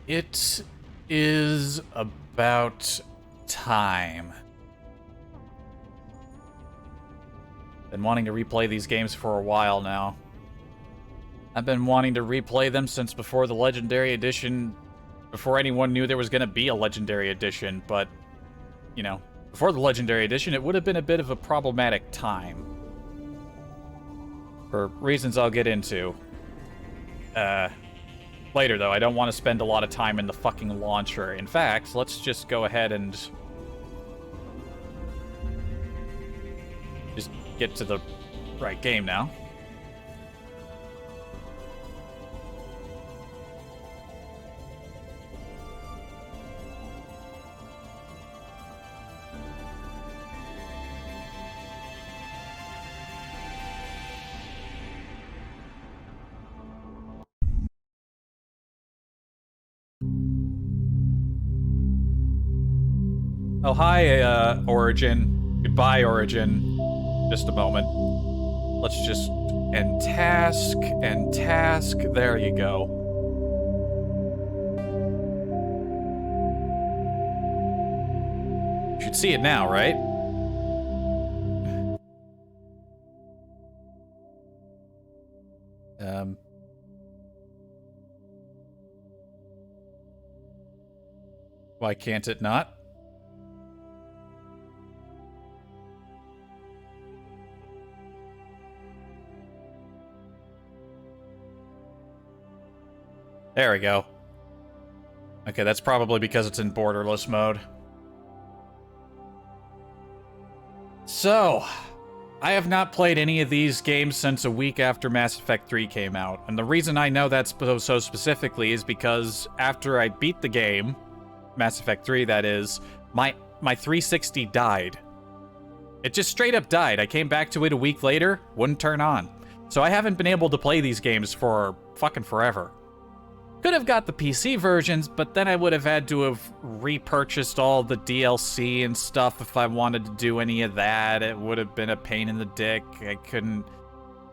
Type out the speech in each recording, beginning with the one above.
It is about time. Been wanting to replay these games for a while now. I've been wanting to replay them since before the Legendary Edition, before anyone knew there was going to be a Legendary Edition, but, you know, before the Legendary Edition, it would have been a bit of a problematic time. For reasons I'll get into. Later, though, I don't want to spend a lot of time in the fucking launcher. In fact, let's just go ahead and just get to the right game now. Oh, hi, Origin. Goodbye, Origin. Just a moment. Let's just... and task. There you go. You should see it now, right? Why can't it not? There we go. Okay, that's probably because it's in borderless mode. So, I have not played any of these games since a week after Mass Effect 3 came out. And the reason I know that so specifically is because after I beat the game, Mass Effect 3 that is, my 360 died. It just straight up died. I came back to it a week later, wouldn't turn on. So I haven't been able to play these games for fucking forever. Could have got the PC versions, but then I would have had to have repurchased all the DLC and stuff if I wanted to do any of that. It would have been a pain in the dick.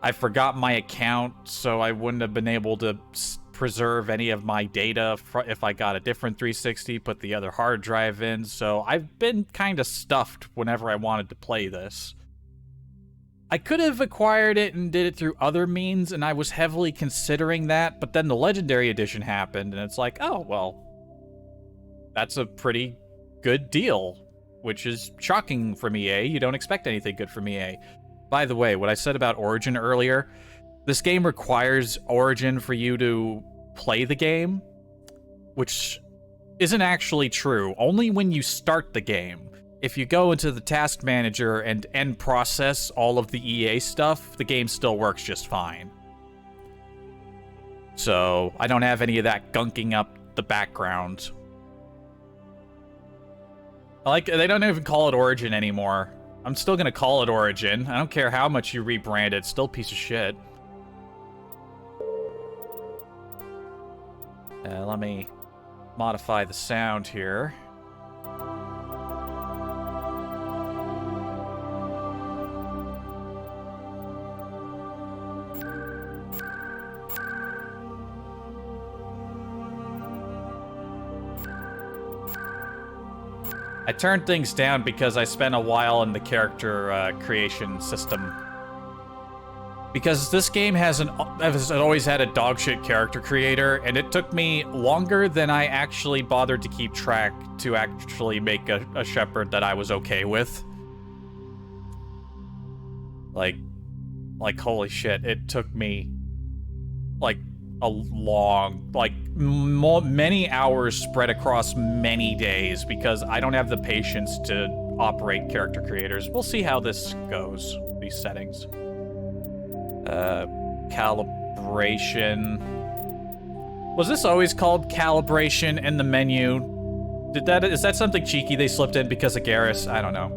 I forgot my account, so I wouldn't have been able to preserve any of my data if I got a different 360, put the other hard drive in. So I've been kind of stuffed whenever I wanted to play this. I could have acquired it and did it through other means, and I was heavily considering that, but then the Legendary Edition happened, and it's like, oh, well, that's a pretty good deal, which is shocking from EA. You don't expect anything good from EA. By the way, what I said about Origin earlier, this game requires Origin for you to play the game, which isn't actually true. Only when you start the game. If you go into the task manager and end process all of the EA stuff, the game still works just fine. So, I don't have any of that gunking up the background. They don't even call it Origin anymore. I'm still gonna call it Origin. I don't care how much you rebrand it, it's still a piece of shit. Let me modify the sound here. I turned things down because I spent a while in the character creation system. Because this game has always had a dogshit character creator, and it took me longer than I actually bothered to keep track to actually make a Shepard that I was okay with. Like, holy shit, it took me, like, a long, like, many hours spread across many days because I don't have the patience to operate character creators. We'll see how this goes, these settings. Calibration. Was this always called calibration in the menu? Is that something cheeky they slipped in because of Garrus? I don't know.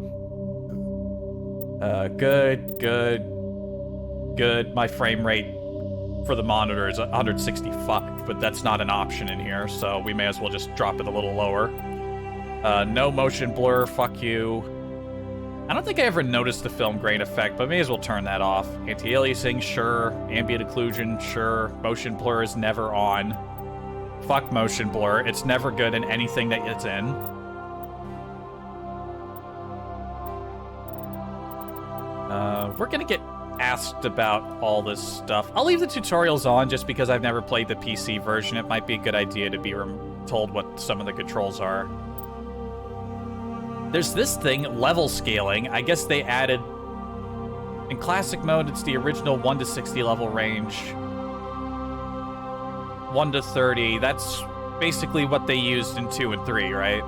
Good. My frame rate for the monitor is 165, but that's not an option in here, so we may as well just drop it a little lower. No motion blur, fuck you. I don't think I ever noticed the film grain effect, but may as well turn that off. Anti-aliasing, sure. Ambient occlusion, sure. Motion blur is never on. Fuck motion blur. It's never good in anything that it's in. We're gonna get asked about all this stuff. I'll leave the tutorials on just because I've never played the PC version. It might be a good idea to be told what some of the controls are. There's this thing, level scaling. I guess they added... In classic mode, it's the original 1 to 60 level range. 1 to 30, that's basically what they used in 2 and 3, right?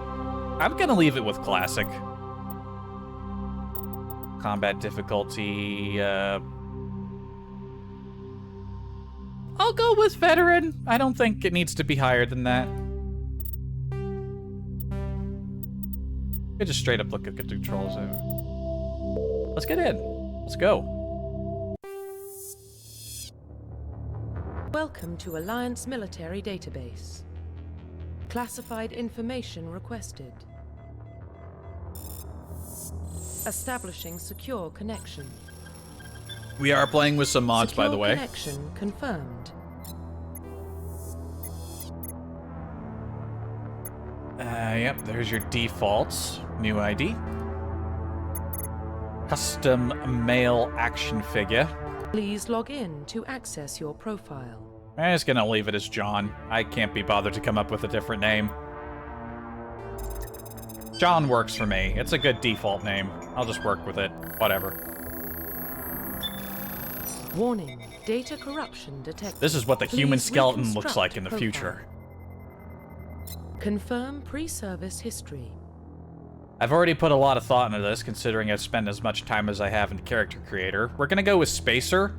I'm gonna leave it with classic. Combat difficulty, I'll go with veteran. I don't think it needs to be higher than that. I just straight up look at the controls. Let's get in. Let's go. Welcome to Alliance Military Database. Classified information requested. Establishing secure connection. We are playing with some mods, Secure by the way. Connection confirmed. Yep, there's your defaults. New ID. Custom male action figure. Please log in to access your profile. I'm just gonna leave it as John. I can't be bothered to come up with a different name. John works for me. It's a good default name. I'll just work with it. Whatever. Warning, data corruption detected. This is what the human Please skeleton looks reconstruct like in the profile. future. Confirm pre-service history. I've already put a lot of thought into this, considering I've spent as much time as I have in Character Creator. We're gonna go with Spacer,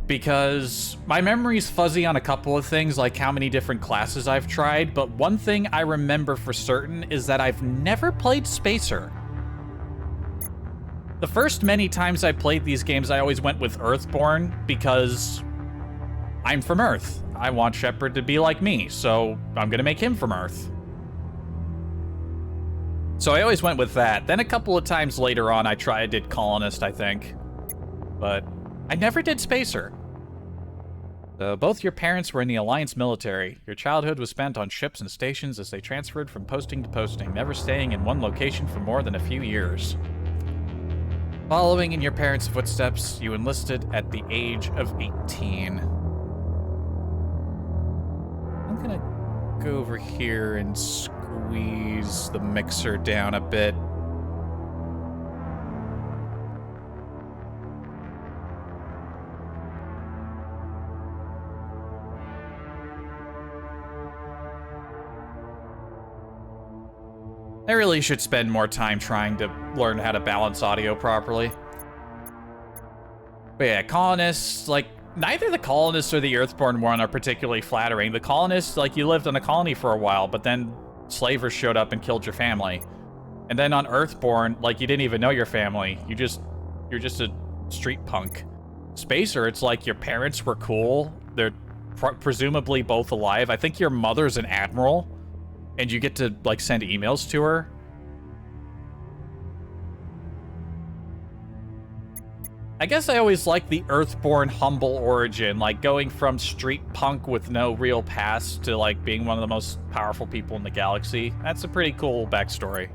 because my memory's fuzzy on a couple of things, like how many different classes I've tried, but one thing I remember for certain is that I've never played Spacer. The first many times I played these games, I always went with Earthborn, because I'm from Earth. I want Shepard to be like me, so I'm gonna make him from Earth. So I always went with that. Then a couple of times later on, I did Colonist, I think. But I never did Spacer. Both your parents were in the Alliance military. Your childhood was spent on ships and stations as they transferred from posting to posting, never staying in one location for more than a few years. Following in your parents' footsteps, you enlisted at the age of 18. I'm gonna go over here and squeeze the mixer down a bit. I really should spend more time trying to learn how to balance audio properly. But yeah, colonists, like, neither the colonists or the Earthborn one are particularly flattering. The colonists, like, you lived in a colony for a while, but then slavers showed up and killed your family. And then on Earthborn, like, you didn't even know your family. You're just a street punk. Spacer, it's like your parents were cool. They're presumably both alive. I think your mother's an admiral. And you get to, like, send emails to her. I guess I always liked the Earthborn humble origin, like going from street punk with no real past to, like, being one of the most powerful people in the galaxy. That's a pretty cool backstory.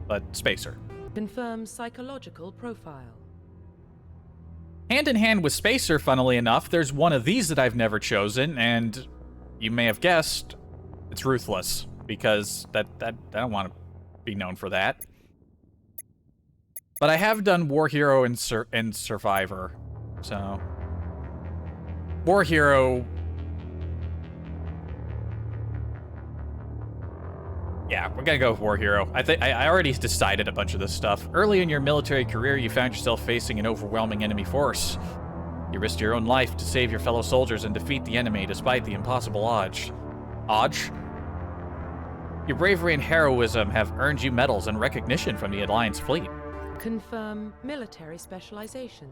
But Spacer. Confirm psychological profile. Hand in hand with Spacer, funnily enough, there's one of these that I've never chosen, and you may have guessed, it's Ruthless. Because I don't want to be known for that. But I have done War Hero and Survivor, so War Hero. Yeah, we're gonna go with War Hero. I already decided a bunch of this stuff. Early in your military career, you found yourself facing an overwhelming enemy force. You risked your own life to save your fellow soldiers and defeat the enemy despite the impossible odds. Your bravery and heroism have earned you medals and recognition from the Alliance fleet. Confirm military specialization.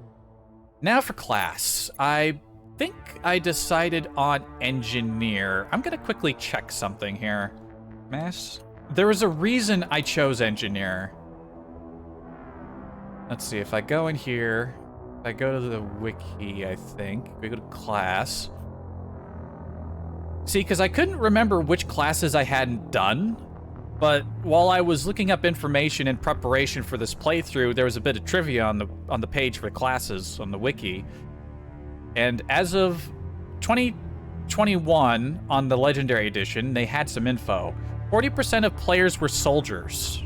Now for class. I think I decided on engineer. I'm gonna quickly check something here. There was a reason I chose engineer. Let's see, if I go in here, if I go to the wiki, I think, we go to class. See, because I couldn't remember which classes I hadn't done, but while I was looking up information in preparation for this playthrough, there was a bit of trivia on the page for classes on the wiki. And as of 2021 on the Legendary Edition, they had some info. 40% of players were soldiers.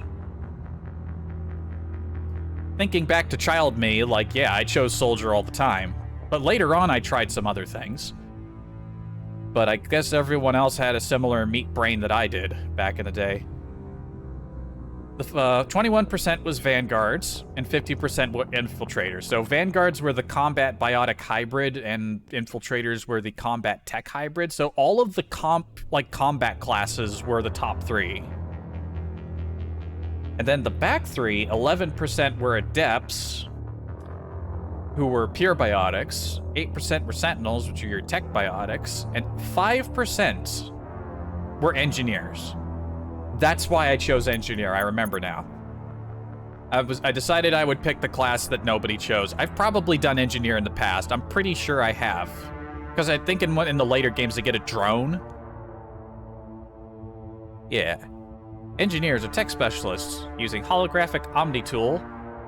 Thinking back to child me, like, yeah, I chose soldier all the time. But later on, I tried some other things. But I guess everyone else had a similar meat brain that I did back in the day. The 21% was Vanguards, and 50% were Infiltrators. So Vanguards were the combat biotic hybrid, and Infiltrators were the combat tech hybrid. So all of the combat classes were the top 3. And then the back 3, 11% were Adepts, who were pure biotics, 8% were Sentinels, which are your tech biotics, and 5% were Engineers. That's why I chose Engineer, I remember now. I decided I would pick the class that nobody chose. I've probably done Engineer in the past. I'm pretty sure I have. Because I think in the later games they get a drone. Yeah. Engineers are tech specialists using holographic Omni tool.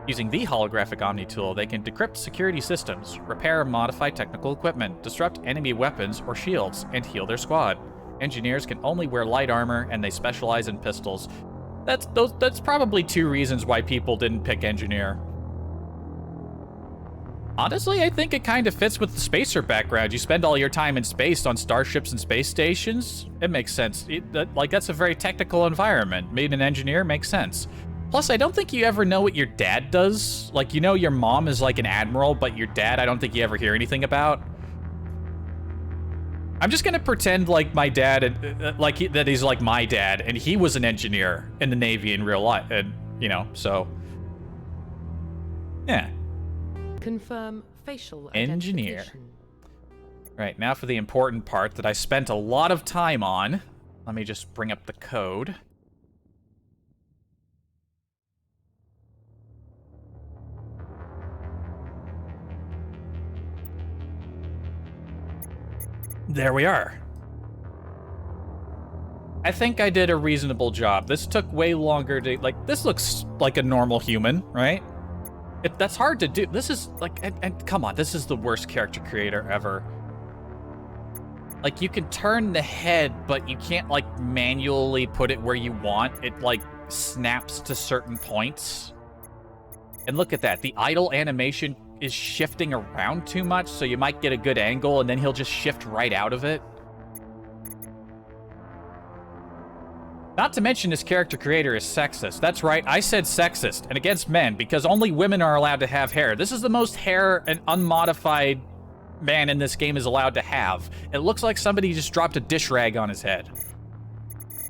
Using the holographic Omni tool, they can decrypt security systems, repair and modify technical equipment, disrupt enemy weapons or shields, and heal their squad. Engineers can only wear light armor, and they specialize in pistols. That's probably 2 reasons why people didn't pick Engineer. Honestly, I think it kind of fits with the spacer background. You spend all your time in space on starships and space stations. It makes sense. That's a very technical environment. Being an engineer makes sense. Plus, I don't think you ever know what your dad does. Like, you know your mom is like an admiral, but your dad, I don't think you ever hear anything about. I'm just gonna pretend like my dad, that he's like my dad, and he was an engineer in the Navy in real life, and so yeah. Confirm facial Engineer. identification. Right, now for the important part that I spent a lot of time on. Let me just bring up the code. There we are. I think I did a reasonable job. This took way longer to, this looks like a normal human, right? That's hard to do. This is, and come on, this is the worst character creator ever. Like, you can turn the head, but you can't, manually put it where you want. It, snaps to certain points. And look at that. The idle animation is shifting around too much, so you might get a good angle, and then he'll just shift right out of it. Not to mention this character creator is sexist. That's right, I said sexist, and against men, because only women are allowed to have hair. This is the most hair an unmodified man in this game is allowed to have. It looks like somebody just dropped a dish rag on his head.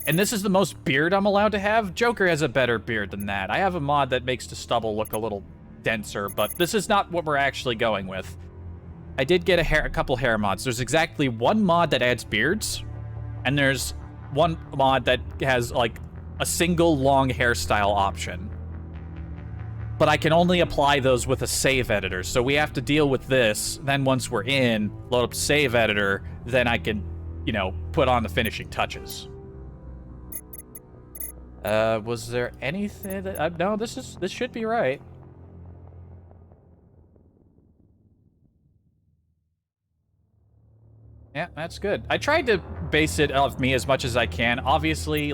And this is the most beard I'm allowed to have? Joker has a better beard than that. I have a mod that makes the stubble look a little denser, but this is not what we're actually going with. I did get a couple hair mods. There's exactly one mod that adds beards, and there's one mod that has, a single long hairstyle option. But I can only apply those with a save editor, so we have to deal with this. Then once we're in, load up save editor, then I can, put on the finishing touches. Was there anything that... no, this should be right. Yeah, that's good. I tried to base it off me as much as I can. Obviously,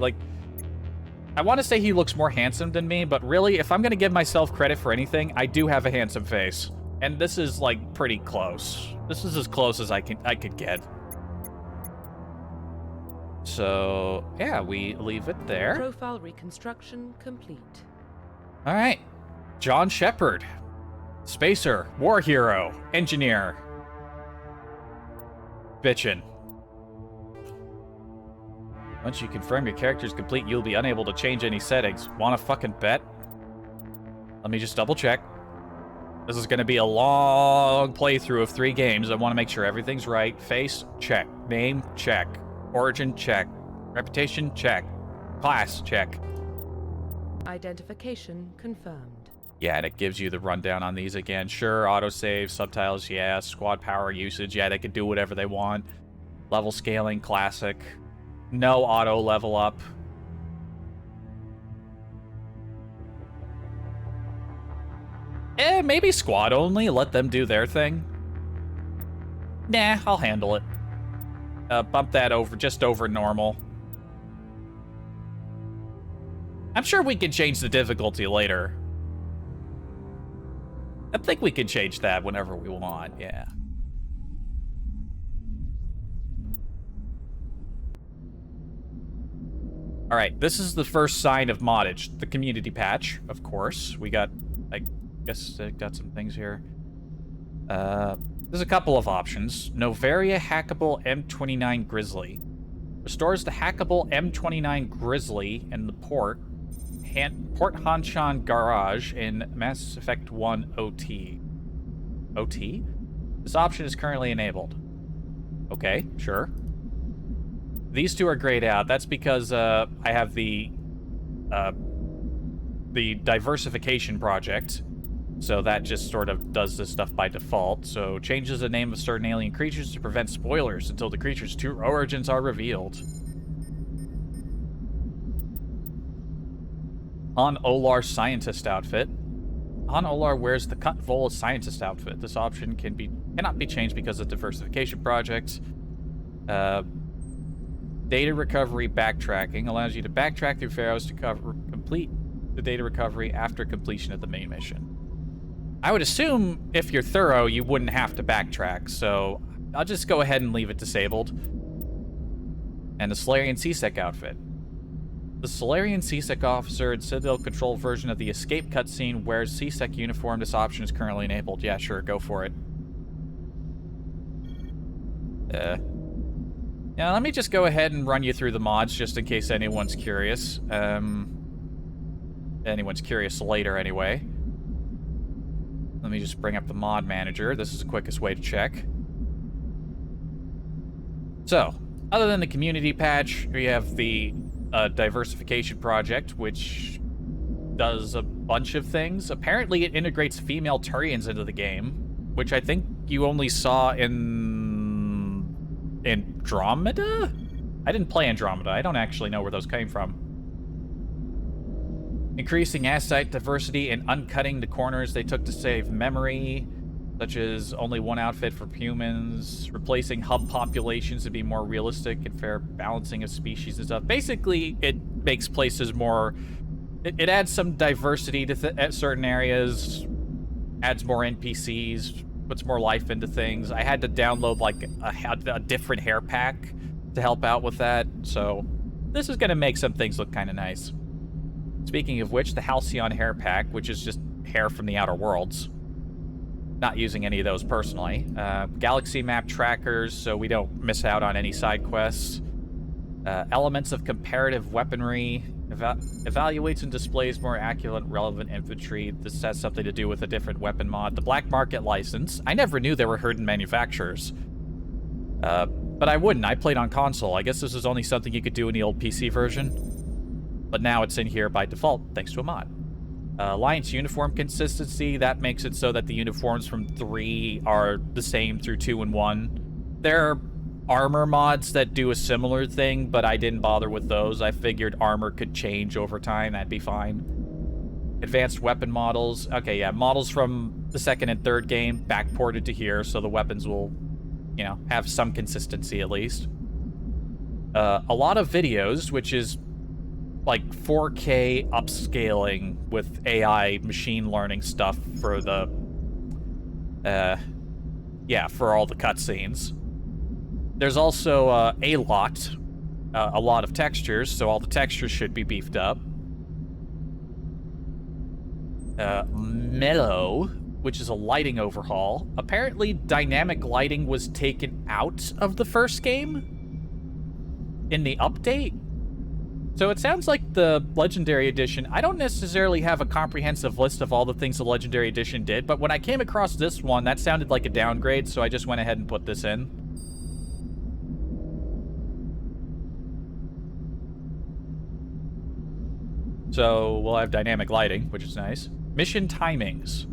I want to say he looks more handsome than me, but really, if I'm going to give myself credit for anything, I do have a handsome face. And this is, pretty close. This is as close as I could get. So, yeah, we leave it there. Profile reconstruction complete. All right. John Shepard. Spacer. War hero. Engineer. Bitchin'. Once you confirm your character is complete, you'll be unable to change any settings. Wanna fucking bet? Let me just double check. This is gonna be a long playthrough of 3 games. I wanna make sure everything's right. Face, check. Name, check. Origin, check. Reputation, check. Class, check. Identification confirmed. Yeah, and it gives you the rundown on these again. Sure, autosave, subtitles, yeah, squad power usage, yeah, they can do whatever they want. Level scaling, classic. No auto level up. Maybe squad only. Let them do their thing. Nah, I'll handle it. Bump that over, just over normal. I'm sure we can change the difficulty later. I think we can change that whenever we want, yeah. Alright, this is the first sign of moddage. The community patch, of course. We got, I guess, got some things here. There's a couple of options. Novaria Hackable M29 Grizzly. Restores the hackable M29 Grizzly in the Port Hanshan Garage in Mass Effect 1 OT. OT? This option is currently enabled. Okay, sure. These two are grayed out. That's because I have the diversification project. So that just sort of does this stuff by default. So changes the name of certain alien creatures to prevent spoilers until the creature's true origins are revealed. Han Olar scientist outfit. Han Olar wears the Cut Vol scientist outfit. This option cannot be changed because of diversification project. Data recovery backtracking allows you to backtrack through Pharaohs to complete the data recovery after completion of the main mission. I would assume if you're thorough, you wouldn't have to backtrack, so I'll just go ahead and leave it disabled. And the Solarian C-Sec outfit. The Solarian C-Sec officer in Citadel Control version of the escape cutscene wears C-Sec uniform. This option is currently enabled. Yeah, sure, go for it. Yeah, let me just go ahead and run you through the mods just in case anyone's curious. Anyone's curious later, anyway. Let me just bring up the mod manager. This is the quickest way to check. So, other than the community patch, we have the diversification project, which does a bunch of things. Apparently, it integrates female Turians into the game, which I think you only saw in Andromeda? I didn't play Andromeda. I don't actually know where those came from. Increasing asset diversity and uncutting the corners they took to save memory, such as only one outfit for humans, replacing hub populations to be more realistic and fair balancing of species and stuff. Basically, it makes places more... It adds some diversity to certain areas, adds more NPCs, puts more life into things. I had to download, like, a different hair pack to help out with that, so this is going to make some things look kind of nice. Speaking of which, the Halcyon hair pack, which is just hair from the Outer Worlds. Not using any of those personally. Galaxy map trackers, so we don't miss out on any side quests. Elements of comparative weaponry. Evaluates and displays more accurate, relevant infantry. This has something to do with a different weapon mod. The Black Market license. I never knew there were hidden manufacturers. But I wouldn't. I played on console. I guess this is only something you could do in the old PC version. But now it's in here by default, thanks to a mod. Alliance uniform consistency, that makes it so that the uniforms from 3 are the same through 2 and 1. There are armor mods that do a similar thing, but I didn't bother with those. I figured armor could change over time, that'd be fine. Advanced weapon models. Okay, yeah, models from the 2nd and 3rd game backported to here, so the weapons will, you know, have some consistency at least. A lot of videos, which is like 4K upscaling with AI machine learning stuff for the, for all the cutscenes. There's also a lot of textures, so all the textures should be beefed up. Mellow, which is a lighting overhaul. Apparently, dynamic lighting was taken out of the first game in the update. So it sounds like the Legendary Edition, I don't necessarily have a comprehensive list of all the things the Legendary Edition did, but when I came across this one, that sounded like a downgrade, so I just went ahead and put this in. So we'll have dynamic lighting, which is nice. Mission timings.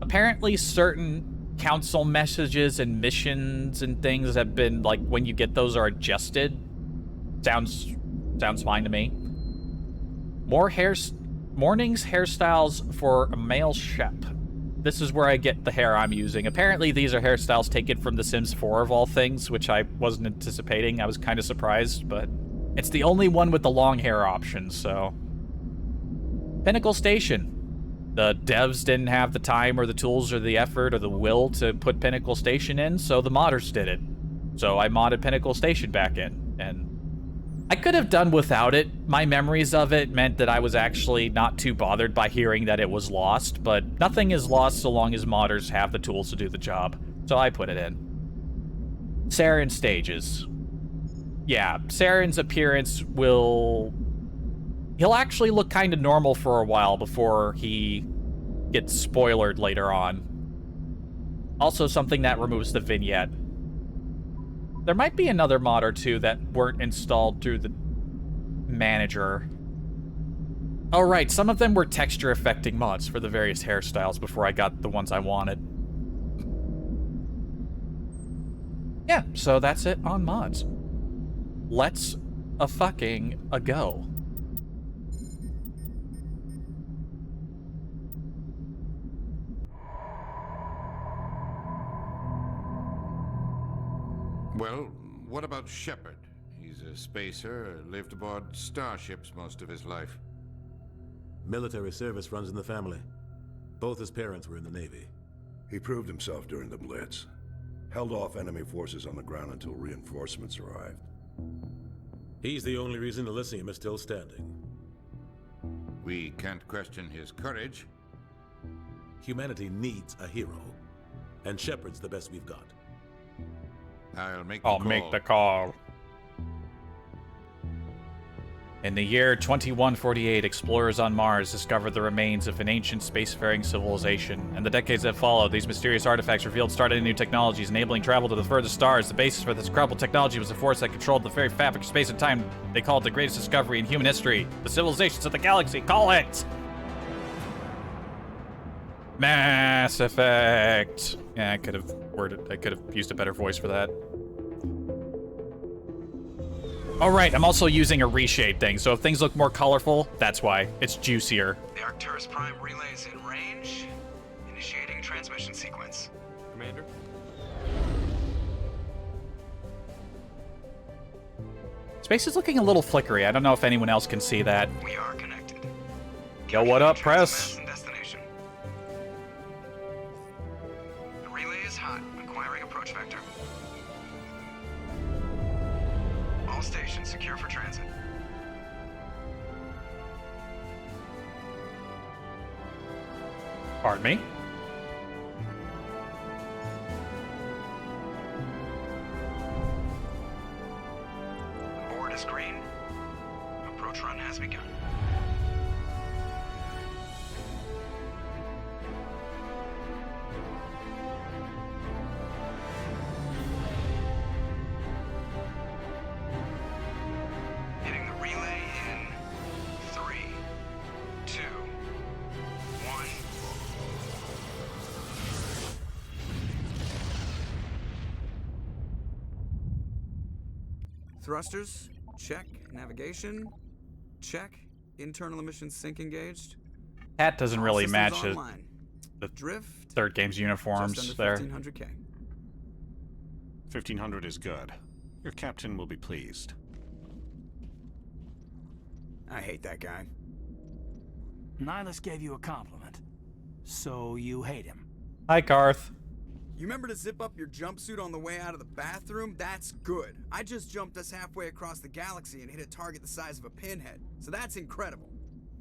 Apparently certain council messages and missions and things have been, like, when you get those are adjusted. Sounds fine to me. Morning's hairstyles for a male Shep. This is where I get the hair I'm using. Apparently, these are hairstyles taken from The Sims 4 of all things, which I wasn't anticipating. I was kind of surprised, but it's the only one with the long hair option, so. Pinnacle Station. The devs didn't have the time or the tools or the effort or the will to put Pinnacle Station in, so the modders did it. So I modded Pinnacle Station back in, and I could have done without it. My memories of it meant that I was actually not too bothered by hearing that it was lost, but nothing is lost so long as modders have the tools to do the job. So I put it in. Saren stages. Yeah, Saren's appearance will... He'll actually look kind of normal for a while before he gets spoilered later on. Also something that removes the vignette. There might be another mod or two that weren't installed through the manager. Oh, right. Some of them were texture affecting mods for the various hairstyles before I got the ones I wanted. Yeah, so that's it on mods. Let's a go. Well, what about Shepard? He's a spacer, lived aboard starships most of his life. Military service runs in the family. Both his parents were in the Navy. He proved himself during the Blitz. Held off enemy forces on the ground until reinforcements arrived. He's the only reason Elysium is still standing. We can't question his courage. Humanity needs a hero, and Shepard's the best we've got. I'll make the I'll call. make the call. In the year 2148, explorers on Mars discovered the remains of an ancient spacefaring civilization. In the decades that followed, these mysterious artifacts revealed startling new technologies, enabling travel to the furthest stars. The basis for this incredible technology was a force that controlled the very fabric of space and time. They called it the greatest discovery in human history. The civilizations of the galaxy. Call it! Mass Effect. Yeah, I could have used a better voice for that. Oh, right, I'm also using a reshade thing, so if things look more colorful, that's why. It's juicier. The Arcturus Prime relay is in range. Initiating transmission sequence. Commander? Space is looking a little flickery. I don't know if anyone else can see that. We are connected. Yo, what up, Transmass press? and destination. The relay is hot. Acquiring approach vector. All stations secure for transit. Pardon me? Board is green. Approach run has begun. Hitting the relay in 3, 2, 1. Thrusters, check. Navigation, check. Internal emissions sync engaged. Hat doesn't really Systems match online. the Drift, third game's uniforms just there. under 1500K. 1500 is good. Your captain will be pleased. I hate that guy. Nihilus gave you a compliment. So you hate him. Hi, Garth. You remember to zip up your jumpsuit on the way out of the bathroom? That's good. I just jumped us halfway across the galaxy and hit a target the size of a pinhead. So that's incredible.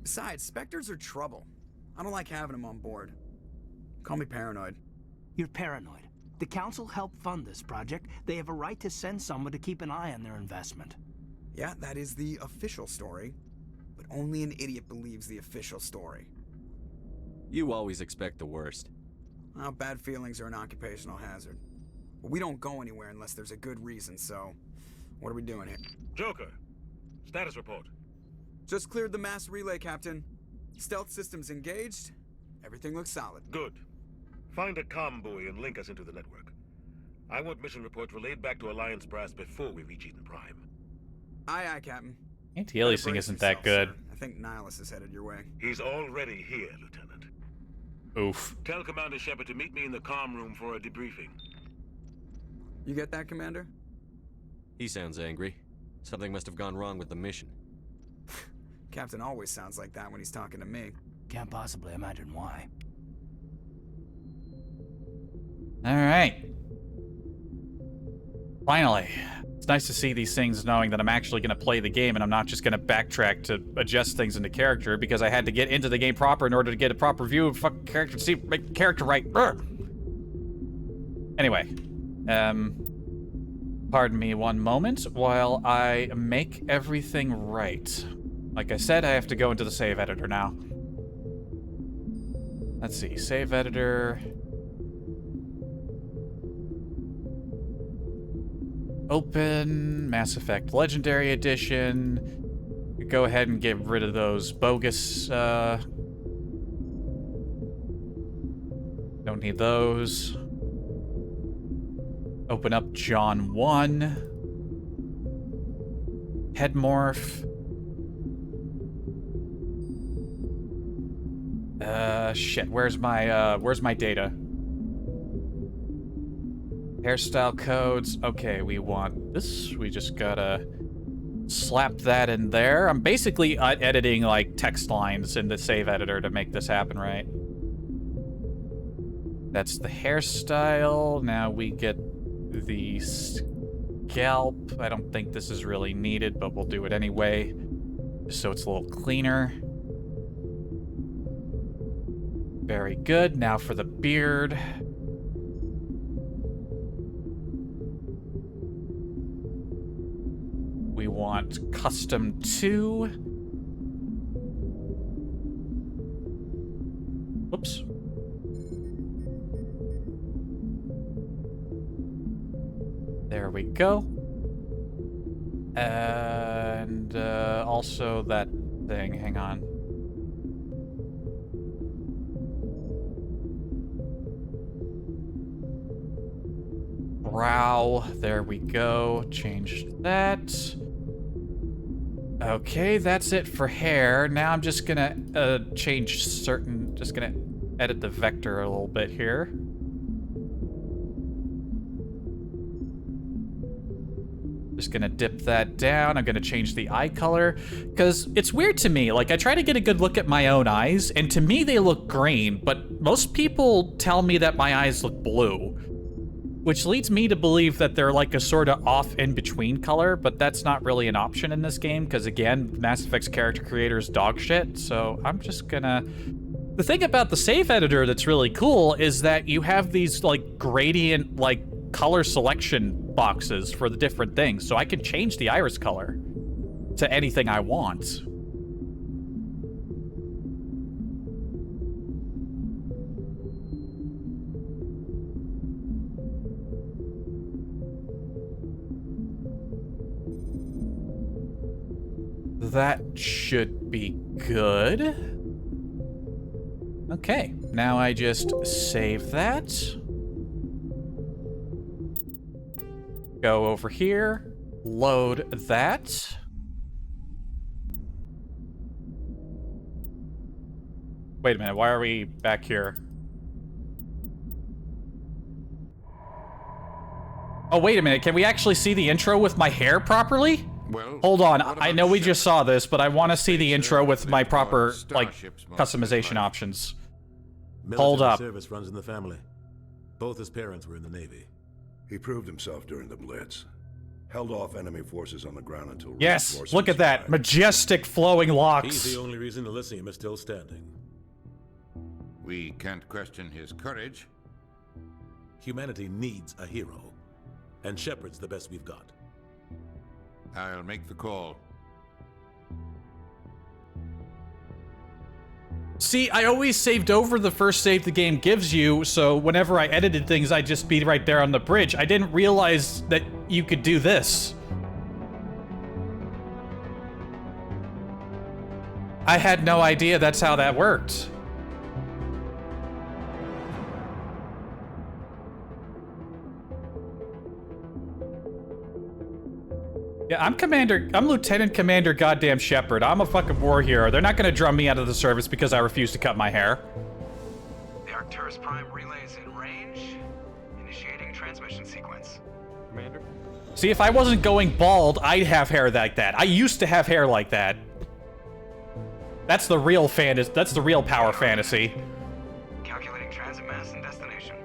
Besides, Spectres are trouble. I don't like having them on board. Call me paranoid. You're paranoid. The Council helped fund this project. They have a right to send someone to keep an eye on their investment. Yeah, that is the official story. But only an idiot believes the official story. You always expect the worst. Well, bad feelings are an occupational hazard. But we don't go anywhere unless there's a good reason, so... What are we doing here? Joker, status report. Just cleared the mass relay, Captain. Stealth systems engaged. Everything looks solid. Good. Find a comm buoy and link us into the network. I want mission reports relayed back to Alliance Brass before we reach Eden Prime. Aye, aye, Captain. Anti-aliasing Better isn't brace that good. yourself, sir. I think Nihilus is headed your way. He's already here, Lieutenant. Oof. Tell Commander Shepard to meet me in the comm room for a debriefing. You get that, Commander? He sounds angry. Something must have gone wrong with the mission. Captain always sounds like that when he's talking to me. Can't possibly imagine why. All right. Finally. It's nice to see these things knowing that I'm actually going to play the game and I'm not just going to backtrack to adjust things into character because I had to get into the game proper in order to get a proper view of fucking character, see, make character right. Urgh. Anyway. Pardon me one moment while I make everything right. Like I said, I have to go into the save editor now. Let's see, save editor. Open, Mass Effect Legendary Edition. Go ahead and get rid of those bogus, don't need those. Open up John 1. Head morph. Shit, where's my data? Hairstyle codes. Okay, we want this. We just gotta slap that in there. I'm basically editing, like, text lines in the save editor to make this happen, right? That's the hairstyle. Now we get the scalp. I don't think this is really needed, but we'll do it anyway, just so it's a little cleaner. Very good. Now for the beard. We want custom 2. Whoops. There we go. And also that thing. Hang on. Brow. There we go. Change that. Okay, that's it for hair. Now I'm just gonna change certain... Just gonna edit the vector a little bit here. Just gonna dip that down. I'm gonna change the eye color, because it's weird to me. Like, I try to get a good look at my own eyes, and to me they look green, but most people tell me that my eyes look blue, which leads me to believe that they're like a sort of off in-between color, but that's not really an option in this game, because again, Mass Effect's character creator is dog shit, so I'm just gonna... The thing about the save editor that's really cool is that you have these, like, gradient, like, color selection boxes for the different things, so I can change the iris color to anything I want. That should be good. Okay, now I just save that. Go over here, load that. Wait a minute, why are we back here? Oh, wait a minute, can we actually see the intro with my hair properly? Well, hold on, what I about know we Shepard? just saw this, but I want to see the intro with my proper, like, Starships most of his customization life. options. Military Hold up. service runs in the family. Both his parents were in the Navy. He proved himself during the Blitz. Held off enemy forces on the ground until Yes, reinforcements look at that. arrived. Majestic flowing locks. He's the only reason Elysium is still standing. We can't question his courage. Humanity needs a hero. And Shepard's the best we've got. I'll make the call. See, I always saved over the first save the game gives you, so whenever I edited things, I'd just be right there on the bridge. I didn't realize that you could do this. I had no idea that's how that worked. Yeah, I'm Lieutenant Commander goddamn Shepard. I'm a fucking war hero. They're not gonna drum me out of the service because I refuse to cut my hair. The Arcturus Prime relay is in range. Initiating transmission sequence. Commander? See, if I wasn't going bald, I'd have hair like that. I used to have hair like that. That's the real that's the real power fantasy. Calculating transit mass and destination.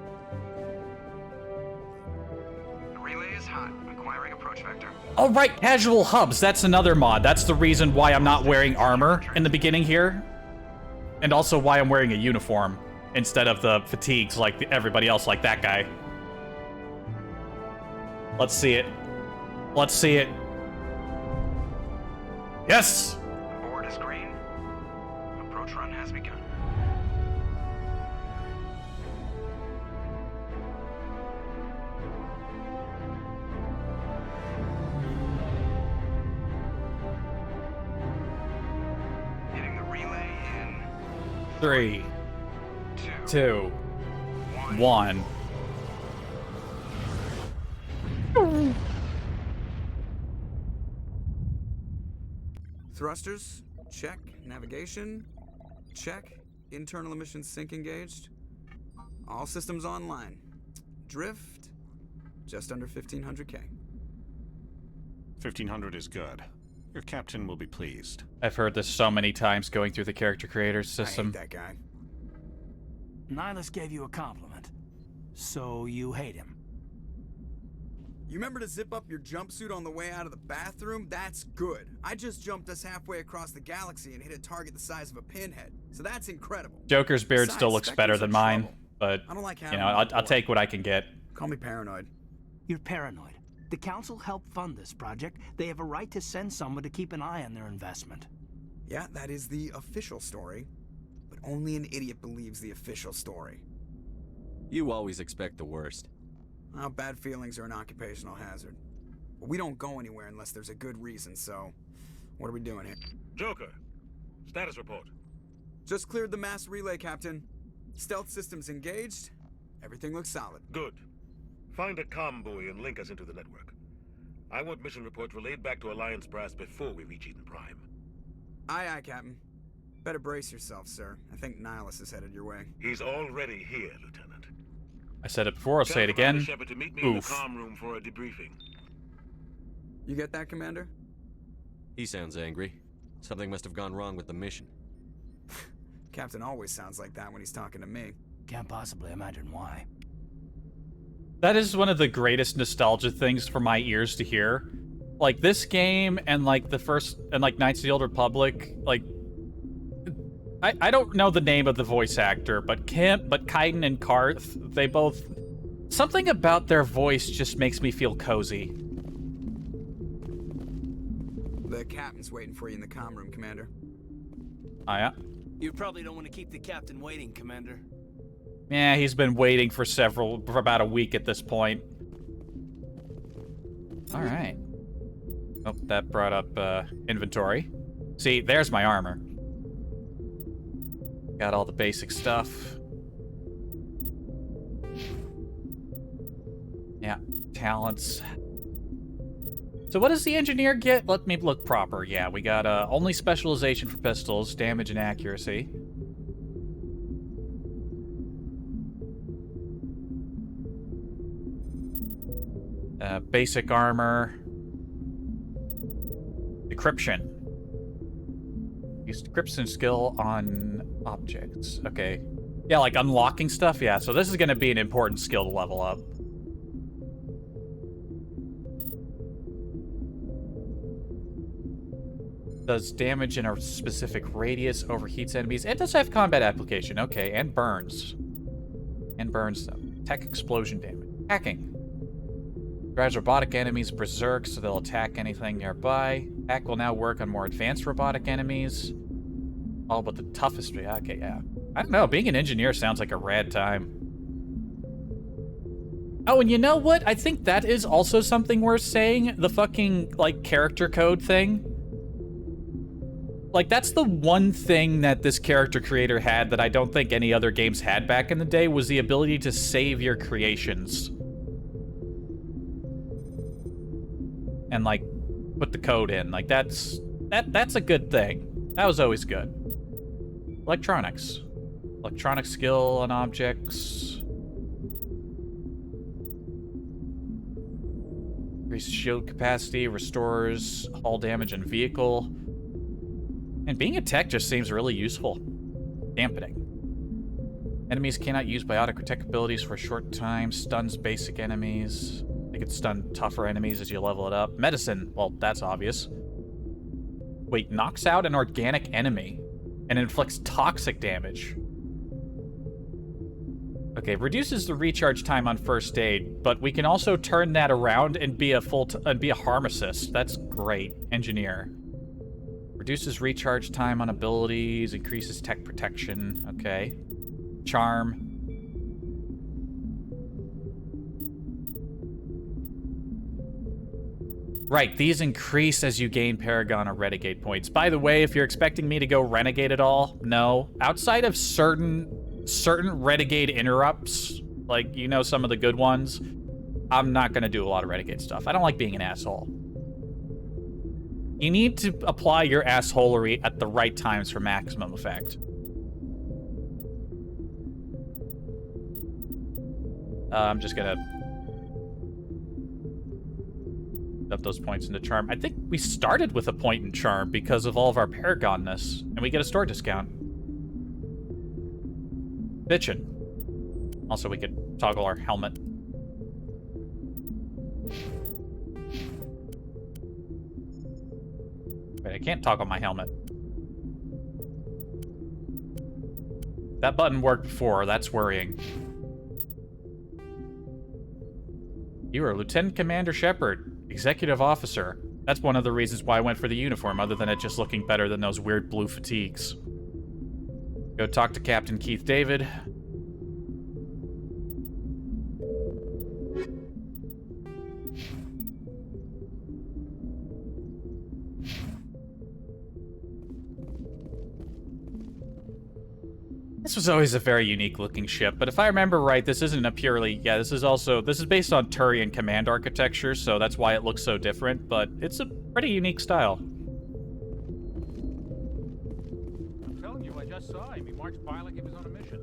The relay is hot. Acquiring approach vector. Oh, right, casual hubs. That's another mod. That's the reason why I'm not wearing armor in the beginning here. And also why I'm wearing a uniform instead of the fatigues like everybody else, like that guy. Let's see it. Let's see it. Yes! The board is green. Approach run has begun. Hitting the relay in 3, 2, 1. Thrusters, check. Navigation, check. Internal emissions sync engaged. All systems online. Drift, just under 1500K. 1500 is good. Your captain will be pleased. I've heard this so many times going through the character creator system. I hate that guy. Nihilus gave you a compliment. So you hate him. You remember to zip up your jumpsuit on the way out of the bathroom? That's good. I just jumped us halfway across the galaxy and hit a target the size of a pinhead. So that's incredible. Joker's beard Besides, still looks Spectres better are than mine, trouble. but, I don't like you having know, them on I'll board. take what I can get. Call me paranoid. You're paranoid. The Council helped fund this project. They have a right to send someone to keep an eye on their investment. Yeah, that is the official story. But only an idiot believes the official story. You always expect the worst. Well, bad feelings are an occupational hazard. But we don't go anywhere unless there's a good reason, so... What are we doing here? Joker, status report. Just cleared the mass relay, Captain. Stealth systems engaged. Everything looks solid. Good. Find a comm buoy and link us into the network. I want mission reports relayed back to Alliance Brass before we reach Eden Prime. Aye, aye, Captain. Better brace yourself, sir. I think Nihilus is headed your way. He's already here, Lieutenant. I said it before, I'll say it again. Shepard to meet me in the Oof. comm room for a debriefing. You get that, Commander? He sounds angry. Something must have gone wrong with the mission. Captain always sounds like that when he's talking to me. Can't possibly imagine why. That is one of the greatest nostalgia things for my ears to hear. Like, this game and, like, the first... And, like, Knights of the Old Republic, like... I don't know the name of the voice actor, but Kaiden and Karth, they both... Something about their voice just makes me feel cozy. The captain's waiting for you in the comm room, Commander. Oh, yeah? You probably don't want to keep the captain waiting, Commander. Yeah, he's been waiting for about a week at this point. Alright. Oh, that brought up, inventory. See, there's my armor. Got all the basic stuff. Yeah, talents. So what does the engineer get? Let me look proper. Yeah, we got, only specialization for pistols, damage and accuracy. Basic armor. Decryption. Use decryption skill on objects. Okay. Yeah, like unlocking stuff? Yeah, so this is going to be an important skill to level up. Does damage in a specific radius, overheats enemies. It does have combat application. Okay, and burns. And burns them. Tech explosion damage. Hacking. Drives robotic enemies berserk, so they'll attack anything nearby. Hack will now work on more advanced robotic enemies. All but the toughest. Okay, yeah. I don't know. Being an engineer sounds like a rad time. Oh, and you know what? I think that is also something worth saying. The fucking, like, character code thing. Like, that's the one thing that this character creator had that I don't think any other games had back in the day, was the ability to save your creations. And, like, put the code in. Like, that's a good thing. That was always good. Electronics. Electronic skill on objects. Increases shield capacity, restores hull damage and vehicle. And being a tech just seems really useful. Dampening. Enemies cannot use biotic or tech abilities for a short time. Stuns basic enemies. They can stun tougher enemies as you level it up. Medicine, well, that's obvious. Wait, knocks out an organic enemy and inflicts toxic damage. Okay, reduces the recharge time on first aid, but we can also turn that around and be a harm assist. That's great. Engineer. Reduces recharge time on abilities, increases tech protection. Okay. Charm. Right, these increase as you gain Paragon or Renegade points. By the way, if you're expecting me to go Renegade at all, no. Outside of certain Renegade interrupts, like, you know, some of the good ones, I'm not going to do a lot of Renegade stuff. I don't like being an asshole. You need to apply your assholery at the right times for maximum effect. I'm just going to up those points into Charm. I think we started with a point in Charm because of all of our Paragonness, and we get a store discount. Bitchin'. Also, we could toggle our helmet. Wait, I can't toggle my helmet. That button worked before, that's worrying. You are Lieutenant Commander Shepard, Executive Officer. That's one of the reasons why I went for the uniform, other than it just looking better than those weird blue fatigues. Go talk to Captain Keith David. This was always a very unique looking ship, but if I remember right, this isn't a purely, yeah, this is based on Turian command architecture, so that's why it looks so different, but it's a pretty unique style. I'm telling you, I just saw him. He marched by like he was on a mission.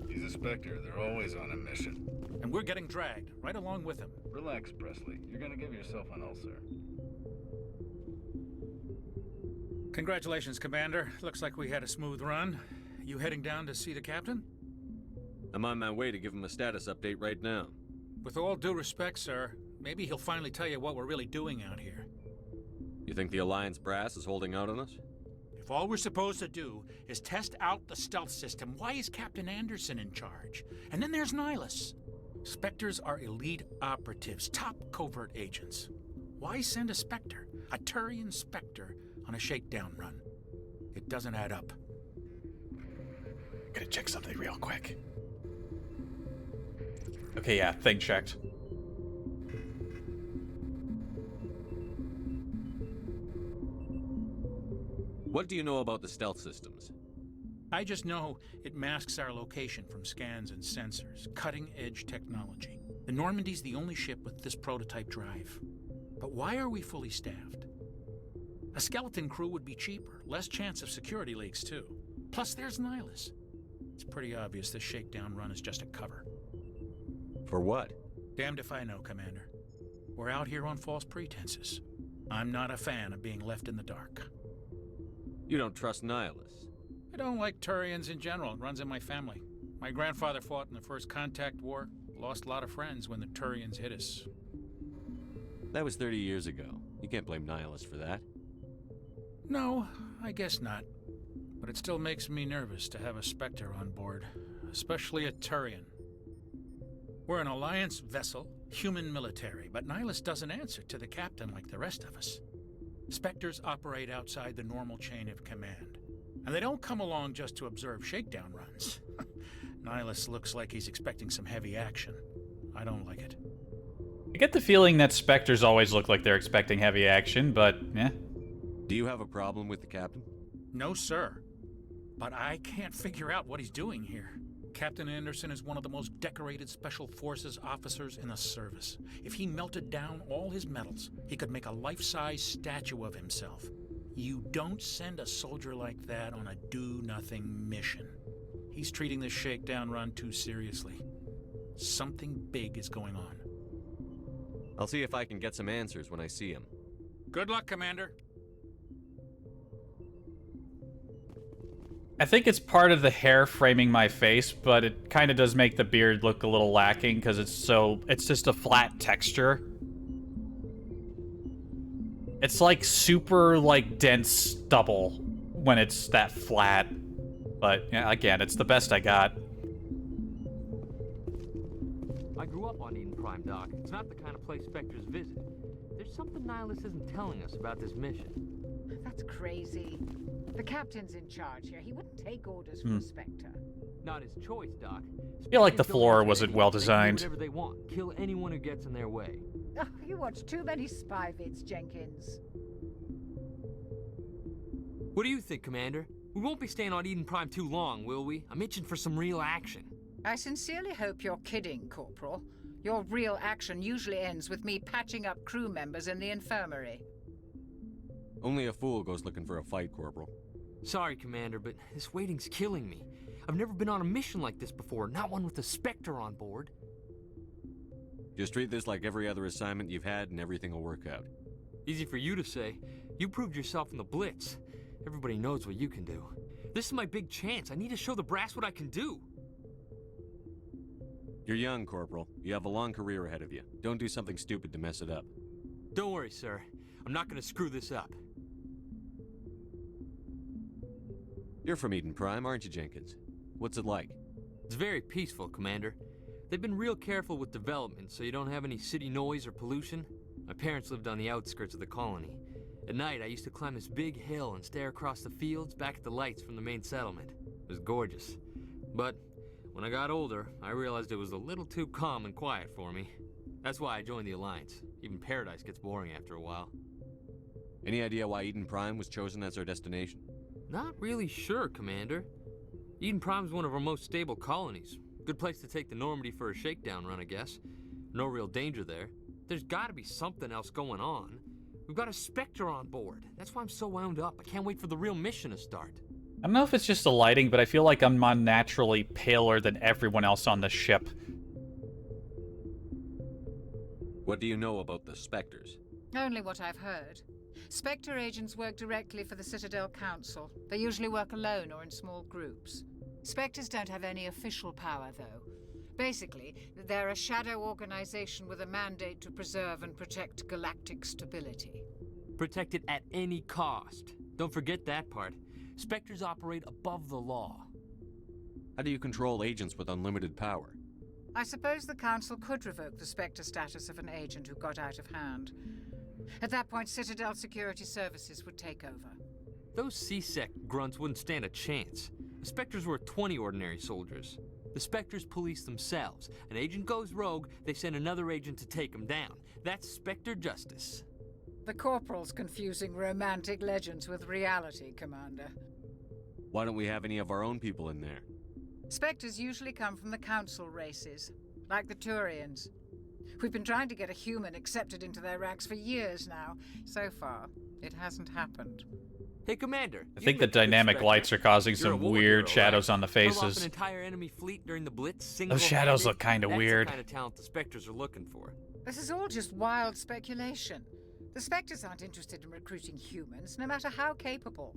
He's a Spectre. They're always on a mission. And we're getting dragged, right along with him. Relax, Presley. You're gonna give yourself an ulcer. Congratulations, Commander. Looks like we had a smooth run. You heading down to see the captain? I'm on my way to give him a status update right now. With all due respect, sir, maybe he'll finally tell you what we're really doing out here. You think the Alliance brass is holding out on us? If all we're supposed to do is test out the stealth system, why is Captain Anderson in charge? And then there's Nihilus. Spectres are elite operatives, top covert agents. Why send a Spectre, a Turian Spectre, on a shakedown run? It doesn't add up. Gotta check something real quick. Okay, yeah, thing checked. What do you know about the stealth systems? I just know it masks our location from scans and sensors. Cutting-edge technology. The Normandy's the only ship with this prototype drive. But why are we fully staffed? A skeleton crew would be cheaper, less chance of security leaks too. Plus there's Nihilus. It's pretty obvious this shakedown run is just a cover. For what? Damned if I know, Commander. We're out here on false pretenses. I'm not a fan of being left in the dark. You don't trust Nihilus? I don't like Turians in general. It runs in my family. My grandfather fought in the First Contact War. Lost a lot of friends when the Turians hit us. That was 30 years ago. You can't blame Nihilus for that. No, I guess not. But it still makes me nervous to have a Spectre on board, especially a Turian. We're an Alliance vessel, human military, but Nihilus doesn't answer to the captain like the rest of us. Spectres operate outside the normal chain of command, and they don't come along just to observe shakedown runs. Nihilus looks like he's expecting some heavy action. I don't like it. I get the feeling that Spectres always look like they're expecting heavy action, but, eh. Do you have a problem with the captain? No, sir. But I can't figure out what he's doing here. Captain Anderson is one of the most decorated Special Forces officers in the service. If he melted down all his medals, he could make a life-size statue of himself. You don't send a soldier like that on a do-nothing mission. He's treating this shakedown run too seriously. Something big is going on. I'll see if I can get some answers when I see him. Good luck, Commander. I think it's part of the hair framing my face, but it kind of does make the beard look a little lacking because it's just a flat texture. It's like super like dense stubble when it's that flat. But yeah, again, it's the best I got. I grew up on Eden Prime, Doc. It's not the kind of place Spectres visit. There's something Nihilus isn't telling us about this mission. That's crazy. The captain's in charge here. He wouldn't take orders from a Spectre. Not his choice, Doc. I feel like the floor wasn't well designed. They can do whatever they want. Kill anyone who gets in their way. Oh, you watch too many spy vids, Jenkins. What do you think, Commander? We won't be staying on Eden Prime too long, will we? I'm itching for some real action. I sincerely hope you're kidding, Corporal. Your real action usually ends with me patching up crew members in the infirmary. Only a fool goes looking for a fight, Corporal. Sorry, Commander, but this waiting's killing me. I've never been on a mission like this before, not one with a Spectre on board. Just treat this like every other assignment you've had and everything will work out. Easy for you to say. You proved yourself in the Blitz. Everybody knows what you can do. This is my big chance. I need to show the brass what I can do. You're young, Corporal. You have a long career ahead of you. Don't do something stupid to mess it up. Don't worry, sir. I'm not gonna screw this up. You're from Eden Prime, aren't you, Jenkins? What's it like? It's very peaceful, Commander. They've been real careful with development, so you don't have any city noise or pollution. My parents lived on the outskirts of the colony. At night, I used to climb this big hill and stare across the fields back at the lights from the main settlement. It was gorgeous. But when I got older, I realized it was a little too calm and quiet for me. That's why I joined the Alliance. Even Paradise gets boring after a while. Any idea why Eden Prime was chosen as our destination? Not really sure, Commander. Eden Prime's one of our most stable colonies. Good place to take the Normandy for a shakedown run, I guess. No real danger there. There's gotta be something else going on. We've got a Spectre on board. That's why I'm so wound up. I can't wait for the real mission to start. I don't know if it's just the lighting, but I feel like I'm unnaturally paler than everyone else on the ship. What do you know about the Spectres? Only what I've heard. Spectre agents work directly for the Citadel Council. They usually work alone or in small groups. Spectres don't have any official power, though. Basically, they're a shadow organization with a mandate to preserve and protect galactic stability. Protect it at any cost. Don't forget that part. Spectres operate above the law. How do you control agents with unlimited power? I suppose the Council could revoke the Spectre status of an agent who got out of hand. At that point, Citadel Security Services would take over. Those C-Sec grunts wouldn't stand a chance. The Spectres were 20 ordinary soldiers. The Spectres police themselves. An agent goes rogue, they send another agent to take him down. That's Spectre justice. The Corporal's confusing romantic legends with reality, Commander. Why don't we have any of our own people in there? Spectres usually come from the Council races, like the Turians. We've been trying to get a human accepted into their ranks for years now. So far, it hasn't happened. Hey, Commander. I think the dynamic lights are causing some weird shadows on the faces. An entire enemy fleet during the Blitz. Those shadows look kind of weird. That's the kind of talent the Spectres are looking for. This is all just wild speculation. The Spectres aren't interested in recruiting humans, no matter how capable.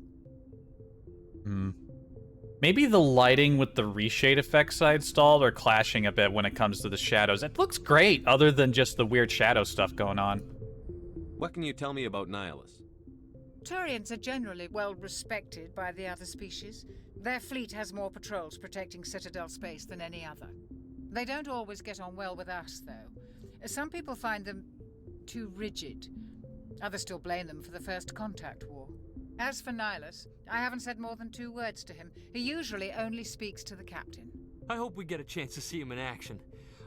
Maybe the lighting with the reshade effects I installed are clashing a bit when it comes to the shadows. It looks great, other than just the weird shadow stuff going on. What can you tell me about Nihilus? Turians are generally well respected by the other species. Their fleet has more patrols protecting Citadel space than any other. They don't always get on well with us, though. Some people find them too rigid. Others still blame them for the First Contact War. As for Nihilus, I haven't said more than 2 words to him. He usually only speaks to the captain. I hope we get a chance to see him in action.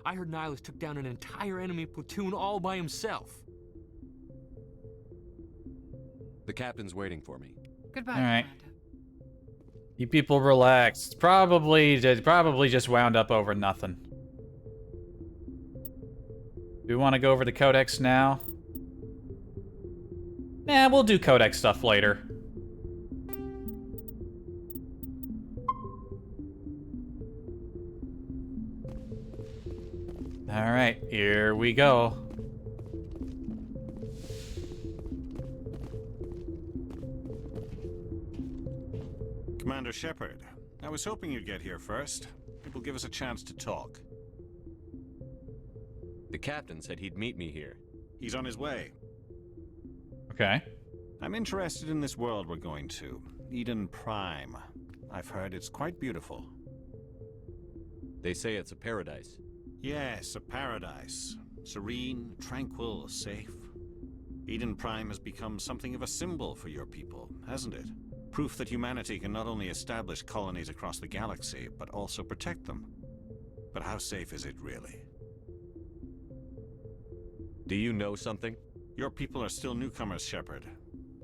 I heard Nihilus took down an entire enemy platoon all by himself. The captain's waiting for me. Goodbye, all right. Commander. You people relax. Probably just wound up over nothing. Do we want to go over the Codex now? Nah, we'll do Codex stuff later. Alright, here we go. Commander Shepard, I was hoping you'd get here first. It will give us a chance to talk. The captain said he'd meet me here. He's on his way. Okay. I'm interested in this world we're going to, Eden Prime. I've heard it's quite beautiful. They say it's a paradise. Yes, a paradise. Serene, tranquil, safe. Eden Prime has become something of a symbol for your people, hasn't it? Proof that humanity can not only establish colonies across the galaxy, but also protect them. But how safe is it really? Do you know something? Your people are still newcomers, Shepard.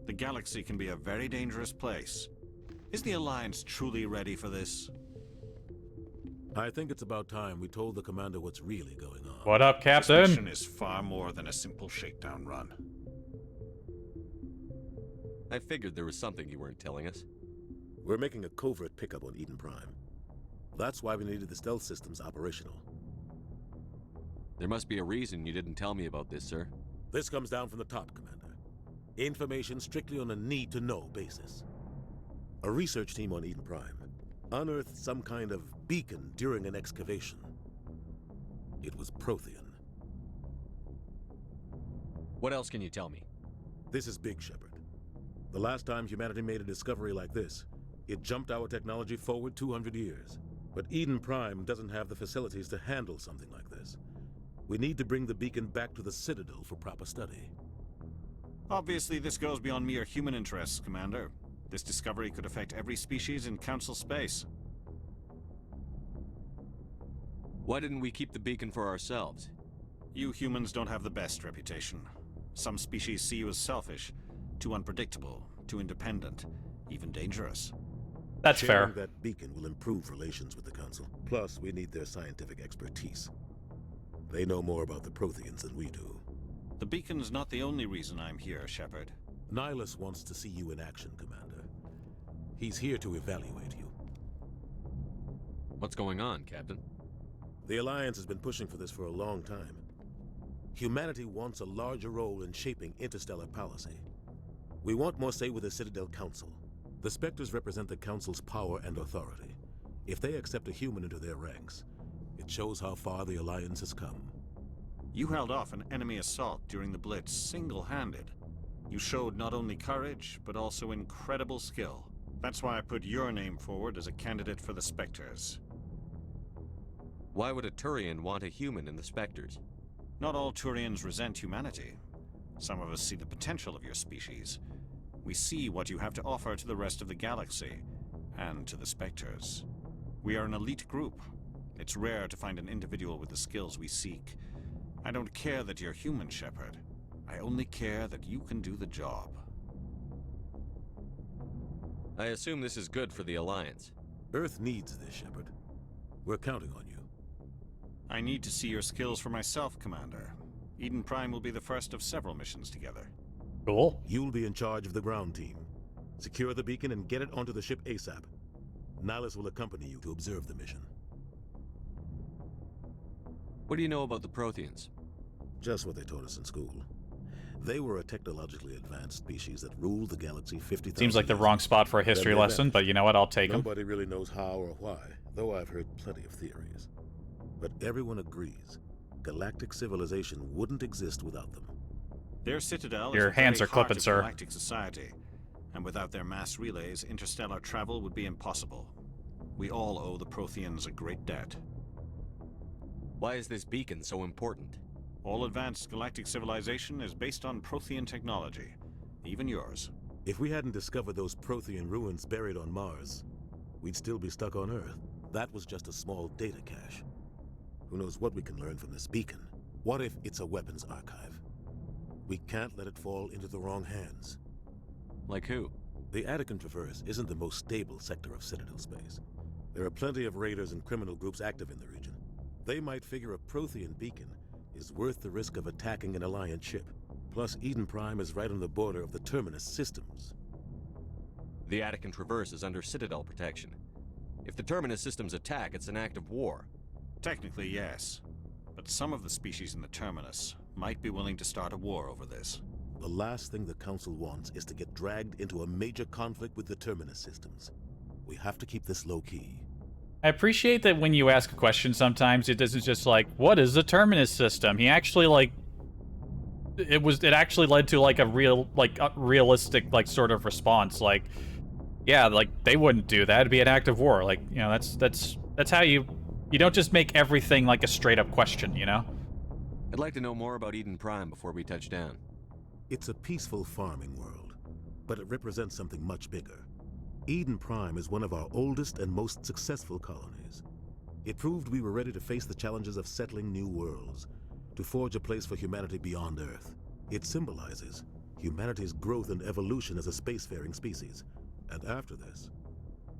The galaxy can be a very dangerous place. Is the Alliance truly ready for this? I think it's about time we told the commander what's really going on. What up, Captain? This mission is far more than a simple shakedown run. I figured there was something you weren't telling us. We're making a covert pickup on Eden Prime. That's why we needed the stealth systems operational. There must be a reason you didn't tell me about this, sir. This comes down from the top, Commander. Information strictly on a need-to-know basis. A research team on Eden Prime unearthed some kind of beacon during an excavation. It was Prothean. What else can you tell me? This is big, Shepard. The last time humanity made a discovery like this, it jumped our technology forward 200 years. But Eden Prime doesn't have the facilities to handle something like this. We need to bring the beacon back to the Citadel for proper study. Obviously, this goes beyond mere human interests, Commander. This discovery could affect every species in Council space. Why didn't we keep the beacon for ourselves? You humans don't have the best reputation. Some species see you as selfish, too unpredictable, too independent, even dangerous. That's fair. Sharing that beacon will improve relations with the Council. Plus, we need their scientific expertise. They know more about the Protheans than we do. The beacon's not the only reason I'm here, Shepard. Nihilus wants to see you in action, Commander. He's here to evaluate you. What's going on, Captain? The Alliance has been pushing for this for a long time. Humanity wants a larger role in shaping interstellar policy. We want more say with the Citadel Council. The Spectres represent the Council's power and authority. If they accept a human into their ranks, it shows how far the Alliance has come. You held off an enemy assault during the Blitz single-handed. You showed not only courage, but also incredible skill. That's why I put your name forward as a candidate for the Spectres. Why would a Turian want a human in the Spectres? Not all Turians resent humanity. Some of us see the potential of your species. We see what you have to offer to the rest of the galaxy, and to the Spectres. We are an elite group. It's rare to find an individual with the skills we seek. I don't care that you're human, Shepard. I only care that you can do the job. I assume this is good for the Alliance. Earth needs this, Shepard. We're counting on you. I need to see your skills for myself, Commander. Eden Prime will be the first of several missions together. Cool. You'll be in charge of the ground team. Secure the beacon and get it onto the ship ASAP. Nihilus will accompany you to observe the mission. What do you know about the Protheans? Just what they taught us in school. They were a technologically advanced species that ruled the galaxy 50,000 Seems like the wrong spot for a history lesson, but you know what? I'll take them. Nobody really knows how or why, though I've heard plenty of theories. But everyone agrees, galactic civilization wouldn't exist without them. Their citadel Your is the hands very are clipping, heart of sir. galactic society, and without their mass relays, interstellar travel would be impossible. We all owe the Protheans a great debt. Why is this beacon so important? All advanced galactic civilization is based on Prothean technology, even yours. If we hadn't discovered those Prothean ruins buried on Mars, we'd still be stuck on Earth. That was just a small data cache. Who knows what we can learn from this beacon? What if it's a weapons archive? We can't let it fall into the wrong hands. Like who? The Attican Traverse isn't the most stable sector of Citadel space. There are plenty of raiders and criminal groups active in the region. They might figure a Prothean beacon is worth the risk of attacking an Alliance ship. Plus, Eden Prime is right on the border of the Terminus systems. The Attican Traverse is under Citadel protection. If the Terminus systems attack, it's an act of war. Technically, yes. But some of the species in the Terminus might be willing to start a war over this. The last thing the Council wants is to get dragged into a major conflict with the Terminus systems. We have to keep this low-key. I appreciate that when you ask a question sometimes, it isn't just like, what is the Terminus system? He actually, like, it actually led to, like, a realistic, like, sort of response. Like, yeah, like, they wouldn't do that. It'd be an act of war. Like, you know, that's how you don't just make everything, like, a straight-up question, you know? I'd like to know more about Eden Prime before we touch down. It's a peaceful farming world, but it represents something much bigger. Eden Prime is one of our oldest and most successful colonies. It proved we were ready to face the challenges of settling new worlds, to forge a place for humanity beyond Earth. It symbolizes humanity's growth and evolution as a spacefaring species. And after this,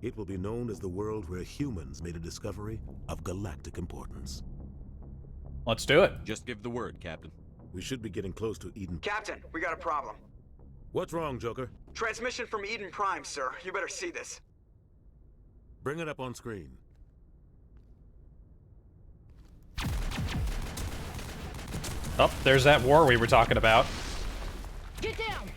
it will be known as the world where humans made a discovery of galactic importance. Let's do it. Just give the word, Captain. We should be getting close to Eden. Captain, we got a problem. What's wrong, Joker? Transmission from Eden Prime, sir. You better see this. Bring it up on screen. Oh, there's that war we were talking about. Get down!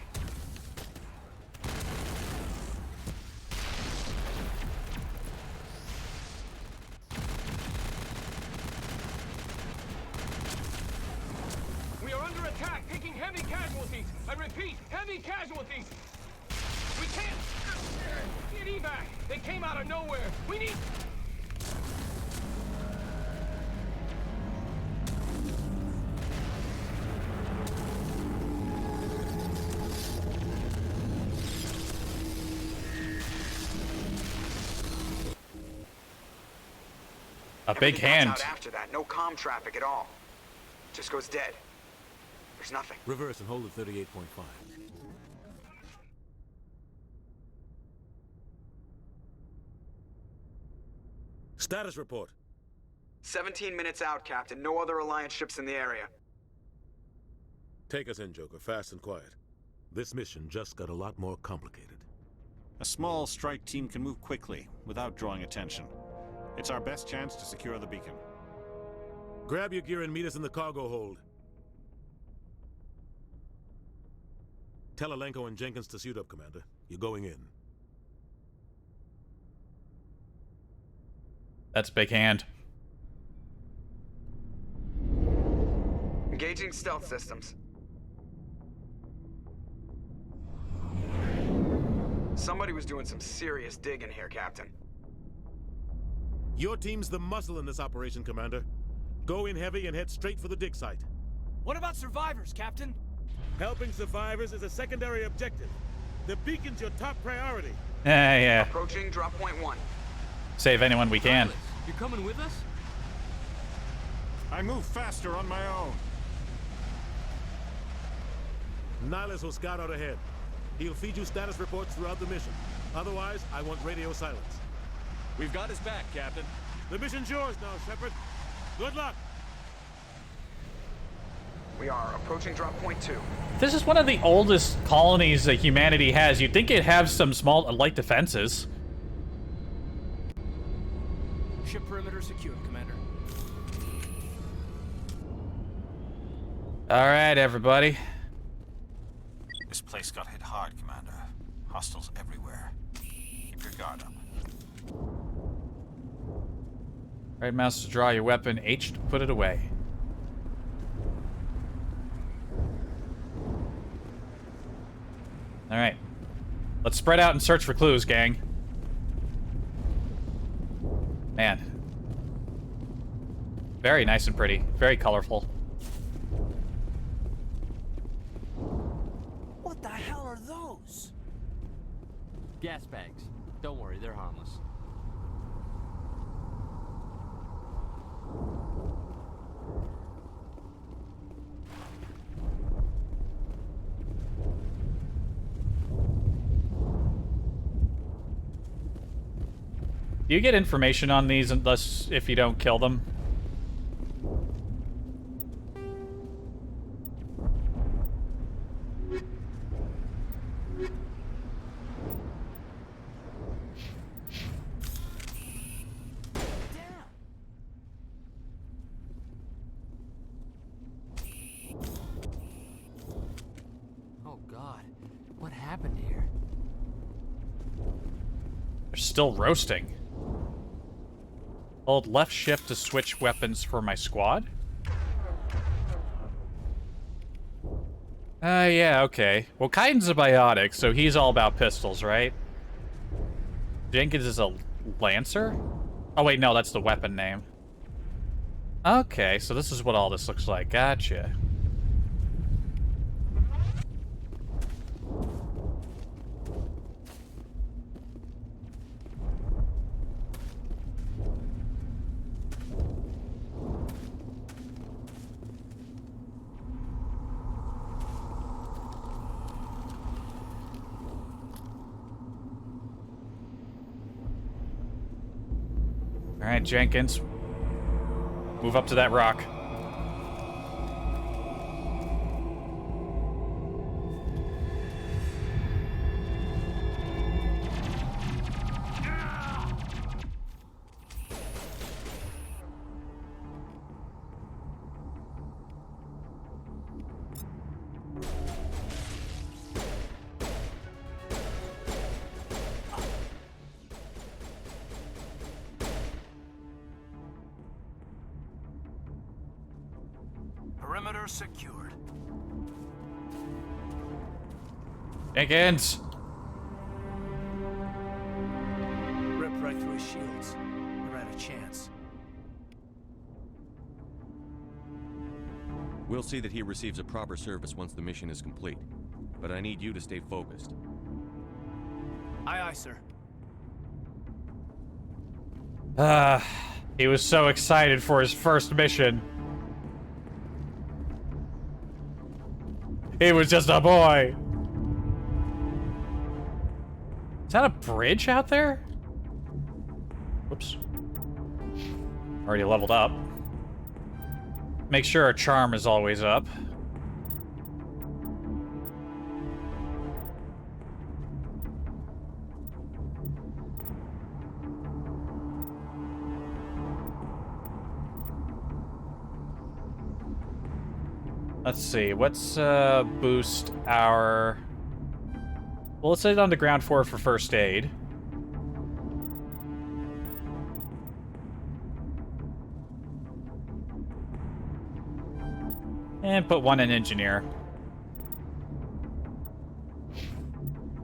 We are under attack, taking heavy casualties. I repeat, heavy casualties. We can't get evac. They came out of nowhere. We need... A big hand. Out after that, no comm traffic at all. Just goes dead. There's nothing. Reverse and hold at 38.5. Status report. 17 minutes out, Captain. No other Alliance ships in the area. Take us in, Joker, fast and quiet. This mission just got a lot more complicated. A small strike team can move quickly, without drawing attention. It's our best chance to secure the beacon. Grab your gear and meet us in the cargo hold. Tell Alenko and Jenkins to suit up, Commander. You're going in. That's big hand. Engaging stealth systems. Somebody was doing some serious digging here, Captain. Your team's the muscle in this operation, Commander. Go in heavy and head straight for the dig site. What about survivors, Captain? Helping survivors is a secondary objective. The beacon's your top priority. Yeah. Approaching drop point 1. Save anyone we can. You're coming with us? I move faster on my own. Nihilus will scout out ahead. He'll feed you status reports throughout the mission. Otherwise, I want radio silence. We've got his back, Captain. The mission's yours now, Shepard. Good luck. We are approaching drop point 2. This is one of the oldest colonies that humanity has. You'd think it'd have some small, light defenses. Ship perimeter secured, Commander. All right, everybody. This place got hit hard, Commander. Hostiles everywhere. Keep your guard up. Right mouse to draw your weapon, H to put it away. All right. Let's spread out and search for clues, gang. Man. Very nice and pretty. Very colorful. What the hell are those? Gas bags. Don't worry, they're harmless. Do you get information on these unless if you don't kill them? Oh God, what happened here? They're still roasting. Hold left shift to switch weapons for my squad. Yeah, okay. Well, Kaiden's a biotic, so he's all about pistols, right? Jenkins is a lancer? Oh, wait, no, that's the weapon name. Okay, so this is what all this looks like. Gotcha. All right, Jenkins. Move up to that rock. Perimeter secured. Jenkins! Ripped right through his shields. We're out of chance. We'll see that he receives a proper service once the mission is complete. But I need you to stay focused. Aye, aye, sir. He was so excited for his first mission. He was just a boy. Is that a bridge out there? Whoops. Already leveled up. Make sure our charm is always up. Let's see, let's boost our... Well, let's set it on the ground floor for first aid. And put one in engineer.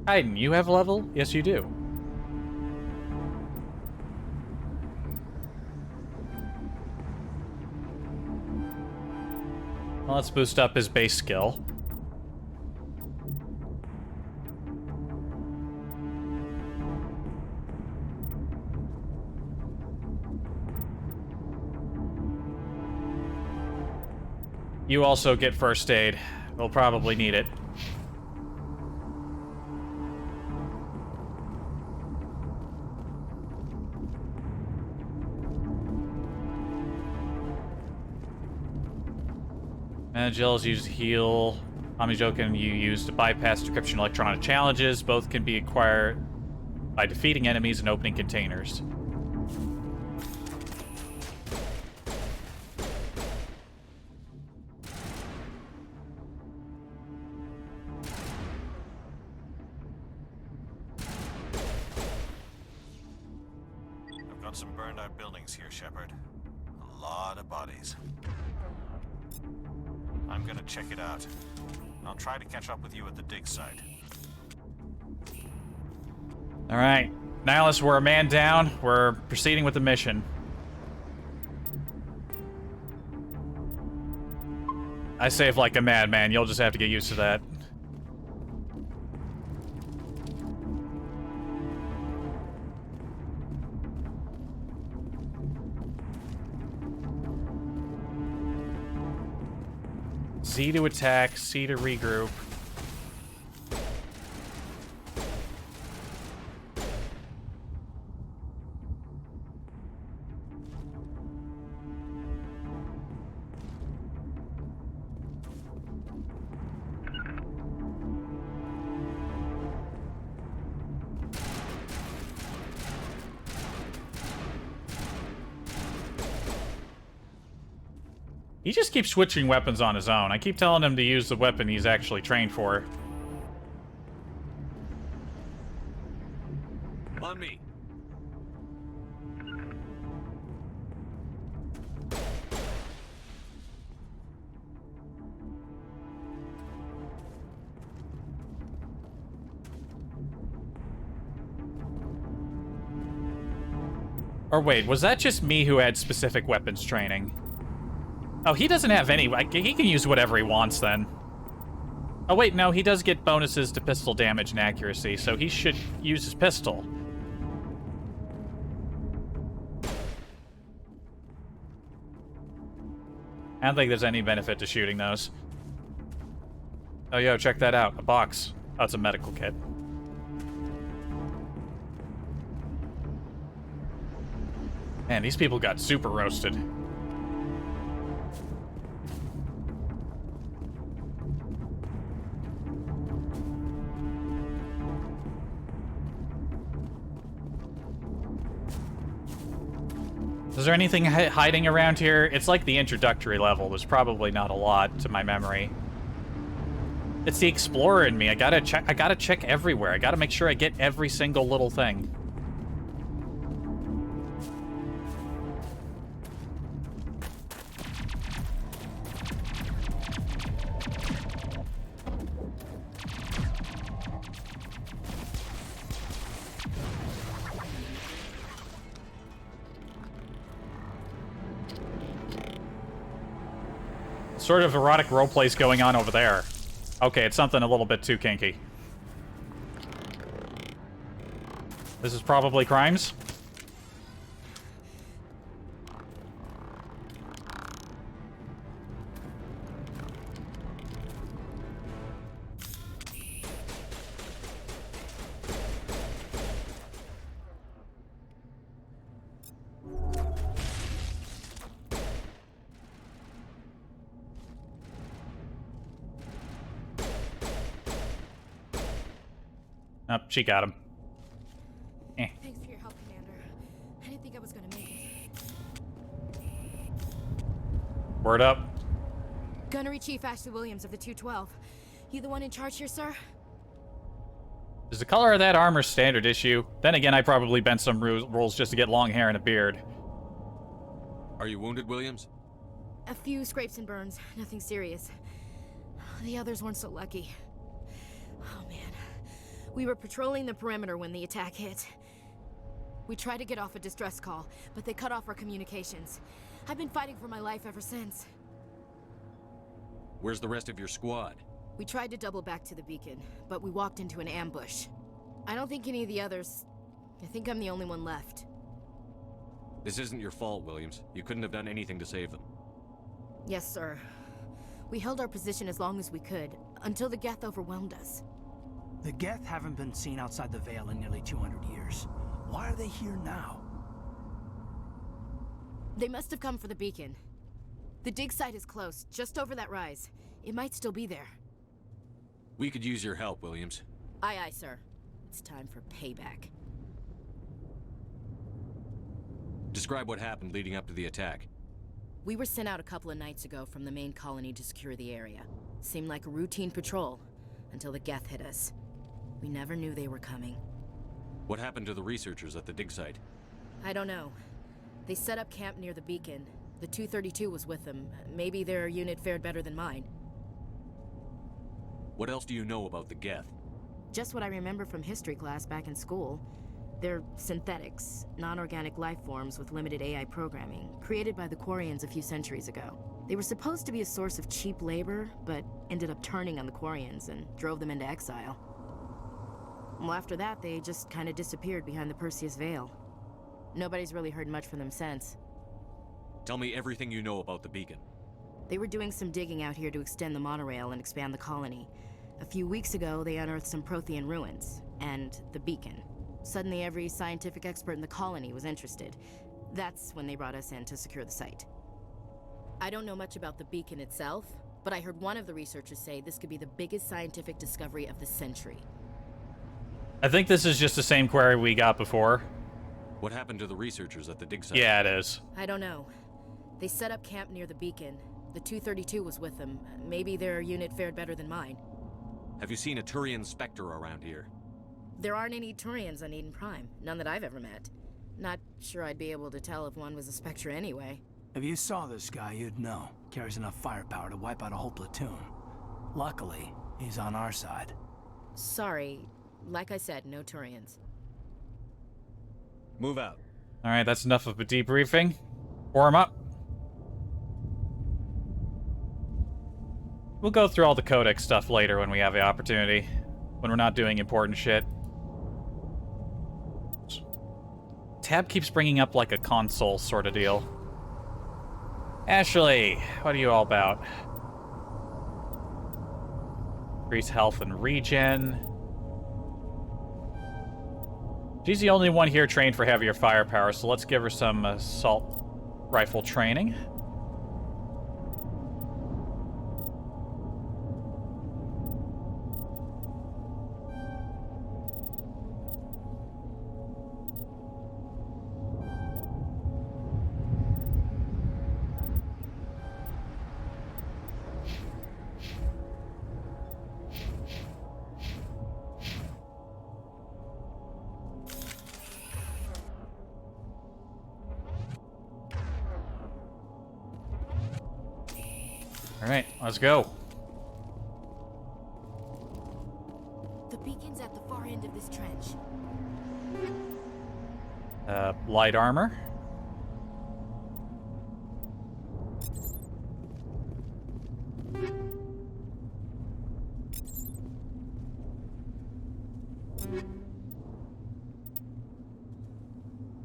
Aiden, you have a level? Yes, you do. Well, let's boost up his base skill. You also get first aid. We'll probably need it. Gel is used to heal. Omnijoken you use to bypass decryption electronic challenges. Both can be acquired by defeating enemies and opening containers. I've got some burned out buildings here, Shepard. A lot of bodies. I'm gonna check it out. I'll try to catch up with you at the dig site. All right, Nihilus, we're a man down. We're proceeding with the mission. I save like a madman. You'll just have to get used to that. Z to attack, C to regroup. He just keeps switching weapons on his own. I keep telling him to use the weapon he's actually trained for. On me. Or wait, was that just me who had specific weapons training? Oh, he doesn't have any. He can use whatever he wants then. Oh wait, no, he does get bonuses to pistol damage and accuracy, so he should use his pistol. I don't think there's any benefit to shooting those. Oh, yo, check that out. A box. Oh, it's a medical kit. Man, these people got super roasted. Is there anything hiding around here? It's like the introductory level. There's probably not a lot to my memory. It's the explorer in me. I gotta check everywhere. I gotta make sure I get every single little thing. Sort of erotic roleplays going on over there. Okay, it's something a little bit too kinky. This is probably crimes? Oh, she got him. Eh. Thanks for your help, Commander. I didn't think I was gonna make it. Word up. Gunnery Chief Ashley Williams of the 212. You the one in charge here, sir? Is the color of that armor standard issue? Then again, I probably bent some rules just to get long hair and a beard. Are you wounded, Williams? A few scrapes and burns, nothing serious. The others weren't so lucky. Oh man. We were patrolling the perimeter when the attack hit. We tried to get off a distress call, but they cut off our communications. I've been fighting for my life ever since. Where's the rest of your squad? We tried to double back to the beacon, but we walked into an ambush. I don't think any of the others... I think I'm the only one left. This isn't your fault, Williams. You couldn't have done anything to save them. Yes, sir. We held our position as long as we could, until the Geth overwhelmed us. The Geth haven't been seen outside the Veil in nearly 200 years. Why are they here now? They must have come for the beacon. The dig site is close, just over that rise. It might still be there. We could use your help, Williams. Aye, aye, sir. It's time for payback. Describe what happened leading up to the attack. We were sent out a couple of nights ago from the main colony to secure the area. Seemed like a routine patrol, until the Geth hit us. We never knew they were coming. What happened to the researchers at the dig site? I don't know. They set up camp near the beacon. The 232 was with them. Maybe their unit fared better than mine. What else do you know about the Geth? Just what I remember from history class back in school. They're synthetics, non-organic life forms with limited AI programming, created by the Quarians a few centuries ago. They were supposed to be a source of cheap labor, but ended up turning on the Quarians and drove them into exile. Well, after that, they just kind of disappeared behind the Perseus Veil. Nobody's really heard much from them since. Tell me everything you know about the beacon. They were doing some digging out here to extend the monorail and expand the colony. A few weeks ago, they unearthed some Prothean ruins, and the beacon. Suddenly, every scientific expert in the colony was interested. That's when they brought us in to secure the site. I don't know much about the beacon itself, but I heard one of the researchers say this could be the biggest scientific discovery of the century. I think this is just the same query we got before. What happened to the researchers at the dig site? Yeah, it is. I don't know. They set up camp near the beacon. The 232 was with them. Maybe their unit fared better than mine. Have you seen a Turian Spectre around here? There aren't any Turians on Eden Prime. None that I've ever met. Not sure I'd be able to tell if one was a Spectre anyway. If you saw this guy, you'd know. Carries enough firepower to wipe out a whole platoon. Luckily, he's on our side. Sorry. Like I said, no Turians. Move out. Alright, that's enough of a debriefing. Warm up. We'll go through all the codex stuff later when we have the opportunity. When we're not doing important shit. Tab keeps bringing up like a console sort of deal. Ashley, what are you all about? Increase health and regen. She's the only one here trained for heavier firepower, so let's give her some assault rifle training. Alright, let's go. The beacon's at the far end of this trench. Light armor.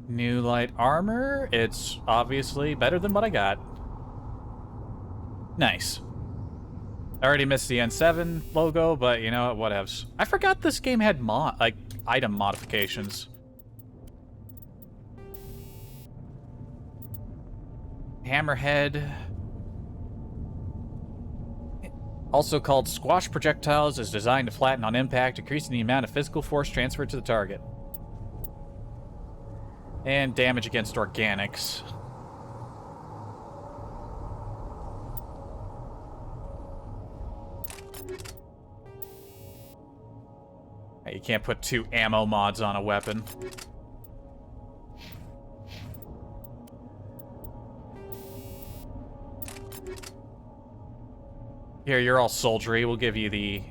New light armor. It's obviously better than what I got. Nice. I already missed the N7 logo, but you know what, whatevs. I forgot this game had item modifications. Hammerhead. Also called squash projectiles, is designed to flatten on impact, increasing the amount of physical force transferred to the target. And damage against organics. You can't put 2 ammo mods on a weapon. Here, you're all soldiery. We'll give you the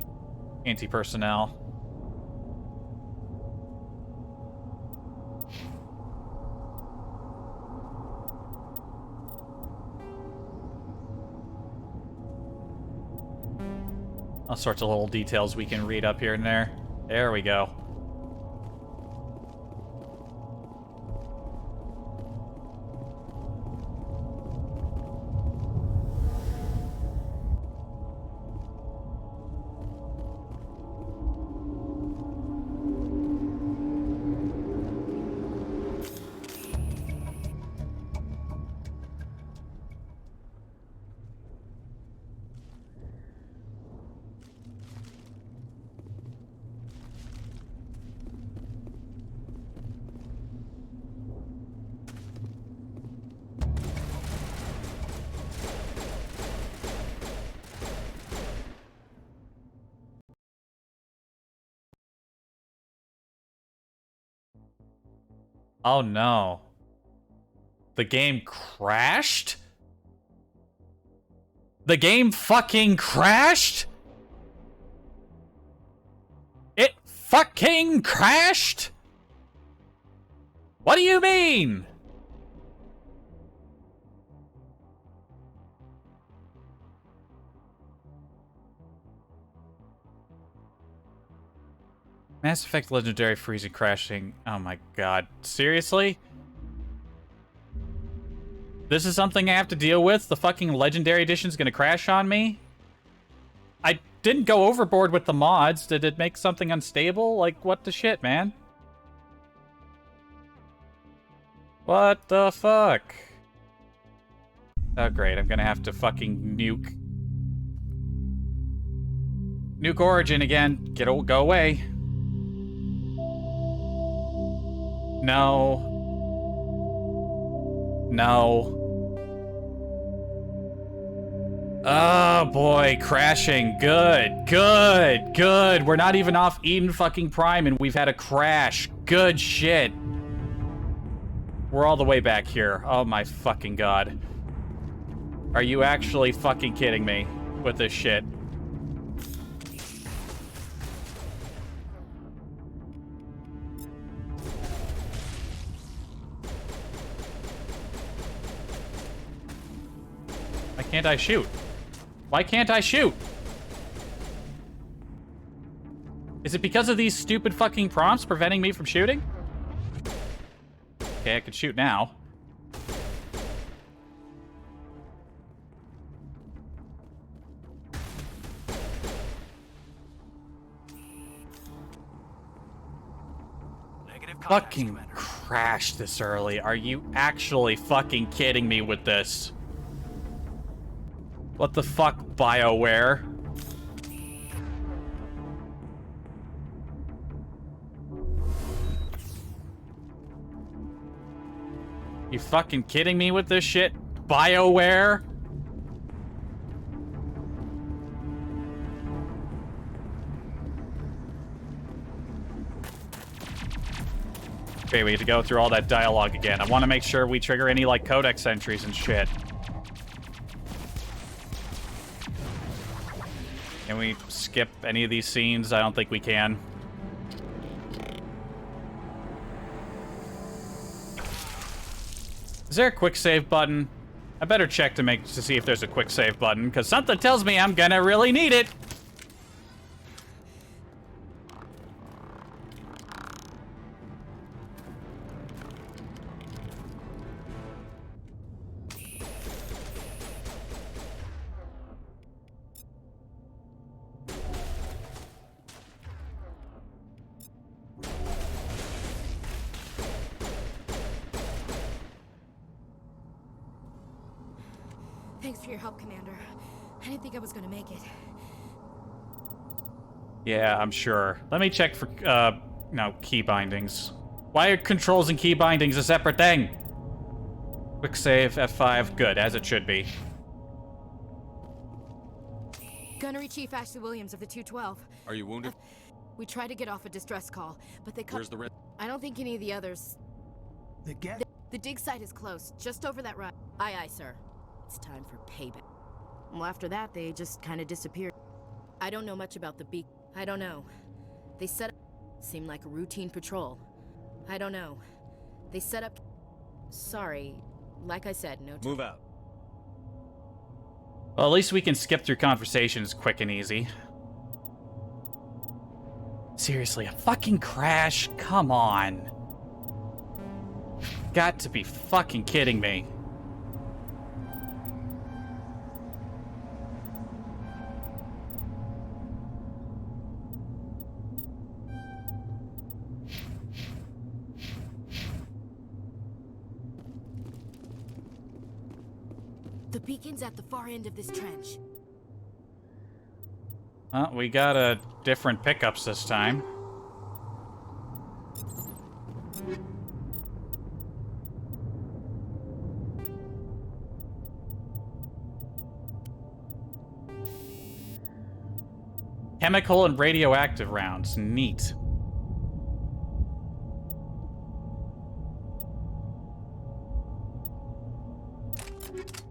anti-personnel. All sorts of little details we can read up here and there. There we go. Oh no. The game crashed? The game fucking crashed? It fucking crashed? What do you mean? Mass Effect Legendary freezing crashing. Oh my god. Seriously? This is something I have to deal with? The fucking Legendary Edition's gonna crash on me? I didn't go overboard with the mods. Did it make something unstable? Like, what the shit, man? What the fuck? Oh great, I'm gonna have to fucking nuke. Nuke Origin again. Go away. No. No. Oh boy, crashing. Good, good, good. We're not even off Eden fucking Prime and we've had a crash. Good shit. We're all the way back here. Oh my fucking god. Are you actually fucking kidding me with this shit? Why can't I shoot? Why can't I shoot? Is it because of these stupid fucking prompts preventing me from shooting? Okay, I can shoot now. Fucking crashed this early. Are you actually fucking kidding me with this? What the fuck, BioWare? You fucking kidding me with this shit? BioWare? Okay, we have to go through all that dialogue again. I want to make sure we trigger any, like, codex entries and shit. Can we skip any of these scenes? I don't think we can. Is there a quick save button? I better check to see if there's a quick save button, because something tells me I'm gonna really need it. Thanks for your help, Commander. I didn't think I was gonna make it. Yeah, I'm sure. Let me check for, no, key bindings. Why are controls and key bindings a separate thing? Quick save, F5, good, as it should be. Gunnery Chief Ashley Williams of the 212. Are you wounded? We tried to get off a distress call, but they cut— Where's the red? I don't think any of the others— The dig site is close, just over that run. Aye, aye, sir. It's time for payback. Well, after that, they just kind of disappeared. I don't know much about the beak. I don't know. They set up— Seemed like a routine patrol. I don't know. They set up— Sorry. Like I said, no— Move out. Well, at least we can skip through conversations quick and easy. Seriously, a fucking crash? Come on. Got to be fucking kidding me. The beacon's at the far end of this trench. We got a different pickups this time. Chemical and radioactive rounds. Neat.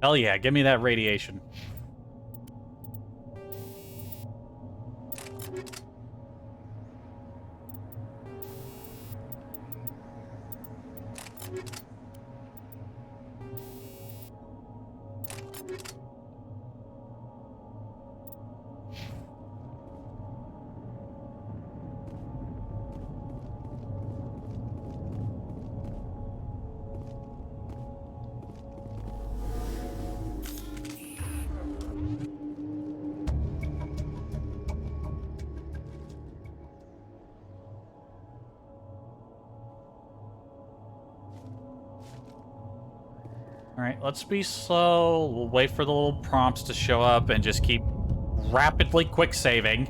Hell yeah, give me that radiation. Alright, let's be slow. We'll wait for the little prompts to show up and just keep rapidly quick saving.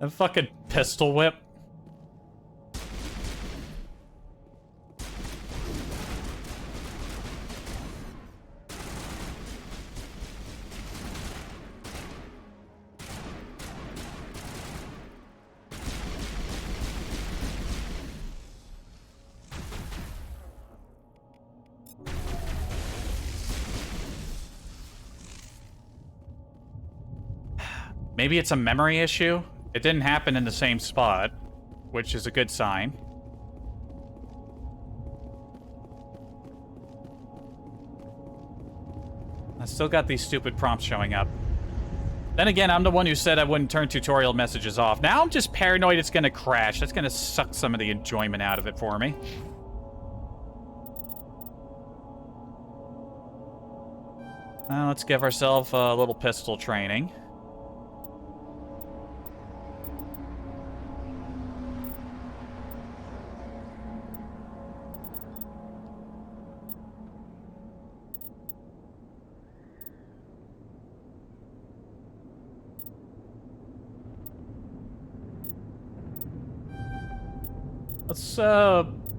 A fucking pistol whip. Maybe it's a memory issue? It didn't happen in the same spot, which is a good sign. I still got these stupid prompts showing up. Then again, I'm the one who said I wouldn't turn tutorial messages off. Now I'm just paranoid it's gonna crash. That's gonna suck some of the enjoyment out of it for me. Let's give ourselves a little pistol training.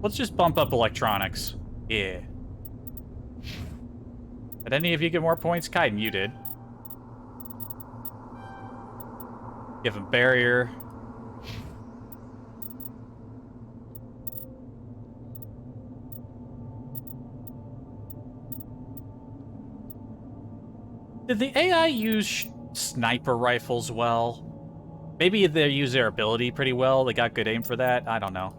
Let's just bump up electronics. Yeah. Did any of you get more points? Kaiden, you did. Give him barrier. Did the AI use sniper rifles well? Maybe they use their ability pretty well. They got good aim for that. I don't know.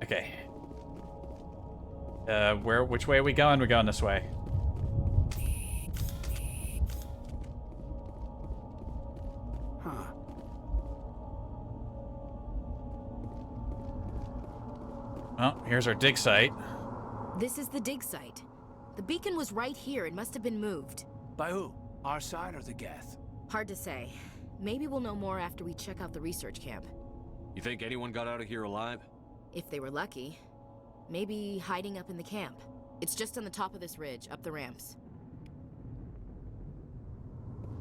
Okay. Which way are we going? We're going this way. Huh. Well, here's our dig site. This is the dig site. The beacon was right here. It must have been moved. By who? Our side or the Geth? Hard to say. Maybe we'll know more after we check out the research camp. You think anyone got out of here alive? If they were lucky. Maybe hiding up in the camp. It's just on the top of this ridge, up the ramps.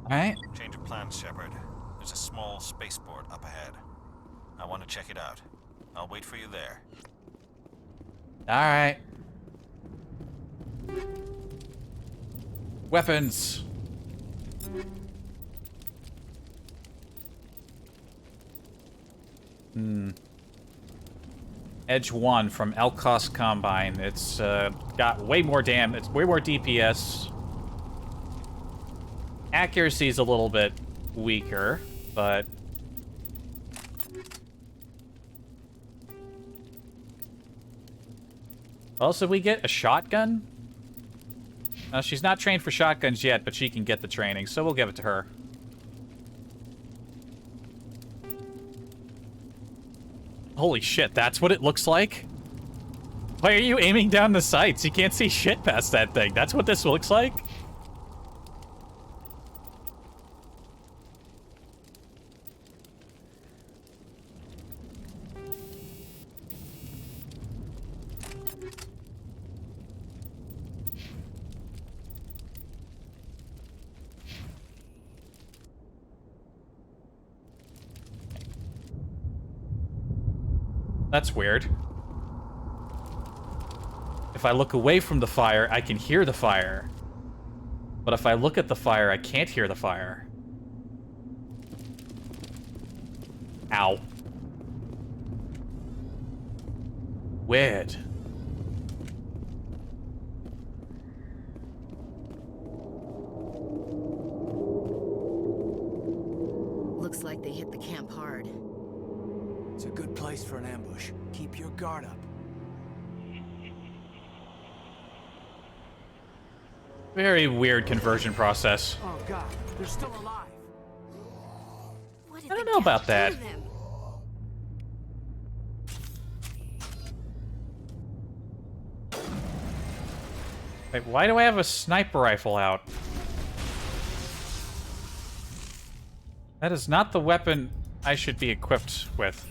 Alright. Change of plans, Shepard. There's a small spaceport up ahead. I want to check it out. I'll wait for you there. Alright. Weapons. Edge 1 from Elkos Combine. It's got way more it's way more DPS. Accuracy's a little bit weaker, but also we get a shotgun. She's not trained for shotguns yet, but she can get the training, so we'll give it to her. Holy shit, that's what it looks like? Why are you aiming down the sights? You can't see shit past that thing. That's what this looks like? That's weird. If I look away from the fire, I can hear the fire. But if I look at the fire, I can't hear the fire. Ow. Weird. Looks like they hit the camp hard. It's a good place for an ambush. Keep your guard up. Very weird conversion process. Oh god, they're still alive. I don't know about that. Wait, why do I have a sniper rifle out? That is not the weapon I should be equipped with.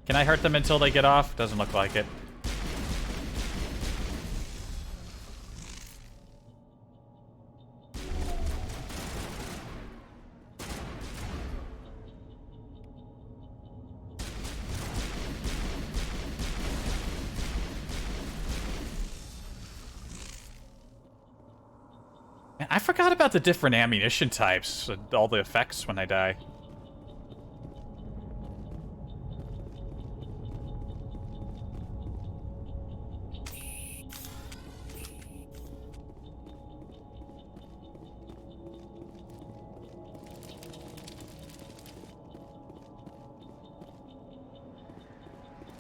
Can I hurt them until they get off? Doesn't look like it. I forgot about the different ammunition types and all the effects when I die.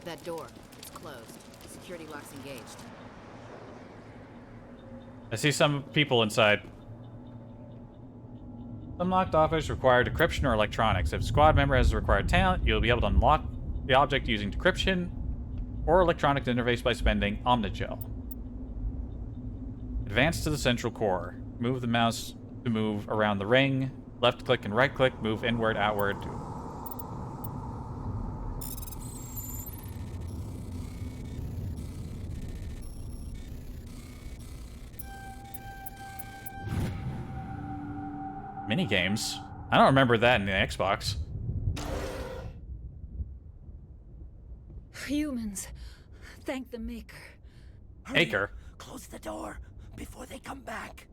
That door, it's closed. Security lock's engaged. I see some people inside. Unlocked office require decryption or electronics. If a squad member has the required talent, you'll be able to unlock the object using decryption or electronic interface by spending Omnigel. Advance to the central core. Move the mouse to move around the ring. Left click and right click. Move inward, outward. Mini games. I don't remember that in the Xbox. Humans, thank the Maker. Maker? Close the door before they come back.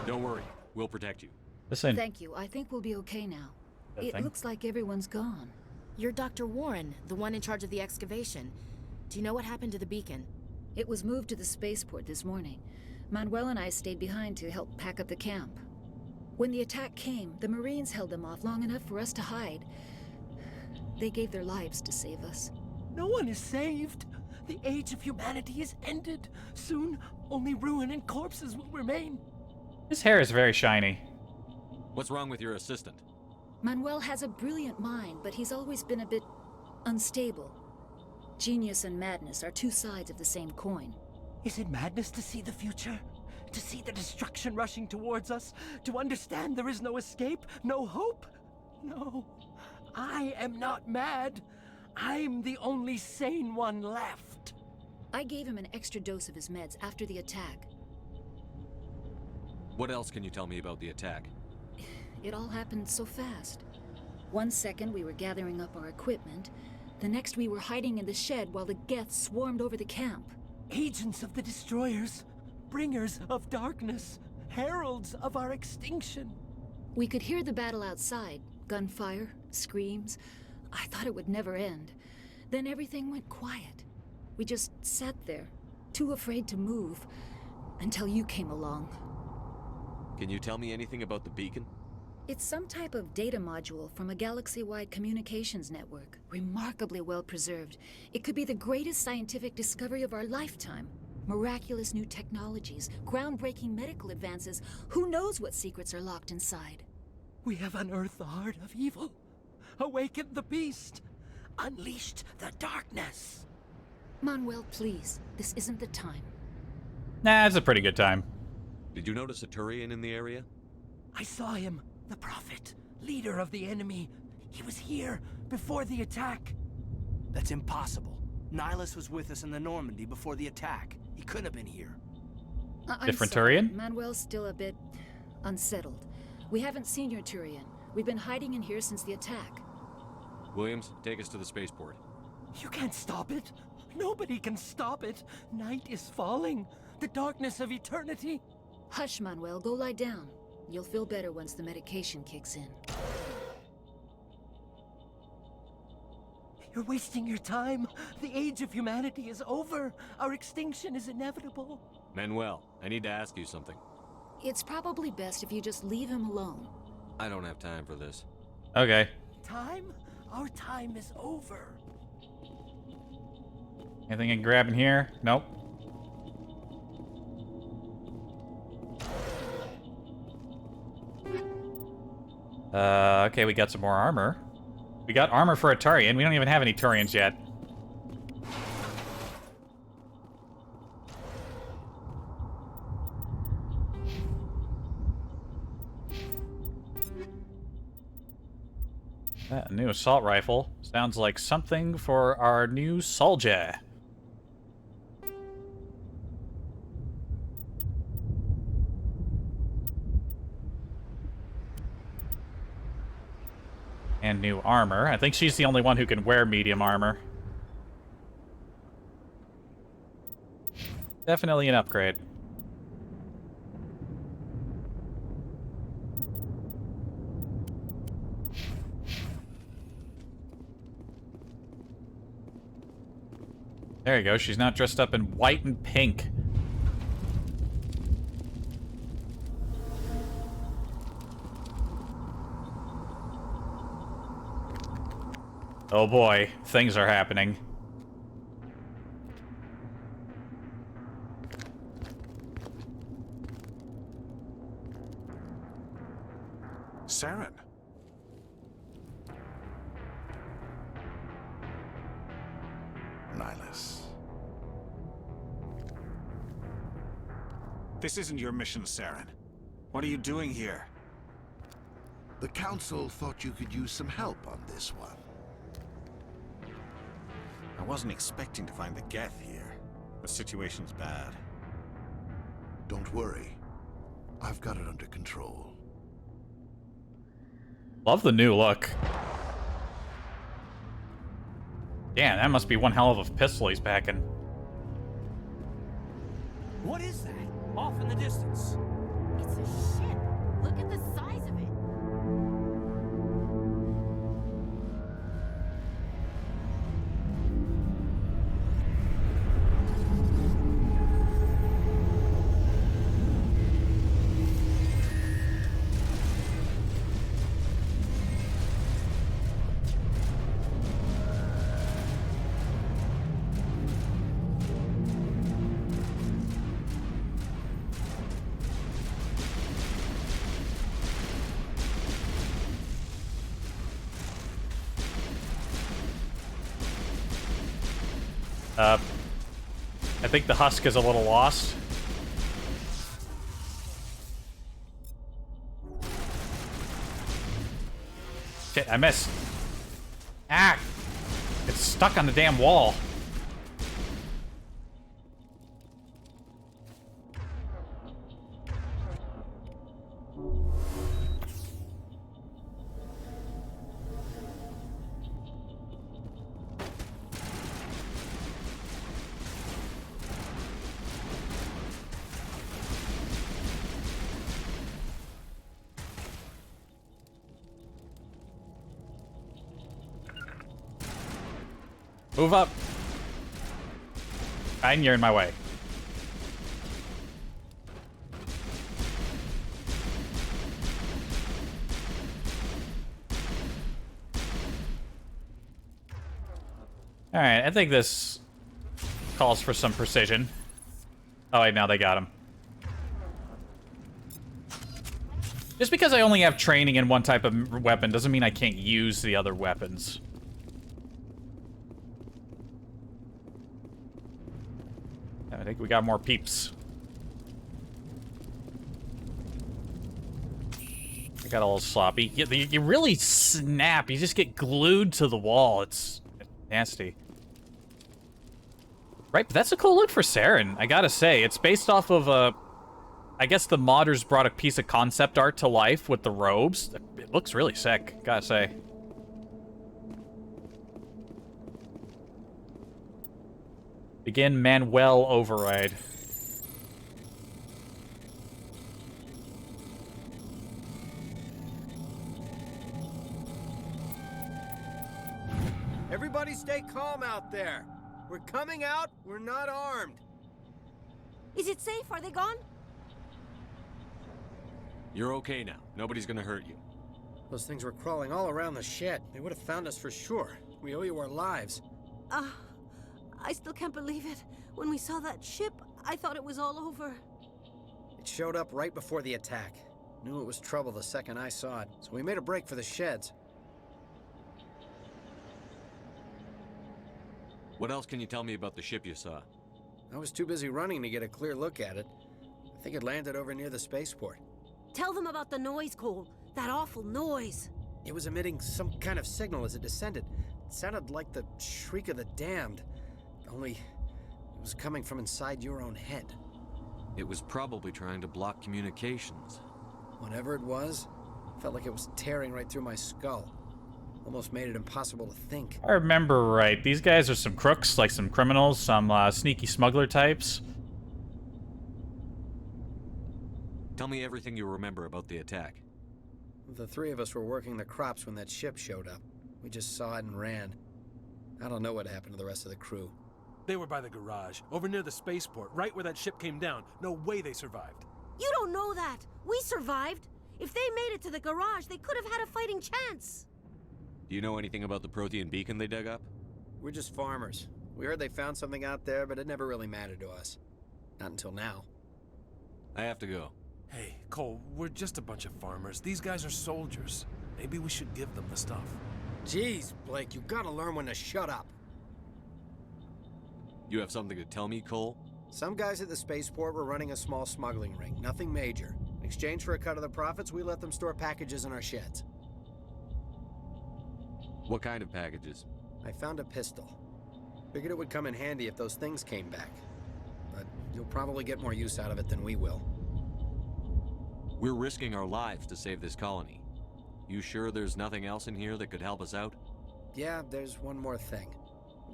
Don't worry, we'll protect you. Listen. Thank you. I think we'll be okay now. Good It thing. looks like everyone's gone. You're Dr. Warren, the one in charge of the excavation. Do you know what happened to the beacon? It was moved to the spaceport this morning. Manuel and I stayed behind to help pack up the camp. When the attack came, the Marines held them off long enough for us to hide. They gave their lives to save us. No one is saved. The age of humanity is ended. Soon, only ruin and corpses will remain. His hair is very shiny. What's wrong with your assistant? Manuel has a brilliant mind, but he's always been a bit unstable. Genius and madness are two sides of the same coin. Is it madness to see the future? To see the destruction rushing towards us? To understand there is no escape? No hope? No. I am not mad. I'm the only sane one left. I gave him an extra dose of his meds after the attack. What else can you tell me about the attack? It all happened so fast. 1 second we were gathering up our equipment. The next we were hiding in the shed while the Geth swarmed over the camp. Agents of the destroyers. Bringers of darkness. Heralds of our extinction. We could hear the battle outside. Gunfire, screams. I thought it would never end. Then everything went quiet. We just sat there, too afraid to move, until you came along. Can you tell me anything about the beacon? It's some type of data module from a galaxy-wide communications network. Remarkably well preserved. It could be the greatest scientific discovery of our lifetime. Miraculous new technologies, groundbreaking medical advances. Who knows what secrets are locked inside? We have unearthed the heart of evil. Awakened the beast. Unleashed the darkness. Manuel, please. This isn't the time. Nah, it's a pretty good time. Did you notice a Turian in the area? I saw him. The Prophet. Leader of the enemy. He was here before the attack. That's impossible. Nihilus was with us in the Normandy before the attack. He couldn't have been here. Different sorry. Turian? Manuel's still a bit unsettled. We haven't seen your Turian. We've been hiding in here since the attack. Williams, take us to the spaceport. You can't stop it. Nobody can stop it. Night is falling. The darkness of eternity. Hush, Manuel. Go lie down. You'll feel better once the medication kicks in. You're wasting your time. The age of humanity is over. Our extinction is inevitable. Manuel, I need to ask you something. It's probably best if you just leave him alone. I don't have time for this. Okay. Time? Our time is over. Anything I can grab in here? Nope. Okay, we got some more armor. We got armor for a Turian. We don't even have any Turians yet. A new assault rifle. Sounds like something for our new soldier. And new armor. I think she's the only one who can wear medium armor. Definitely an upgrade. There you go. She's not dressed up in white and pink. Oh boy, things are happening. Saren. Nihilus. This isn't your mission, Saren. What are you doing here? The Council thought you could use some help on this one. I wasn't expecting to find the Geth here. The situation's bad. Don't worry. I've got it under control. Love the new look. Damn, that must be one hell of a pistol he's packing. What is that? Off in the distance. It's a ship. Look at the size of it. I think the husk is a little lost. Shit, I missed. Ah! It's stuck on the damn wall. Move up. And you're in my way. Alright, I think this calls for some precision. Oh wait, now they got him. Just because I only have training in one type of weapon doesn't mean I can't use the other weapons. I think we got more peeps. I got a little sloppy. You really snap. You just get glued to the wall. It's nasty. Right, but that's a cool look for Saren, I gotta say. It's based off of I guess the modders brought a piece of concept art to life with the robes. It looks really sick, gotta say. Begin Manuel override. Everybody stay calm out there. We're coming out, we're not armed. Is it safe? Are they gone? You're okay now. Nobody's gonna hurt you. Those things were crawling all around the shed. They would have found us for sure. We owe you our lives. I still can't believe it. When we saw that ship, I thought it was all over. It showed up right before the attack. Knew it was trouble the second I saw it, so we made a break for the sheds. What else can you tell me about the ship you saw? I was too busy running to get a clear look at it. I think it landed over near the spaceport. Tell them about the noise, Cole. That awful noise. It was emitting some kind of signal as it descended. It sounded like the shriek of the damned, only it was coming from inside your own head. It was probably trying to block communications. Whatever it was, felt like it was tearing right through my skull. Almost made it impossible to think. I remember right. These guys are some crooks, like some criminals, some sneaky smuggler types. Tell me everything you remember about the attack. The three of us were working the crops when that ship showed up. We just saw it and ran. I don't know what happened to the rest of the crew. They were by the garage, over near the spaceport, right where that ship came down. No way they survived. You don't know that. We survived. If they made it to the garage, they could have had a fighting chance. Do you know anything about the Protean beacon they dug up? We're just farmers. We heard they found something out there, but it never really mattered to us. Not until now. I have to go. Hey, Cole, we're just a bunch of farmers. These guys are soldiers. Maybe we should give them the stuff. Jeez, Blake, you gotta learn when to shut up. You have something to tell me, Cole? Some guys at the spaceport were running a small smuggling ring, nothing major. In exchange for a cut of the profits, we let them store packages in our sheds. What kind of packages? I found a pistol. Figured it would come in handy if those things came back. But you'll probably get more use out of it than we will. We're risking our lives to save this colony. You sure there's nothing else in here that could help us out? Yeah, there's one more thing.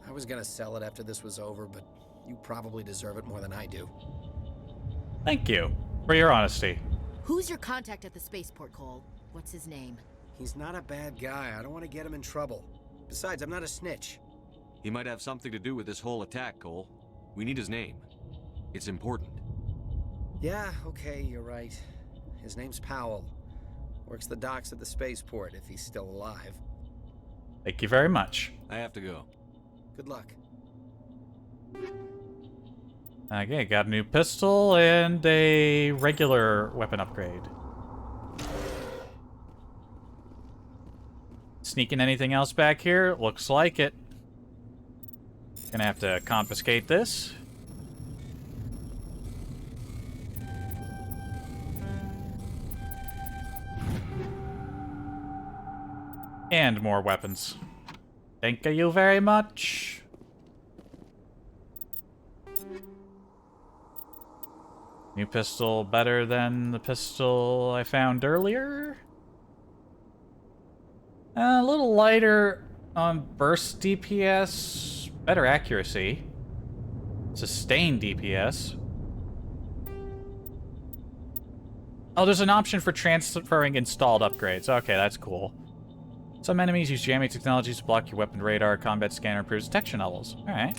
I was gonna sell it after this was over, but you probably deserve it more than I do. Thank you for your honesty. Who's your contact at the spaceport, Cole? What's his name? He's not a bad guy. I don't want to get him in trouble. Besides, I'm not a snitch. He might have something to do with this whole attack, Cole. We need his name. It's important. Yeah, okay, you're right. His name's Powell. Works the docks at the spaceport, if he's still alive. Thank you very much. I have to go. Good luck. Okay, got a new pistol and a regular weapon upgrade. Sneaking anything else back here? Looks like it. Gonna have to confiscate this. And more weapons. Thank you very much. New pistol better than the pistol I found earlier. A little lighter on burst DPS. Better accuracy. Sustained DPS. Oh, there's an option for transferring installed upgrades. Okay, that's cool. Some enemies use jamming technologies to block your weapon radar. Combat scanner improves detection levels. Alright.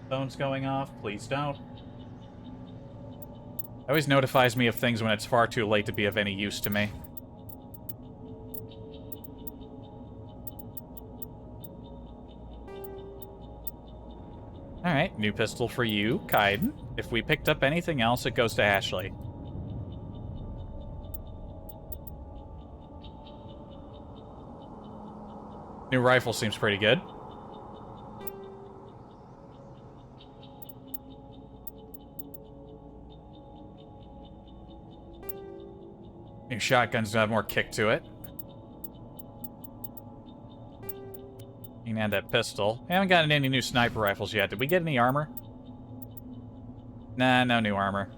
Phone's going off. Please don't. It always notifies me of things when it's far too late to be of any use to me. Alright, new pistol for you, Kaiden. If we picked up anything else, it goes to Ashley. New rifle seems pretty good. New shotguns have more kick to it. You can add that pistol. We haven't gotten any new sniper rifles yet. Did we get any armor? Nah, no new armor.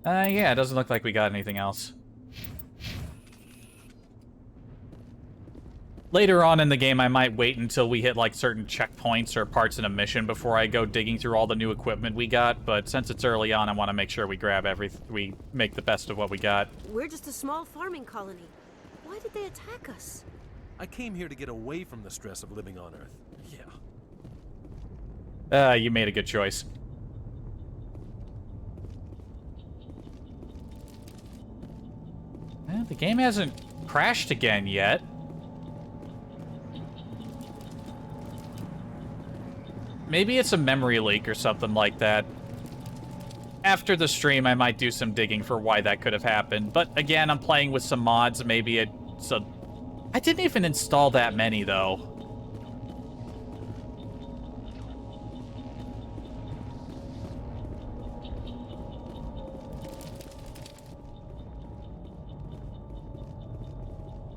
Yeah, it doesn't look like we got anything else. Later on in the game, I might wait until we hit, like, certain checkpoints or parts in a mission before I go digging through all the new equipment we got, but since it's early on, I want to make sure we grab we make the best of what we got. We're just a small farming colony. Why did they attack us? I came here to get away from the stress of living on Earth. Yeah. You made a good choice. Well, the game hasn't crashed again yet. Maybe it's a memory leak or something like that. After the stream, I might do some digging for why that could have happened. But again, I'm playing with some mods. Maybe it's a I didn't even install that many, though.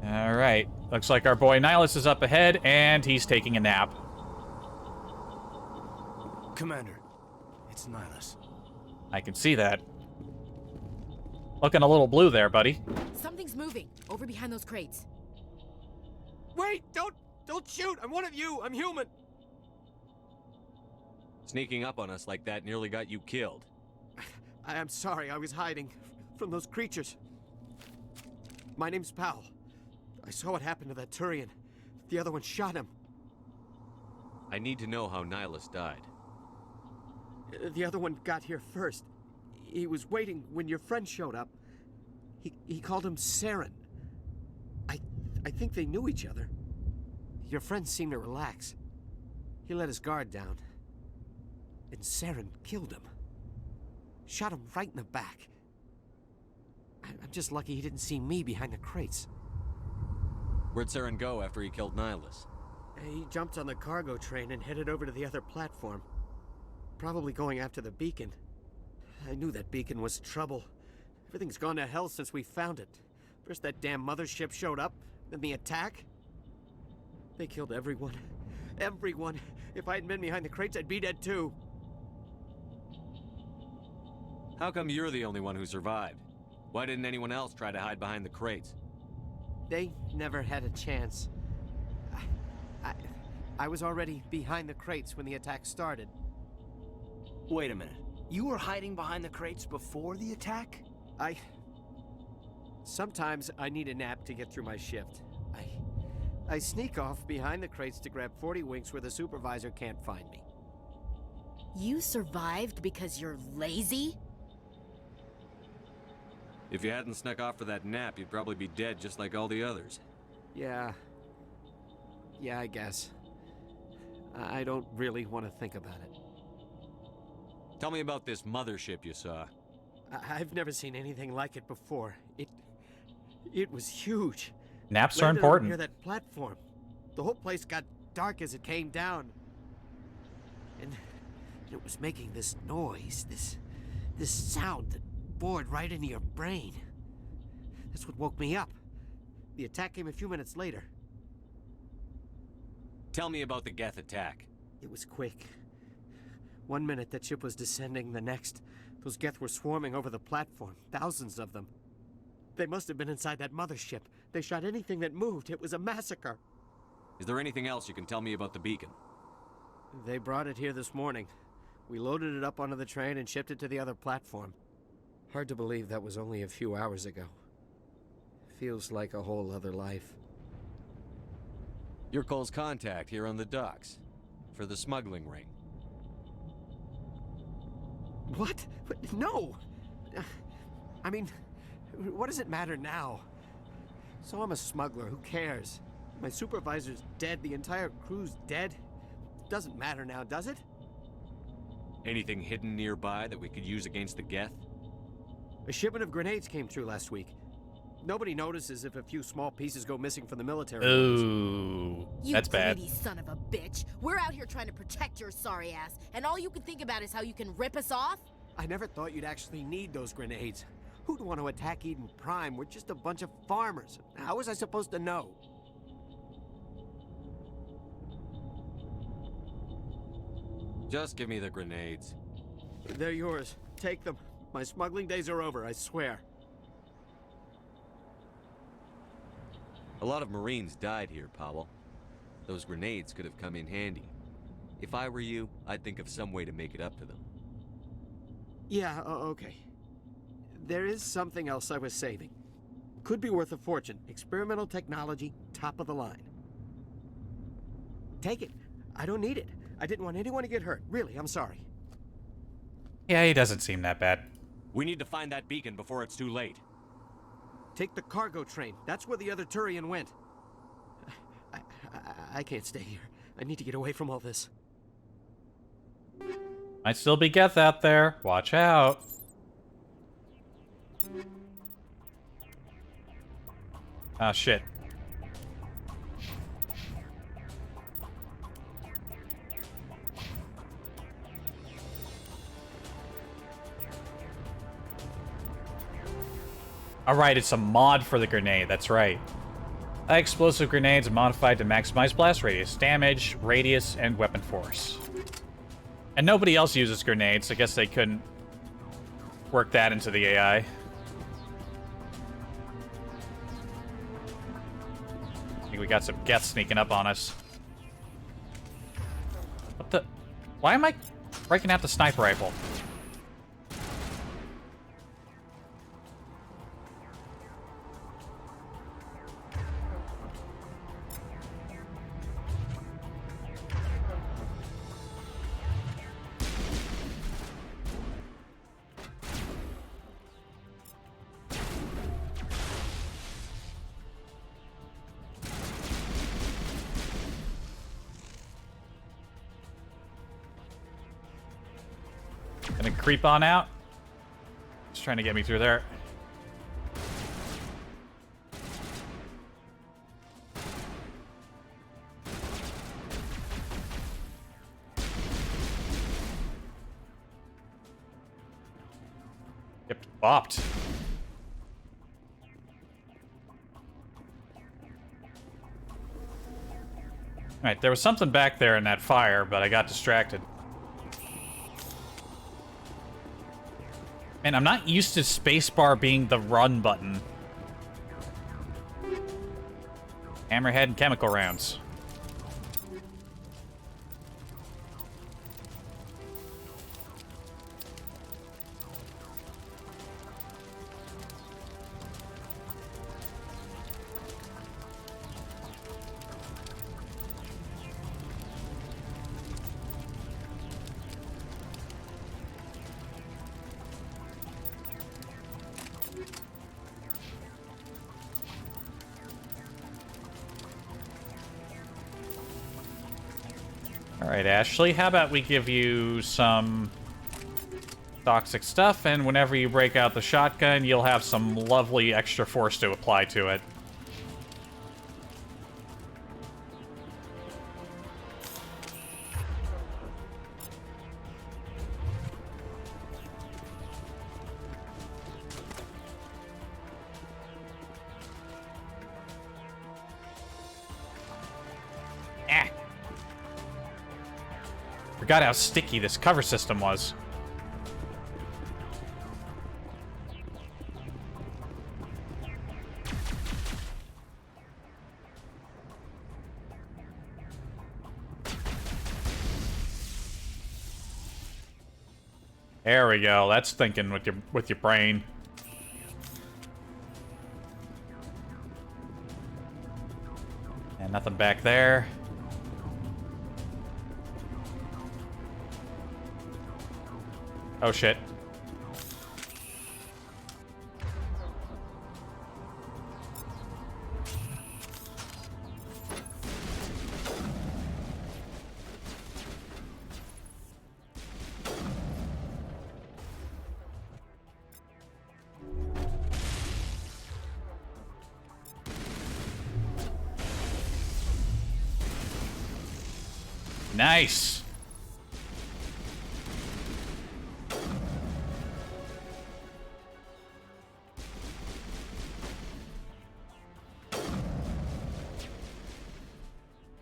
Alright. Looks like our boy Nihilus is up ahead, and he's taking a nap. Commander, it's Nihilus. I can see that. Looking a little blue there, buddy. Something's moving over behind those crates. Wait! Don't shoot! I'm one of you! I'm human! Sneaking up on us like that nearly got you killed. I am sorry, I was hiding from those creatures. My name's Powell. I saw what happened to that Turian. The other one shot him. I need to know how Nihilus died. The other one got here first. He was waiting when your friend showed up. He called him Saren. I think they knew each other. Your friend seemed to relax. He let his guard down. And Saren killed him. Shot him right in the back. I'm just lucky he didn't see me behind the crates. Where'd Saren go after he killed Nihilus? He jumped on the cargo train and headed over to the other platform. Probably going after the beacon. I knew that beacon was trouble. Everything's gone to hell since we found it. First that damn mothership showed up, then the attack. They killed everyone. Everyone. If I hadn't been behind the crates, I'd be dead too. How come you're the only one who survived? Why didn't anyone else try to hide behind the crates? They never had a chance. I was already behind the crates when the attack started. Wait a minute. You were hiding behind the crates before the attack? Sometimes I need a nap to get through my shift. I sneak off behind the crates to grab 40 winks where the supervisor can't find me. You survived because you're lazy? If you hadn't snuck off for that nap, you'd probably be dead just like all the others. Yeah, I guess. I don't really want to think about it. Tell me about this mothership you saw. I've never seen anything like it before. It was huge. Naps are Landed over important. near that platform. The whole place got dark as it came down. And it was making this noise, this sound that bored right into your brain. That's what woke me up. The attack came a few minutes later. Tell me about the Geth attack. It was quick. 1 minute that ship was descending, the next, those Geth were swarming over the platform, thousands of them. They must have been inside that mothership. They shot anything that moved. It was a massacre. Is there anything else you can tell me about the beacon? They brought it here this morning. We loaded it up onto the train and shipped it to the other platform. Hard to believe that was only a few hours ago. Feels like a whole other life. You're Cole's contact here on the docks. For the smuggling ring. What? No! I mean, what does it matter now? So I'm a smuggler, who cares? My supervisor's dead, the entire crew's dead. Doesn't matter now, does it? Anything hidden nearby that we could use against the Geth? A shipment of grenades came through last week. Nobody notices if a few small pieces go missing from the military. Ooh, that's bad. You greedy son of a bitch. We're out here trying to protect your sorry ass, and all you can think about is how you can rip us off? I never thought you'd actually need those grenades. Who'd want to attack Eden Prime? We're just a bunch of farmers. How was I supposed to know? Just give me the grenades. They're yours. Take them. My smuggling days are over, I swear. A lot of Marines died here, Powell. Those grenades could have come in handy. If I were you, I'd think of some way to make it up to them. Yeah, okay. There is something else I was saving. Could be worth a fortune. Experimental technology, top of the line. Take it. I don't need it. I didn't want anyone to get hurt. Really, I'm sorry. Yeah, he doesn't seem that bad. We need to find that beacon before it's too late. Take the cargo train. That's where the other Turian went. I can't stay here. I need to get away from all this. Might still be Geth out there. Watch out. Ah, shit. Alright, it's a mod for the grenade, that's right. Explosive grenades are modified to maximize blast radius, damage, radius, and weapon force. And nobody else uses grenades, I guess they couldn't work that into the AI. I think we got some Geth sneaking up on us. What the? Why am I breaking out the sniper rifle? Gonna creep on out. Just trying to get me through there. Yep, bopped. Alright, there was something back there in that fire, but I got distracted. Man, I'm not used to spacebar being the run button. Hammerhead and chemical rounds. Alright, Ashley, how about we give you some toxic stuff, and whenever you break out the shotgun, you'll have some lovely extra force to apply to it. Forgot how sticky this cover system was. There we go. That's thinking with your brain. And nothing back there. Oh shit. Nice.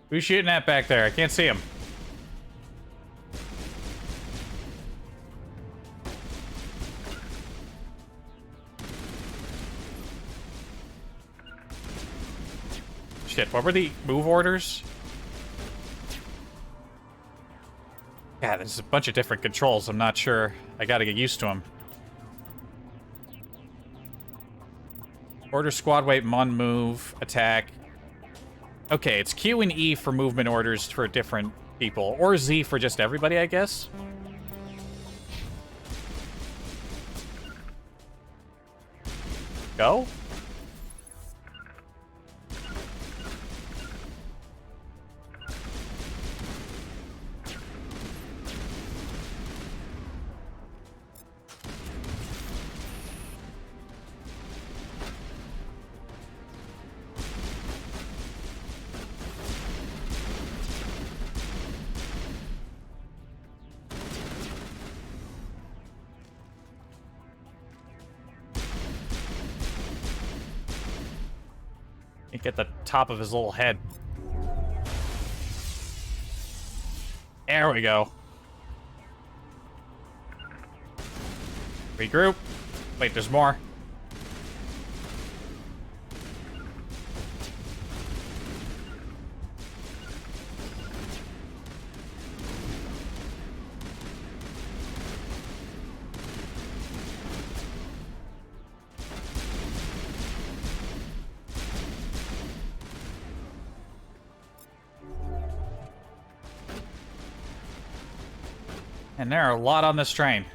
Who's shooting at back there? I can't see him. Shit, what were the move orders? Yeah, there's a bunch of different controls. I'm not sure. I gotta get used to them. Order squad weight, mon move, attack. Okay, it's Q and E for movement orders for different people. Or Z for just everybody, I guess. Go? You get the top of his little head. There we go. Regroup. Wait, there's more. And there are a lot on this train.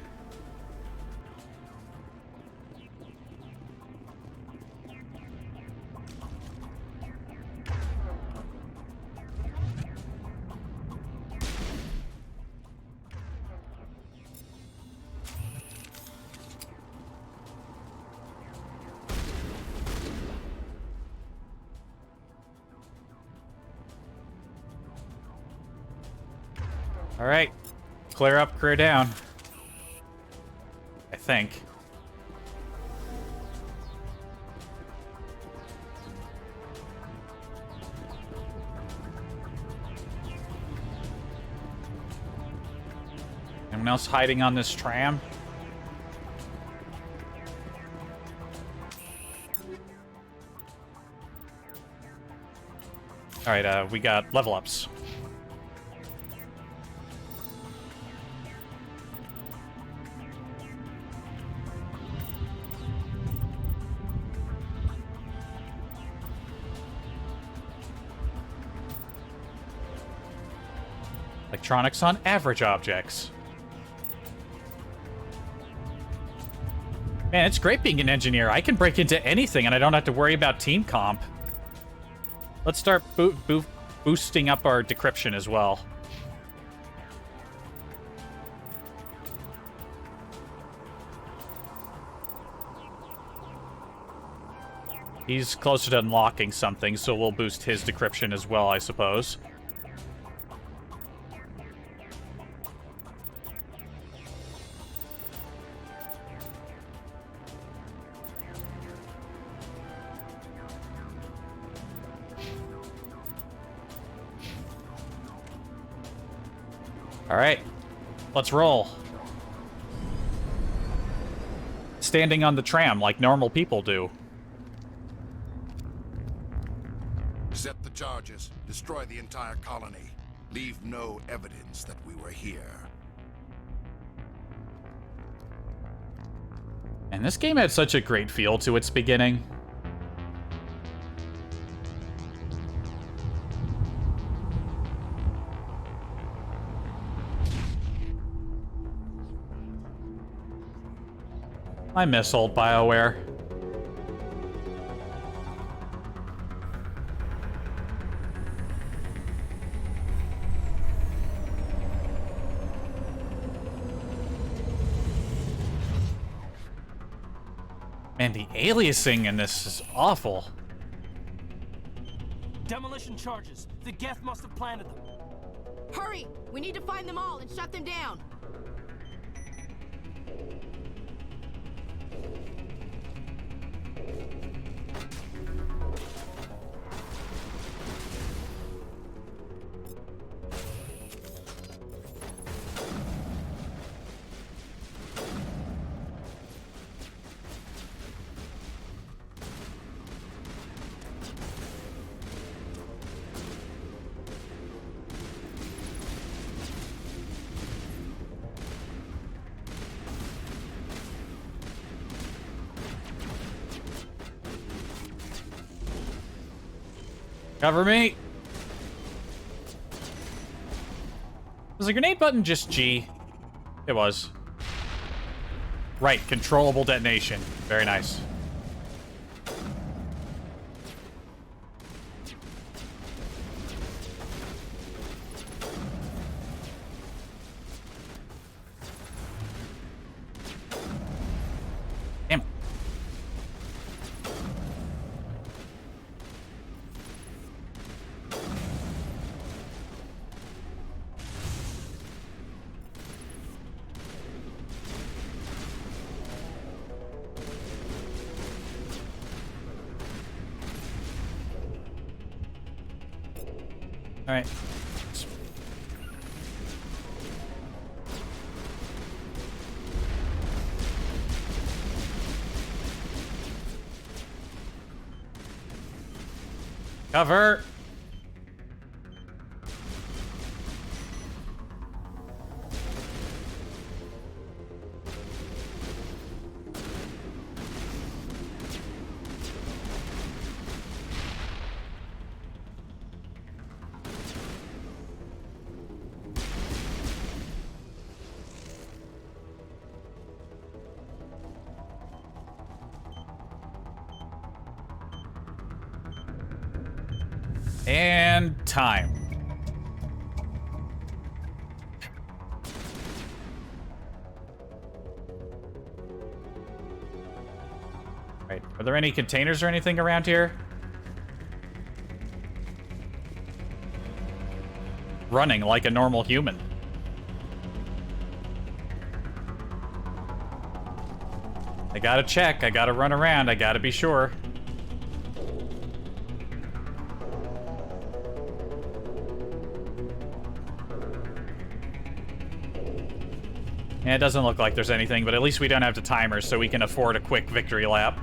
All right. Clear up, clear down. I think. Anyone else hiding on this tram? All right, we got level ups. Electronics on average objects. Man, it's great being an engineer. I can break into anything and I don't have to worry about team comp. Let's start boosting up our decryption as well. He's closer to unlocking something, so we'll boost his decryption as well, I suppose. All right, let's roll. Standing on the tram like normal people do. Set the charges. Destroy the entire colony. Leave no evidence that we were here. And this game had such a great feel to its beginning. I miss old BioWare. Man, the aliasing in this is awful. Demolition charges. The Geth must have planted them. Hurry! We need to find them all and shut them down. Cover me. Was the grenade button just G? It was. Right, controllable detonation. Very nice. Damn it. Alright. Cover! And time. Right. Are there any containers or anything around here? Running like a normal human. I gotta check. I gotta run around. I gotta be sure. Yeah, it doesn't look like there's anything, but at least we don't have the timers, so we can afford a quick victory lap.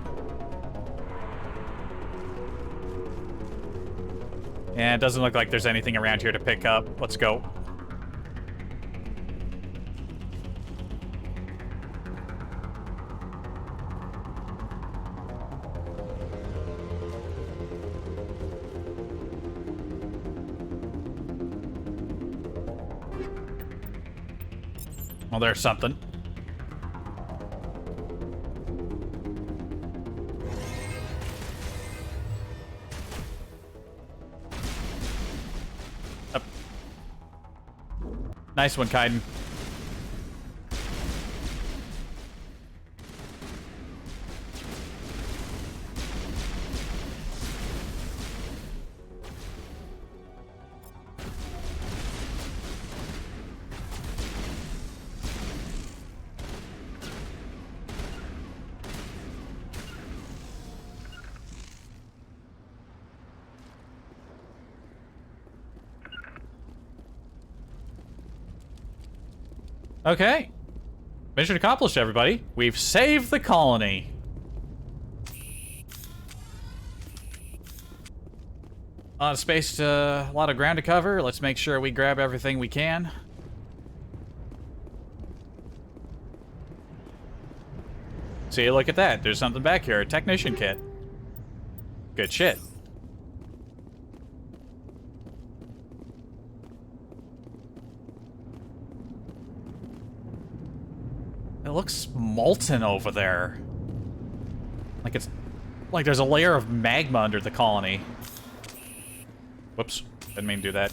Yeah, it doesn't look like there's anything around here to pick up. Let's go. Well, there's something. Up. Nice one, Kaiden. Okay. Mission accomplished, everybody. We've saved the colony. A lot of space a lot of ground to cover. Let's make sure we grab everything we can. See, look at that. There's something back here. A technician kit. Good shit. It looks molten over there. Like it's... like there's a layer of magma under the colony. Whoops. Didn't mean to do that.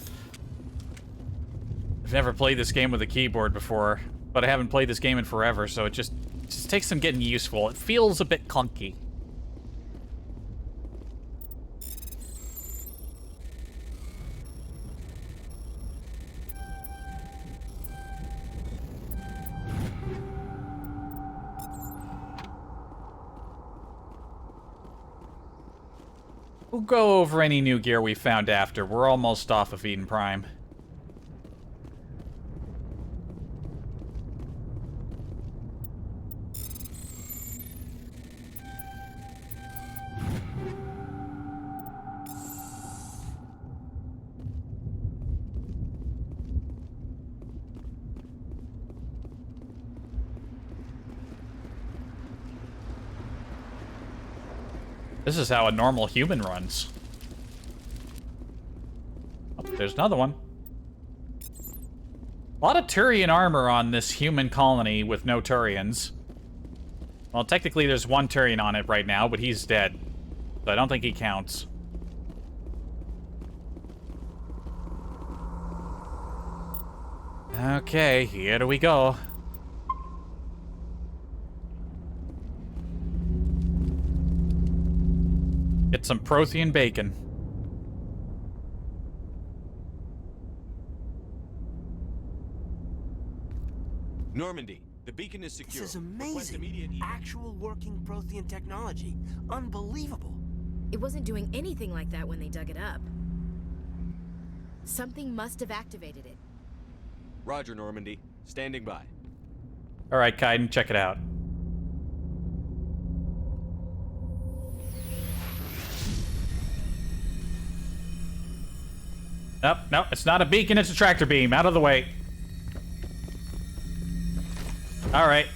I've never played this game with a keyboard before, but I haven't played this game in forever, so it just takes some getting useful. It feels a bit clunky. We'll go over any new gear we found after. We're almost off of Eden Prime. This is how a normal human runs. Oh, there's another one. A lot of Turian armor on this human colony with no Turians. Well, technically there's one Turian on it right now, but he's dead. So I don't think he counts. Okay, here we go. Get some Prothean bacon. Normandy, the beacon is secure. This is amazing. Actual working Prothean technology. Unbelievable. It wasn't doing anything like that when they dug it up. Something must have activated it. Roger, Normandy. Standing by. All right, Kaiden, check it out. Nope, nope, it's not a beacon, it's a tractor beam. Out of the way. All right,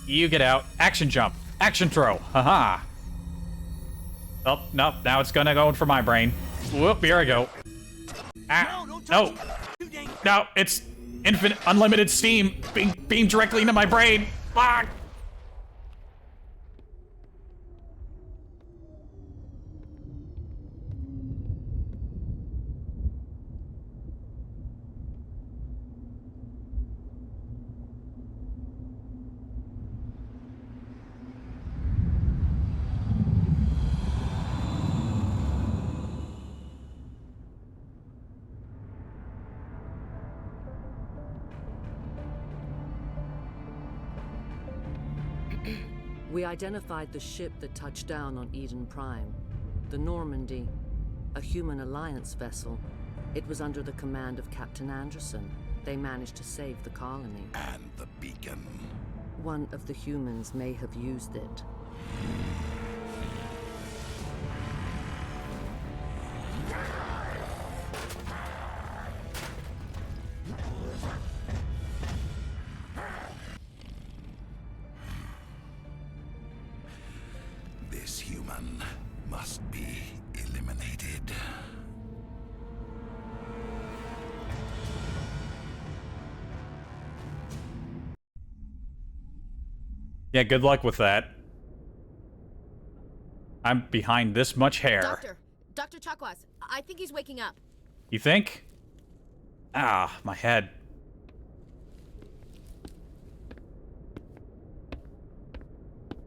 you get out. Action jump. Action throw. Haha. Oh, nope, now it's gonna go in for my brain. Whoop, here I go. Ah, no. No, it's infinite, unlimited steam being beamed directly into my brain. Fuck. We identified the ship that touched down on Eden Prime. The Normandy, a human alliance vessel. It was under the command of Captain Anderson. They managed to save the colony. And the beacon. One of the humans may have used it. This human must be eliminated. Yeah, good luck with that. I'm behind this much hair. Dr. Chakwas, I think he's waking up. You think? Ah, my head.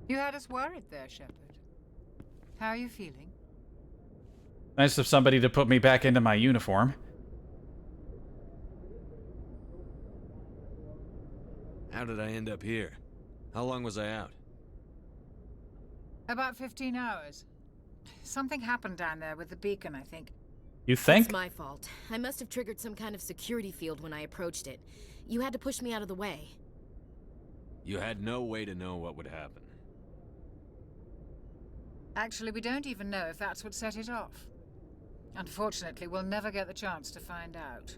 You had us worried there, Shepard. How are you feeling? Nice of somebody to put me back into my uniform. How did I end up here? How long was I out? About 15 hours. Something happened down there with the beacon, I think. You think? It's my fault. I must have triggered some kind of security field when I approached it. You had to push me out of the way. You had no way to know what would happen. Actually, we don't even know if that's what set it off. Unfortunately, we'll never get the chance to find out.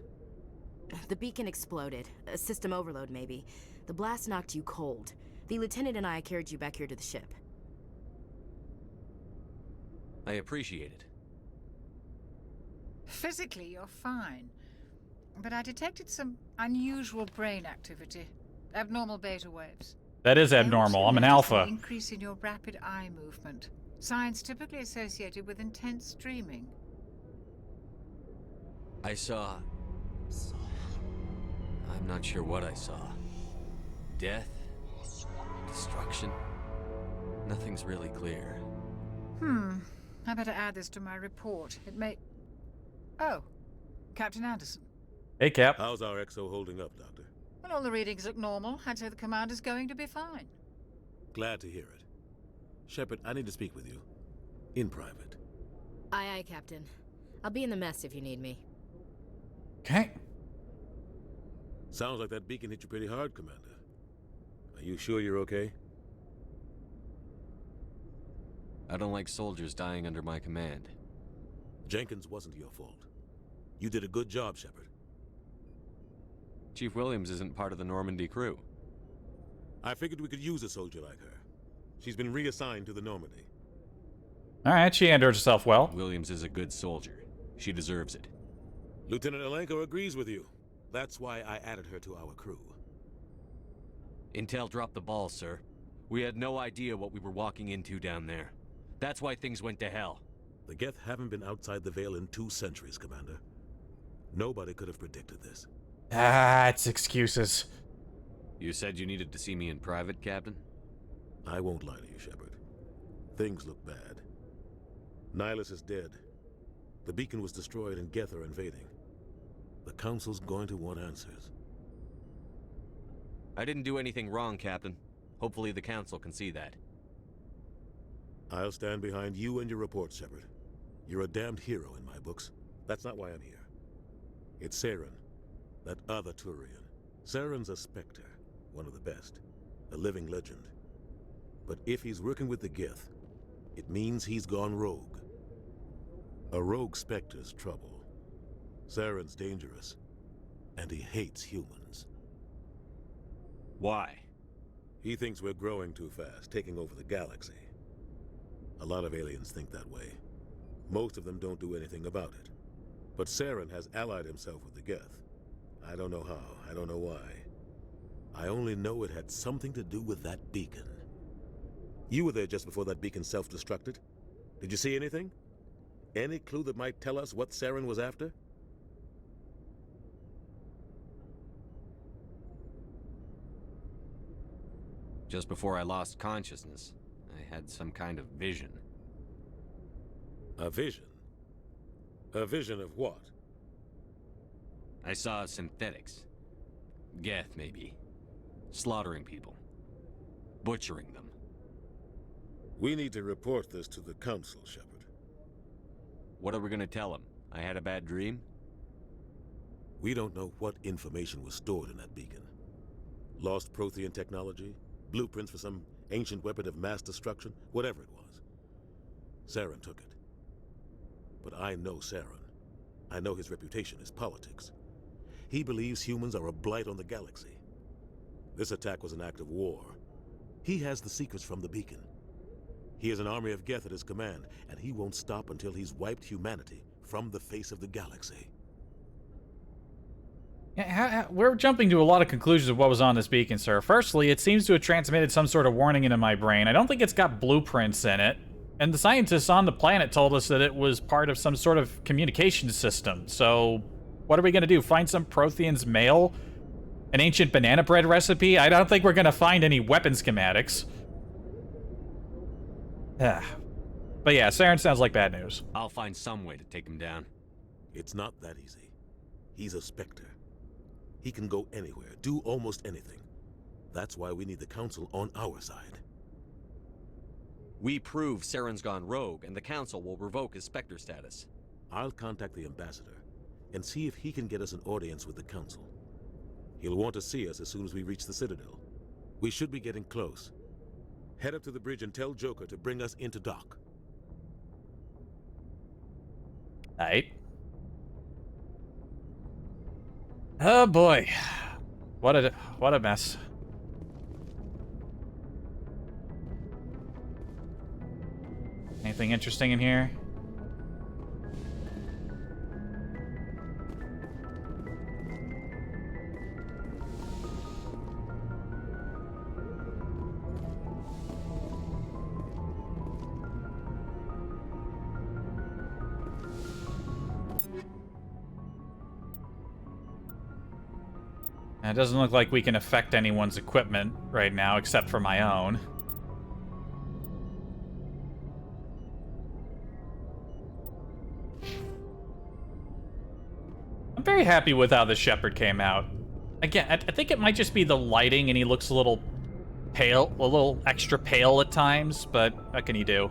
The beacon exploded. A system overload, maybe. The blast knocked you cold. The lieutenant and I carried you back here to the ship. I appreciate it. Physically, you're fine. But I detected some unusual brain activity. Abnormal beta waves. That is abnormal. I'm an alpha. An increase in your rapid eye movement. Signs typically associated with intense dreaming. I saw... I'm not sure what I saw. Death? Destruction? Nothing's really clear. I better add this to my report. It may... Oh, Captain Anderson. Hey, Cap. How's our XO holding up, Doctor? Well, all the readings look normal. I'd say the commander's going to be fine. Glad to hear it. Shepard, I need to speak with you. In private. Aye, aye, Captain. I'll be in the mess if you need me. Okay. Sounds like that beacon hit you pretty hard, Commander. Are you sure you're okay? I don't like soldiers dying under my command. Jenkins wasn't your fault. You did a good job, Shepard. Chief Williams isn't part of the Normandy crew. I figured we could use a soldier like her. She's been reassigned to the Normandy. Alright, she handled herself well. Williams is a good soldier. She deserves it. Lieutenant Alenko agrees with you. That's why I added her to our crew. Intel dropped the ball, sir. We had no idea what we were walking into down there. That's why things went to hell. The Geth haven't been outside the Veil in 2 centuries, Commander. Nobody could have predicted this. Ah, it's excuses. You said you needed to see me in private, Captain? I won't lie to you, Shepard. Things look bad. Nihilus is dead. The beacon was destroyed and Geth are invading. The Council's going to want answers. I didn't do anything wrong, Captain. Hopefully the Council can see that. I'll stand behind you and your report, Shepard. You're a damned hero in my books. That's not why I'm here. It's Saren, that other Turian. Saren's a Spectre, one of the best, a living legend. But if he's working with the Geth, it means he's gone rogue. A rogue Spectre's trouble. Saren's dangerous, and he hates humans. Why? He thinks we're growing too fast, taking over the galaxy. A lot of aliens think that way. Most of them don't do anything about it. But Saren has allied himself with the Geth. I don't know how, I don't know why. I only know it had something to do with that beacon. You were there just before that beacon self-destructed. Did you see anything? Any clue that might tell us what Saren was after? Just before I lost consciousness, I had some kind of vision. A vision? A vision of what? I saw synthetics. Geth, maybe. Slaughtering people. Butchering them. We need to report this to the Council, Shepard. What are we gonna tell them? I had a bad dream? We don't know what information was stored in that beacon. Lost Prothean technology? Blueprints for some ancient weapon of mass destruction? Whatever it was. Saren took it. But I know Saren. I know his reputation is politics. He believes humans are a blight on the galaxy. This attack was an act of war. He has the secrets from the beacon. He has an army of Geth at his command, and he won't stop until he's wiped humanity from the face of the galaxy. Yeah, we're jumping to a lot of conclusions of what was on this beacon, sir. Firstly, it seems to have transmitted some sort of warning into my brain. I don't think it's got blueprints in it. And the scientists on the planet told us that it was part of some sort of communication system. So, what are we going to do? Find some Prothean's mail? An ancient banana bread recipe? I don't think we're going to find any weapon schematics. But yeah, Saren sounds like bad news. I'll find some way to take him down. It's not that easy. He's a Spectre. He can go anywhere, do almost anything. That's why we need the Council on our side. We prove Saren's gone rogue, and the Council will revoke his Spectre status. I'll contact the Ambassador and see if he can get us an audience with the Council. He'll want to see us as soon as we reach the Citadel. We should be getting close. Head up to the bridge and tell Joker to bring us into dock. Aight. Oh boy. What a mess. Anything interesting in here? It doesn't look like we can affect anyone's equipment right now, except for my own. I'm very happy with how the Shepard came out. Again, I think it might just be the lighting and he looks a little pale, a little extra pale at times, but what can you do?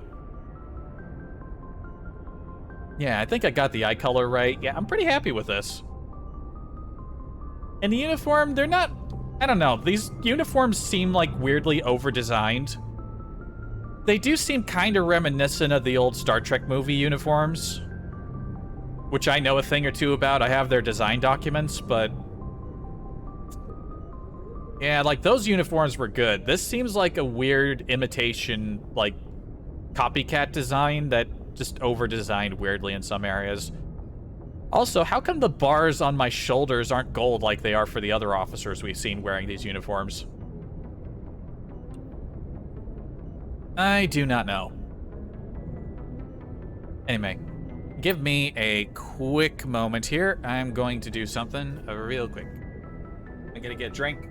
Yeah, I think I got the eye color right. Yeah, I'm pretty happy with this. And the uniform, they're not... I don't know. These uniforms seem like weirdly over-designed. They do seem kind of reminiscent of the old Star Trek movie uniforms, which I know a thing or two about. I have their design documents, but... yeah, like, those uniforms were good. This seems like a weird imitation, like, copycat design that just over-designed weirdly in some areas. Also, how come the bars on my shoulders aren't gold like they are for the other officers we've seen wearing these uniforms? I do not know. Anyway, give me a quick moment here. I'm going to do something real quick. I'm gonna get a drink.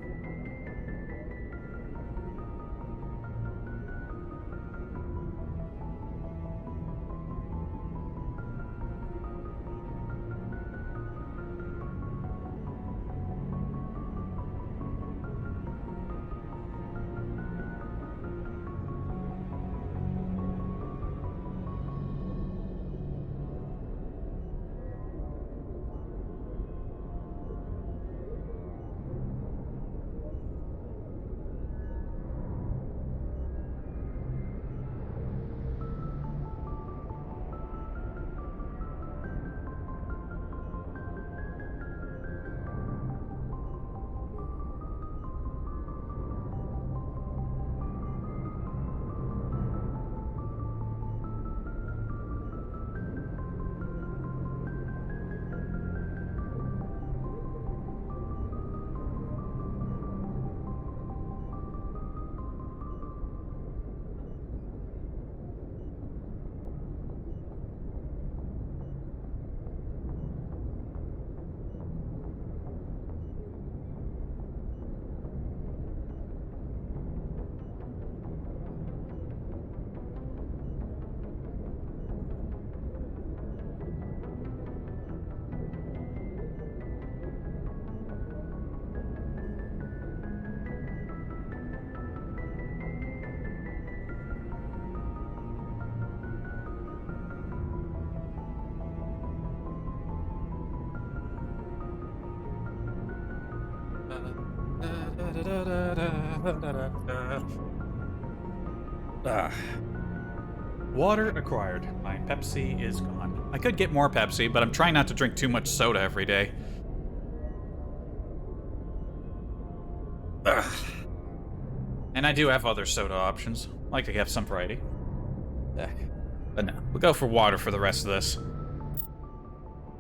Water acquired. My Pepsi is gone. I could get more Pepsi, but I'm trying not to drink too much soda every day. And I do have other soda options. I like to have some variety. But no, we'll go for water for the rest of this.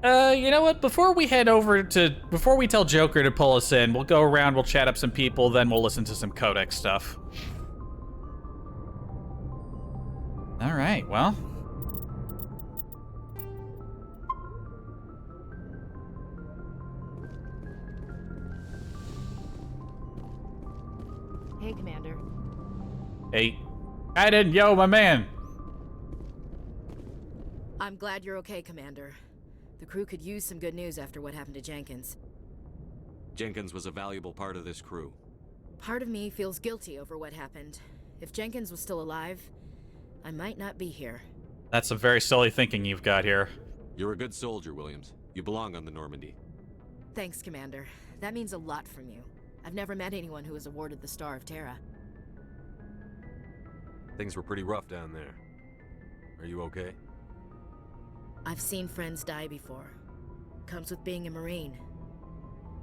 You know what? Before we tell Joker to pull us in, we'll go around, we'll chat up some people, then we'll listen to some Codex stuff. All right, well. Hey, Commander. Hey. Aiden, yo, my man. I'm glad you're okay, Commander. The crew could use some good news after what happened to Jenkins. Jenkins was a valuable part of this crew. Part of me feels guilty over what happened. If Jenkins was still alive, I might not be here. That's some very silly thinking you've got here. You're a good soldier, Williams. You belong on the Normandy. Thanks, Commander. That means a lot from you. I've never met anyone who was awarded the Star of Terra. Things were pretty rough down there. Are you okay? I've seen friends die before. Comes with being a Marine.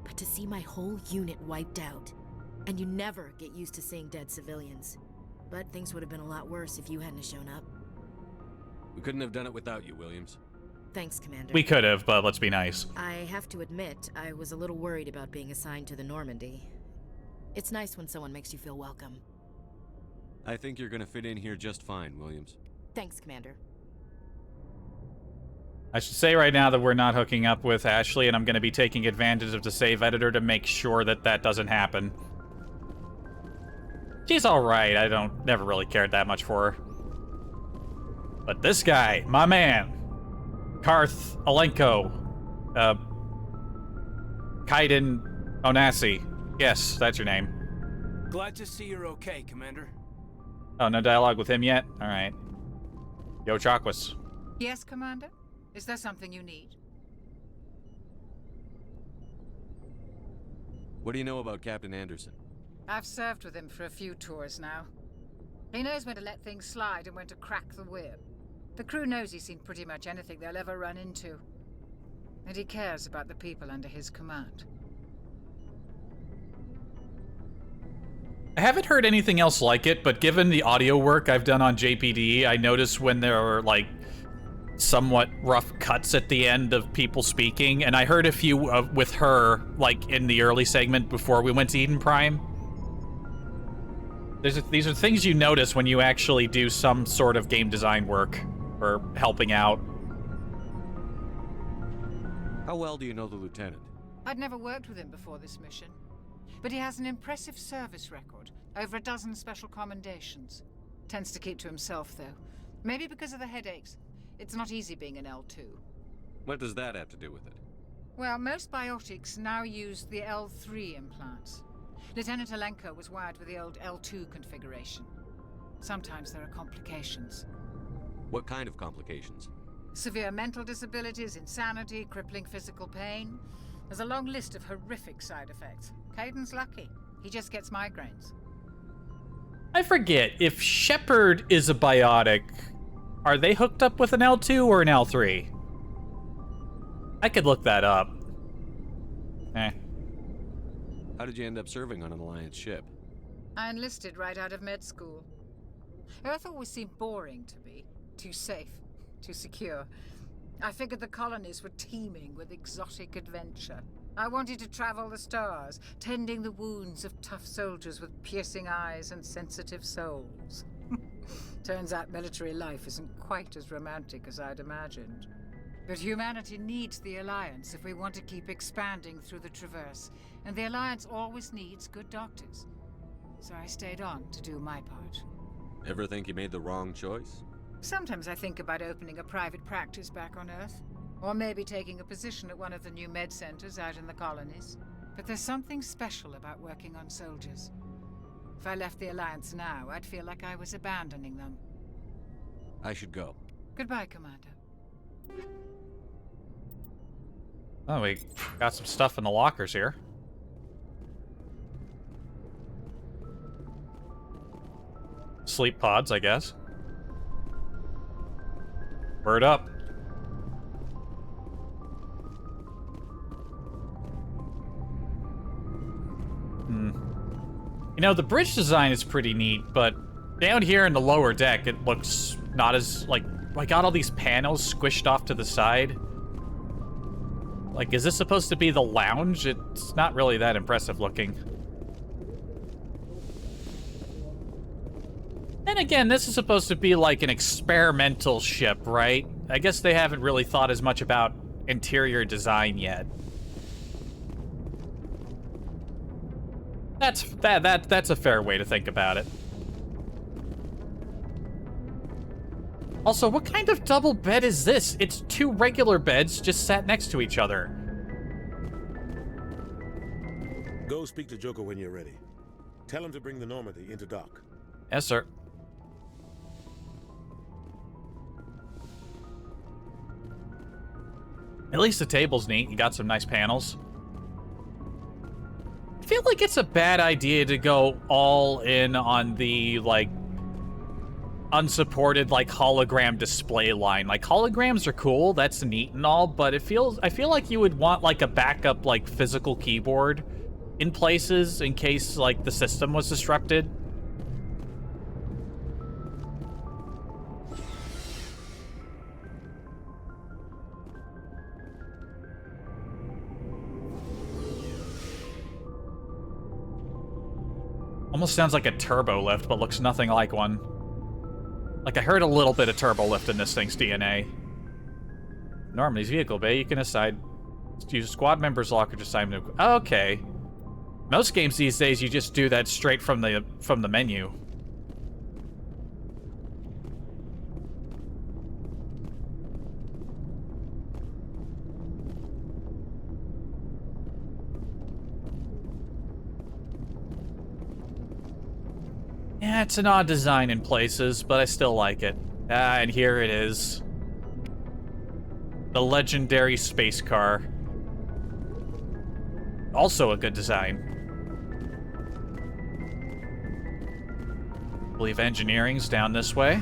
But to see my whole unit wiped out, and you never get used to seeing dead civilians. But things would have been a lot worse if you hadn't shown up. We couldn't have done it without you, Williams. Thanks, Commander. We could have, but let's be nice. I have to admit, I was a little worried about being assigned to the Normandy. It's nice when someone makes you feel welcome. I think you're gonna fit in here just fine, Williams. Thanks, Commander. I should say right now that we're not hooking up with Ashley, and I'm going to be taking advantage of the save editor to make sure that that doesn't happen. She's alright, I never really cared that much for her. But this guy, my man, Karth Alenko, Kaiden Onasi. Yes, that's your name. Glad to see you're okay, Commander. Oh, no dialogue with him yet? Alright. Yo, Chakwas. Yes, Commander? Is there something you need? What do you know about Captain Anderson? I've served with him for a few tours now. He knows when to let things slide and when to crack the whip. The crew knows he's seen pretty much anything they'll ever run into. And he cares about the people under his command. I haven't heard anything else like it, but given the audio work I've done on JPD, I noticed when there are, like, somewhat rough cuts at the end of people speaking, and I heard a few with her, like, in the early segment before we went to Eden Prime. These are things you notice when you actually do some sort of game design work, or helping out. How well do you know the Lieutenant? I'd never worked with him before this mission, but he has an impressive service record, over 12 special commendations. Tends to keep to himself, though. Maybe because of the headaches. It's not easy being an L2. What does that have to do with it? Well, most biotics now use the L3 implants. Lieutenant Alenko was wired with the old L2 configuration. Sometimes there are complications. What kind of complications? Severe mental disabilities, insanity, crippling physical pain. There's a long list of horrific side effects. Kaiden's lucky. He just gets migraines. I forget, if Shepard is a biotic, are they hooked up with an L2 or an L3? I could look that up. How did you end up serving on an Alliance ship? I enlisted right out of med school. Earth always seemed boring to me. Too safe, too secure. I figured the colonies were teeming with exotic adventure. I wanted to travel the stars, tending the wounds of tough soldiers with piercing eyes and sensitive souls. Turns out military life isn't quite as romantic as I'd imagined. But humanity needs the Alliance if we want to keep expanding through the Traverse, and the Alliance always needs good doctors. So I stayed on to do my part. Ever think you made the wrong choice? Sometimes I think about opening a private practice back on Earth, or maybe taking a position at one of the new med centers out in the colonies. But there's something special about working on soldiers. If I left the Alliance now, I'd feel like I was abandoning them. I should go. Goodbye, Commander. Oh, we got some stuff in the lockers here. sleep pods, I guess. Word up. You know, the bridge design is pretty neat, but down here in the lower deck, it looks not as, like, I got all these panels squished off to the side. Like, is this supposed to be the lounge? It's not really that impressive looking. And again, this is supposed to be like an experimental ship, right? I guess they haven't really thought as much about interior design yet. That's a fair way to think about it. Also, what kind of double bed is this? It's 2 regular beds just sat next to each other. Go speak to Joker when you're ready. Tell him to bring the Normandy into dock. Yes, sir. At least the table's neat. You got some nice panels. I feel like it's a bad idea to go all in on the, like, unsupported, like, hologram display line. Like, holograms are cool, that's neat and all, but I feel like you would want, like, a backup, like, physical keyboard in places in case, like, the system was disrupted. Almost sounds like a turbo lift, but looks nothing like one. Like, I heard a little bit of turbo lift in this thing's DNA. Normandy's vehicle bay, you can assign... Use squad members locker to assign them to... Okay. Most games these days, you just do that straight from the menu. Yeah, it's an odd design in places, but I still like it. And here it is. The legendary space car. Also a good design. I believe engineering's down this way.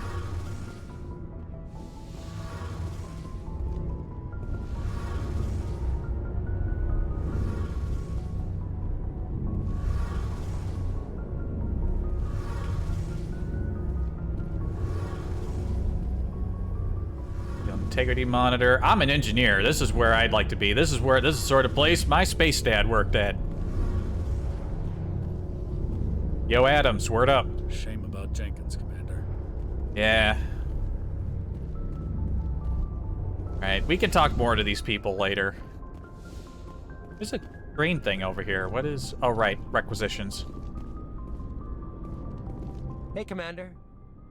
Integrity monitor. I'm an engineer. This is where I'd like to be. This is the sort of place my space dad worked at. Yo, Adams, word up. Shame about Jenkins, Commander. Yeah. Alright, we can talk more to these people later. There's a green thing over here. What is... Oh, right. Requisitions. Hey, Commander.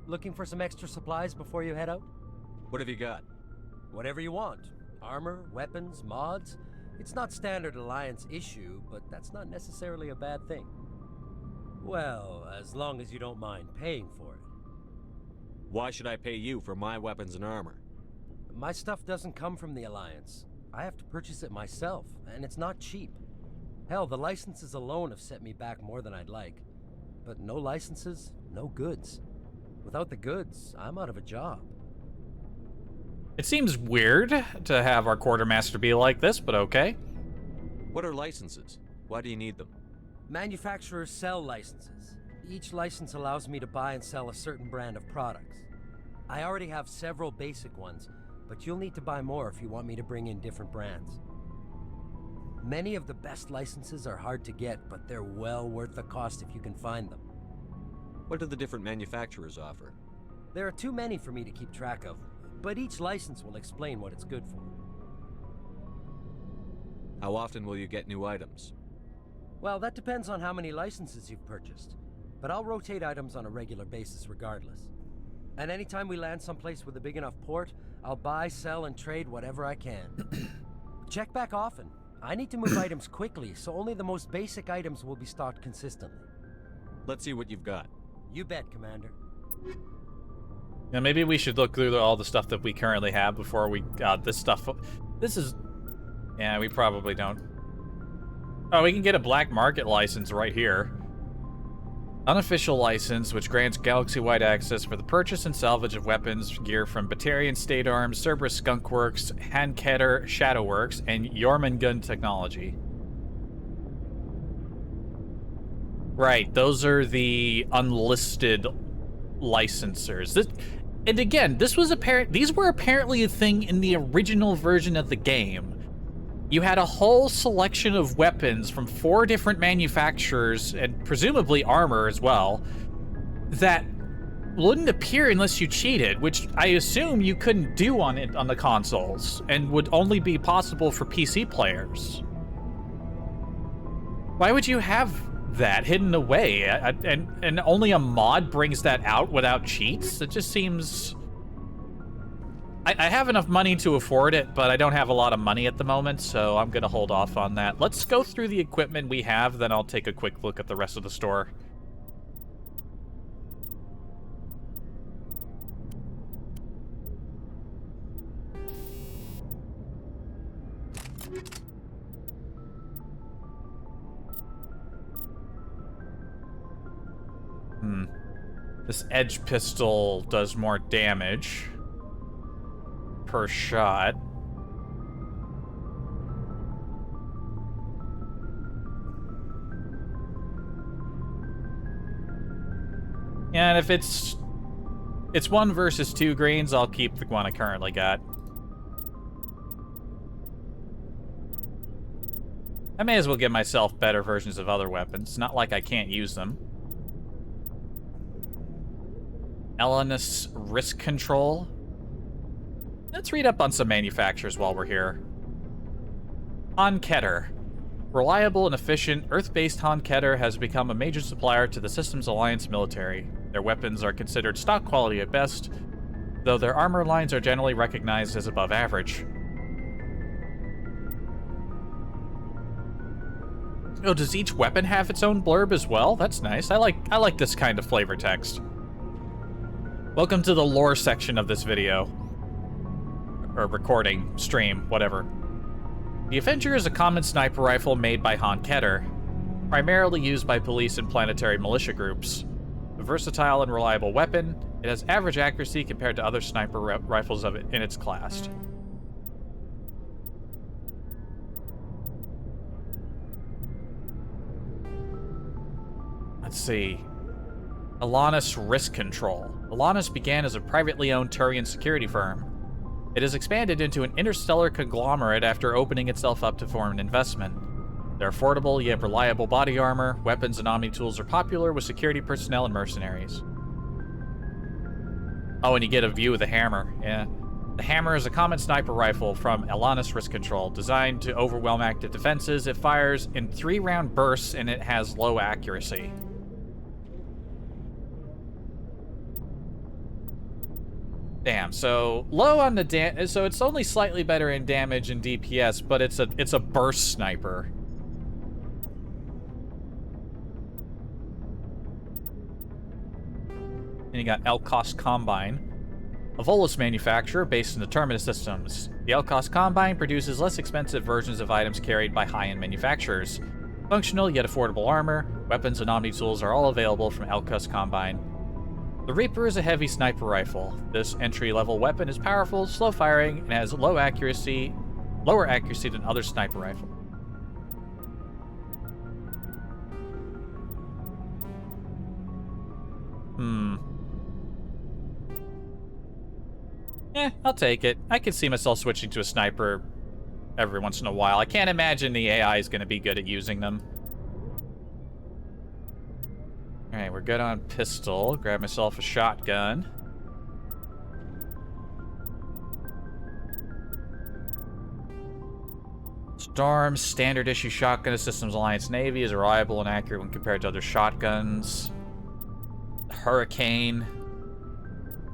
Looking for some extra supplies before you head out? What have you got? Whatever you want. Armor, weapons, mods. It's not standard Alliance issue, but that's not necessarily a bad thing. Well, as long as you don't mind paying for it. Why should I pay you for my weapons and armor? My stuff doesn't come from the Alliance. I have to purchase it myself, and it's not cheap. Hell, the licenses alone have set me back more than I'd like. But no licenses, no goods. Without the goods, I'm out of a job. It seems weird to have our quartermaster be like this, but okay. What are licenses? Why do you need them? Manufacturers sell licenses. Each license allows me to buy and sell a certain brand of products. I already have several basic ones, but you'll need to buy more if you want me to bring in different brands. Many of the best licenses are hard to get, but they're well worth the cost if you can find them. What do the different manufacturers offer? There are too many for me to keep track of, but each license will explain what it's good for. How often will you get new items? Well, that depends on how many licenses you've purchased, but I'll rotate items on a regular basis regardless. And anytime we land someplace with a big enough port, I'll buy, sell, and trade whatever I can. Check back often. I need to move items quickly, so only the most basic items will be stocked consistently. Let's see what you've got. You bet, Commander. Now, maybe we should look through all the stuff that we currently have before we got this stuff. This is... Yeah, we probably don't. Oh, we can get a black market license right here. Unofficial license, which grants galaxy-wide access for the purchase and salvage of weapons gear from Batarian State Arms, Cerberus Skunk Works, Hanketer Shadow Works, and Jormungand Technology. Right, those are the unlisted licensors. And again, these were apparently a thing in the original version of the game. You had a whole selection of weapons from 4 different manufacturers, and presumably armor as well, that wouldn't appear unless you cheated, which I assume you couldn't do on the consoles, and would only be possible for PC players. Why would you have that hidden away? And only a mod brings that out without cheats? It just seems... I have enough money to afford it, but I don't have a lot of money at the moment, so I'm gonna hold off on that. Let's go through the equipment we have, then I'll take a quick look at the rest of the store. This edge pistol does more damage per shot. And if it's 1 versus 2 greens, I'll keep the one I currently got. I may as well give myself better versions of other weapons. Not like I can't use them. Elanus Risk Control. Let's read up on some manufacturers while we're here. Hanketer. Reliable and efficient, Earth-based Hanketer has become a major supplier to the Systems Alliance military. Their weapons are considered stock quality at best, though their armor lines are generally recognized as above average. Oh, does each weapon have its own blurb as well? That's nice. I like this kind of flavor text. Welcome to the lore section of this video. Or recording, stream, whatever. The Avenger is a common sniper rifle made by Hanketer, primarily used by police and planetary militia groups. A versatile and reliable weapon, it has average accuracy compared to other sniper rifles in its class. Let's see. Elanus Risk Control. Elanus began as a privately owned Turian security firm. It has expanded into an interstellar conglomerate after opening itself up to foreign investment. Their affordable yet reliable body armor, weapons, and omni-tools are popular with security personnel and mercenaries. Oh, and you get a view of the hammer, yeah. The hammer is a common sniper rifle from Elanus Risk Control. Designed to overwhelm active defenses, it fires in 3-round bursts and it has low accuracy. Damn, so low on the so it's only slightly better in damage and DPS, but it's a burst sniper. And you got Elkos Combine, a Volus manufacturer based in the Terminus systems. The Elkos Combine produces less expensive versions of items carried by high-end manufacturers. Functional yet affordable armor, weapons, and omni-tools are all available from Elkos Combine. The Reaper is a heavy sniper rifle. This entry-level weapon is powerful, slow-firing, and has lower accuracy than other sniper rifles. I'll take it. I can see myself switching to a sniper every once in a while. I can't imagine the AI is going to be good at using them. Alright, we're good on pistol. Grab myself a shotgun. Storm, standard issue shotgun. Systems Alliance Navy is reliable and accurate when compared to other shotguns. Hurricane.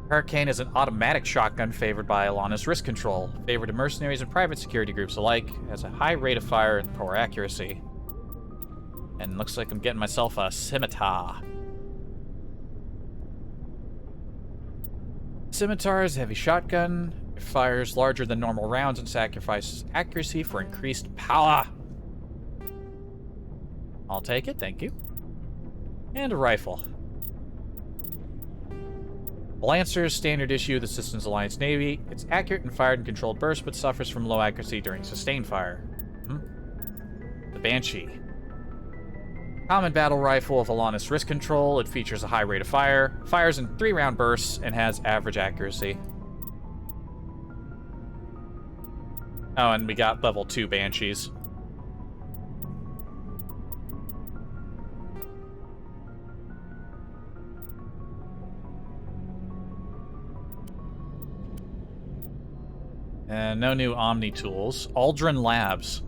Hurricane is an automatic shotgun favored by Elanus Risk Control. Favored to mercenaries and private security groups alike. Has a high rate of fire and poor accuracy. And looks like I'm getting myself a scimitar. Scimitar is a heavy shotgun. It fires larger than normal rounds and sacrifices accuracy for increased power. I'll take it, thank you. And a rifle. Lancer's standard issue of the Systems Alliance Navy. It's accurate in fired and controlled bursts, but suffers from low accuracy during sustained fire. The Banshee. Common battle rifle of Alanis risk control. It features a high rate of fire, fires in 3-round bursts, and has average accuracy. Oh, and we got level 2 Banshees. No new Omni tools. Aldrin Labs.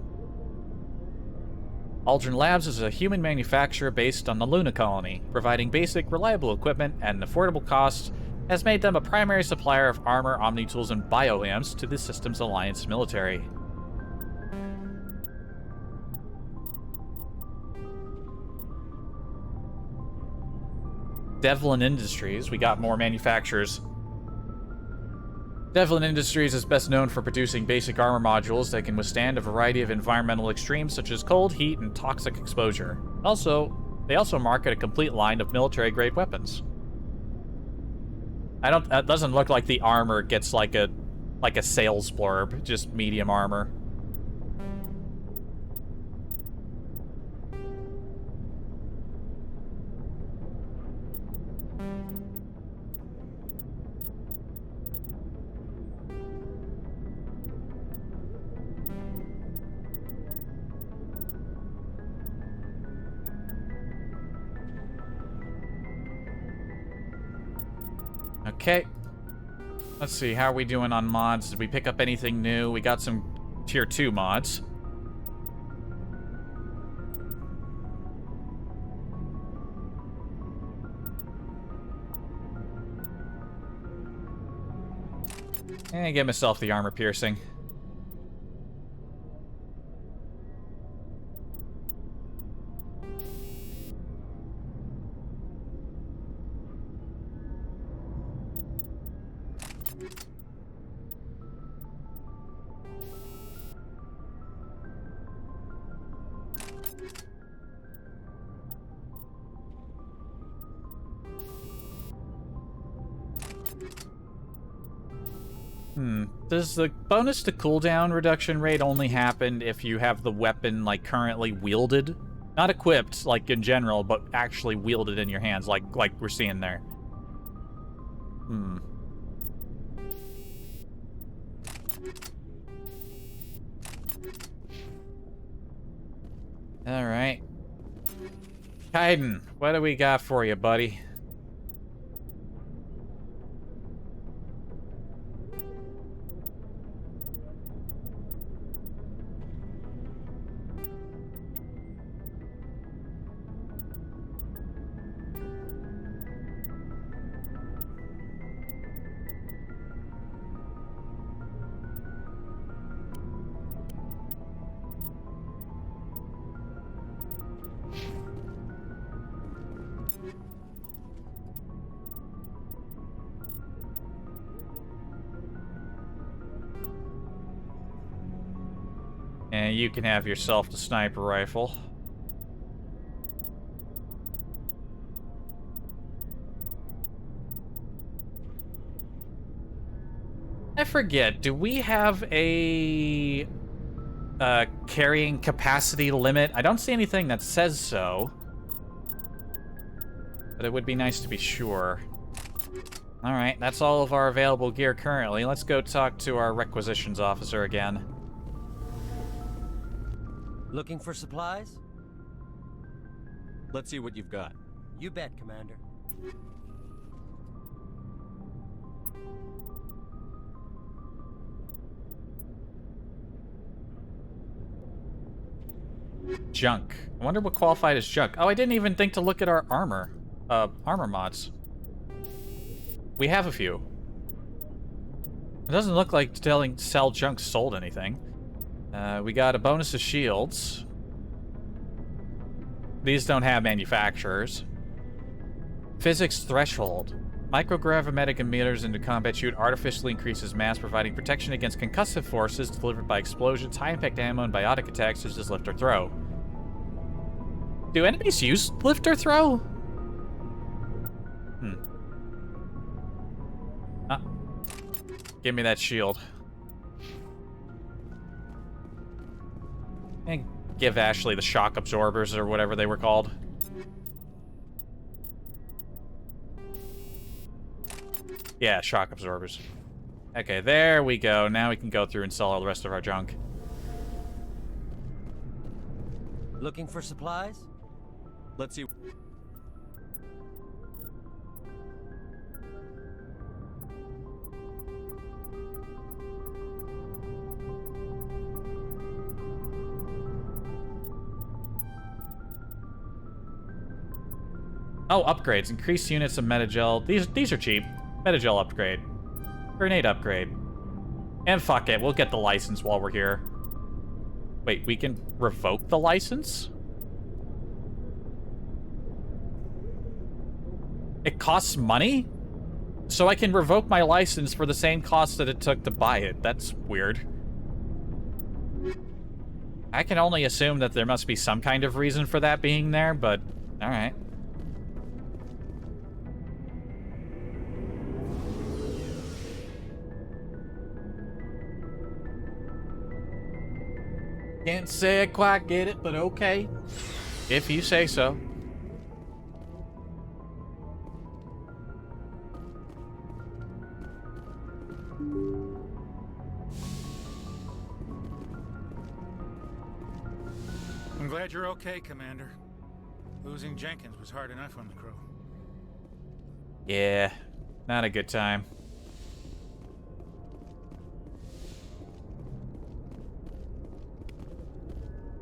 Aldrin Labs is a human manufacturer based on the Luna colony, providing basic, reliable equipment at an affordable cost, has made them a primary supplier of armor, Omni tools, and bioamps to the Systems Alliance military. Devlin Industries. We got more manufacturers. Devlin Industries is best known for producing basic armor modules that can withstand a variety of environmental extremes such as cold, heat, and toxic exposure. They also market a complete line of military-grade weapons. It doesn't look like the armor gets like a sales blurb, just medium armor. Okay. Let's see, how are we doing on mods? Did we pick up anything new? We got some tier 2 mods. And get myself the armor piercing. Does the bonus to cooldown reduction rate only happen if you have the weapon, like, currently wielded? Not equipped, like, in general, but actually wielded in your hands, like we're seeing there. Alright. Kaiden, what do we got for you, buddy? And you can have yourself the sniper rifle. I forget, do we have a carrying capacity limit? I don't see anything that says so. But it would be nice to be sure. Alright, that's all of our available gear currently. Let's go talk to our requisitions officer again. Looking for supplies? Let's see what you've got. You bet, Commander. Junk. I wonder what qualified as junk. Oh, I didn't even think to look at our armor mods. We have a few. It doesn't look like sell junk sold anything. We got a bonus of shields. These don't have manufacturers. Physics threshold. Microgravimetric emitters into combat shoot artificially increases mass, providing protection against concussive forces delivered by explosions, high-impact ammo, and biotic attacks such as lift or throw. Do enemies use lift or throw? Ah. Give me that shield. And give Ashley the shock absorbers or whatever they were called. Yeah, shock absorbers. Okay, there we go. Now we can go through and sell all the rest of our junk. Looking for supplies? Let's see. Oh, upgrades. Increased units of metagel. These are cheap. Metagel upgrade. Grenade upgrade. And fuck it, we'll get the license while we're here. Wait, we can revoke the license? It costs money? So I can revoke my license for the same cost that it took to buy it. That's weird. I can only assume that there must be some kind of reason for that being there, but alright. Can't say I quite get it, but okay. If you say so. I'm glad you're okay, Commander. Losing Jenkins was hard enough on the crew. Yeah, not a good time.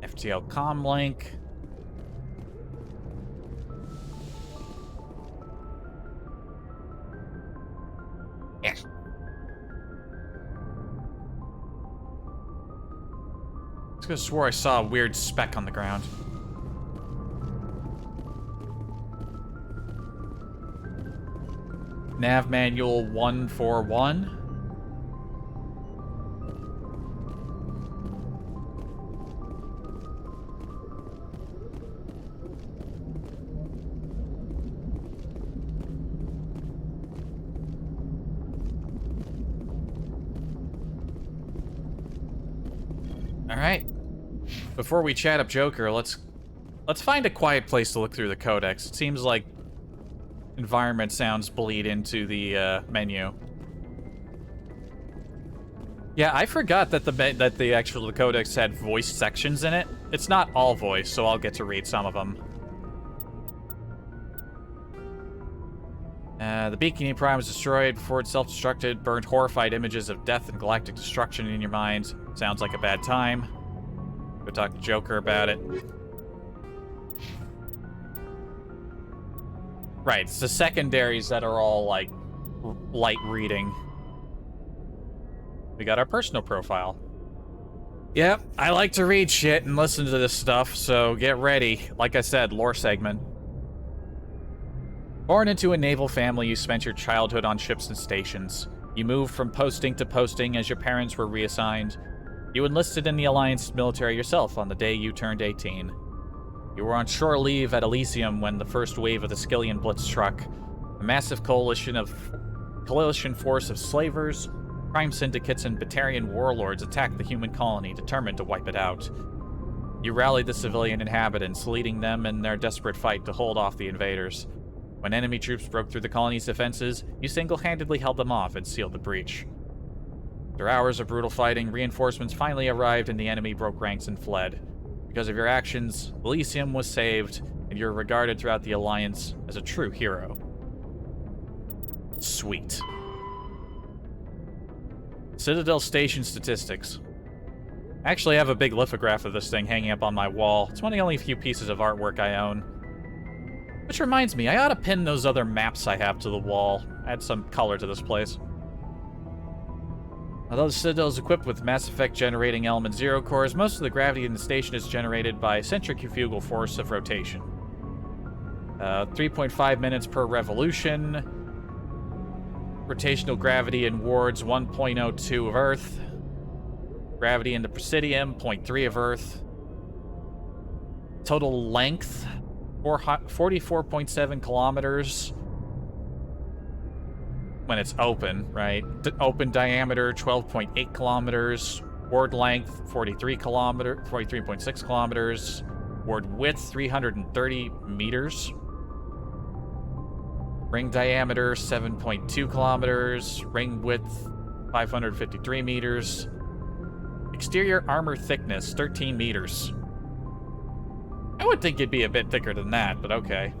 FTL comlink. Yes. I could have swore I saw a weird speck on the ground. Nav manual 141. Alright. Before we chat up Joker, let's find a quiet place to look through the codex. It seems like environment sounds bleed into the menu. Yeah, I forgot that the codex had voice sections in it. It's not all voice, so I'll get to read some of them. The Bikini Prime was destroyed before it self-destructed, burned horrified images of death and galactic destruction in your mind. Sounds like a bad time. Go talk to Joker about it. Right, it's the secondaries that are all, like, light reading. We got our personal profile. Yep, I like to read shit and listen to this stuff, so get ready. Like I said, lore segment. Born into a naval family, you spent your childhood on ships and stations. You moved from posting to posting as your parents were reassigned. You enlisted in the Alliance military yourself on the day you turned 18. You were on shore leave at Elysium when the first wave of the Skillian Blitz struck. A massive coalition force of slavers, crime syndicates, and Batarian warlords attacked the human colony, determined to wipe it out. You rallied the civilian inhabitants, leading them in their desperate fight to hold off the invaders. When enemy troops broke through the colony's defenses, you single-handedly held them off and sealed the breach. After hours of brutal fighting, reinforcements finally arrived and the enemy broke ranks and fled. Because of your actions, Elysium was saved, and you're regarded throughout the Alliance as a true hero. Sweet. Citadel Station statistics. I actually have a big lithograph of this thing hanging up on my wall. It's one of the only few pieces of artwork I own. Which reminds me, I ought to pin those other maps I have to the wall. Add some color to this place. Although the Citadel is equipped with Mass Effect generating element 0 cores, most of the gravity in the station is generated by centrifugal force of rotation. 3.5 minutes per revolution. Rotational gravity in wards 1.02 of Earth. Gravity in the Presidium, 0.3 of Earth. Total length, 44.7 kilometers. when it's open, right? Open diameter 12.8 kilometers, ward length 43.6 kilometers, ward width 330 meters, ring diameter 7.2 kilometers, ring width 553 meters, exterior armor thickness 13 meters. I would think it'd be a bit thicker than that, but okay.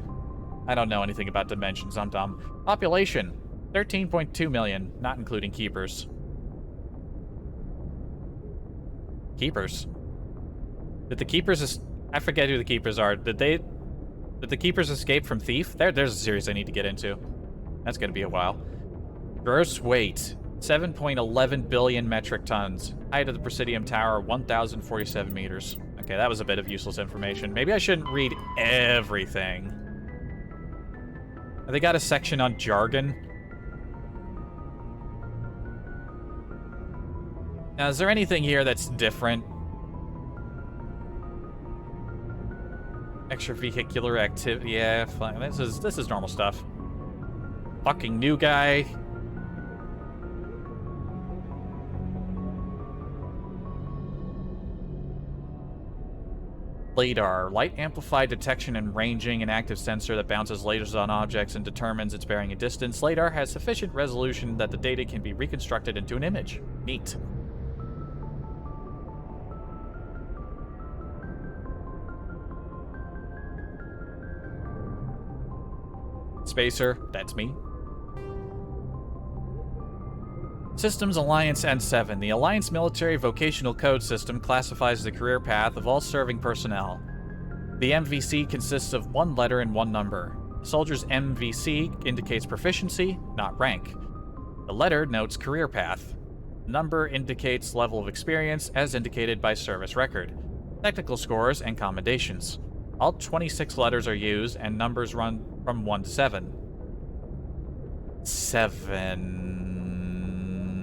I don't know anything about dimensions, I'm dumb. Population, 13.2 million, not including keepers. Keepers? Did the keepers... I forget who the keepers are. Did the keepers escape from Thief? There's a series I need to get into. That's gonna be a while. Gross weight, 7.11 billion metric tons. Height of the Presidium Tower, 1,047 meters. Okay, that was a bit of useless information. Maybe I shouldn't read everything. They got a section on jargon. Now, is there anything here that's different? Extravehicular activity. Yeah, fine. This is normal stuff. Fucking new guy. LiDAR, light amplified detection and ranging, an active sensor that bounces lasers on objects and determines its bearing and distance. LiDAR has sufficient resolution that the data can be reconstructed into an image. Neat. Spacer, that's me. Systems Alliance N7. The Alliance Military Vocational Code System classifies the career path of all serving personnel. The MVC consists of one letter and one number. The soldier's MVC indicates proficiency, not rank. The letter notes career path. The number indicates level of experience, as indicated by service record, technical scores, and commendations. All 26 letters are used, and numbers run from 1 to 7. 7...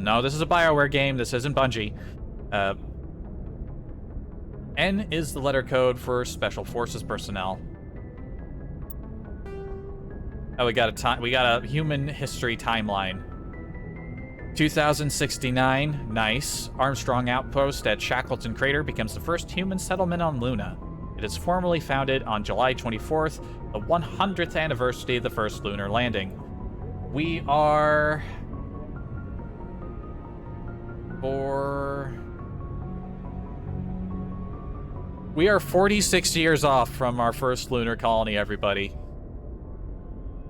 No, this is a BioWare game. This isn't Bungie. N is the letter code for Special Forces personnel. Oh, we got a human history timeline. 2069, nice. Armstrong Outpost at Shackleton Crater becomes the first human settlement on Luna. It is formally founded on July 24th, the 100th anniversary of the first lunar landing. We are... We are 46 years off from our first lunar colony, everybody.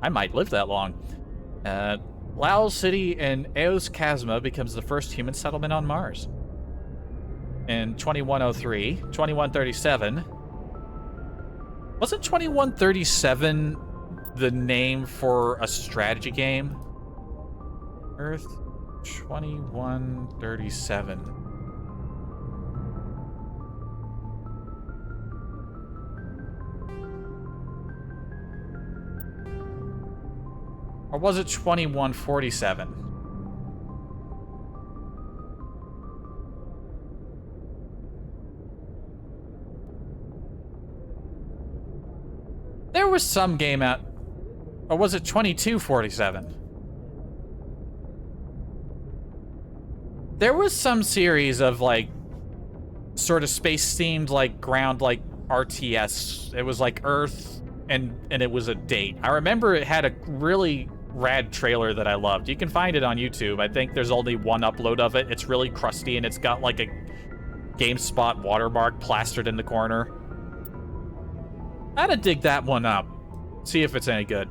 I might live that long. Lao City in Eos Chasma becomes the first human settlement on Mars. In 2103, 2137... Wasn't 2137 the name for a strategy game? Earth 2137. Or was it 2147? There was some game out... Or was it 2247? There was some series of, like, sort of space-themed, like, ground, like, RTS. It was, like, Earth, and it was a date. I remember it had a really rad trailer that I loved. You can find it on YouTube. I think there's only one upload of it. It's really crusty, and it's got, like, a GameSpot watermark plastered in the corner. I had to dig that one up. See if it's any good.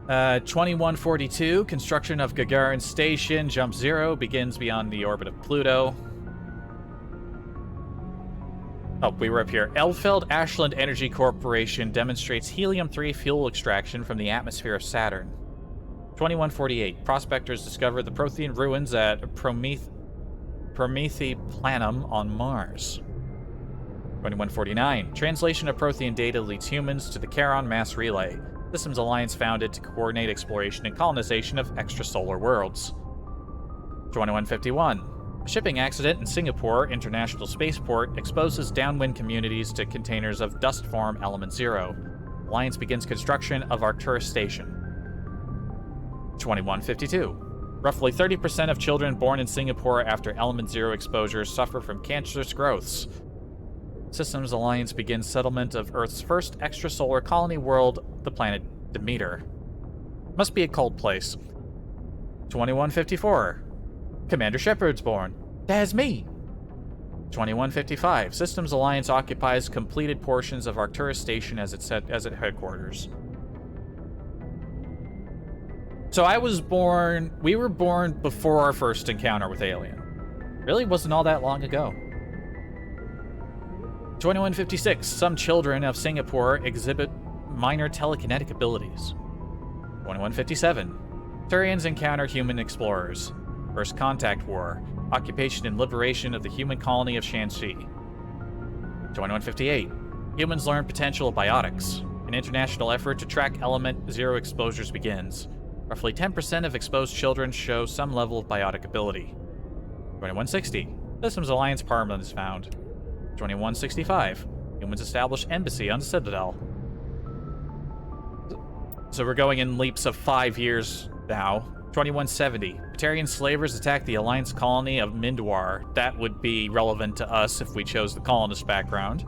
2142, construction of Gagarin Station, Jump Zero, begins beyond the orbit of Pluto. Oh, we were up here. Elfeld Ashland Energy Corporation demonstrates helium-3 fuel extraction from the atmosphere of Saturn. 2148, prospectors discover the Prothean ruins at Promethe-Planum on Mars. 2149, translation of Prothean data leads humans to the Charon Mass Relay. Systems Alliance founded to coordinate exploration and colonization of extrasolar worlds. 2151, a shipping accident in Singapore International Spaceport exposes downwind communities to containers of dust form element 0. Alliance begins construction of Arcturus Station. 2152. Roughly 30% of children born in Singapore after Element 0 exposure suffer from cancerous growths. Systems Alliance begins settlement of Earth's first extrasolar colony world, the planet Demeter. Must be a cold place. 2154. Commander Shepard's born. That's me. 2155. Systems Alliance occupies completed portions of Arcturus Station as its headquarters. So we were born before our first encounter with Alien. Really wasn't all that long ago. 2156. Some children of Singapore exhibit minor telekinetic abilities. 2157. Turians encounter human explorers. First Contact War. Occupation and liberation of the human colony of Shanxi. 2158. Humans learn potential of biotics. An international effort to track Element 0 exposures begins. Roughly 10% of exposed children show some level of biotic ability. 2160. Systems Alliance Parliament is found. 2165. Humans establish embassy on the Citadel. So we're going in leaps of 5 years now. 2170. Batarian slavers attack the Alliance colony of Mindwar. That would be relevant to us if we chose the colonist background.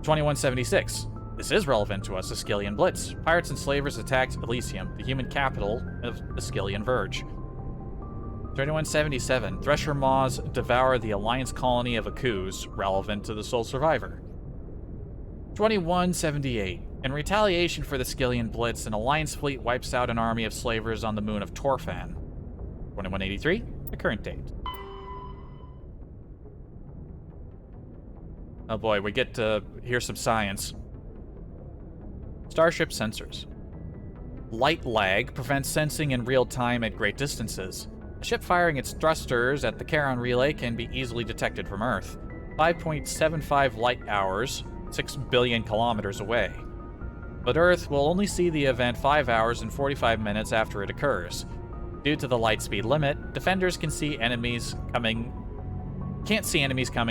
2176. This is relevant to us, the Skillian Blitz. Pirates and slavers attacked Elysium, the human capital of the Skillian Verge. 2177. Thresher Maws devour the Alliance colony of Akuz, relevant to the sole survivor. 2178. In retaliation for the Skillian Blitz, an Alliance fleet wipes out an army of slavers on the moon of Torfan. 2183. The current date. Oh boy, we get to hear some science. Starship sensors. Light lag prevents sensing in real time at great distances. A ship firing its thrusters at the Charon relay can be easily detected from Earth. 5.75 light hours, 6 billion kilometers away. But Earth will only see the event 5 hours and 45 minutes after it occurs. Due to the light speed limit, defenders can't see enemies coming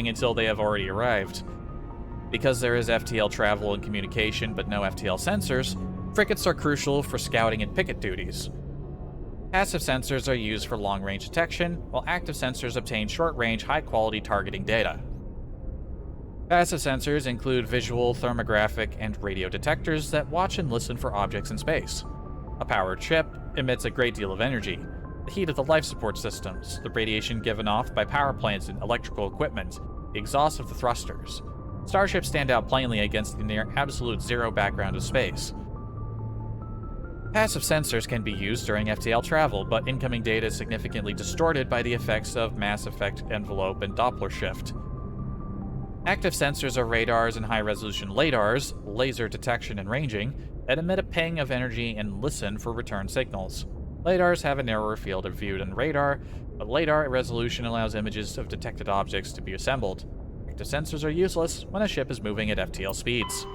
until they have already arrived. Because there is FTL travel and communication but no FTL sensors, frigates are crucial for scouting and picket duties. Passive sensors are used for long-range detection, while active sensors obtain short-range, high-quality targeting data. Passive sensors include visual, thermographic, and radio detectors that watch and listen for objects in space. A powered ship emits a great deal of energy. The heat of the life support systems, the radiation given off by power plants and electrical equipment, the exhaust of the thrusters. Starships stand out plainly against the near absolute zero background of space. Passive sensors can be used during FTL travel, but incoming data is significantly distorted by the effects of mass effect envelope and Doppler shift. Active sensors are radars and high-resolution LADARs, laser detection and ranging, that emit a ping of energy and listen for return signals. LADARs have a narrower field of view than radar, but LADAR resolution allows images of detected objects to be assembled. Active sensors are useless when a ship is moving at FTL speeds.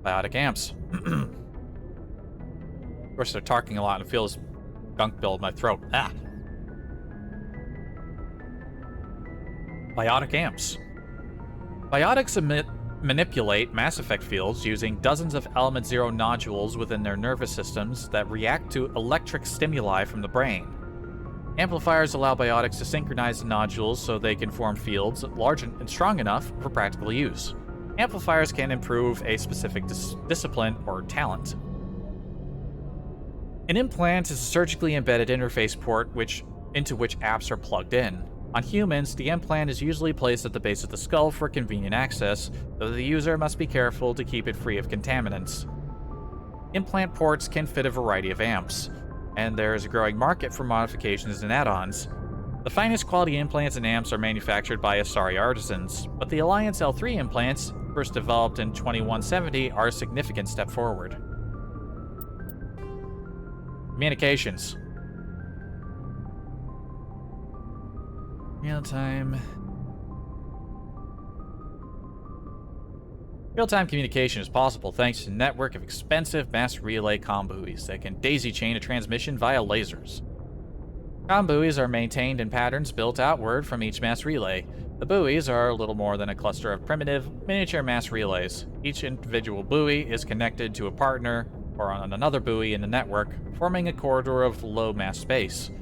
Biotic amps. Of course, they're talking a lot and I feel this gunk build in my throat. Ah! Biotic amps. Biotics manipulate Mass Effect fields using dozens of Element 0 nodules within their nervous systems that react to electric stimuli from the brain. Amplifiers allow biotics to synchronize the nodules so they can form fields large and strong enough for practical use. Amplifiers can improve a specific discipline or talent. An implant is a surgically embedded interface port into which apps are plugged in. On humans, the implant is usually placed at the base of the skull for convenient access, though the user must be careful to keep it free of contaminants. Implant ports can fit a variety of amps, and there is a growing market for modifications and add-ons. The finest quality implants and amps are manufactured by Asari artisans, but the Alliance L3 implants, first developed in 2170, are a significant step forward. Communications. Real-time communication is possible thanks to a network of expensive mass relay comm buoys that can daisy-chain a transmission via lasers. Comm buoys are maintained in patterns built outward from each mass relay. The buoys are little more than a cluster of primitive, miniature mass relays. Each individual buoy is connected to a partner or on another buoy in the network, forming a corridor of low-mass space.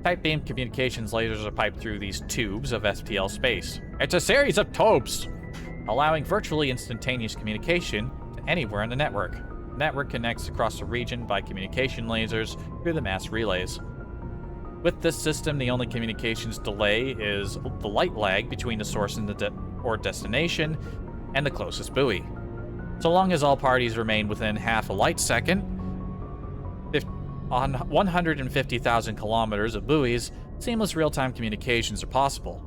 Tight beam communications lasers are piped through these tubes of FTL space. It's a series of tubes, allowing virtually instantaneous communication to anywhere in the network. The network connects across the region by communication lasers through the mass relays. With this system, the only communications delay is the light lag between the source and the destination and the closest buoy. So long as all parties remain within half a light second, on 150,000 kilometers of buoys, seamless real-time communications are possible.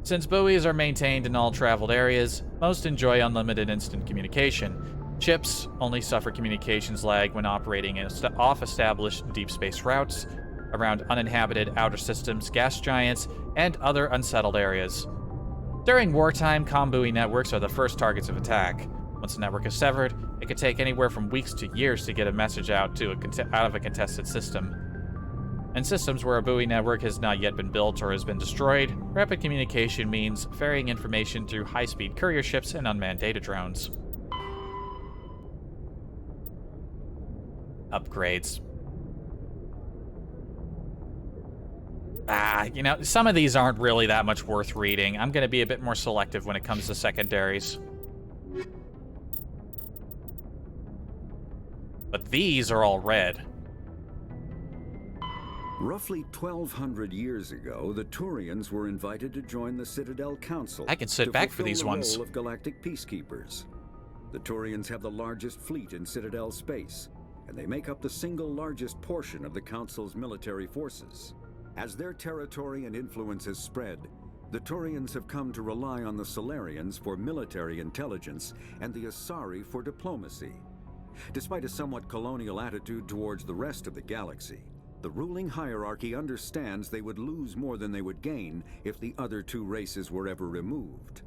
Since buoys are maintained in all traveled areas, most enjoy unlimited instant communication. Ships only suffer communications lag when operating in off-established deep space routes, around uninhabited outer systems, gas giants, and other unsettled areas. During wartime, comm-buoy networks are the first targets of attack. Once the network is severed, it could take anywhere from weeks to years to get a message out of a contested system. In systems where a buoy network has not yet been built or has been destroyed, rapid communication means ferrying information through high-speed courier ships and unmanned data drones. Upgrades. You know, some of these aren't really that much worth reading. I'm going to be a bit more selective when it comes to secondaries. But these are all red. Roughly 1,200 years ago, the Turians were invited to join the Citadel Council. I can sit back for these the ones. Role of galactic peacekeepers. The Turians have the largest fleet in Citadel space, and they make up the single largest portion of the Council's military forces. As their territory and influence has spread, the Turians have come to rely on the Solarians for military intelligence and the Asari for diplomacy. Despite a somewhat colonial attitude towards the rest of the galaxy, the ruling hierarchy understands they would lose more than they would gain if the other two races were ever removed.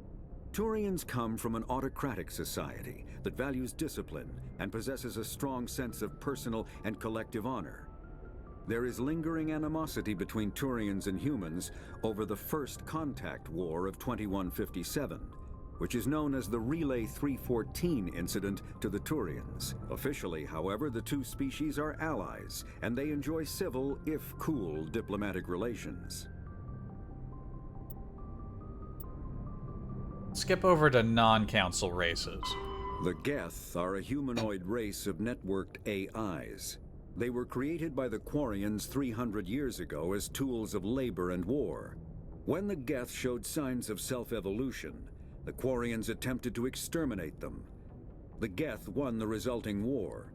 Turians come from an autocratic society that values discipline and possesses a strong sense of personal and collective honor. There is lingering animosity between Turians and humans over the First Contact War of 2157, which is known as the Relay 314 incident to the Turians. Officially, however, the two species are allies, and they enjoy civil, if cool, diplomatic relations. Skip over to non-council races. The Geth are a humanoid race of networked AIs. They were created by the Quarians 300 years ago as tools of labor and war. When the Geth showed signs of self-evolution, the Quarians attempted to exterminate them. The Geth won the resulting war.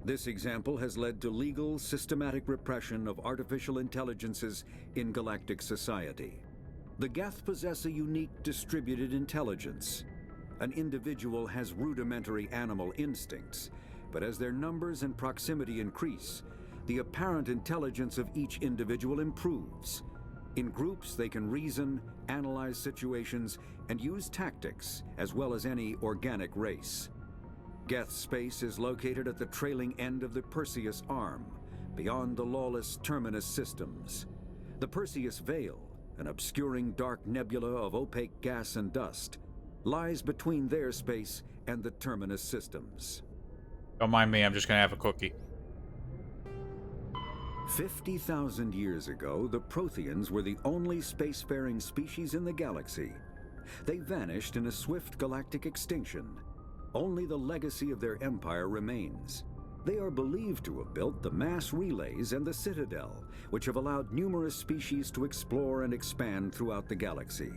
This example has led to legal, systematic repression of artificial intelligences in galactic society. The Geth possess a unique distributed intelligence. An individual has rudimentary animal instincts, but as their numbers and proximity increase, the apparent intelligence of each individual improves. In groups, they can reason, analyze situations, and use tactics, as well as any organic race. Geth space is located at the trailing end of the Perseus Arm, beyond the lawless Terminus systems. The Perseus Veil, an obscuring dark nebula of opaque gas and dust, lies between their space and the Terminus systems. Don't mind me, I'm just gonna have a cookie. 50,000 years ago, the Protheans were the only spacefaring species in the galaxy. They vanished in a swift galactic extinction. Only the legacy of their empire remains. They are believed to have built the mass relays and the Citadel, which have allowed numerous species to explore and expand throughout the galaxy.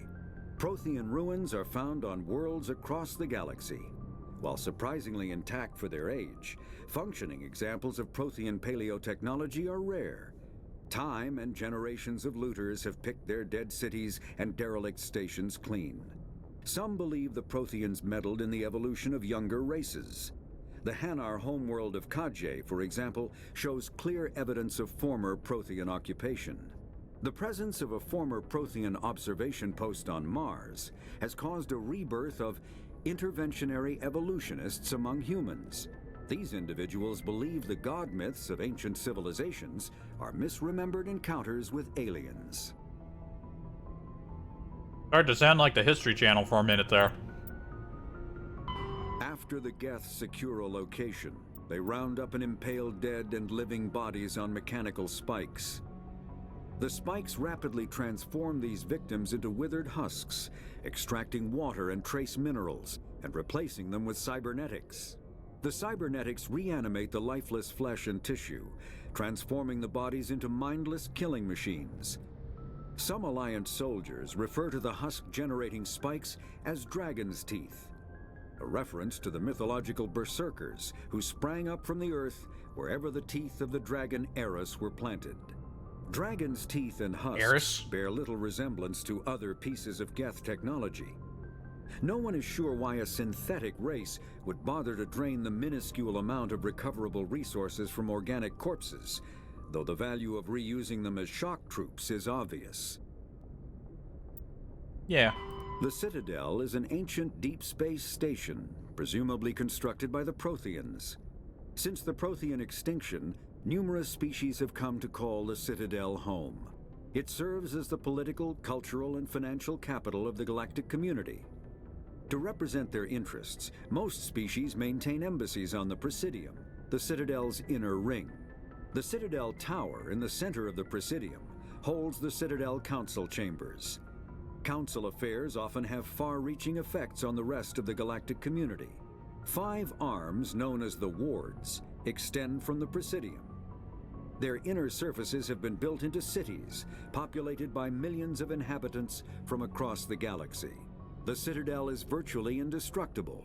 Prothean ruins are found on worlds across the galaxy. While surprisingly intact for their age, functioning examples of Prothean paleotechnology are rare. Time and generations of looters have picked their dead cities and derelict stations clean. Some believe the Protheans meddled in the evolution of younger races. The Hanar homeworld of Kajay, for example, shows clear evidence of former Prothean occupation. The presence of a former Prothean observation post on Mars has caused a rebirth of interventionary evolutionists among humans. These individuals believe the god myths of ancient civilizations are misremembered encounters with aliens. Started to sound like the History Channel for a minute there. After the Geths secure a location, they round up and impale dead and living bodies on mechanical spikes. The spikes rapidly transform these victims into withered husks, extracting water and trace minerals, and replacing them with cybernetics. The cybernetics reanimate the lifeless flesh and tissue, transforming the bodies into mindless killing machines. Some Alliance soldiers refer to the husk-generating spikes as dragon's teeth, a reference to the mythological berserkers who sprang up from the earth wherever the teeth of the dragon Eris were planted. Dragon's teeth and husks bear little resemblance to other pieces of Geth technology. No one is sure why a synthetic race would bother to drain the minuscule amount of recoverable resources from organic corpses, though the value of reusing them as shock troops is obvious. Yeah. The Citadel is an ancient deep space station, presumably constructed by the Protheans. Since the Prothean extinction, numerous species have come to call the Citadel home. It serves as the political, cultural, and financial capital of the galactic community. To represent their interests, most species maintain embassies on the Presidium, the Citadel's inner ring. The Citadel Tower in the center of the Presidium holds the Citadel Council chambers. Council affairs often have far-reaching effects on the rest of the galactic community. 5 arms, known as the Wards, extend from the Presidium. Their inner surfaces have been built into cities, populated by millions of inhabitants from across the galaxy. The Citadel is virtually indestructible.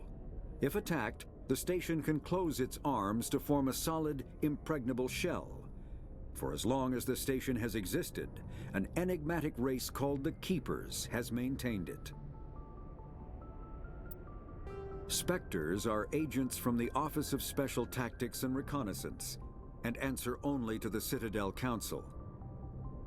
If attacked, the station can close its arms to form a solid, impregnable shell. For as long as the station has existed, an enigmatic race called the Keepers has maintained it. Spectres are agents from the Office of Special Tactics and Reconnaissance, and answer only to the Citadel Council.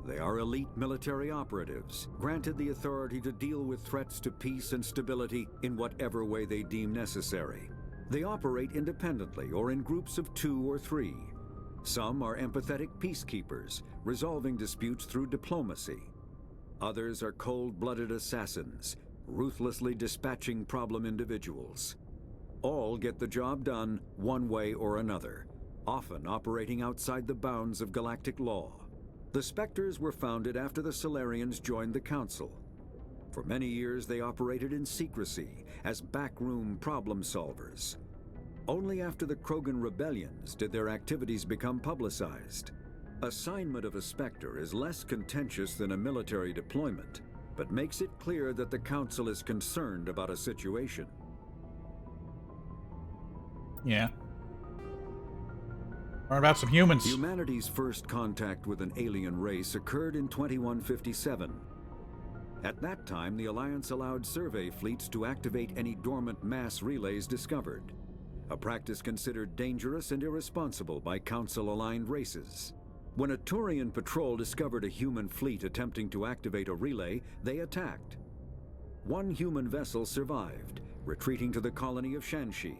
They are elite military operatives, granted the authority to deal with threats to peace and stability in whatever way they deem necessary. They operate independently or in groups of 2 or 3. Some are empathetic peacekeepers, resolving disputes through diplomacy. Others are cold-blooded assassins, ruthlessly dispatching problem individuals. All get the job done one way or another, often operating outside the bounds of galactic law. The Spectres were founded after the Solarians joined the Council. For many years they operated in secrecy as backroom problem solvers. Only after the Krogan rebellions did their activities become publicized. Assignment of a Spectre is less contentious than a military deployment, but makes it clear that the Council is concerned about a situation. Yeah. What about some humans? Humanity's first contact with an alien race occurred in 2157. At that time, the Alliance allowed survey fleets to activate any dormant mass relays discovered, a practice considered dangerous and irresponsible by Council-aligned races. When a Turian patrol discovered a human fleet attempting to activate a relay, they attacked. One human vessel survived, retreating to the colony of Shanxi.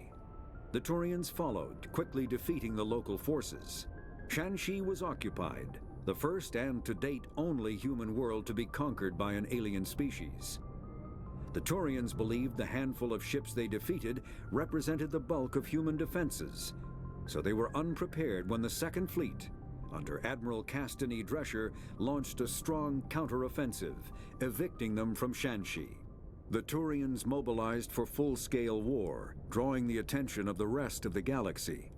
The Turians followed, quickly defeating the local forces. Shanxi was occupied, the first and to date only human world to be conquered by an alien species. The Turians believed the handful of ships they defeated represented the bulk of human defenses, so they were unprepared when the Second Fleet, under Admiral Castany Drescher, launched a strong counteroffensive, evicting them from Shanxi. The Turians mobilized for full-scale war, drawing the attention of the rest of the galaxy.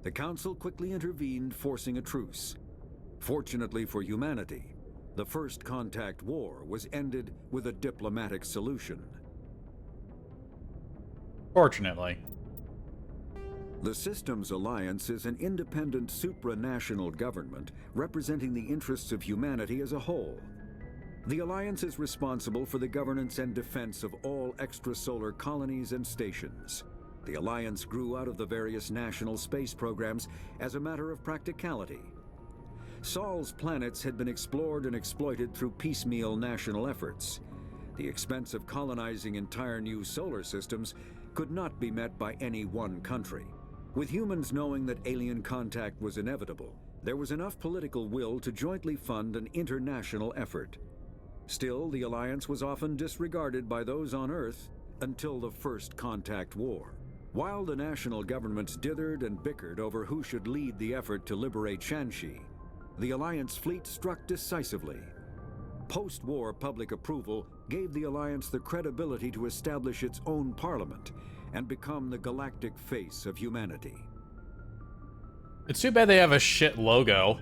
The Council quickly intervened, forcing a truce. Fortunately for humanity, the First Contact War was ended with a diplomatic solution. Fortunately. The Systems Alliance is an independent supranational government representing the interests of humanity as a whole. The Alliance is responsible for the governance and defense of all extrasolar colonies and stations. The Alliance grew out of the various national space programs as a matter of practicality. Sol's planets had been explored and exploited through piecemeal national efforts. The expense of colonizing entire new solar systems could not be met by any one country. With humans knowing that alien contact was inevitable, there was enough political will to jointly fund an international effort. Still, the alliance was often disregarded by those on Earth until the First Contact War. While the national governments dithered and bickered over who should lead the effort to liberate Shanxi, the Alliance fleet struck decisively. Post-war public approval gave the Alliance the credibility to establish its own parliament and become the galactic face of humanity. It's too bad they have a shit logo.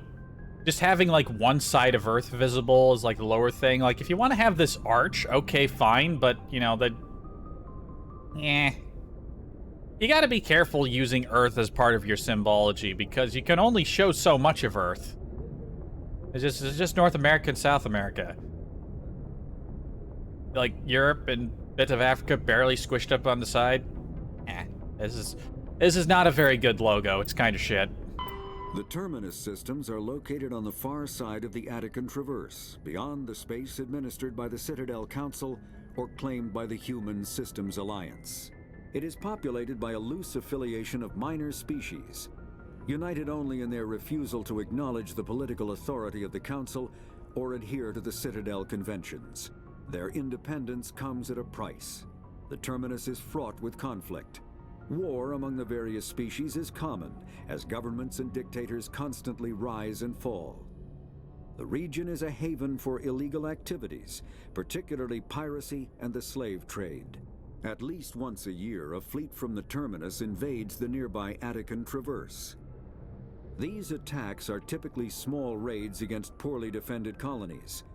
Just having, like, one side of Earth visible is, like, the lower thing. Like, if you want to have this arch, okay, fine, but, you know, you gotta be careful using Earth as part of your symbology, because you can only show so much of Earth. It's just North America and South America. Like, Europe and bits of Africa barely squished up on the side. This is not a very good logo. It's kind of shit. The terminus systems are located on the far side of the Attican Traverse, beyond the space administered by the Citadel Council or claimed by the Human Systems Alliance. It is populated by a loose affiliation of minor species, united only in their refusal to acknowledge the political authority of the Council or adhere to the Citadel Conventions. Their independence comes at a price. The terminus is fraught with conflict. War among the various species is common, as governments and dictators constantly rise and fall. The region is a haven for illegal activities, particularly piracy and the slave trade. At least once a year, a fleet from the terminus invades the nearby Attican Traverse. These attacks are typically small raids against poorly defended colonies.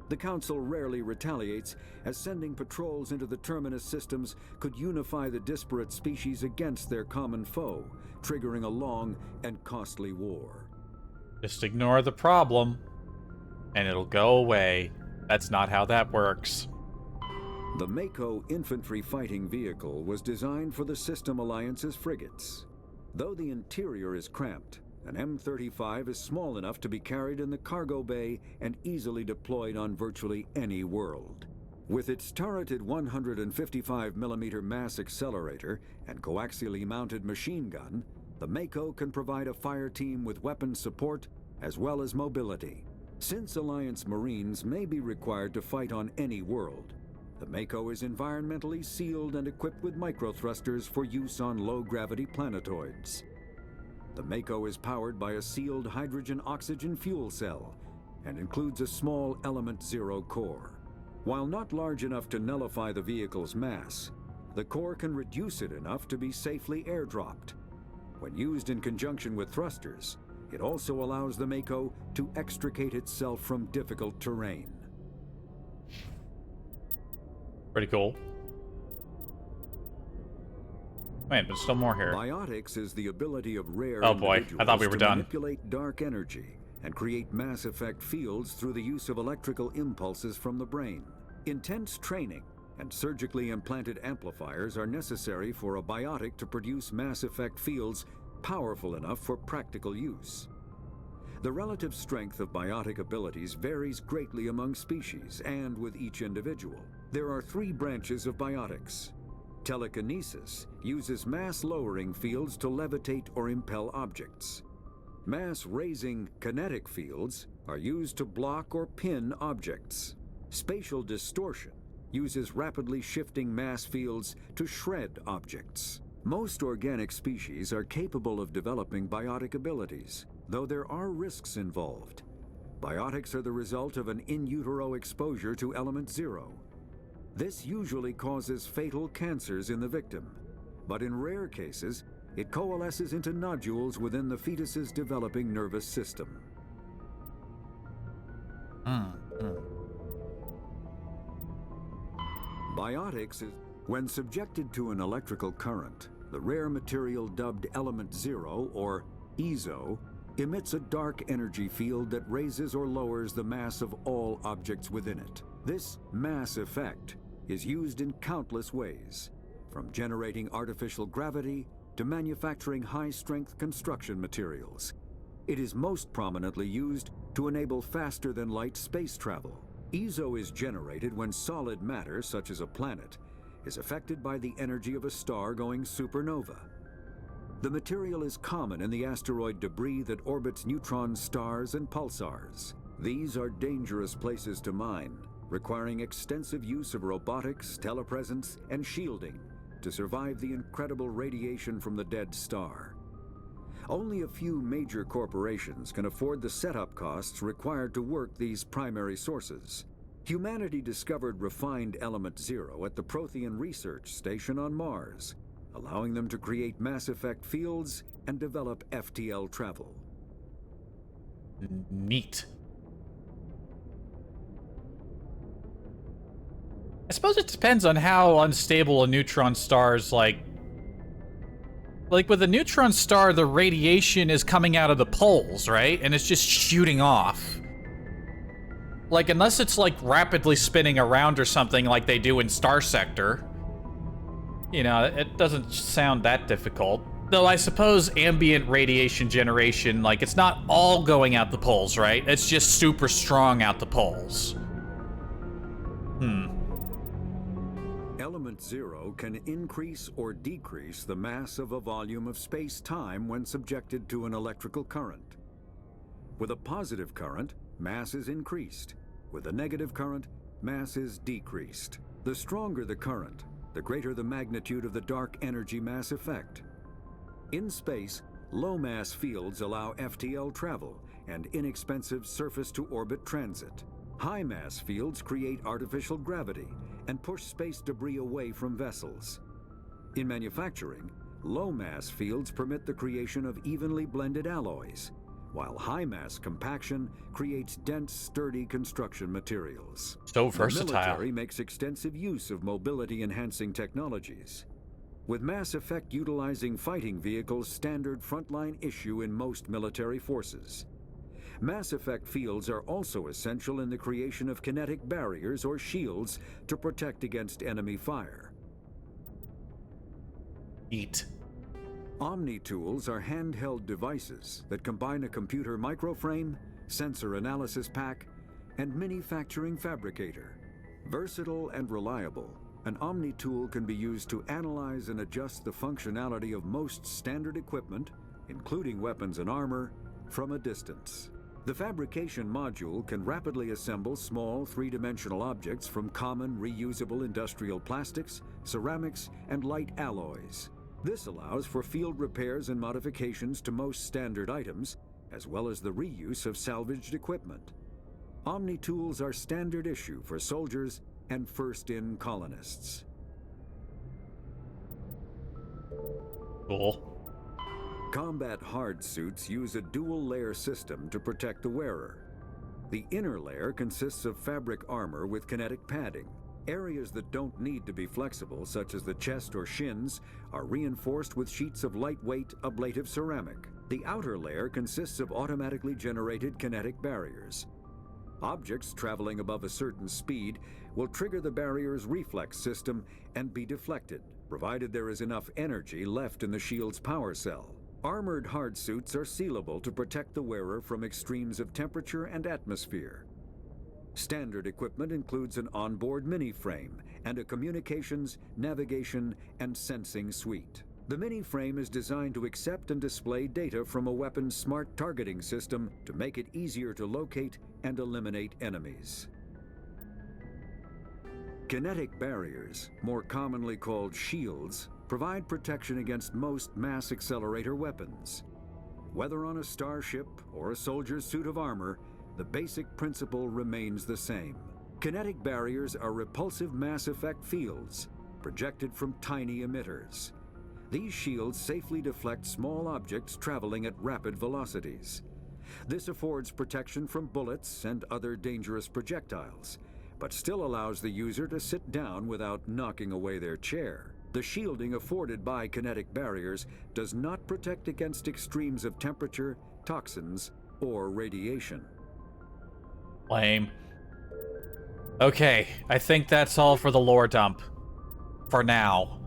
The Council rarely retaliates, as sending patrols into the terminus systems could unify the disparate species against their common foe, triggering a long and costly war. Just ignore the problem, and it'll go away. That's not how that works. The Mako infantry fighting vehicle was designed for the System Alliance's frigates. Though the interior is cramped, an M35 is small enough to be carried in the cargo bay and easily deployed on virtually any world. With its turreted 155mm mass accelerator and coaxially mounted machine gun, the Mako can provide a fire team with weapon support as well as mobility. Since Alliance Marines may be required to fight on any world, the Mako is environmentally sealed and equipped with microthrusters for use on low-gravity planetoids. The Mako is powered by a sealed hydrogen-oxygen fuel cell and includes a small Element Zero core. While not large enough to nullify the vehicle's mass, the core can reduce it enough to be safely airdropped. When used in conjunction with thrusters, it also allows the Mako to extricate itself from difficult terrain. Pretty cool. Wait, but still more here. Biotics is the ability of rare oh boy, I thought we were to done. manipulate dark energy and create mass effect fields through the use of electrical impulses from the brain. Intense training and surgically implanted amplifiers are necessary for a biotic to produce mass effect fields powerful enough for practical use. The relative strength of biotic abilities varies greatly among species and with each individual. There are 3 branches of biotics. Telekinesis uses mass-lowering fields to levitate or impel objects. Mass-raising kinetic fields are used to block or pin objects. Spatial distortion uses rapidly shifting mass fields to shred objects. Most organic species are capable of developing biotic abilities, though there are risks involved. Biotics are the result of an in utero exposure to Element Zero. This usually causes fatal cancers in the victim, but in rare cases, it coalesces into nodules within the fetus's developing nervous system. Biotics is when subjected to an electrical current, the rare material dubbed Element Zero, or EZO, emits a dark energy field that raises or lowers the mass of all objects within it. This mass effect is used in countless ways, from generating artificial gravity to manufacturing high-strength construction materials. It is most prominently used to enable faster-than-light space travel. EZO is generated when solid matter, such as a planet, is affected by the energy of a star going supernova. The material is common in the asteroid debris that orbits neutron stars and pulsars. These are dangerous places to mine, requiring extensive use of robotics, telepresence, and shielding to survive the incredible radiation from the dead star. Only a few major corporations can afford the setup costs required to work these primary sources. Humanity discovered refined Element Zero at the Prothean Research Station on Mars, allowing them to create Mass Effect fields and develop FTL travel. Neat. I suppose it depends on how unstable a neutron star is, like with a neutron star, the radiation is coming out of the poles, right? And it's just shooting off. Like, unless it's, like, rapidly spinning around or something like they do in Star Sector. You know, it doesn't sound that difficult. Though I suppose ambient radiation generation, like, it's not all going out the poles, right? It's just super strong out the poles. Element Zero can increase or decrease the mass of a volume of space-time when subjected to an electrical current. With a positive current, mass is increased. With a negative current, mass is decreased. The stronger the current, the greater the magnitude of the dark energy mass effect. In space, low-mass fields allow FTL travel and inexpensive surface-to-orbit transit. High-mass fields create artificial gravity and push space debris away from vessels. In manufacturing, low-mass fields permit the creation of evenly blended alloys, while high-mass compaction creates dense, sturdy construction materials. So versatile. The military makes extensive use of mobility-enhancing technologies. With Mass Effect utilizing fighting vehicles standard frontline issue in most military forces. Mass Effect fields are also essential in the creation of kinetic barriers or shields to protect against enemy fire. Omni-tools are handheld devices that combine a computer microframe, sensor analysis pack, and manufacturing fabricator. Versatile and reliable, an Omni-tool can be used to analyze and adjust the functionality of most standard equipment, including weapons and armor, from a distance. The fabrication module can rapidly assemble small three-dimensional objects from common reusable industrial plastics, ceramics, and light alloys. This allows for field repairs and modifications to most standard items, as well as the reuse of salvaged equipment. Omni-tools are standard issue for soldiers and first-in colonists. Cool. Combat hard suits use a dual-layer system to protect the wearer. The inner layer consists of fabric armor with kinetic padding. Areas that don't need to be flexible, such as the chest or shins, are reinforced with sheets of lightweight, ablative ceramic. The outer layer consists of automatically generated kinetic barriers. Objects traveling above a certain speed will trigger the barrier's reflex system and be deflected, provided there is enough energy left in the shield's power cell. Armored hard suits are sealable to protect the wearer from extremes of temperature and atmosphere. Standard equipment includes an onboard mini-frame and a communications, navigation, and sensing suite. The mini-frame is designed to accept and display data from a weapon's smart targeting system to make it easier to locate and eliminate enemies. Kinetic barriers, more commonly called shields, provide protection against most mass accelerator weapons. Whether on a starship or a soldier's suit of armor, the basic principle remains the same. Kinetic barriers are repulsive Mass Effect fields, projected from tiny emitters. These shields safely deflect small objects traveling at rapid velocities. This affords protection from bullets and other dangerous projectiles, but still allows the user to sit down without knocking away their chair. The shielding afforded by kinetic barriers does not protect against extremes of temperature, toxins, or radiation. Lame. Okay, I think that's all for the lore dump. For now.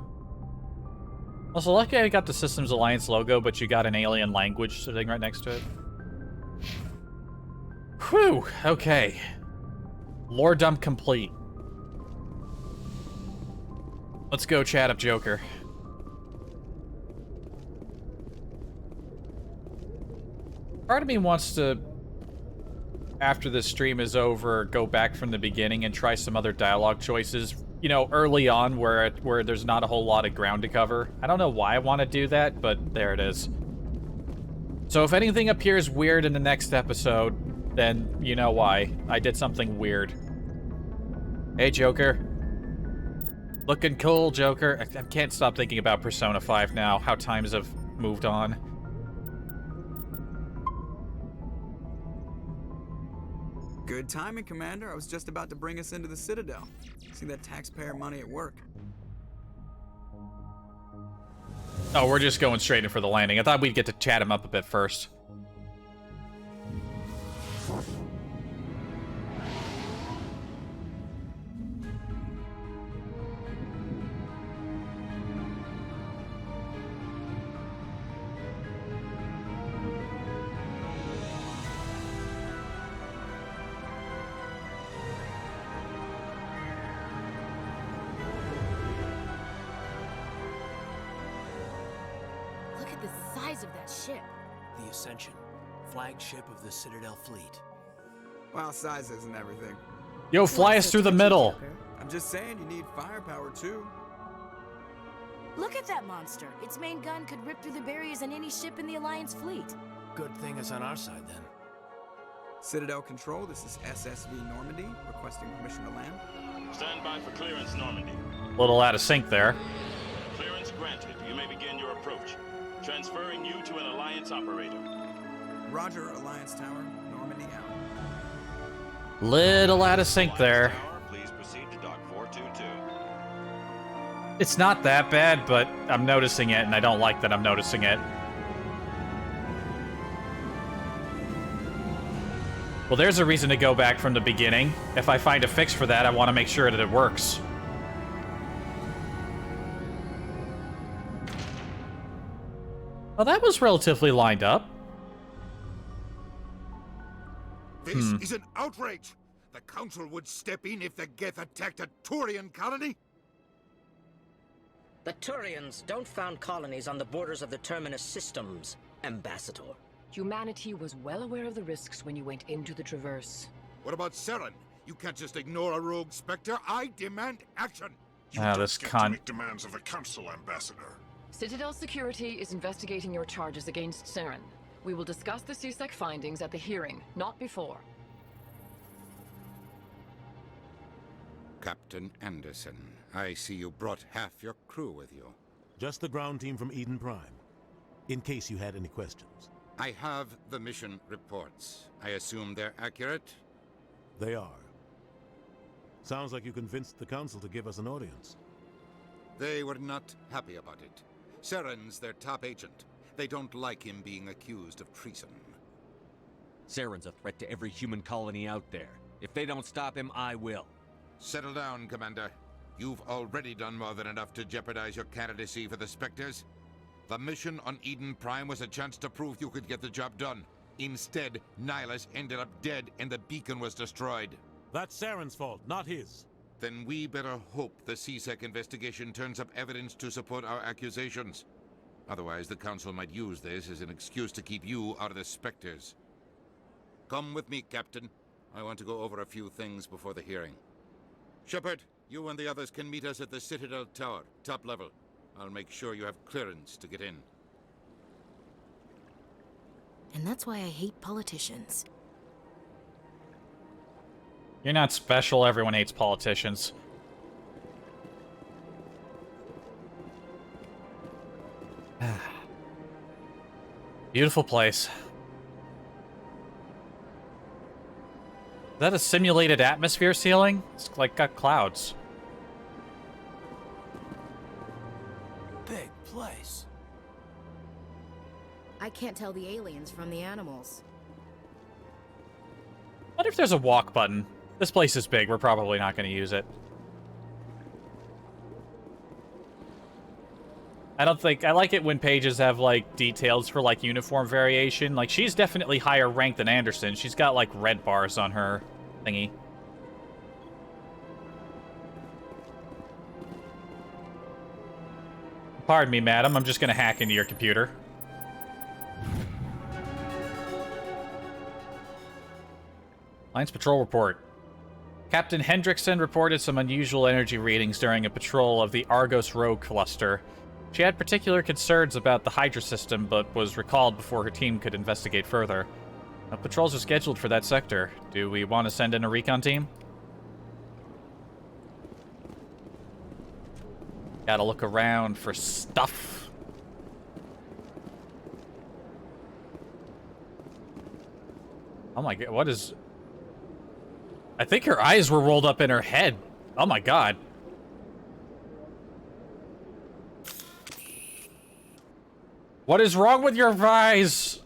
Also, lucky I got the Systems Alliance logo, but you got an alien language sitting right next to it. Whew, okay. Lore dump complete. Let's go chat up Joker. Part of me wants to, after the stream is over, go back from the beginning and try some other dialogue choices, you know, early on where there's not a whole lot of ground to cover. I don't know why I want to do that, but there it is. So if anything appears weird in the next episode, then you know why. I did something weird. Hey, Joker. Looking cool, Joker. I can't stop thinking about Persona 5 now, how times have moved on. Good timing, Commander. I was just about to bring us into the Citadel. See that taxpayer money at work. Oh, we're just going straight in for the landing. I thought we'd get to chat him up a bit first. Of that ship. The Ascension, flagship of the Citadel fleet. Well, size isn't everything. Yo, fly us through the middle. I'm just saying you need firepower too. Look at that monster. Its main gun could rip through the barriers in any ship in the Alliance fleet. Good thing it's on our side then. Citadel Control, this is SSV Normandy, requesting permission to land. Stand by for clearance, Normandy. A little out of sync there. Clearance granted. You may begin your approach. Transferring you to an Alliance operator. Roger, Alliance Tower. Normandy out. Little out of sync there. Please proceed to dock 422. It's not that bad, but I'm noticing it, and I don't like that I'm noticing it. Well, there's a reason to go back from the beginning. If I find a fix for that, I want to make sure that it works. Well, that was relatively lined up. This is an outrage! The Council would step in if the Geth attacked a Turian colony? The Turians don't found colonies on the borders of the Terminus systems, Ambassador. Humanity was well aware of the risks when you went into the Traverse. What about Saren? You can't just ignore a rogue Spectre. I demand action! This con. Make demands of the Council, Ambassador. Citadel Security is investigating your charges against Saren. We will discuss the CSEC findings at the hearing, not before. Captain Anderson, I see you brought half your crew with you. Just the ground team from Eden Prime, in case you had any questions. I have the mission reports. I assume they're accurate? They are. Sounds like you convinced the Council to give us an audience. They were not happy about it. Saren's their top agent. They don't like him being accused of treason. Saren's a threat to every human colony out there. If they don't stop him, I will. Settle down, Commander. You've already done more than enough to jeopardize your candidacy for the Spectres. The mission on Eden Prime was a chance to prove you could get the job done. Instead, Nihilus ended up dead and the beacon was destroyed. That's Saren's fault, not his. Then we better hope the CSEC investigation turns up evidence to support our accusations. Otherwise, the Council might use this as an excuse to keep you out of the Spectres. Come with me, Captain. I want to go over a few things before the hearing. Shepard, you and the others can meet us at the Citadel Tower, top level. I'll make sure you have clearance to get in. And that's why I hate politicians. You're not special. Everyone hates politicians. Beautiful place. Is that a simulated atmosphere ceiling? It's like got clouds. Big place. I can't tell the aliens from the animals. What if there's a walk button? This place is big. We're probably not going to use it. I don't think... I like it when pages have, like, details for, like, uniform variation. Like, she's definitely higher ranked than Anderson. She's got, like, red bars on her thingy. Pardon me, madam. I'm just going to hack into your computer. Alliance Patrol Report. Captain Hendrickson reported some unusual energy readings during a patrol of the Argos Rogue cluster. She had particular concerns about the Hydra system, but was recalled before her team could investigate further. Patrols are scheduled for that sector. Do we want to send in a recon team? Gotta look around for stuff. Oh my god, what is... I think her eyes were rolled up in her head. Oh my god. What is wrong with your eyes?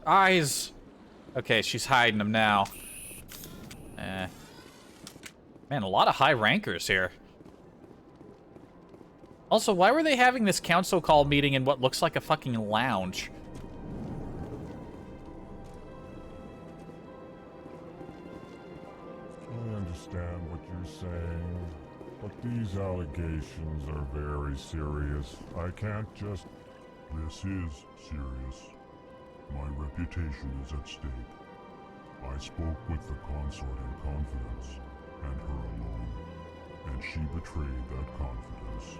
Okay, she's hiding them now. Man, a lot of high rankers here. Also, why were they having this council call meeting in what looks like a fucking lounge? I understand what you're saying, but these allegations are very serious. I can't just... This is serious. My reputation is at stake. I spoke with the consort in confidence, and her alone, and she betrayed that confidence.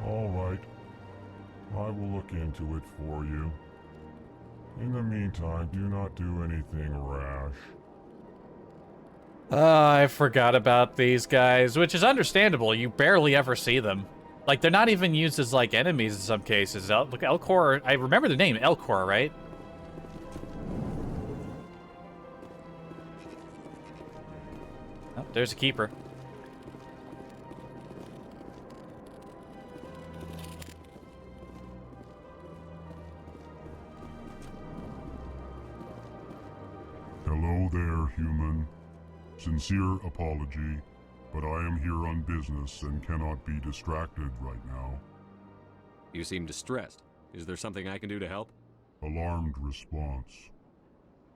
All right. I will look into it for you. In the meantime, do not do anything rash. I forgot about these guys, which is understandable. You barely ever see them. Like, they're not even used as, like, enemies in some cases. Look, Elcor, I remember the name, Elcor, right? Oh, there's a keeper. Hello there, human. Sincere apology, but I am here on business and cannot be distracted right now. You seem distressed. Is there something I can do to help? Alarmed response.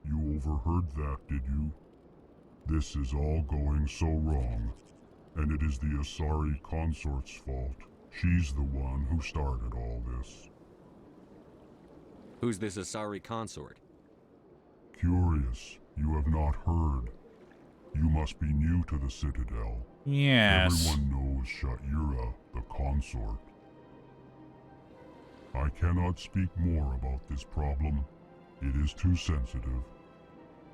You overheard that, did you? This is all going so wrong, and it is the Asari consort's fault. She's the one who started all this. Who's this Asari consort? Curious, you have not heard. You must be new to the Citadel. Yes. Everyone knows Sha'ira, the consort. I cannot speak more about this problem. It is too sensitive.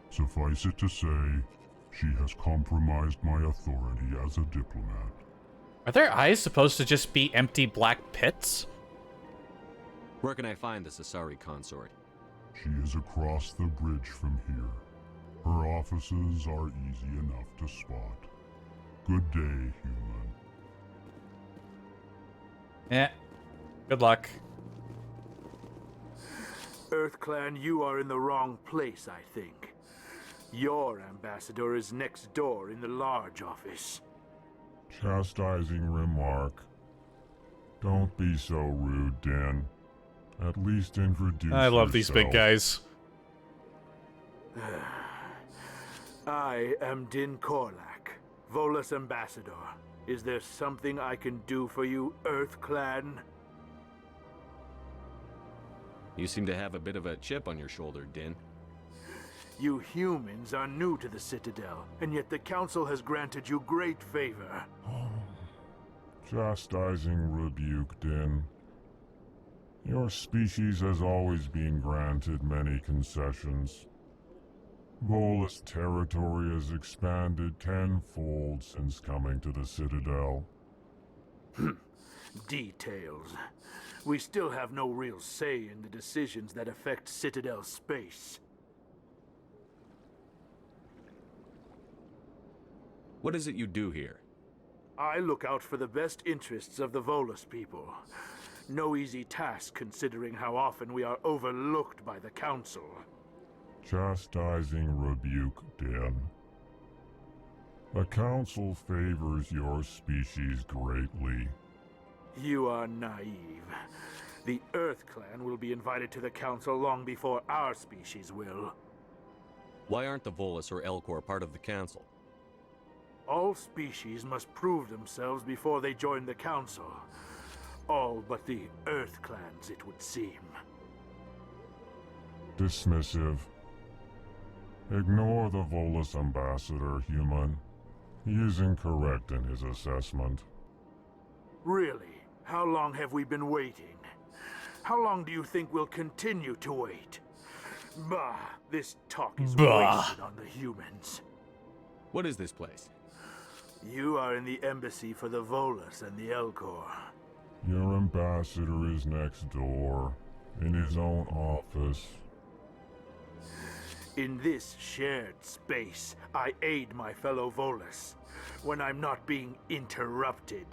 Suffice it to say, she has compromised my authority as a diplomat. Are their eyes supposed to just be empty black pits? Where can I find this Asari consort? She is across the bridge from here. Her offices are easy enough to spot. Good day, human. Yeah. Good luck. EarthClan, you are in the wrong place, I think. Your ambassador is next door in the large office. Chastising remark. Don't be so rude, Din. At least introduce I love these big guys. I am Din Korlak, Volus ambassador. Is there something I can do for you, EarthClan? You seem to have a bit of a chip on your shoulder, Din. You humans are new to the Citadel, and yet the Council has granted you great favor. Chastising rebuke, Din. Your species has always been granted many concessions. Volus territory has expanded tenfold since coming to the Citadel. Details. We still have no real say in the decisions that affect Citadel space. What is it you do here? I look out for the best interests of the Volus people. No easy task considering how often we are overlooked by the Council. Chastising rebuke, Din. The Council favors your species greatly. You are naive. The EarthClan will be invited to the Council long before our species will. Why aren't the Volus or Elcor part of the Council? All species must prove themselves before they join the Council. All but the EarthClans, it would seem. Dismissive. Ignore the Volus ambassador, human. He is incorrect in his assessment. Really? How long have we been waiting? How long do you think we'll continue to wait? Bah, this talk is wasted on the humans. What is this place? You are in the embassy for the Volus and the Elcor. Your ambassador is next door, in his own office. In this shared space, I aid my fellow Volus when I'm not being interrupted.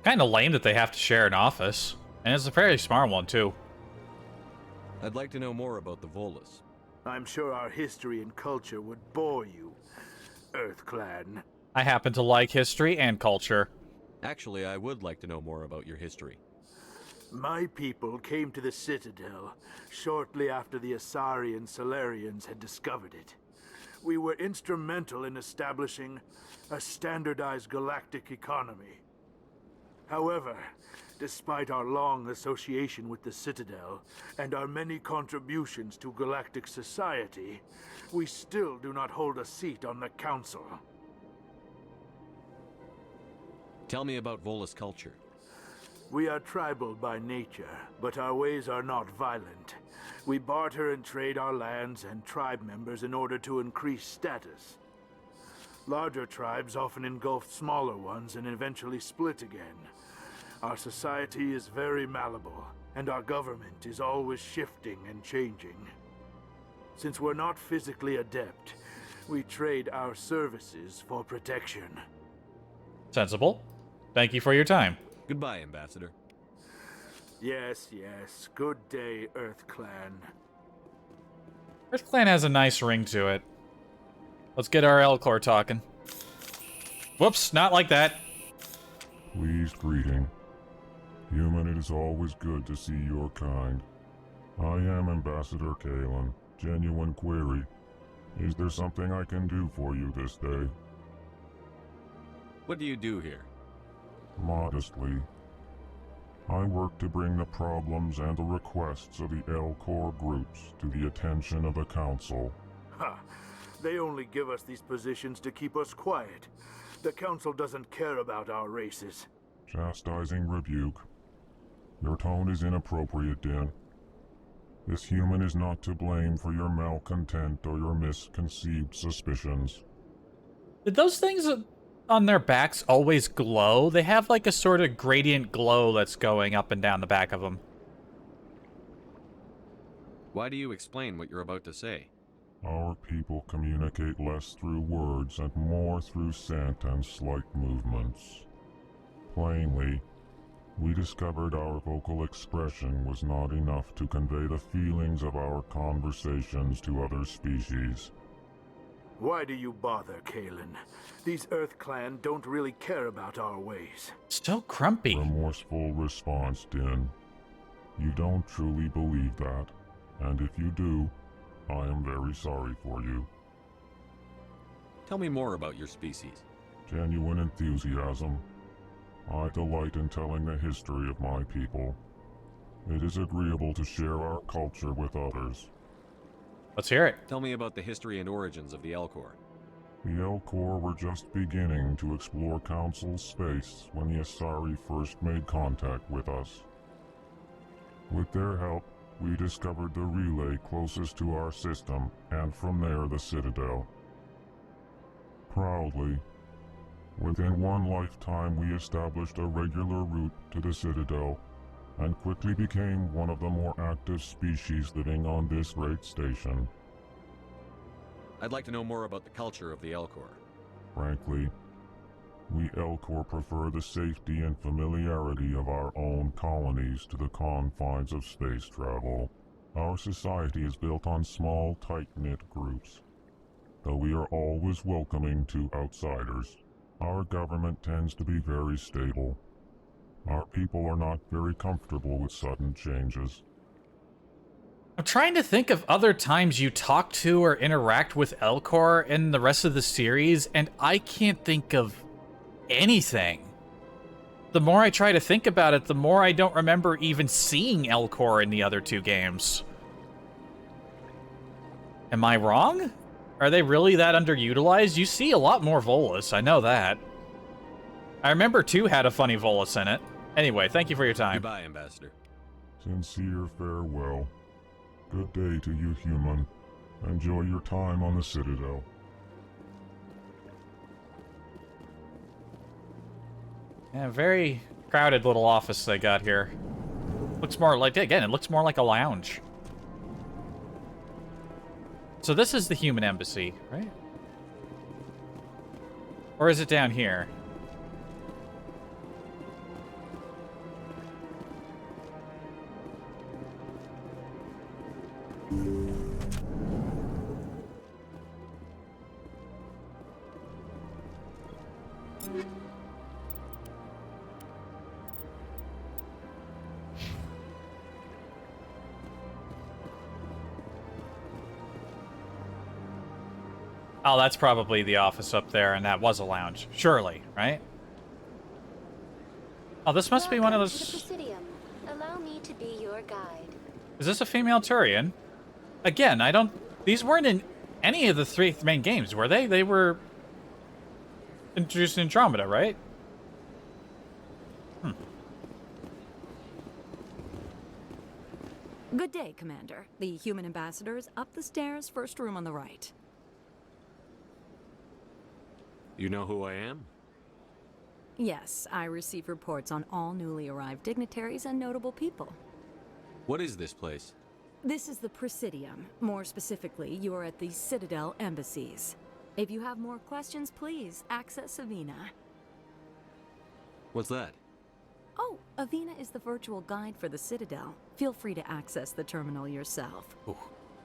Kind of lame that they have to share an office. And it's a fairly smart one, too. I'd like to know more about the Volus. I'm sure our history and culture would bore you, EarthClan. I happen to like history and culture. Actually, I would like to know more about your history. My people came to the Citadel shortly after the Asari and Solarians had discovered it. We were instrumental in establishing a standardized galactic economy. However, despite our long association with the Citadel and our many contributions to galactic society, we still do not hold a seat on the Council. Tell me about Volus culture. We are tribal by nature, but our ways are not violent. We barter and trade our lands and tribe members in order to increase status. Larger tribes often engulf smaller ones and eventually split again. Our society is very malleable, and our government is always shifting and changing. Since we're not physically adept, we trade our services for protection. Sensible. Thank you for your time. Goodbye, Ambassador. Yes, yes. Good day, EarthClan. EarthClan has a nice ring to it. Let's get our Elcor talking. Whoops, not like that. Pleased greeting. Human, it is always good to see your kind. I am Ambassador Kalen. Genuine query. Is there something I can do for you this day? What do you do here? Modestly. I work to bring the problems and the requests of the Elcor groups to the attention of the Council. Ha! They only give us these positions to keep us quiet. The Council doesn't care about our races. Chastising rebuke. Your tone is inappropriate, Din. This human is not to blame for your malcontent or your misconceived suspicions. Did those things on their backs always glow? They have like a sort of gradient glow that's going up and down the back of them. Why do you explain what you're about to say? Our people communicate less through words and more through scent and slight movements. Plainly, we discovered our vocal expression was not enough to convey the feelings of our conversations to other species. Why do you bother, Kalen? These EarthClan don't really care about our ways. So grumpy. Remorseful response, Din. You don't truly believe that, and if you do, I am very sorry for you. Tell me more about your species. Genuine enthusiasm. I delight in telling the history of my people. It is agreeable to share our culture with others. Let's hear it. Tell me about the history and origins of the Elcor. The Elcor were just beginning to explore Council space when the Asari first made contact with us. With their help, we discovered the relay closest to our system, and from there the Citadel. Proudly, within one lifetime we established a regular route to the Citadel, and quickly became one of the more active species living on this great station. I'd like to know more about the culture of the Elcor. Frankly, we Elcor prefer the safety and familiarity of our own colonies to the confines of space travel. Our society is built on small, tight-knit groups. Though we are always welcoming to outsiders, our government tends to be very stable. Our people are not very comfortable with sudden changes. I'm trying to think of other times you talk to or interact with Elcor in the rest of the series, and I can't think of anything. The more I try to think about it, the more I don't remember even seeing Elcor in the other two games. Am I wrong? Are they really that underutilized? You see a lot more Volus, I know that. I remember 2 had a funny Volus in it. Anyway, thank you for your time. Goodbye, Ambassador. Sincere farewell. Good day to you, human. Enjoy your time on the Citadel. Yeah, very crowded little office they got here. Looks more like, again, it looks more like a lounge. So this is the human embassy, right? Or is it down here? Oh, that's probably the office up there, and that was a lounge. Surely, right? Oh, this must be one of those... Presidium. Allow me to be your guide. Is this a female Turian? Again, I don't... These weren't in any of the 3 main games, were they? They were introduced in Andromeda, right? Good day, Commander. The human ambassador is up the stairs, first room on the right. You know who I am? Yes, I receive reports on all newly arrived dignitaries and notable people. What is this place? This is the Presidium. More specifically, you are at the Citadel embassies. If you have more questions, please access Avina. What's that? Oh, Avina is the virtual guide for the Citadel. Feel free to access the terminal yourself. Ooh,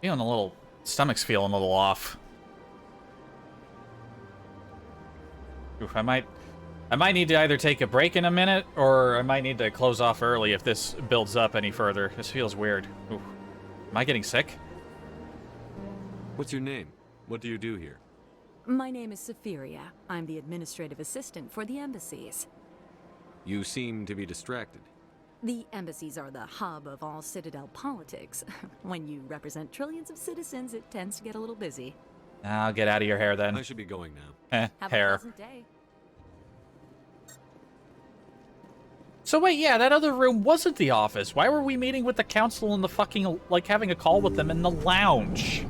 feeling a little... Stomach's feeling a little off. Oof, I might need to either take a break in a minute, or I might need to close off early if this builds up any further. This feels weird. Ooh. Am I getting sick? What's your name? What do you do here? My name is Safiria. I'm the administrative assistant for the embassies. You seem to be distracted. The embassies are the hub of all Citadel politics. When you represent trillions of citizens, it tends to get a little busy. I'll get out of your hair then. I should be going now. Have hair. a pleasant day. So wait, yeah, that other room wasn't the office. Why were we meeting with the council in the fucking, like, having a call with them in the lounge?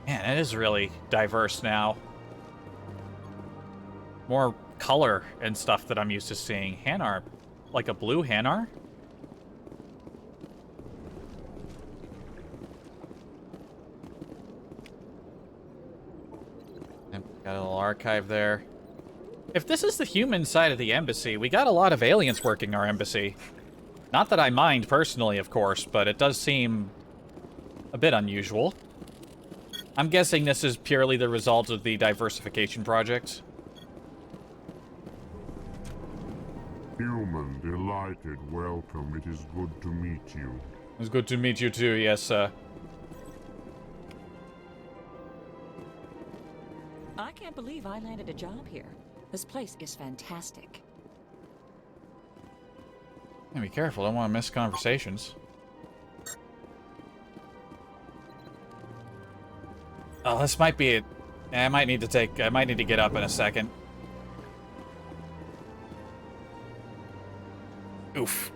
Man, it is really diverse now. More color and stuff that I'm used to seeing. Hanar. Like a blue Hanar? Got a little archive there. If this is the human side of the embassy, we got a lot of aliens working our embassy. Not that I mind personally, of course, but it does seem a bit unusual. I'm guessing this is purely the result of the diversification project. Human, delighted, welcome. It is good to meet you. It's good to meet you too, yes, I can't believe I landed a job here. This place is fantastic. Yeah, be careful, don't want to miss conversations. Oh, this might be it. I might need to get up in a second. Oof.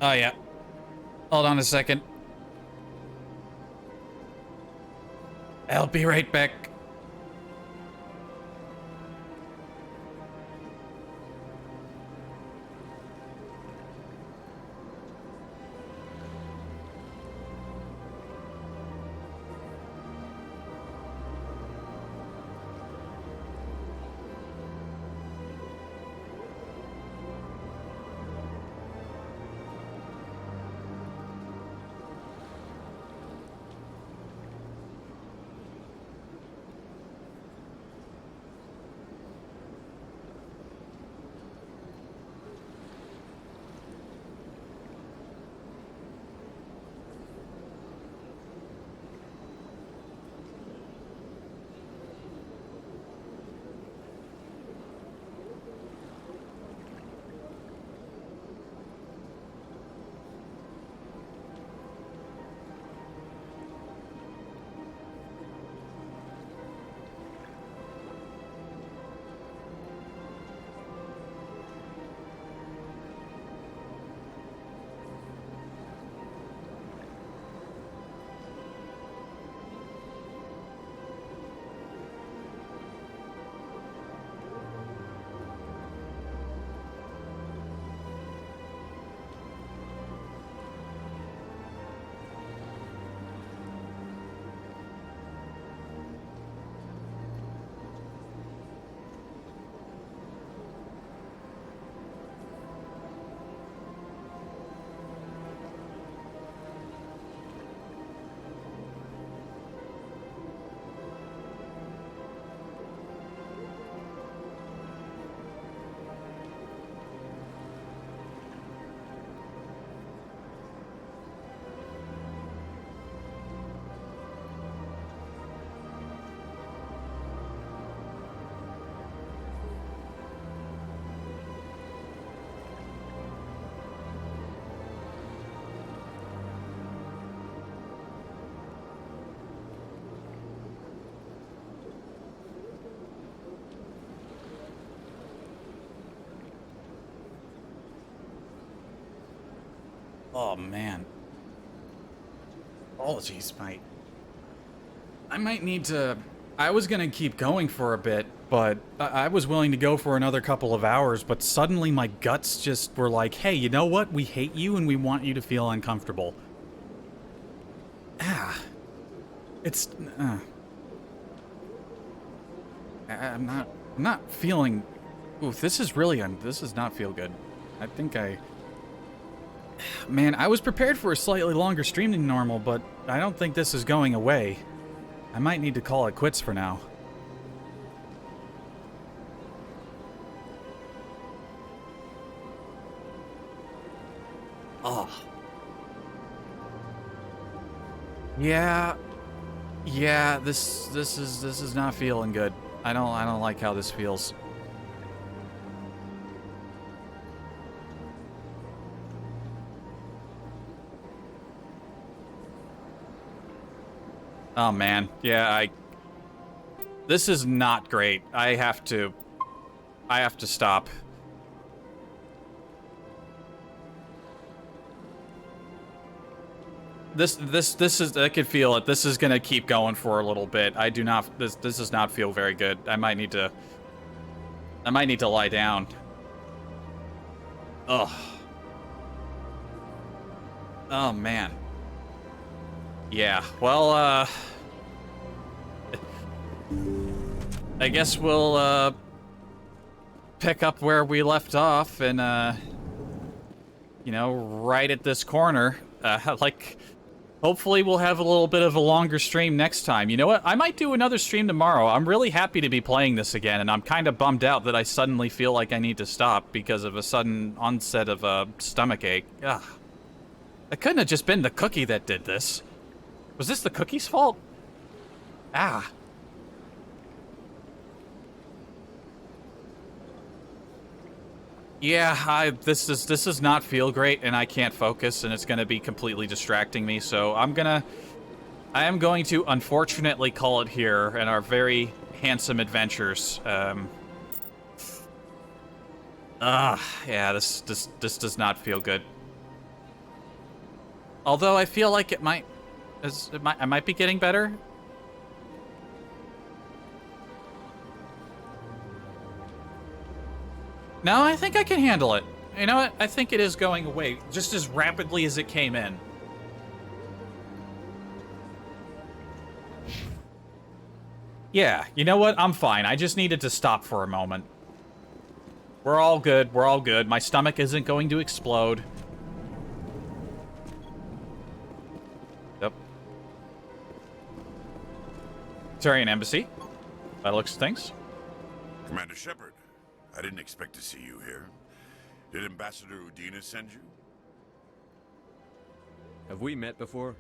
Oh, yeah. Hold on a second. I'll be right back. Oh, man. Apologies, I might need to... I was gonna keep going for a bit, but I was willing to go for another couple of hours, but suddenly my guts just were like, hey, you know what? We hate you and we want you to feel uncomfortable. It's... I'm not feeling... Oof, this is really... this does not feel good. I think Man, I was prepared for a slightly longer stream than normal, but I don't think this is going away. I might need to call it quits for now. Oh. Yeah. Yeah, this is not feeling good. I don't like how this feels. Oh man, yeah, this is not great. I have to stop. This is, I can feel it. This is gonna keep going for a little bit. This does not feel very good. I might need to lie down. Ugh. Oh man. Yeah, well, I guess we'll, pick up where we left off and, you know, right at this corner. Like, hopefully we'll have a little bit of a longer stream next time. You know what? I might do another stream tomorrow. I'm really happy to be playing this again, and I'm kind of bummed out that I suddenly feel like I need to stop because of a sudden onset of a stomachache. Ugh. It couldn't have just been the cookie that did this. Was this the cookie's fault? Ah. Yeah, this does not feel great, and I can't focus, and it's gonna be completely distracting me, so I am going to unfortunately call it here in our very handsome adventures. Yeah, this does not feel good. Although I feel like it might I might be getting better. No, I think I can handle it. You know what? I think it is going away just as rapidly as it came in. Yeah, you know what? I'm fine. I just needed to stop for a moment. We're all good. We're all good. My stomach isn't going to explode. Yep. Turian Embassy. By the looks of things. Commander Shepard, I didn't expect to see you here. Did Ambassador Udina send you? Have we met before?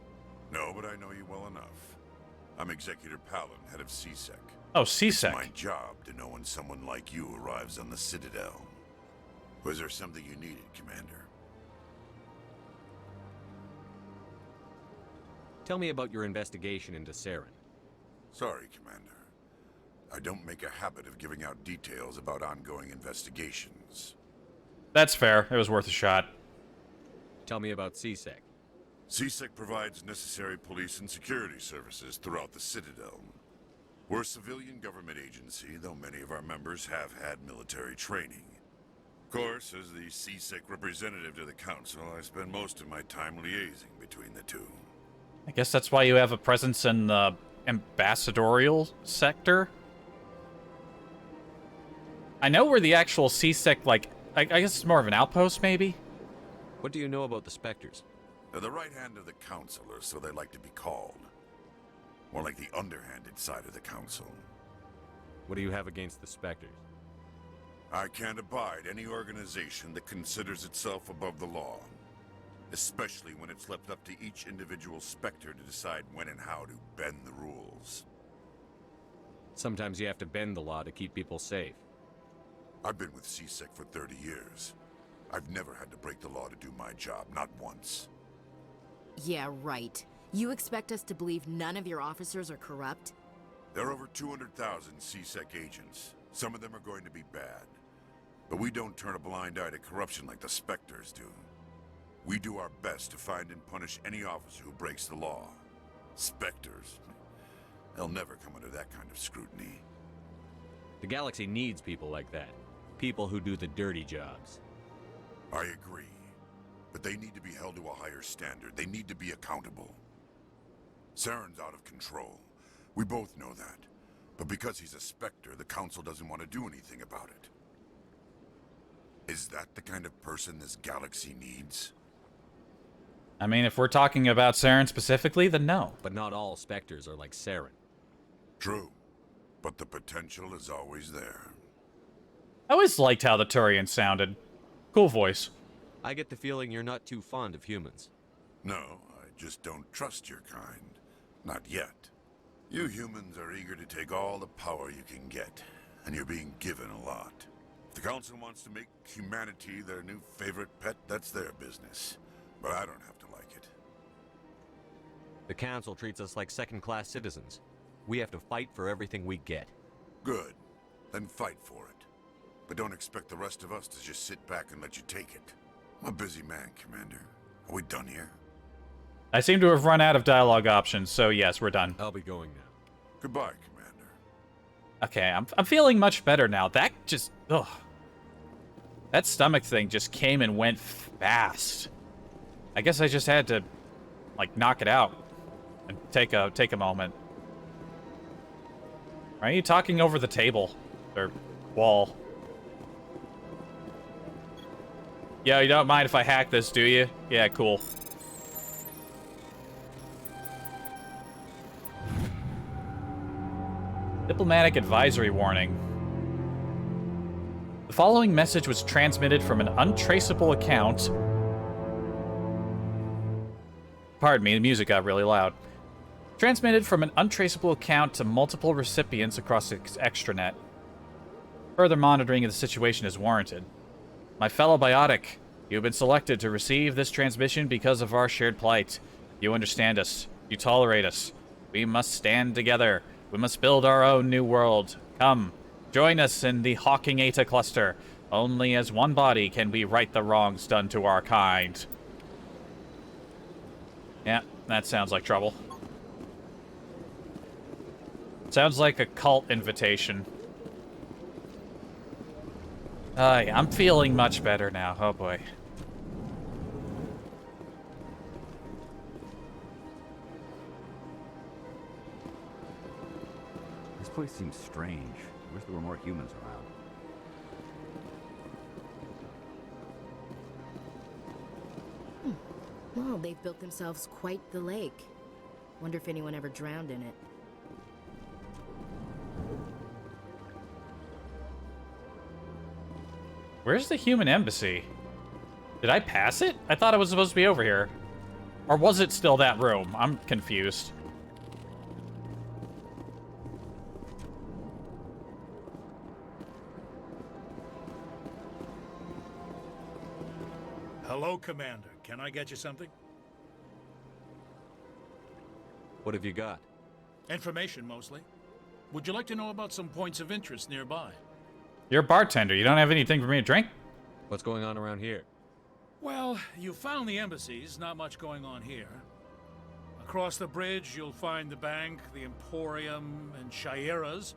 No, but I know you well enough. I'm Executor Palin, head of CSEC. Oh, CSEC. It's my job to know when someone like you arrives on the Citadel. Was there something you needed, Commander? Tell me about your investigation into Saren. Sorry, Commander. I don't make a habit of giving out details about ongoing investigations. That's fair. It was worth a shot. Tell me about CSEC. CSEC provides necessary police and security services throughout the Citadel. We're a civilian government agency, though many of our members have had military training. Of course, as the CSEC representative to the Council, I spend most of my time liaising between the two. I guess that's why you have a presence in the ambassadorial sector? I know where the actual CSEC, like, I guess it's more of an outpost, maybe? What do you know about the Spectres? They're the right hand of the Council, or so they like to be called. More like the underhanded side of the Council. What do you have against the Spectres? I can't abide any organization that considers itself above the law. Especially when it's left up to each individual Spectre to decide when and how to bend the rules. Sometimes you have to bend the law to keep people safe. I've been with CSEC for 30 years. I've never had to break the law to do my job, not once. Yeah, right. You expect us to believe none of your officers are corrupt? There are over 200,000 CSEC agents. Some of them are going to be bad. But we don't turn a blind eye to corruption like the Spectres do. We do our best to find and punish any officer who breaks the law. Spectres. They'll never come under that kind of scrutiny. The galaxy needs people like that. People who do the dirty jobs. I agree. But they need to be held to a higher standard. They need to be accountable. Saren's out of control. We both know that. But because he's a Spectre, the Council doesn't want to do anything about it. Is that the kind of person this galaxy needs? I mean, if we're talking about Saren specifically, then no. But not all Spectres are like Saren. True. But the potential is always there. I always liked how the Turian sounded. Cool voice. I get the feeling you're not too fond of humans. No, I just don't trust your kind. Not yet. You humans are eager to take all the power you can get, and you're being given a lot. If the Council wants to make humanity their new favorite pet, that's their business. But I don't have to like it. The Council treats us like second-class citizens. We have to fight for everything we get. Good. Then fight for it. But don't expect the rest of us to just sit back and let you take it. I'm a busy man, Commander. Are we done here? I seem to have run out of dialogue options, so yes, we're done. I'll be going now. Goodbye, Commander. Okay, I'm feeling much better now. That just... ugh. That stomach thing just came and went fast. I guess I just had to, like, knock it out and take a moment. Why are you talking over the table? Or wall? Yeah, you don't mind if I hack this, do you? Yeah, cool. Diplomatic advisory warning. The following message was transmitted from an untraceable account. Pardon me, the music got really loud. Transmitted from an untraceable account to multiple recipients across the extranet. Further monitoring of the situation is warranted. My fellow biotic, you have been selected to receive this transmission because of our shared plight. You understand us. You tolerate us. We must stand together. We must build our own new world. Come, join us in the Hawking Eta cluster. Only as one body can we right the wrongs done to our kind. Yeah, that sounds like trouble. Sounds like a cult invitation. Yeah, I'm feeling much better now. Oh boy. This place seems strange. I wish there were more humans around. Well, they've built themselves quite the lake. Wonder if anyone ever drowned in it. Where's the human embassy? Did I pass it? I thought it was supposed to be over here. Or was it still that room? I'm confused. Hello, Commander. Can I get you something? What have you got? Information, mostly. Would you like to know about some points of interest nearby? You're a bartender. You don't have anything for me to drink? What's going on around here? Well, you found the embassies. Not much going on here. Across the bridge, you'll find the bank, the Emporium, and Shaira's.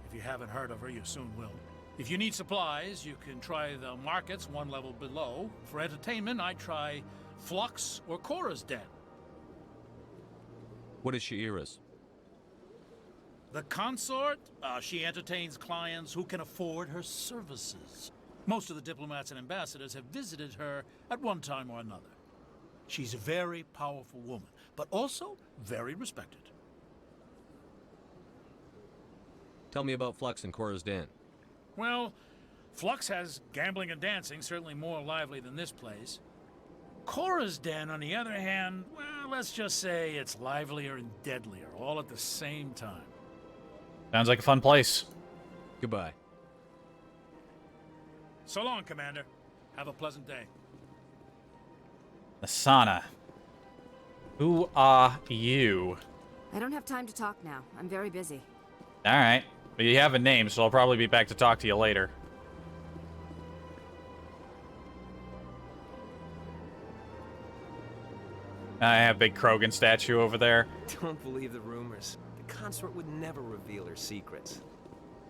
If you haven't heard of her, you soon will. If you need supplies, you can try the markets one level below. For entertainment, I'd try Flux or Cora's Den. What is Shaira's? The consort, she entertains clients who can afford her services. Most of the diplomats and ambassadors have visited her at one time or another. She's a very powerful woman, but also very respected. Tell me about Flux and Cora's Den. Well, Flux has gambling and dancing, certainly more lively than this place. Cora's Den, on the other hand, well, let's just say it's livelier and deadlier, all at the same time. Sounds like a fun place. Goodbye. So long, Commander. Have a pleasant day. Asana. Who are you? I don't have time to talk now. I'm very busy. Alright. But you have a name, so I'll probably be back to talk to you later. I have a big Krogan statue over there. Don't believe the rumors. The consort would never reveal her secrets.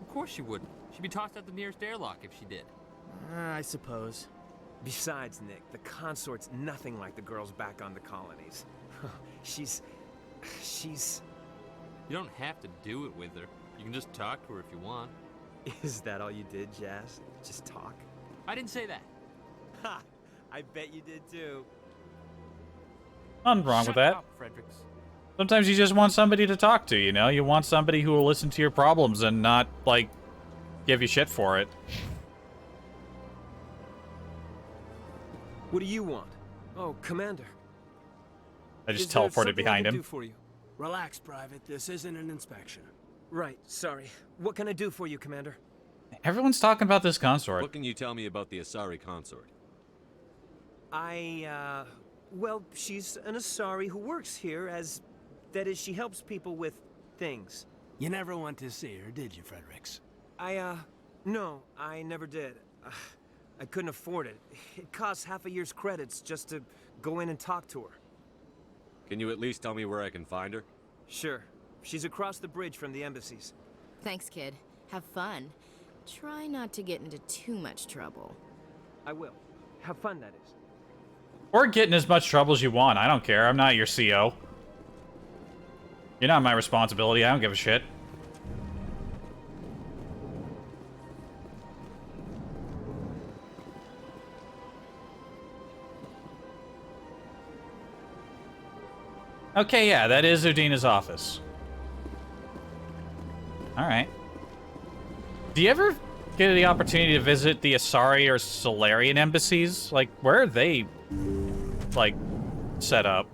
Of course she wouldn't. She'd be tossed out the nearest airlock if she did. I suppose. Besides, Nick, the consort's nothing like the girls back on the colonies. She's... You don't have to do it with her. You can just talk to her if you want. Is that all you did, Jazz? Just talk? I didn't say that. Ha! I bet you did too. Nothing wrong with that. Up, Fredericks. Sometimes you just want somebody to talk to, you know? You want somebody who will listen to your problems and not, like, give you shit for it. What do you want? Oh, Commander. I just teleported behind him. For you? Relax, Private. This isn't an inspection. Right, sorry. What can I do for you, Commander? Everyone's talking about this consort. What can you tell me about the Asari consort? Well, she's an Asari who works here as... That is, she helps people with things. You never went to see her, did you, Fredericks? No, I never did. I couldn't afford it. It costs half a year's credits just to go in and talk to her. Can you at least tell me where I can find her? Sure. She's across the bridge from the embassies. Thanks, kid. Have fun. Try not to get into too much trouble. I will. Have fun, that is. Or get in as much trouble as you want. I don't care. I'm not your CO. You're not my responsibility. I don't give a shit. Okay, yeah, that is Udina's office. Alright. Do you ever get the opportunity to visit the Asari or Solarian embassies? Like, where are they, like, set up?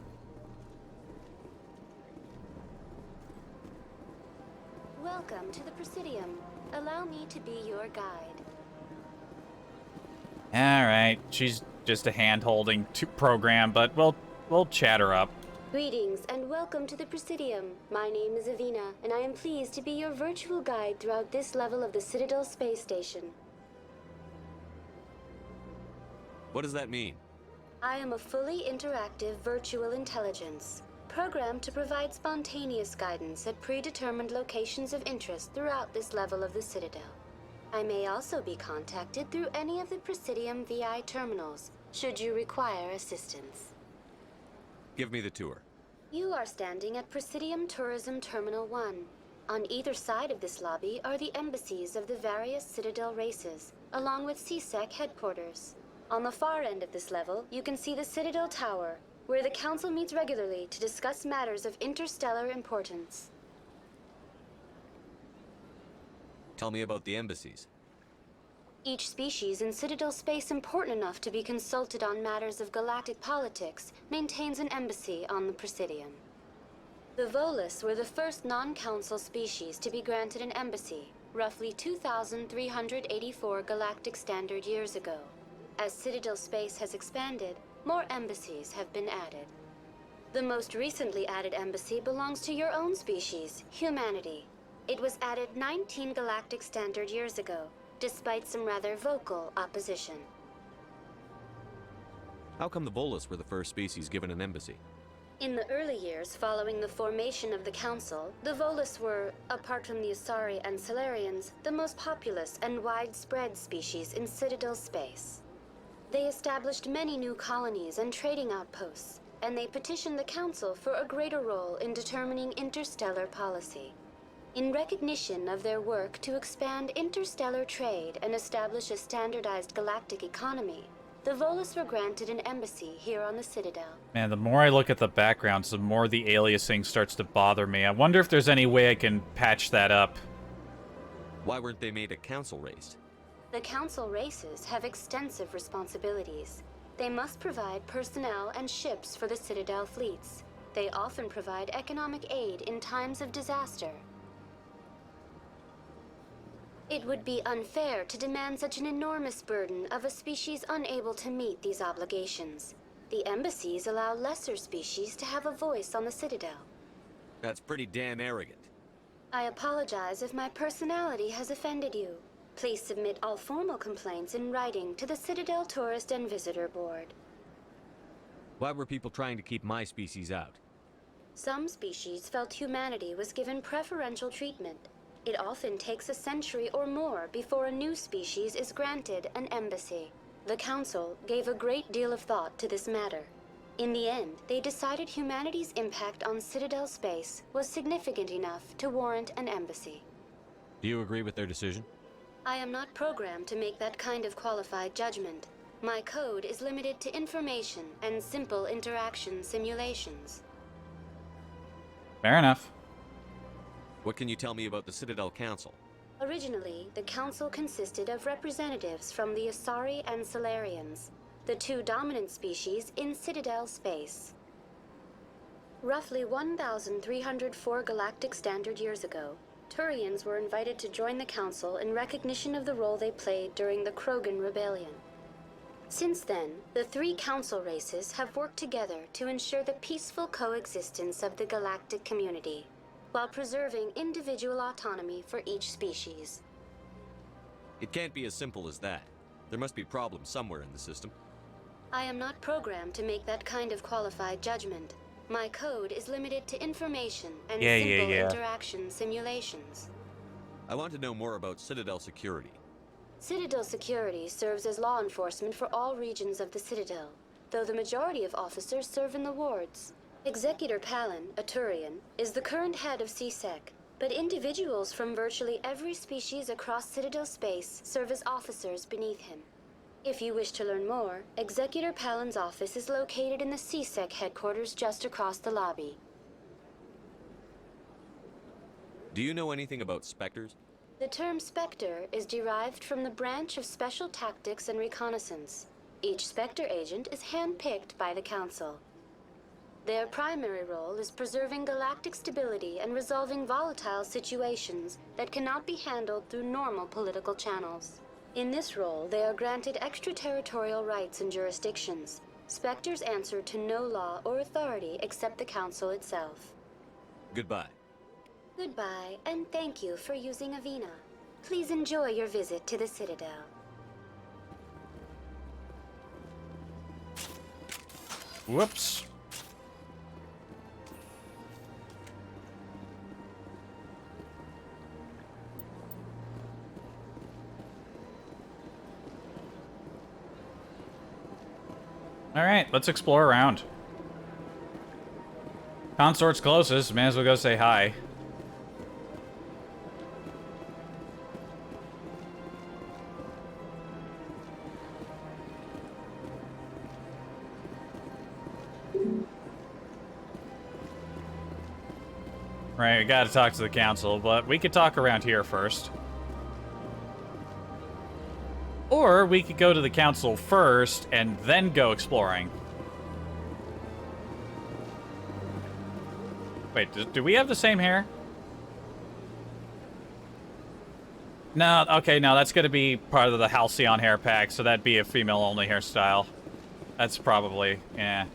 Welcome to the Presidium. Allow me to be your guide. Alright, she's just a hand-holding program, but we'll chat her up. Greetings and welcome to the Presidium. My name is Avina, and I am pleased to be your virtual guide throughout this level of the Citadel space station. What does that mean? I am a fully interactive virtual intelligence, programmed to provide spontaneous guidance at predetermined locations of interest throughout this level of the Citadel. I may also be contacted through any of the Presidium VI terminals, should you require assistance. Give me the tour. You are standing at Presidium Tourism Terminal 1. On either side of this lobby are the embassies of the various Citadel races, along with CSEC headquarters. On the far end of this level, you can see the Citadel Tower, where the Council meets regularly to discuss matters of interstellar importance. Tell me about the embassies. Each species in Citadel space important enough to be consulted on matters of galactic politics maintains an embassy on the Presidium. The Volus were the first non-council species to be granted an embassy, roughly 2,384 galactic standard years ago. As Citadel space has expanded, more embassies have been added. The most recently added embassy belongs to your own species, humanity. It was added 19 galactic standard years ago, despite some rather vocal opposition. How come the Volus were the first species given an embassy? In the early years following the formation of the Council, the Volus were, apart from the Asari and Solarians, the most populous and widespread species in Citadel space. They established many new colonies and trading outposts, and they petitioned the Council for a greater role in determining interstellar policy. In recognition of their work to expand interstellar trade and establish a standardized galactic economy, the Volus were granted an embassy here on the Citadel. Man, the more I look at the backgrounds, the more the aliasing starts to bother me. I wonder if there's any way I can patch that up. Why weren't they made a council race? The Council races have extensive responsibilities. They must provide personnel and ships for the Citadel fleets. They often provide economic aid in times of disaster. It would be unfair to demand such an enormous burden of a species unable to meet these obligations. The embassies allow lesser species to have a voice on the Citadel. That's pretty damn arrogant. I apologize if my personality has offended you. Please submit all formal complaints in writing to the Citadel Tourist and Visitor Board. Why were people trying to keep my species out? Some species felt humanity was given preferential treatment. It often takes a century or more before a new species is granted an embassy. The Council gave a great deal of thought to this matter. In the end, they decided humanity's impact on Citadel space was significant enough to warrant an embassy. Do you agree with their decision? I am not programmed to make that kind of qualified judgment. My code is limited to information and simple interaction simulations. Fair enough. What can you tell me about the Citadel Council? Originally, the Council consisted of representatives from the Asari and Solarians, the two dominant species in Citadel space. Roughly 1,304 galactic standard years ago, Turians were invited to join the Council in recognition of the role they played during the Krogan Rebellion. Since then, the three Council races have worked together to ensure the peaceful coexistence of the galactic community, while preserving individual autonomy for each species. It can't be as simple as that. There must be problems somewhere in the system. I am not programmed to make that kind of qualified judgment. My code is limited to information and simple interaction simulations. I want to know more about Citadel security. Citadel security serves as law enforcement for all regions of the Citadel, though the majority of officers serve in the wards. Executor Palin, a Turian, is the current head of CSEC, but individuals from virtually every species across Citadel space serve as officers beneath him. If you wish to learn more, Executor Palin's office is located in the CSEC headquarters just across the lobby. Do you know anything about Spectres? The term Spectre is derived from the branch of Special Tactics and Reconnaissance. Each Spectre agent is handpicked by the Council. Their primary role is preserving galactic stability and resolving volatile situations that cannot be handled through normal political channels. In this role, they are granted extraterritorial rights and jurisdictions. Spectres answer to no law or authority except the Council itself. Goodbye. Goodbye, and thank you for using Avina. Please enjoy your visit to the Citadel. Whoops. All right, let's explore around. Consort's closest, may as well go say hi. Right, we gotta talk to the Council, but we could talk around here first. Or we could go to the Council first and then go exploring. Wait, do we have the same hair? No, okay, no, that's gonna be part of the Halcyon hair pack, so that'd be a female-only hairstyle. That's probably, yeah.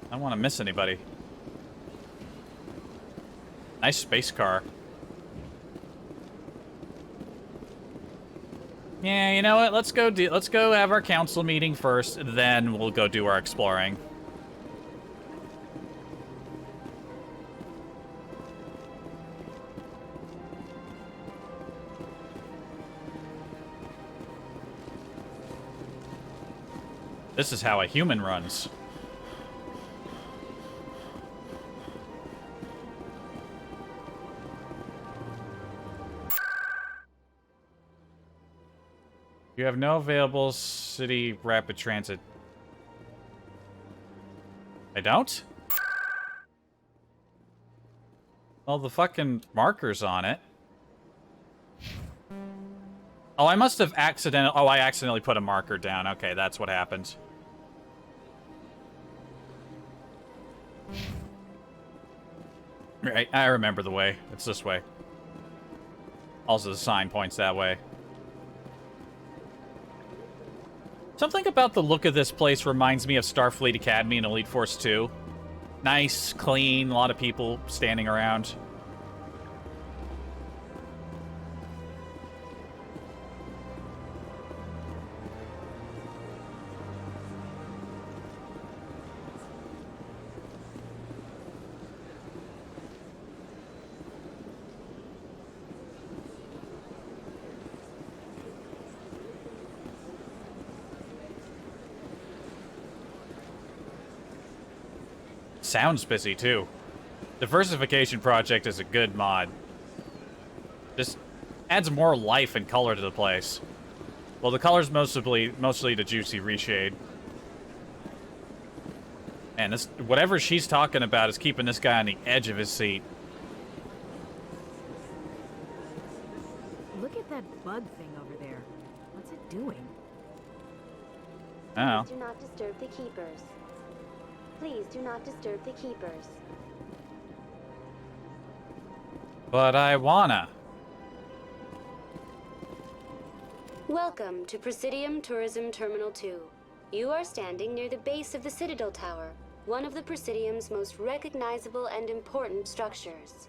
I don't want to miss anybody. Nice space car. Yeah, you know what? Let's go have our council meeting first, then we'll go do our exploring. This is how a human runs. You have no available city rapid transit. I don't? Well, the fucking marker's on it. Oh, I must have I accidentally put a marker down. Okay, that's what happened. Right, I remember the way. It's this way. Also, the sign points that way. Something about the look of this place reminds me of Starfleet Academy and Elite Force 2. Nice, clean, a lot of people standing around. sounds busy, too. Diversification Project is a good mod. Just adds more life and color to the place. Well, the color's mostly the juicy reshade. And this, whatever she's talking about is keeping this guy on the edge of his seat. Look at that bug thing over there. What's it doing? Oh. Please do not disturb the keepers. Please do not disturb the keepers. But I wanna. Welcome to Presidium Tourism Terminal 2. You are standing near the base of the Citadel Tower, one of the Presidium's most recognizable and important structures.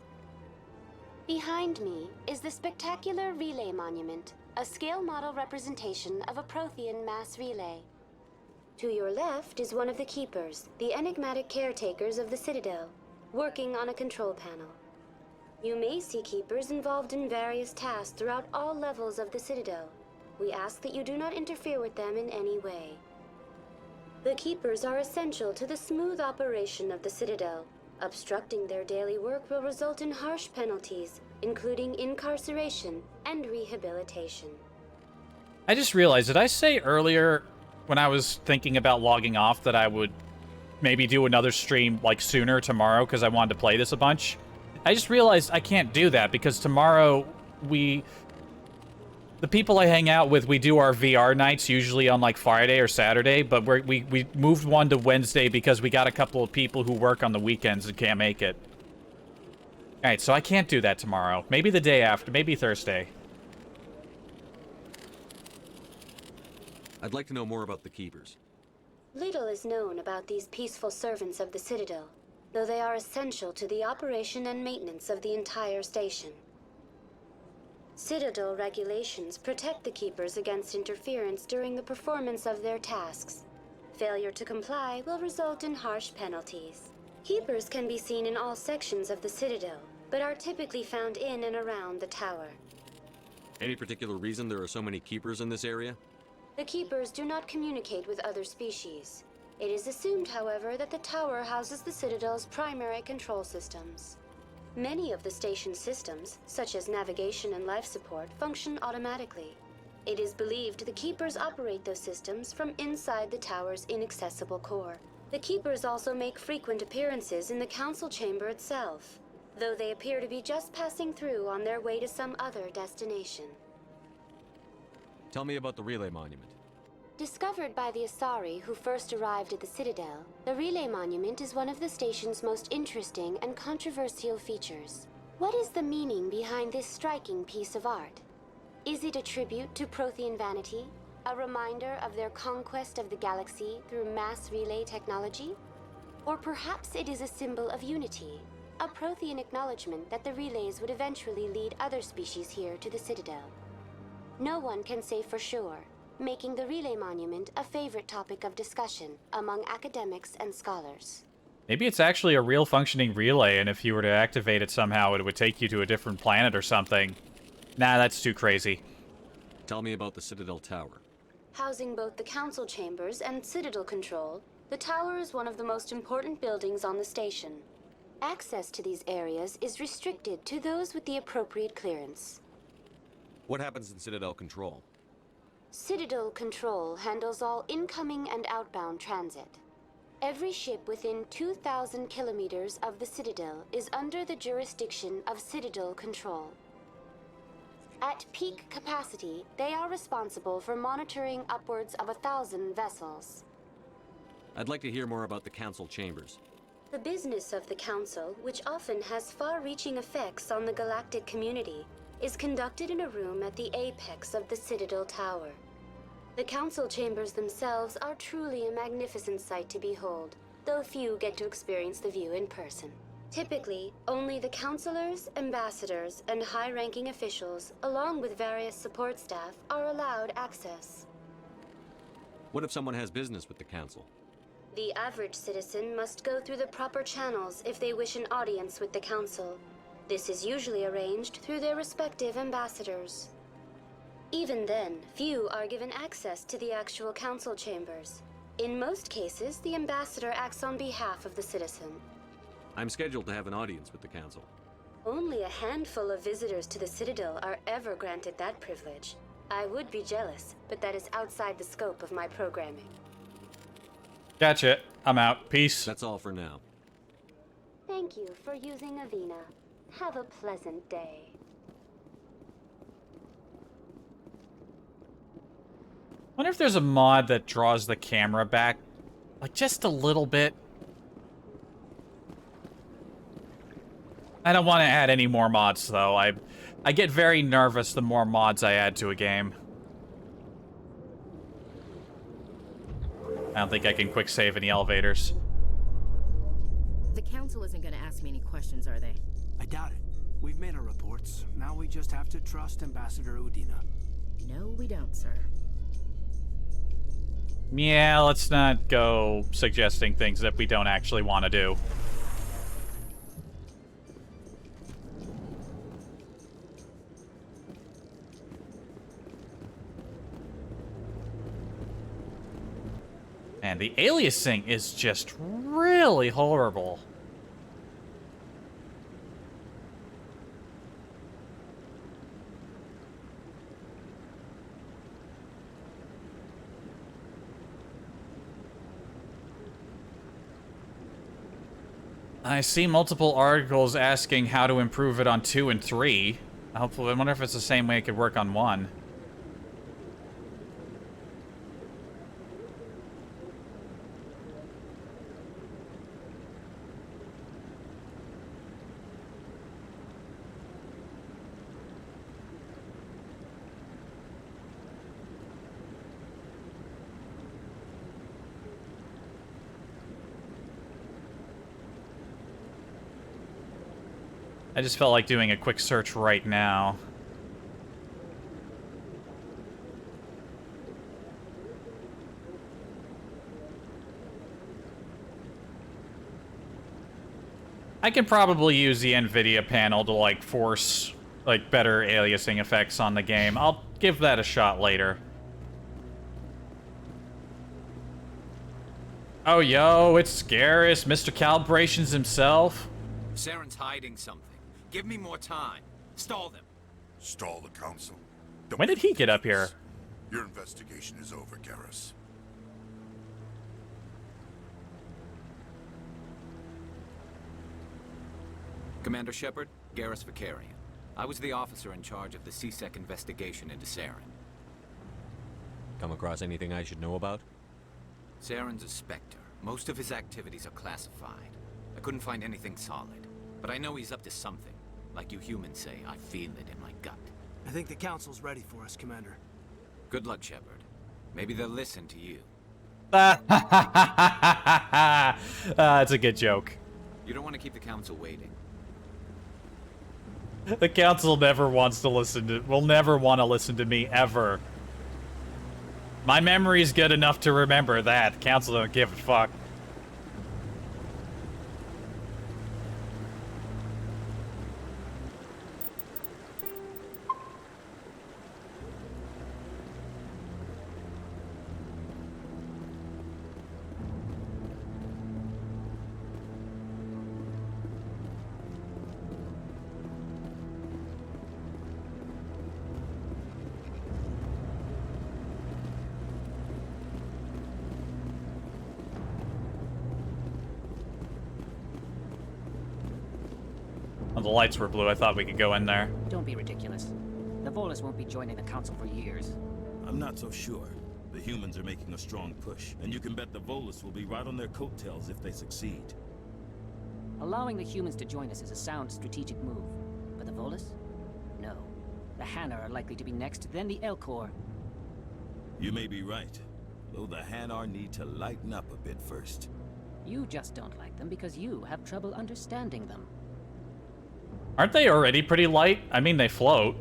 Behind me is the spectacular Relay Monument, a scale model representation of a Prothean mass relay. To your left is one of the Keepers, the enigmatic caretakers of the Citadel, working on a control panel. You may see Keepers involved in various tasks throughout all levels of the Citadel. We ask that you do not interfere with them in any way. The Keepers are essential to the smooth operation of the Citadel. Obstructing their daily work will result in harsh penalties, including incarceration and rehabilitation. I just realized, did I say earlier when I was thinking about logging off that I would maybe do another stream like sooner tomorrow because I wanted to play this a bunch? I just realized I can't do that because tomorrow the people I hang out with, we do our VR nights usually on like Friday or Saturday, but we moved one to Wednesday because we got a couple of people who work on the weekends and can't make it. Alright, so I can't do that tomorrow. Maybe the day after, maybe Thursday. I'd like to know more about the Keepers. Little is known about these peaceful servants of the Citadel, though they are essential to the operation and maintenance of the entire station. Citadel regulations protect the Keepers against interference during the performance of their tasks. Failure to comply will result in harsh penalties. Keepers can be seen in all sections of the Citadel, but are typically found in and around the tower. Any particular reason there are so many Keepers in this area? The Keepers do not communicate with other species. It is assumed, however, that the tower houses the Citadel's primary control systems. Many of the station's systems, such as navigation and life support, function automatically. It is believed the Keepers operate those systems from inside the tower's inaccessible core. The Keepers also make frequent appearances in the Council Chamber itself, though they appear to be just passing through on their way to some other destination. Tell me about the Relay Monument. Discovered by the Asari who first arrived at the Citadel, the Relay Monument is one of the station's most interesting and controversial features. What is the meaning behind this striking piece of art? Is it a tribute to Prothean vanity? A reminder of their conquest of the galaxy through mass relay technology? Or perhaps it is a symbol of unity, a Prothean acknowledgement that the relays would eventually lead other species here to the Citadel. No one can say for sure, making the Relay Monument a favorite topic of discussion among academics and scholars. Maybe it's actually a real functioning relay, and if you were to activate it somehow, it would take you to a different planet or something. Nah, that's too crazy. Tell me about the Citadel Tower. Housing both the Council Chambers and Citadel Control, the tower is one of the most important buildings on the station. Access to these areas is restricted to those with the appropriate clearance. What happens in Citadel Control? Citadel Control handles all incoming and outbound transit. Every ship within 2,000 kilometers of the Citadel is under the jurisdiction of Citadel Control. At peak capacity, they are responsible for monitoring upwards of 1,000 vessels. I'd like to hear more about the Council Chambers. The business of the Council, which often has far-reaching effects on the galactic community, is conducted in a room at the apex of the Citadel Tower. The Council Chambers themselves are truly a magnificent sight to behold, though few get to experience the view in person. Typically, only the councilors, ambassadors, and high-ranking officials, along with various support staff, are allowed access. What if someone has business with the Council? The average citizen must go through the proper channels if they wish an audience with the Council. This is usually arranged through their respective ambassadors. Even then, few are given access to the actual Council Chambers. In most cases, the ambassador acts on behalf of the citizen. I'm scheduled to have an audience with the council. Only a handful of visitors to the Citadel are ever granted that privilege. I would be jealous, but that is outside the scope of my programming. Gotcha. I'm out. Peace. That's all for now. Thank you for using Avena. Have a pleasant day. Wonder if there's a mod that draws the camera back, like, just a little bit. I don't want to add any more mods, though. I get very nervous the more mods I add to a game. I don't think I can quick save any elevators. The council isn't going to ask me any questions, are they? I doubt it. We've made our reports. Now we just have to trust Ambassador Udina. No, we don't, sir. Yeah, let's not go suggesting things that we don't actually want to do. Man, the aliasing is just really horrible. I see multiple articles asking how to improve it on 2 and 3. Hopefully, I wonder if it's the same way it could work on 1. I just felt like doing a quick search right now. I can probably use the NVIDIA panel to, like, force, like, better aliasing effects on the game. I'll give that a shot later. Oh, yo, it's Garrus, Mr. Calibrations himself. Saren's hiding something. Give me more time. Stall them. Stall the council. When did he get up here? Your investigation is over, Garrus. Commander Shepard, Garrus Vicarian. I was the officer in charge of the CSEC investigation into Saren. Come across anything I should know about? Saren's a Spectre. Most of his activities are classified. I couldn't find anything solid. But I know he's up to something. Like you humans say, I feel it in my gut. I think the council's ready for us, Commander. Good luck, Shepard. Maybe they'll listen to you. That's a good joke. You don't want to keep the council waiting. The council never wants to listen to... will never want to listen to me, ever. My memory's good enough to remember that. The council don't give a fuck. Oh, the lights were blue. I thought we could go in there. Don't be ridiculous. The Volus won't be joining the council for years. I'm not so sure. The humans are making a strong push, and you can bet the Volus will be right on their coattails if they succeed. Allowing the humans to join us is a sound strategic move. But the Volus? No. The Hanna are likely to be next, then the Elcor. You may be right, though the Hanar need to lighten up a bit first. You just don't like them because you have trouble understanding them. Aren't they already pretty light? I mean, they float.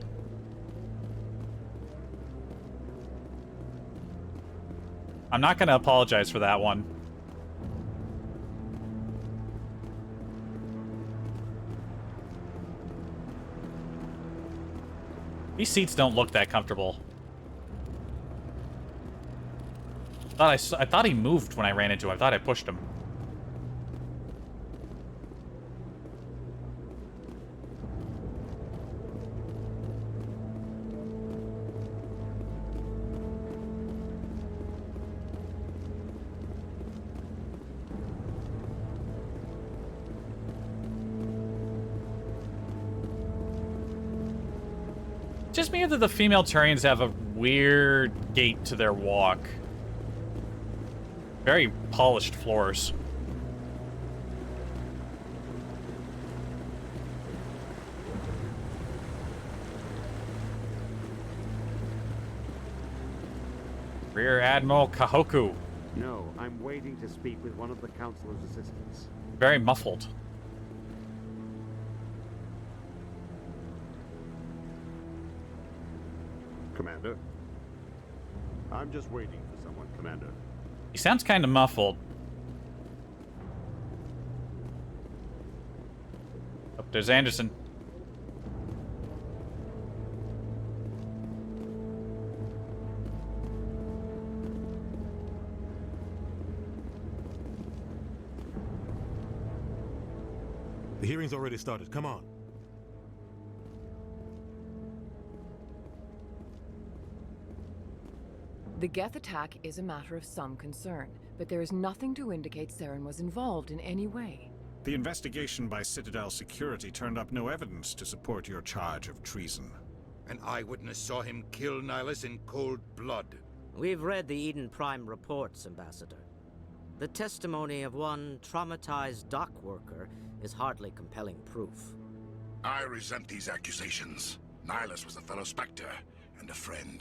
I'm not gonna apologize for that one. These seats don't look that comfortable. I thought he moved when I ran into him. I thought I pushed him. Just me that the female Turians have a weird gait to their walk. Very polished floors. Rear Admiral Kahoku. No, I'm waiting to speak with one of the Councilor's assistants. Very muffled. Commander? I'm just waiting for someone, Commander. He sounds kind of muffled. Oh, there's Anderson. The hearing's already started. Come on. The Geth attack is a matter of some concern, but there is nothing to indicate Saren was involved in any way. The investigation by Citadel Security turned up no evidence to support your charge of treason. An eyewitness saw him kill Nihilus in cold blood. We've read the Eden Prime reports, Ambassador. The testimony of one traumatized dock worker is hardly compelling proof. I resent these accusations. Nihilus was a fellow Spectre and a friend.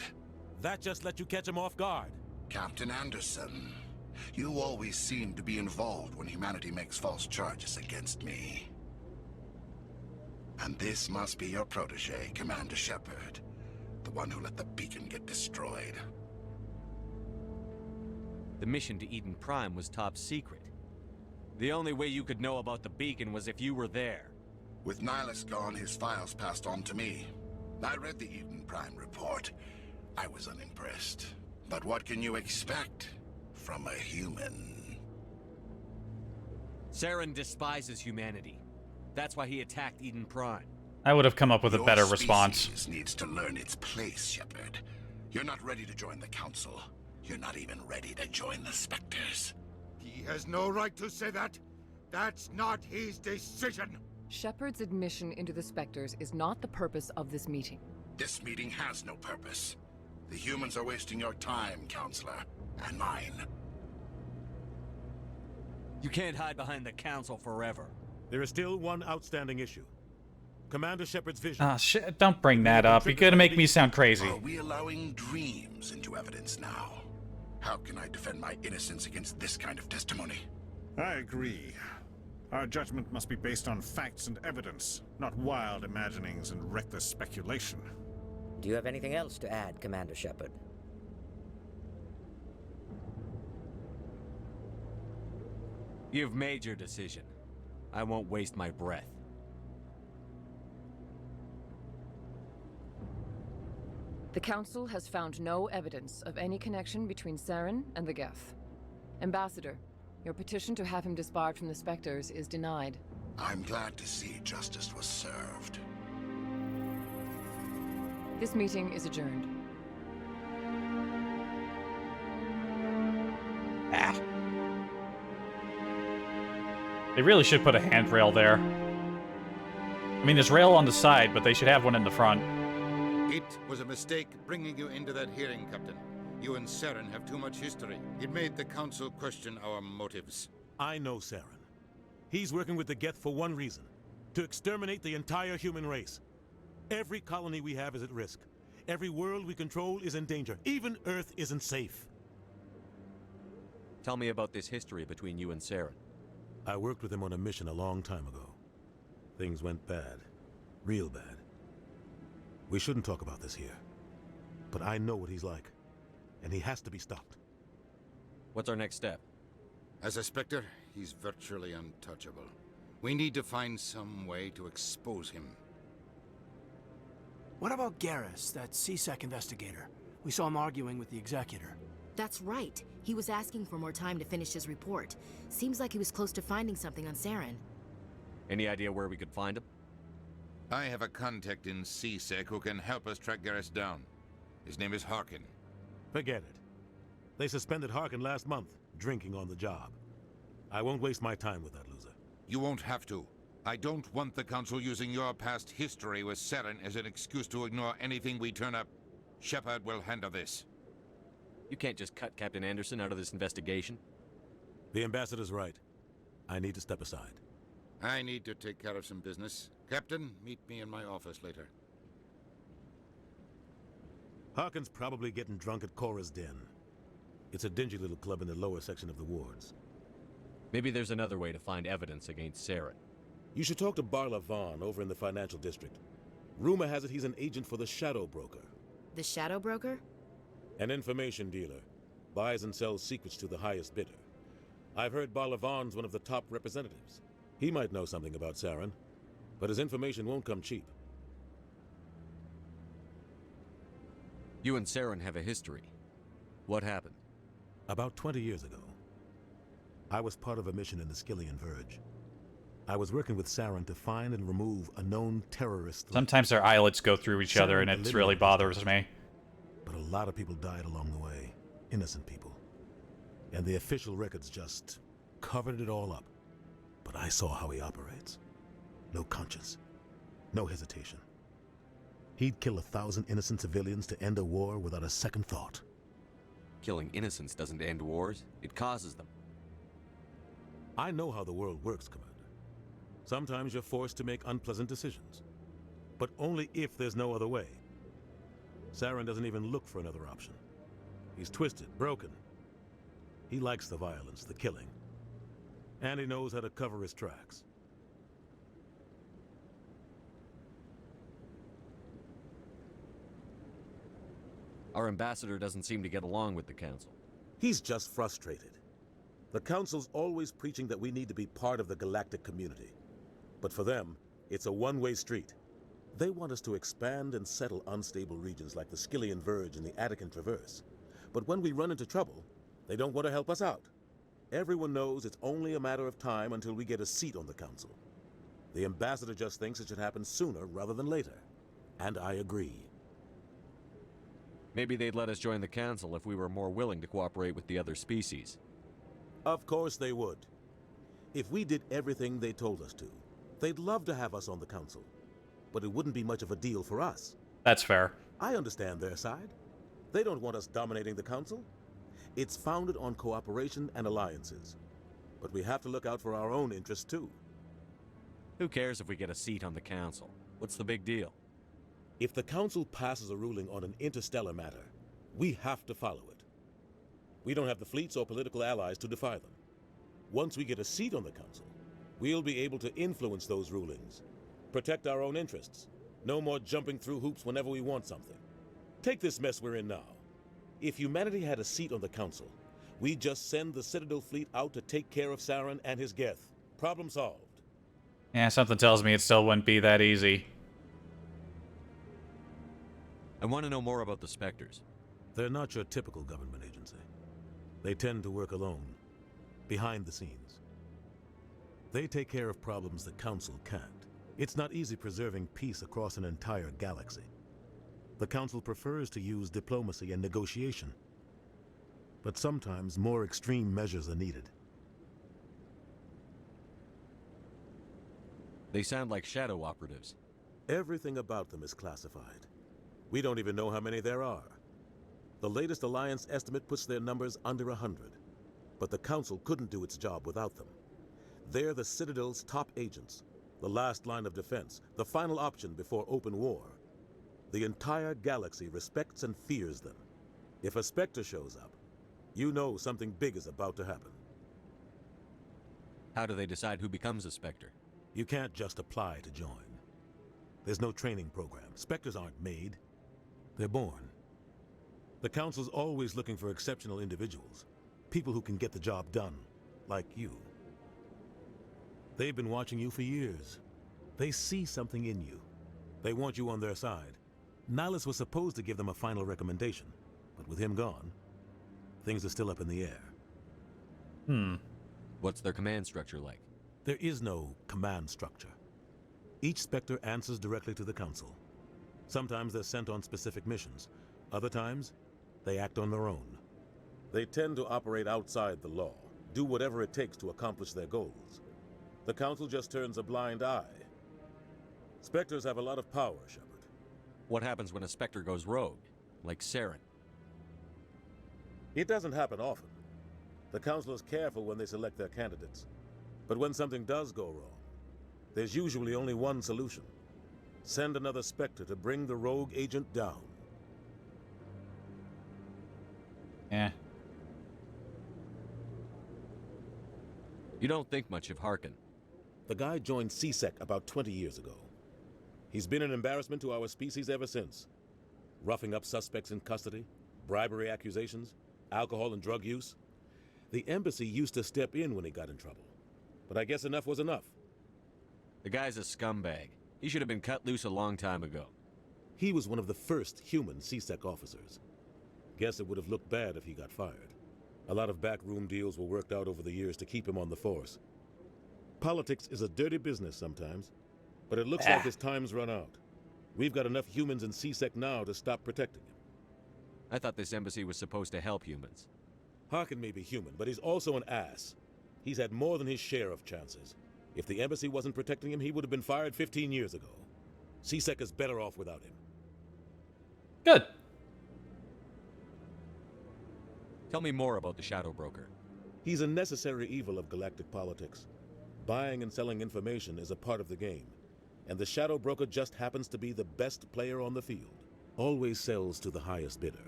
That just let you catch him off guard. Captain Anderson, you always seem to be involved when humanity makes false charges against me. And this must be your protege, Commander Shepard, the one who let the beacon get destroyed. The mission to Eden Prime was top secret. The only way you could know about the beacon was if you were there. With Nihilus gone, his files passed on to me. I read the Eden Prime report. I was unimpressed. But what can you expect from a human? Saren despises humanity. That's why he attacked Eden Prime. I would have come up with a Your better response. species needs to learn its place, Shepard. You're not ready to join the Council. You're not even ready to join the Spectres. He has no right to say that. That's not his decision. Shepard's admission into the Spectres is not the purpose of this meeting. This meeting has no purpose. The humans are wasting your time, Counselor, and mine. You can't hide behind the Council forever. There is still one outstanding issue. Commander Shepard's vision. Ah, shit, don't bring that up. You're gonna make me sound crazy. Are we allowing dreams into evidence now? How can I defend my innocence against this kind of testimony? I agree. Our judgment must be based on facts and evidence, not wild imaginings and reckless speculation. Do you have anything else to add, Commander Shepard? You've made your decision. I won't waste my breath. The Council has found no evidence of any connection between Saren and the Geth. Ambassador, your petition to have him disbarred from the Spectres is denied. I'm glad to see justice was served. This meeting is adjourned. Ah. They really should put a handrail there. I mean, there's rail on the side, but they should have one in the front. It was a mistake bringing you into that hearing, Captain. You and Saren have too much history. It made the Council question our motives. I know Saren. He's working with the Geth for one reason. To exterminate the entire human race. Every colony we have is at risk. Every world we control is in danger. Even Earth isn't safe. Tell me about this history between you and Saren. I worked with him on a mission a long time ago. Things went bad. Real bad. We shouldn't talk about this here. But I know what he's like. And he has to be stopped. What's our next step? As a Spectre, he's virtually untouchable. We need to find some way to expose him. What about Garrus, that CSEC investigator? We saw him arguing with the Executor. That's right. He was asking for more time to finish his report. Seems like he was close to finding something on Saren. Any idea where we could find him? I have a contact in CSEC who can help us track Garrus down. His name is Harkin. Forget it. They suspended Harkin last month, drinking on the job. I won't waste my time with that loser. You won't have to. I don't want the Council using your past history with Saren as an excuse to ignore anything we turn up. Shepard will handle this. You can't just cut Captain Anderson out of this investigation. The ambassador's right. I need to step aside. I need to take care of some business. Captain, meet me in my office later. Harkin's probably getting drunk at Cora's Den. It's a dingy little club in the lower section of the wards. Maybe there's another way to find evidence against Saren. You should talk to Barla Vaughn over in the financial district. Rumor has it he's an agent for the Shadow Broker. The Shadow Broker? An information dealer. Buys and sells secrets to the highest bidder. I've heard Barla Vaughn's one of the top representatives. He might know something about Saren, but his information won't come cheap. You and Saren have a history. What happened? About 20 years ago, I was part of a mission in the Skillian Verge. I was working with Saren to find and remove a known terrorist. Sometimes their eyelets go through each other, and it really bothers me. But a lot of people died along the way. Innocent people. And the official records just covered it all up. But I saw how he operates. No conscience. No hesitation. He'd kill 1,000 innocent civilians to end a war without a second thought. Killing innocents doesn't end wars, it causes them. I know how the world works, Commander. Sometimes you're forced to make unpleasant decisions. But only if there's no other way. Saren doesn't even look for another option. He's twisted, broken. He likes the violence, the killing. And he knows how to cover his tracks. Our ambassador doesn't seem to get along with the Council. He's just frustrated. The Council's always preaching that we need to be part of the galactic community. But for them, it's a one-way street. They want us to expand and settle unstable regions like the Skillian Verge and the Attican Traverse. But when we run into trouble, they don't want to help us out. Everyone knows it's only a matter of time until we get a seat on the Council. The ambassador just thinks it should happen sooner rather than later. And I agree. Maybe they'd let us join the Council if we were more willing to cooperate with the other species. Of course they would. If we did everything they told us to, they'd love to have us on the Council. But it wouldn't be much of a deal for us. That's fair. I understand their side. They don't want us dominating the Council. It's founded on cooperation and alliances. But we have to look out for our own interests too. Who cares if we get a seat on the Council? What's the big deal? If the Council passes a ruling on an interstellar matter, we have to follow it. We don't have the fleets or political allies to defy them. Once we get a seat on the Council, we'll be able to influence those rulings. Protect our own interests. No more jumping through hoops whenever we want something. Take this mess we're in now. If humanity had a seat on the Council, we'd just send the Citadel fleet out to take care of Saren and his Geth. Problem solved. Yeah, something tells me it still wouldn't be that easy. I want to know more about the Spectres. They're not your typical government agency. They tend to work alone, behind the scenes. They take care of problems the Council can't. It's not easy preserving peace across an entire galaxy. The Council prefers to use diplomacy and negotiation. But sometimes more extreme measures are needed. They sound like shadow operatives. Everything about them is classified. We don't even know how many there are. The latest Alliance estimate puts their numbers under 100. But the Council couldn't do its job without them. They're the Citadel's top agents, the last line of defense, the final option before open war. The entire galaxy respects and fears them. If a Spectre shows up, you know something big is about to happen. How do they decide who becomes a Spectre? You can't just apply to join. There's no training program. Spectres aren't made. They're born. The Council's always looking for exceptional individuals. People who can get the job done, like you. They've been watching you for years. They see something in you. They want you on their side. Nihilus was supposed to give them a final recommendation, but with him gone, things are still up in the air. What's their command structure like? There is no command structure. Each Spectre answers directly to the Council. Sometimes they're sent on specific missions. Other times, they act on their own. They tend to operate outside the law, do whatever it takes to accomplish their goals. The Council just turns a blind eye. Spectres have a lot of power, Shepard. What happens when a Spectre goes rogue, like Saren? It doesn't happen often. The Council is careful when they select their candidates. But when something does go wrong, there's usually only one solution. Send another Spectre to bring the rogue agent down. Yeah. You don't think much of Harkin. The guy joined CSEC about 20 years ago. He's been an embarrassment to our species ever since. Roughing up suspects in custody, bribery accusations, alcohol and drug use. The embassy used to step in when he got in trouble. But I guess enough was enough. The guy's a scumbag. He should have been cut loose a long time ago. He was one of the first human CSEC officers. Guess it would have looked bad if he got fired. A lot of backroom deals were worked out over the years to keep him on the force. Politics is a dirty business sometimes, but it looks like his time's run out. We've got enough humans in CSEC now to stop protecting him. I thought this embassy was supposed to help humans. Harkin may be human, but he's also an ass. He's had more than his share of chances. If the embassy wasn't protecting him, he would have been fired 15 years ago. CSEC is better off without him. Good. Tell me more about the Shadow Broker. He's a necessary evil of galactic politics. Buying and selling information is a part of the game, and the Shadow Broker just happens to be the best player on the field. Always sells to the highest bidder.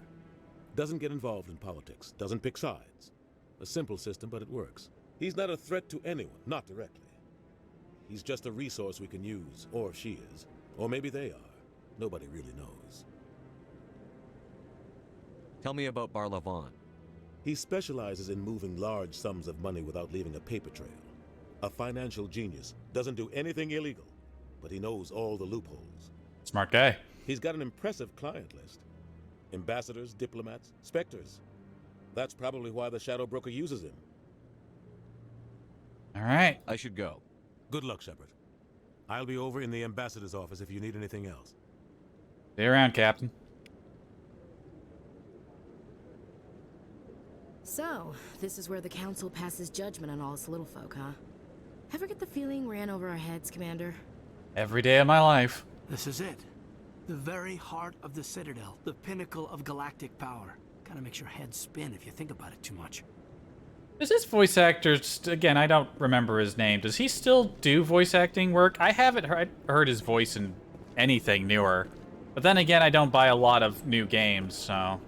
Doesn't get involved in politics, doesn't pick sides. A simple system, but it works. He's not a threat to anyone, not directly. He's just a resource we can use, or she is. Or maybe they are. Nobody really knows. Tell me about Barlavon. He specializes in moving large sums of money without leaving a paper trail. A financial genius. Doesn't do anything illegal, but he knows all the loopholes. Smart guy. He's got an impressive client list. Ambassadors, diplomats, Spectres. That's probably why the Shadow Broker uses him. All right. I should go. Good luck, Shepard. I'll be over in the ambassador's office if you need anything else. Stay around, Captain. So, this is where the Council passes judgment on all us little folk, huh? Ever get the feeling we're in over our heads, Commander? Every day of my life. This is it. The very heart of the Citadel. The pinnacle of galactic power. Kinda makes your head spin if you think about it too much. Does this voice actor, again, I don't remember his name. Does he still do voice acting work? I haven't heard his voice in anything newer. But then again, I don't buy a lot of new games, so...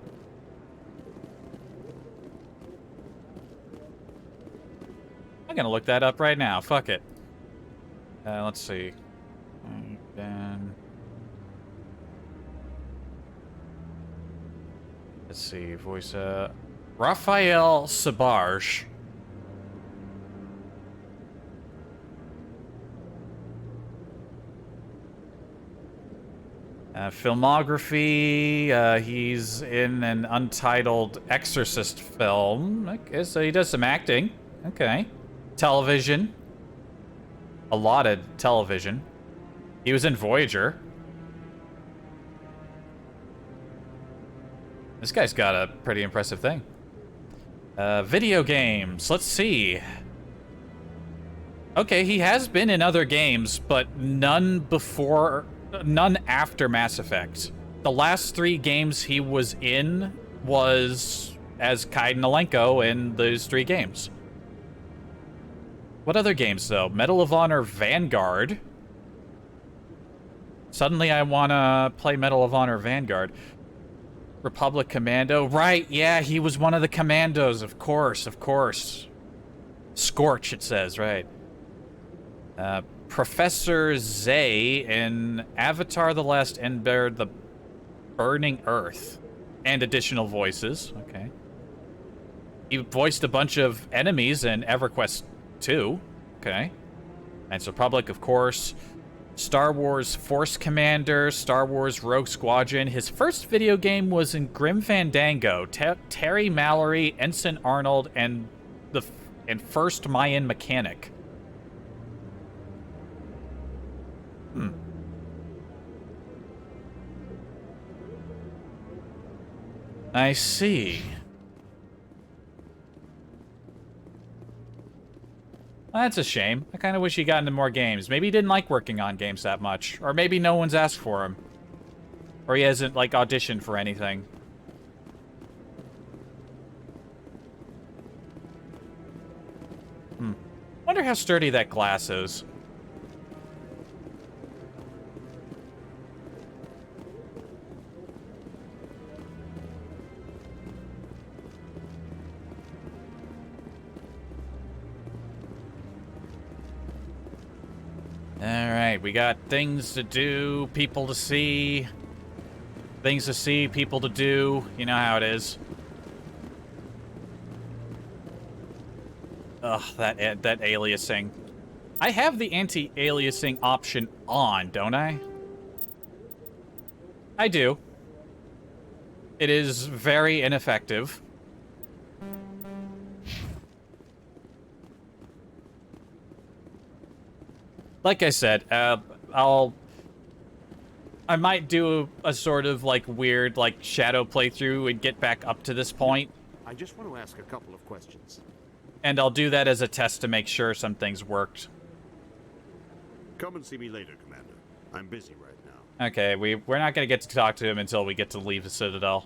I'm gonna look that up right now. Fuck it. Let's see. Let's see. Voice. Raphael Sabarge. Filmography. He's in an untitled Exorcist film. Okay, so he does some acting. Okay. Television. Allotted television. He was in Voyager. This guy's got a pretty impressive thing. Video games. Let's see. Okay, he has been in other games, but none after Mass Effect. The last 3 games he was in was as Kaiden Alenko in those 3 games. What other games, though? Medal of Honor Vanguard. Suddenly I want to play Medal of Honor Vanguard. Republic Commando. Right, yeah, he was one of the commandos. Of course, of course. Scorch, it says, right. Professor Zay in Avatar The Last Airbender, The Burning Earth. And additional voices. Okay. He voiced a bunch of enemies in EverQuest 2. Okay. Knights of the Republic, of course. Star Wars Force Commander, Star Wars Rogue Squadron. His first video game was in Grim Fandango, Terry Mallory, Ensign Arnold, and First Mayan Mechanic. I see. Well, that's a shame. I kind of wish he got into more games. Maybe he didn't like working on games that much. Or maybe no one's asked for him. Or he hasn't, like, auditioned for anything. Wonder how sturdy that glass is. Alright, we got things to do, people to see. Things to see, people to do. You know how it is. Ugh, that aliasing. I have the anti-aliasing option on, don't I? I do. It is very ineffective. Like I said, I might do a sort of, like, weird, like, shadow playthrough and get back up to this point. I just want to ask a couple of questions. And I'll do that as a test to make sure some things worked. Come and see me later, Commander. I'm busy right now. Okay, we're not going to get to talk to him until we get to leave the Citadel.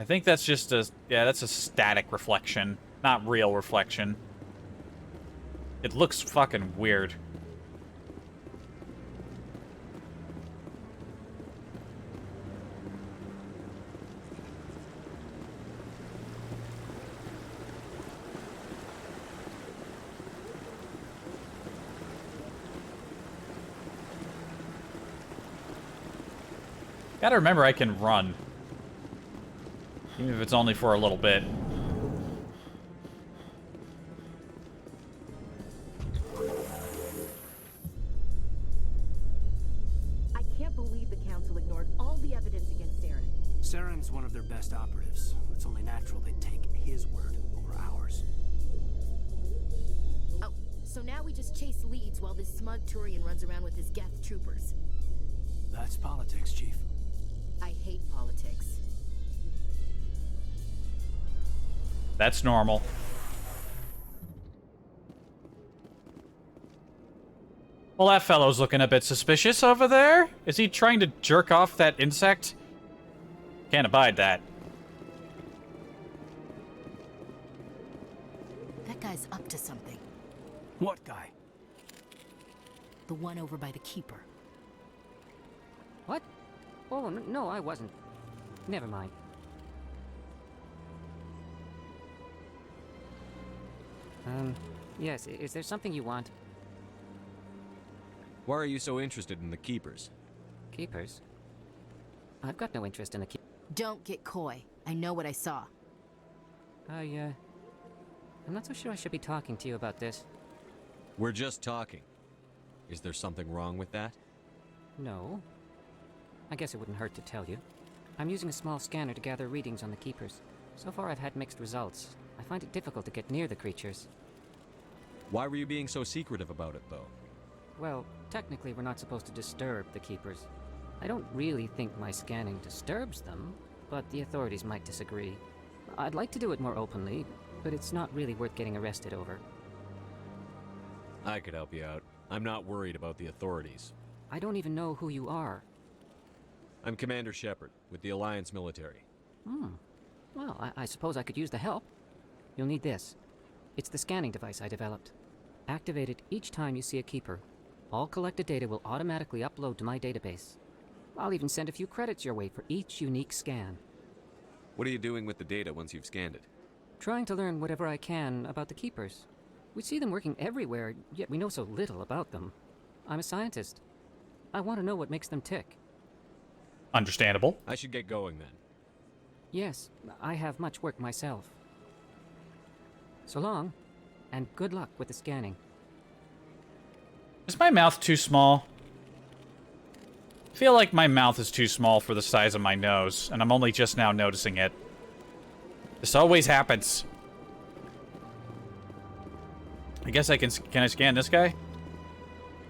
I think that's just a... yeah, that's a static reflection. Not real reflection. It looks fucking weird. Gotta remember I can run. Even if it's only for a little bit. I can't believe the Council ignored all the evidence against Saren. Saren's one of their best operatives. It's only natural they'd take his word over ours. Oh, so now we just chase leads while this smug Turian runs around with his Geth troopers. That's politics, Chief. I hate politics. That's normal. Well, that fellow's looking a bit suspicious over there. Is he trying to jerk off that insect? Can't abide that. That guy's up to something. What guy? The one over by the Keeper. What? Oh, no, I wasn't. Never mind. Yes, is there something you want? Why are you so interested in the Keepers? Keepers? I've got no interest in the Keepers. Don't get coy. I know what I saw. I'm not so sure I should be talking to you about this. We're just talking. Is there something wrong with that? No. I guess it wouldn't hurt to tell you. I'm using a small scanner to gather readings on the Keepers. So far I've had mixed results. I find it difficult to get near the creatures. Why were you being so secretive about it, though? Well, technically we're not supposed to disturb the Keepers. I don't really think my scanning disturbs them, but the authorities might disagree. I'd like to do it more openly, but it's not really worth getting arrested over. I could help you out. I'm not worried about the authorities. I don't even know who you are. I'm Commander Shepard, with the Alliance military. Well, I suppose I could use the help. You'll need this. It's the scanning device I developed. Activate it each time you see a Keeper. All collected data will automatically upload to my database. I'll even send a few credits your way for each unique scan. What are you doing with the data once you've scanned it? Trying to learn whatever I can about the Keepers. We see them working everywhere, yet we know so little about them. I'm a scientist. I want to know what makes them tick. Understandable. I should get going then. Yes, I have much work myself. So long. and good luck with the scanning. Is my mouth too small? I feel like my mouth is too small for the size of my nose, and I'm only just now noticing it. This always happens. I guess I can I scan this guy?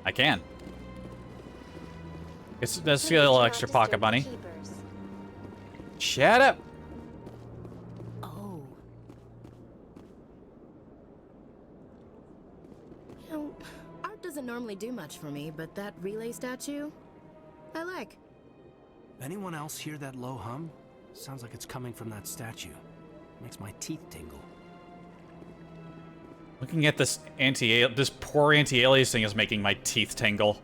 I can. Let's get a little extra pocket money. Shut up! Oh. You know, art doesn't normally do much for me, but that relay statue, I like. Anyone else hear that low hum? Sounds like it's coming from that statue. Makes my teeth tingle. Looking at this poor anti-alias thing is making my teeth tingle.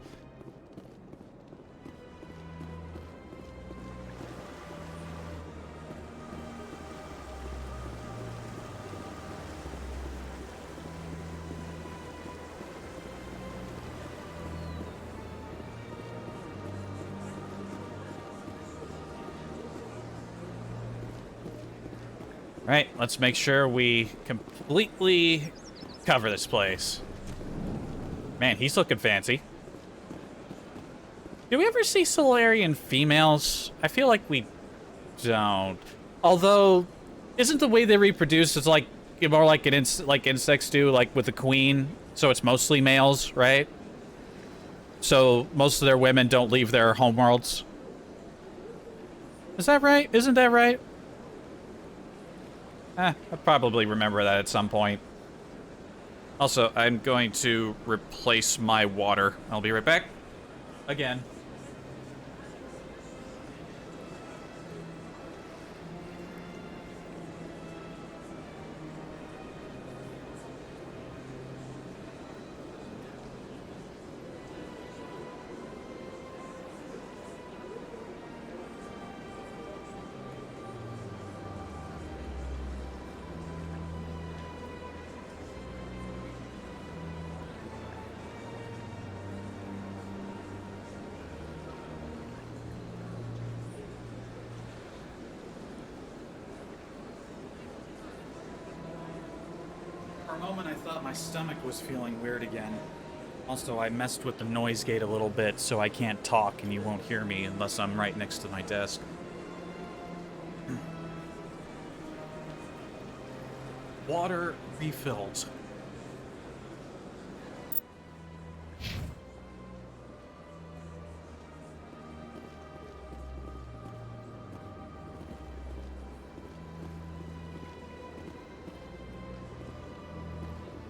Right, let's make sure we completely cover this place. Man, he's looking fancy. Do we ever see Solarian females? I feel like we don't. Although, isn't the way they reproduce is like more like like insects do, like with the queen? So it's mostly males, right? So most of their women don't leave their homeworlds. Is that right? Isn't that right? I'll probably remember that at some point. Also, I'm going to replace my water. I'll be right back. Again. For a moment, I thought my stomach was feeling weird again. Also, I messed with the noise gate a little bit, so I can't talk and you won't hear me unless I'm right next to my desk. Water refilled.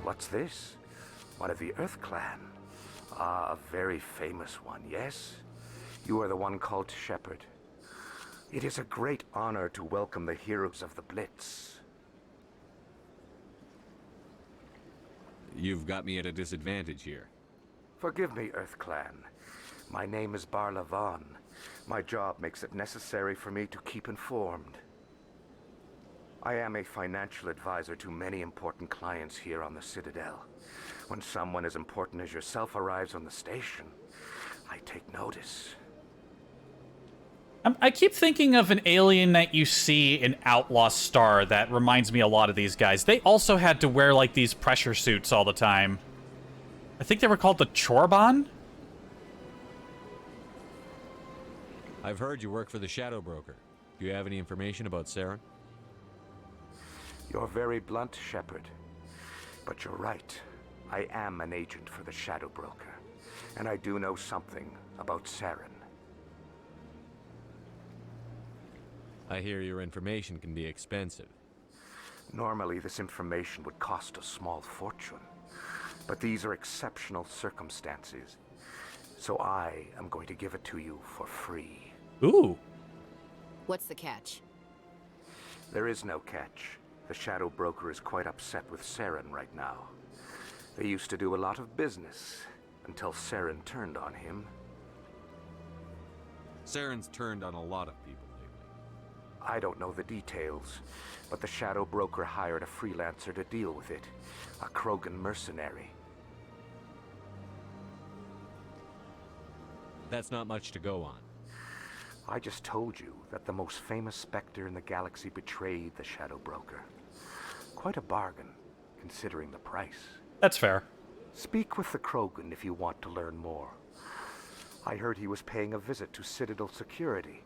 What's this? One of the Earth Clan. Ah, a very famous one, yes? You are the one called Shepard. It is a great honor to welcome the heroes of the Blitz. You've got me at a disadvantage here. Forgive me, Earth Clan. My name is Barla Vaughn. My job makes it necessary for me to keep informed. I am a financial advisor to many important clients here on the Citadel. When someone as important as yourself arrives on the station, I take notice. I keep thinking of an alien that you see in Outlaw Star that reminds me a lot of these guys. They also had to wear, like, these pressure suits all the time. I think they were called the Chorban? I've heard you work for the Shadow Broker. Do you have any information about Saren? You're very blunt, Shepard. But you're right. I am an agent for the Shadow Broker. And I do know something about Saren. I hear your information can be expensive. Normally, this information would cost a small fortune. But these are exceptional circumstances. So I am going to give it to you for free. Ooh. What's the catch? There is no catch. The Shadow Broker is quite upset with Saren right now. They used to do a lot of business until Saren turned on him. Saren's turned on a lot of people lately. I don't know the details, but the Shadow Broker hired a freelancer to deal with it. A Krogan mercenary. That's not much to go on. I just told you that the most famous Spectre in the galaxy betrayed the Shadow Broker. Quite a bargain, considering the price. That's fair. Speak with the Krogan if you want to learn more. I heard he was paying a visit to Citadel security.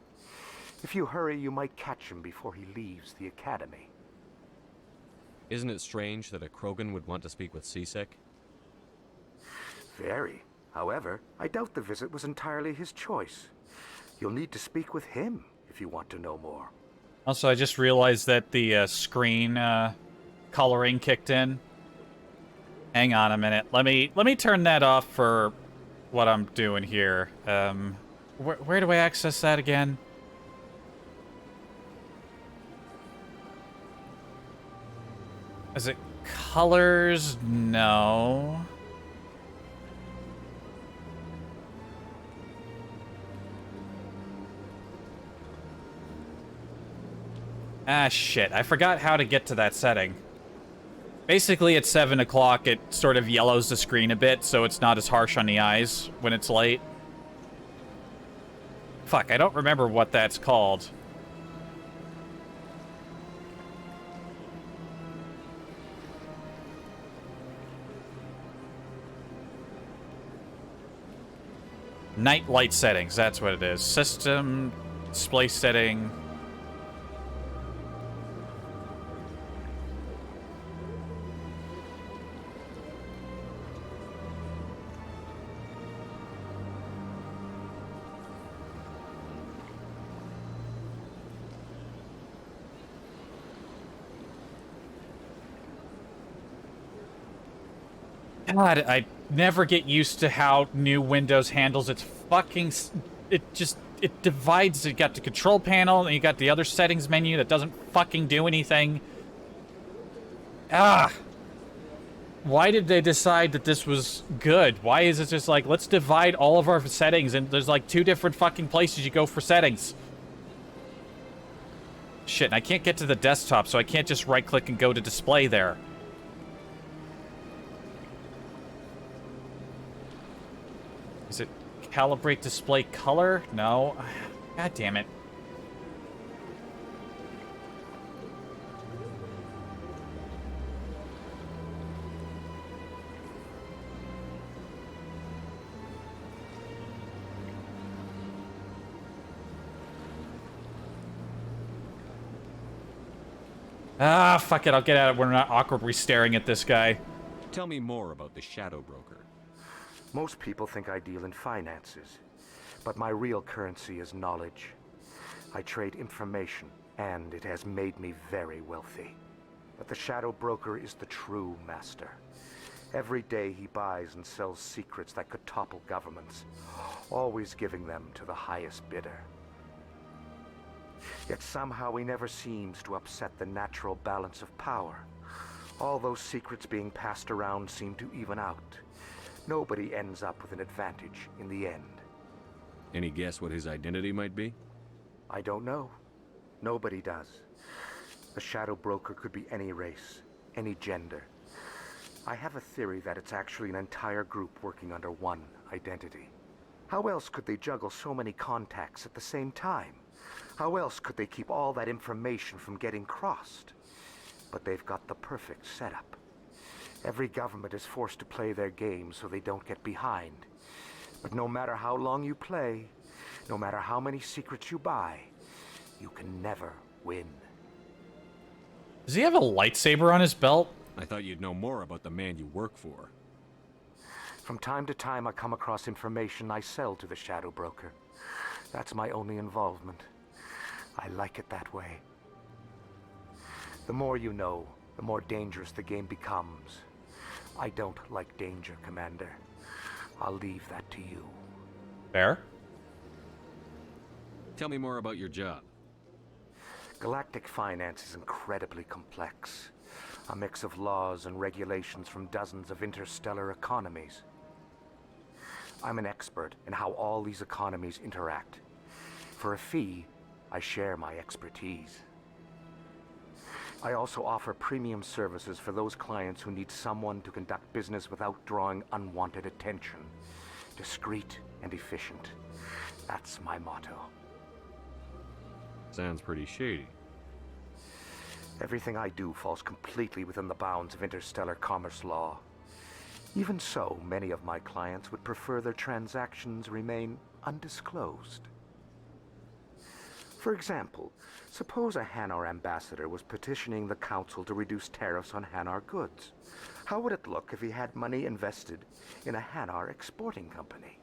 If you hurry, you might catch him before he leaves the Academy. Isn't it strange that a Krogan would want to speak with C-Sec? Very. However, I doubt the visit was entirely his choice. You'll need to speak with him if you want to know more. Also, I just realized that the screen coloring kicked in. Hang on a minute. Let me turn that off for what I'm doing here. Where do I access that again? Is it colors? No. Ah, shit. I forgot how to get to that setting. Basically, at 7 o'clock, it sort of yellows the screen a bit, so it's not as harsh on the eyes when it's late. Fuck, I don't remember what that's called. Night light settings, that's what it is. System, display setting. God, I never get used to how new Windows handles its fucking... It divides. You got the control panel, and you got the other settings menu that doesn't fucking do anything. Ah! Why did they decide that this was good? Why is it just like, let's divide all of our settings, and there's like 2 different fucking places you go for settings? Shit, and I can't get to the desktop, so I can't just right-click and go to display there. Is it calibrate display color? No. God damn it. Ah, fuck it. I'll get at it. We're not awkwardly staring at this guy. Tell me more about the Shadow Broker. Most people think I deal in finances, but my real currency is knowledge. I trade information, and it has made me very wealthy. But the Shadow Broker is the true master. Every day he buys and sells secrets that could topple governments, always giving them to the highest bidder. Yet somehow he never seems to upset the natural balance of power. All those secrets being passed around seem to even out. Nobody ends up with an advantage in the end. Any guess what his identity might be? I don't know. Nobody does. The Shadow Broker could be any race, any gender. I have a theory that it's actually an entire group working under one identity. How else could they juggle so many contacts at the same time? How else could they keep all that information from getting crossed? But they've got the perfect setup. Every government is forced to play their game so they don't get behind. But no matter how long you play, no matter how many secrets you buy, you can never win. Does he have a lightsaber on his belt? I thought you'd know more about the man you work for. From time to time, I come across information I sell to the Shadow Broker. That's my only involvement. I like it that way. The more you know, the more dangerous the game becomes. I don't like danger, Commander. I'll leave that to you. Fair. Tell me more about your job. Galactic finance is incredibly complex. A mix of laws and regulations from dozens of interstellar economies. I'm an expert in how all these economies interact. For a fee, I share my expertise. I also offer premium services for those clients who need someone to conduct business without drawing unwanted attention. Discreet and efficient. That's my motto. Sounds pretty shady. Everything I do falls completely within the bounds of interstellar commerce law. Even so, many of my clients would prefer their transactions remain undisclosed. For example, suppose a Hanar ambassador was petitioning the Council to reduce tariffs on Hanar goods. How would it look if he had money invested in a Hanar exporting company?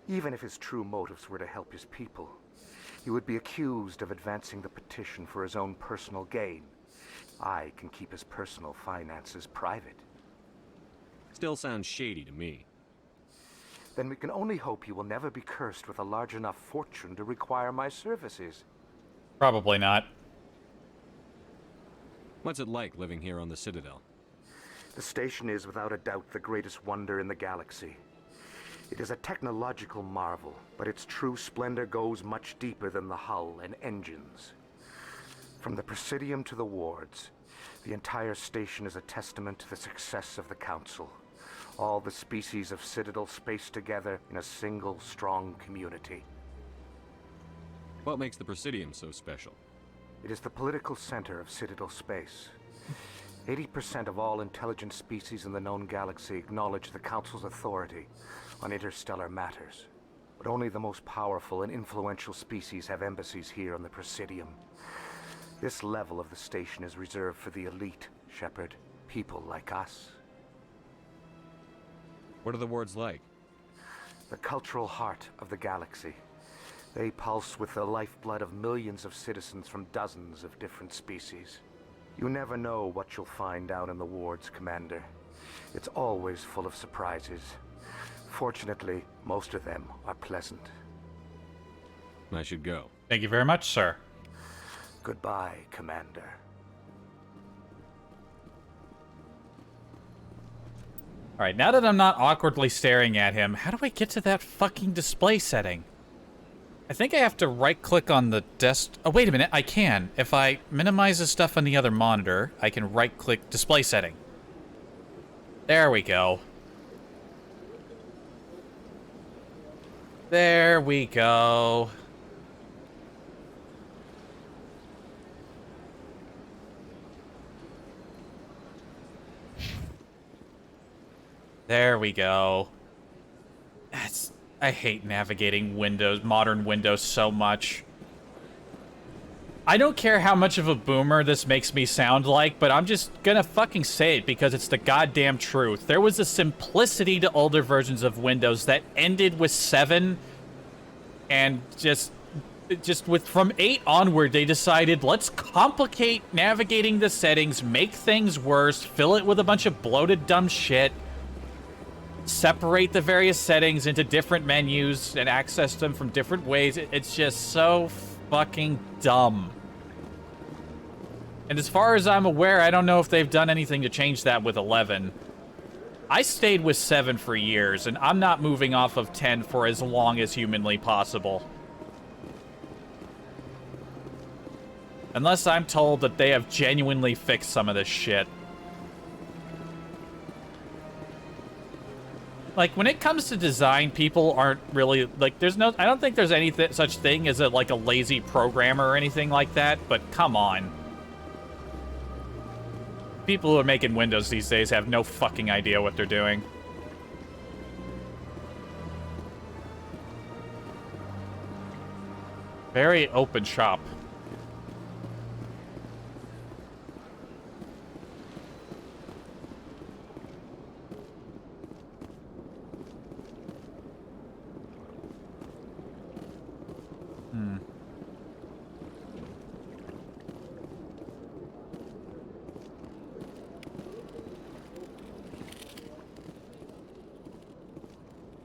Even if his true motives were to help his people, he would be accused of advancing the petition for his own personal gain. I can keep his personal finances private. Still sounds shady to me. Then we can only hope he will never be cursed with a large enough fortune to require my services. Probably not. What's it like living here on the Citadel? The station is without a doubt the greatest wonder in the galaxy. It is a technological marvel, but its true splendor goes much deeper than the hull and engines. From the Presidium to the wards, the entire station is a testament to the success of the Council. All the species of Citadel spaced together in a single, strong community. What makes the Presidium so special? It is the political center of Citadel space. 80% of all intelligent species in the known galaxy acknowledge the Council's authority on interstellar matters. But only the most powerful and influential species have embassies here on the Presidium. This level of the station is reserved for the elite, Shepard. People like us. What are the wards like? The cultural heart of the galaxy. They pulse with the lifeblood of millions of citizens from dozens of different species. You never know what you'll find down in the wards, Commander. It's always full of surprises. Fortunately, most of them are pleasant. I should go. Thank you very much, sir. Goodbye, Commander. Alright, now that I'm not awkwardly staring at him, how do I get to that fucking display setting? I think I have to right-click on the desk... Oh, wait a minute, I can. If I minimize the stuff on the other monitor, I can right-click display setting. There we go. There we go. There we go. I hate navigating Windows, modern Windows so much. I don't care how much of a boomer this makes me sound like, but I'm just gonna fucking say it because it's the goddamn truth. There was a simplicity to older versions of Windows that ended with 7, and just with from 8 onward, they decided, let's complicate navigating the settings, make things worse, fill it with a bunch of bloated dumb shit, separate the various settings into different menus and access them from different ways. It's just so fucking dumb. And as far as I'm aware, I don't know if they've done anything to change that with 11. I stayed with 7 for years, and I'm not moving off of 10 for as long as humanly possible. Unless I'm told that they have genuinely fixed some of this shit. Like, when it comes to design, people aren't really, like, I don't think there's any such thing as, like, a lazy programmer or anything like that, but come on. People who are making Windows these days have no fucking idea what they're doing. Very open shop.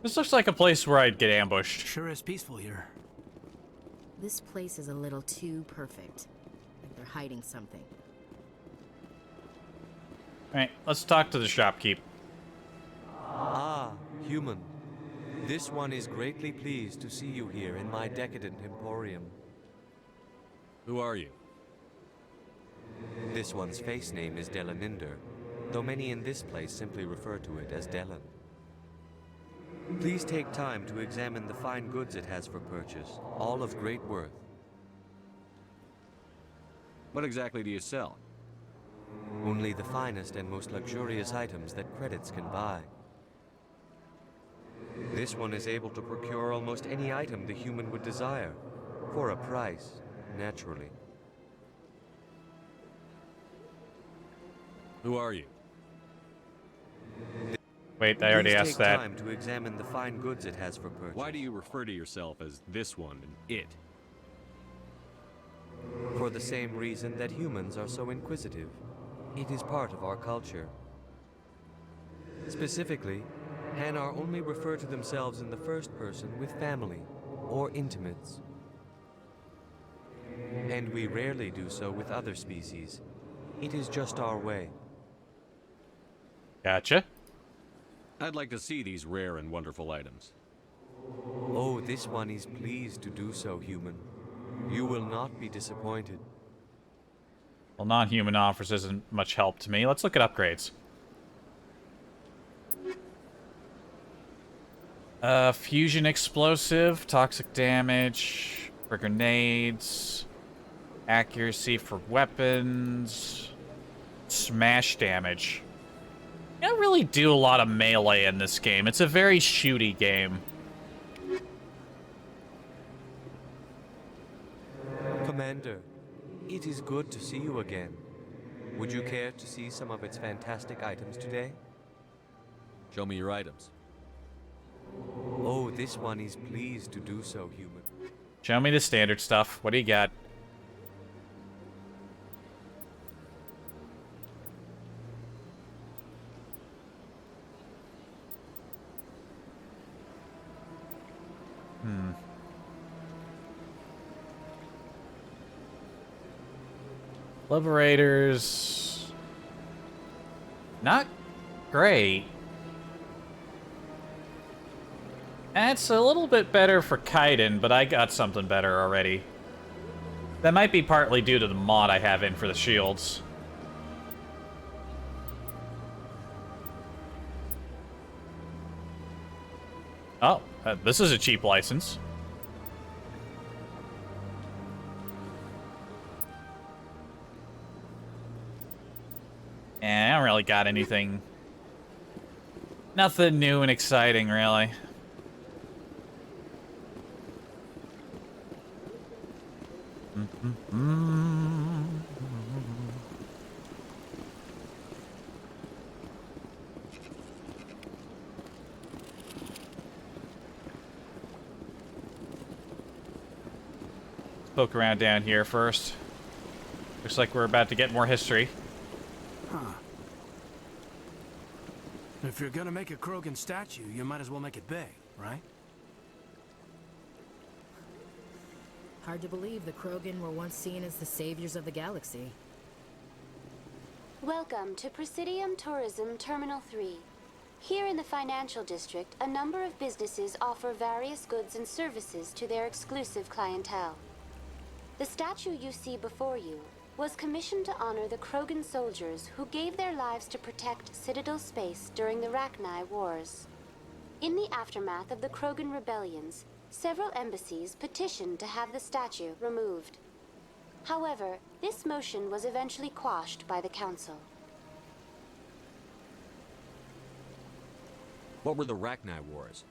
This looks like a place where I'd get ambushed. Sure is peaceful here. This place is a little too perfect. Like they're hiding something. Alright, let's talk to the shopkeep. Ah, human. This one is greatly pleased to see you here in my decadent emporium. Who are you? This one's face name is Delaninder, though many in this place simply refer to it as Delan. Please take time to examine the fine goods it has for purchase, all of great worth. What exactly do you sell? Only the finest and most luxurious items that credits can buy. This one is able to procure almost any item the human would desire, for a price, naturally. Who are you? Wait, I already asked that. Please take time to examine the fine goods it has for purchase. Why do you refer to yourself as this one and it? For the same reason that humans are so inquisitive. It is part of our culture. Specifically, Hanar only refer to themselves in the first person with family or intimates. And we rarely do so with other species. It is just our way. Gotcha. I'd like to see these rare and wonderful items. Oh, this one is pleased to do so, human. You will not be disappointed. Well, non-human offers isn't much help to me. Let's look at upgrades. Fusion explosive, toxic damage, for grenades, accuracy for weapons, smash damage. I don't really do a lot of melee in this game. It's a very shooty game. Commander, it is good to see you again. Would you care to see some of its fantastic items today? Show me your items. Oh, this one is pleased to do so, human. Show me the standard stuff. What do you got? Liberators. Not great. That's a little bit better for Kaiden, but I got something better already. That might be partly due to the mod I have in for the shields. Oh, this is a cheap license. And I don't really got anything. Nothing new and exciting, really. Poke around down here first. Looks like we're about to get more history. Huh. If you're gonna make a Krogan statue, you might as well make it big, right? Hard to believe the Krogan were once seen as the saviors of the galaxy. Welcome to Presidium Tourism Terminal 3. Here in the financial district, a number of businesses offer various goods and services to their exclusive clientele. The statue you see before you was commissioned to honor the Krogan soldiers who gave their lives to protect Citadel space during the Rachni Wars. In the aftermath of the Krogan rebellions, several embassies petitioned to have the statue removed. However, this motion was eventually quashed by the Council. What were the Rachni Wars?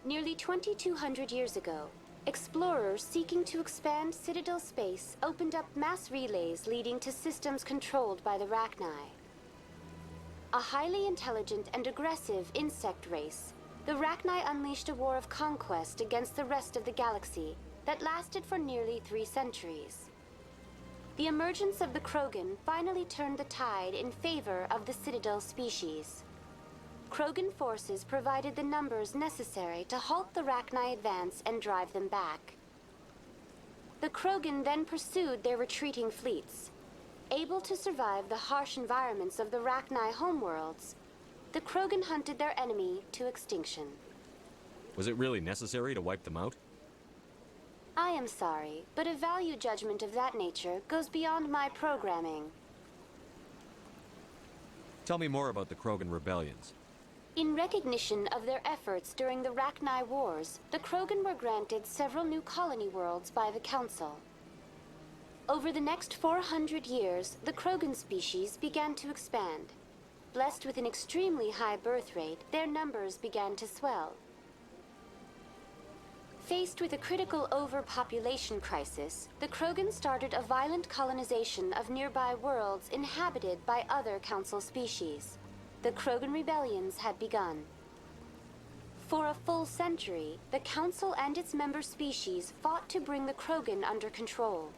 Nearly 2,200 years ago, explorers seeking to expand Citadel space opened up mass relays leading to systems controlled by the Rachni. A highly intelligent and aggressive insect race, the Rachni unleashed a war of conquest against the rest of the galaxy that lasted for nearly 3 centuries. The emergence of the Krogan finally turned the tide in favor of the Citadel species. Krogan forces provided the numbers necessary to halt the Rachni advance and drive them back. The Krogan then pursued their retreating fleets. Able to survive the harsh environments of the Rachni homeworlds, the Krogan hunted their enemy to extinction. Was it really necessary to wipe them out? I am sorry, but a value judgment of that nature goes beyond my programming. Tell me more about the Krogan rebellions. In recognition of their efforts during the Rachni Wars, the Krogan were granted several new colony worlds by the Council. Over the next 400 years, the Krogan species began to expand. Blessed with an extremely high birth rate, their numbers began to swell. Faced with a critical overpopulation crisis, the Krogan started a violent colonization of nearby worlds inhabited by other Council species. The Krogan rebellions had begun. For a full century, the Council and its member species fought to bring the Krogan under control.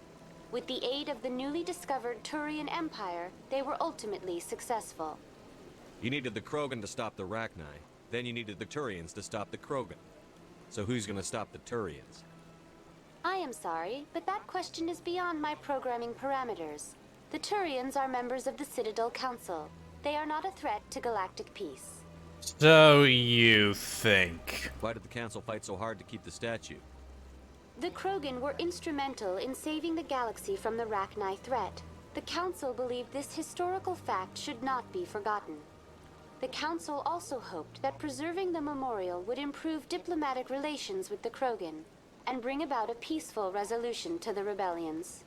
With the aid of the newly discovered Turian Empire, they were ultimately successful. You needed the Krogan to stop the Rachni, then you needed the Turians to stop the Krogan. So who's gonna stop the Turians? I am sorry, but that question is beyond my programming parameters. The Turians are members of the Citadel Council. They are not a threat to galactic peace. So you think? Why did the Council fight so hard to keep the statue? The Krogan were instrumental in saving the galaxy from the Rachni threat. The Council believed this historical fact should not be forgotten. The Council also hoped that preserving the memorial would improve diplomatic relations with the Krogan and bring about a peaceful resolution to the rebellions.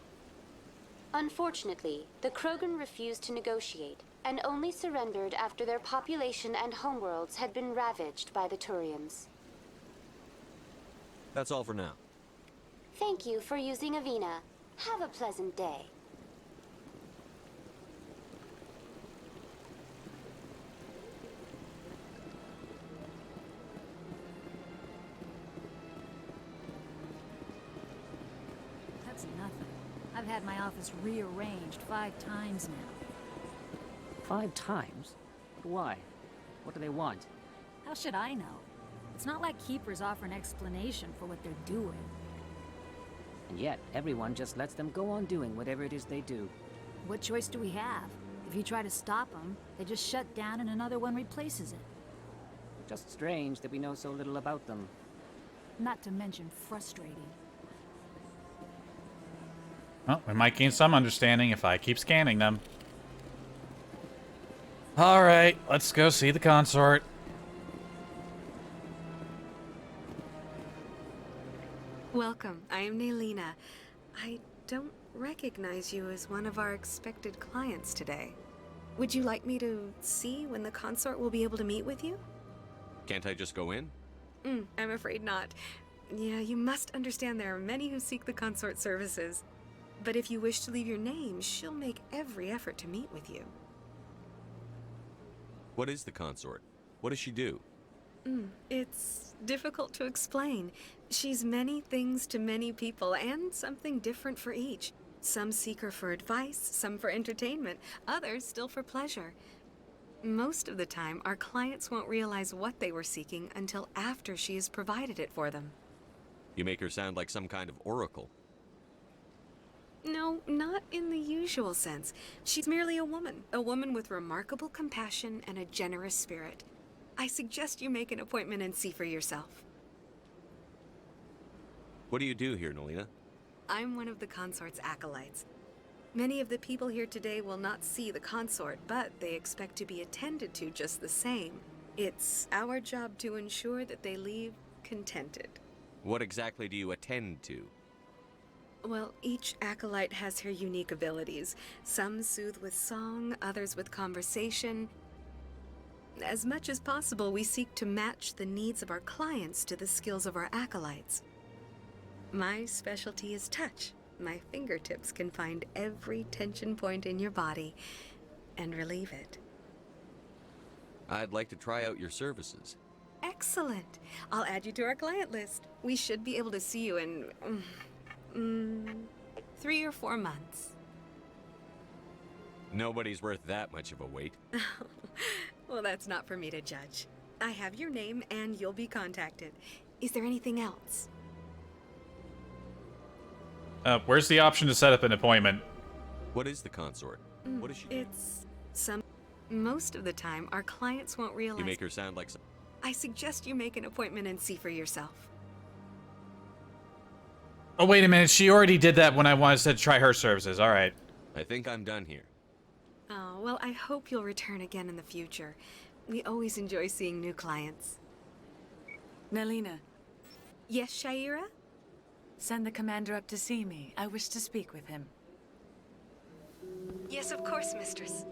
Unfortunately, the Krogan refused to negotiate and only surrendered after their population and homeworlds had been ravaged by the Turians. That's all for now. Thank you for using Avina. Have a pleasant day. That's nothing. I've had my office rearranged 5 times now. 5 times? Why? What do they want? How should I know? It's not like Keepers offer an explanation for what they're doing. And yet, everyone just lets them go on doing whatever it is they do. What choice do we have? If you try to stop them, they just shut down and another one replaces it. Just strange that we know so little about them. Not to mention frustrating. Well, we might gain some understanding if I keep scanning them. Alright, let's go see the consort. Welcome, I am Nelina. I don't recognize you as one of our expected clients today. Would you like me to see when the consort will be able to meet with you? Can't I just go in? I'm afraid not. Yeah, you must understand there are many who seek the consort services. But if you wish to leave your name, she'll make every effort to meet with you. What is the consort? What does she do? It's difficult to explain. She's many things to many people, and something different for each. Some seek her for advice, some for entertainment, others still for pleasure. Most of the time, our clients won't realize what they were seeking until after she has provided it for them. You make her sound like some kind of oracle. No, not in the usual sense. She's merely a woman with remarkable compassion and a generous spirit. I suggest you make an appointment and see for yourself. What do you do here, Nelina? I'm one of the consort's acolytes. Many of the people here today will not see the consort, but they expect to be attended to just the same. It's our job to ensure that they leave contented. What exactly do you attend to? Well, each acolyte has her unique abilities. Some soothe with song, others with conversation. As much as possible, we seek to match the needs of our clients to the skills of our acolytes. My specialty is touch. My fingertips can find every tension point in your body and relieve it. I'd like to try out your services. Excellent. I'll add you to our client list. We should be able to see you in 3 or 4 months. Nobody's worth that much of a wait. Well, that's not for me to judge. I have your name and you'll be contacted. Is there anything else? Where's the option to set up an appointment? What is the consort? What does she do? It's most of the time, our clients won't realize. You make her sound like some... I suggest you make an appointment and see for yourself. Oh, wait a minute. She already did that when I wanted to try her services. All right. I think I'm done here. Oh, well, I hope you'll return again in the future. We always enjoy seeing new clients. Nelina. Yes, Shaira? Send the commander up to see me. I wish to speak with him. Yes, of course, mistress.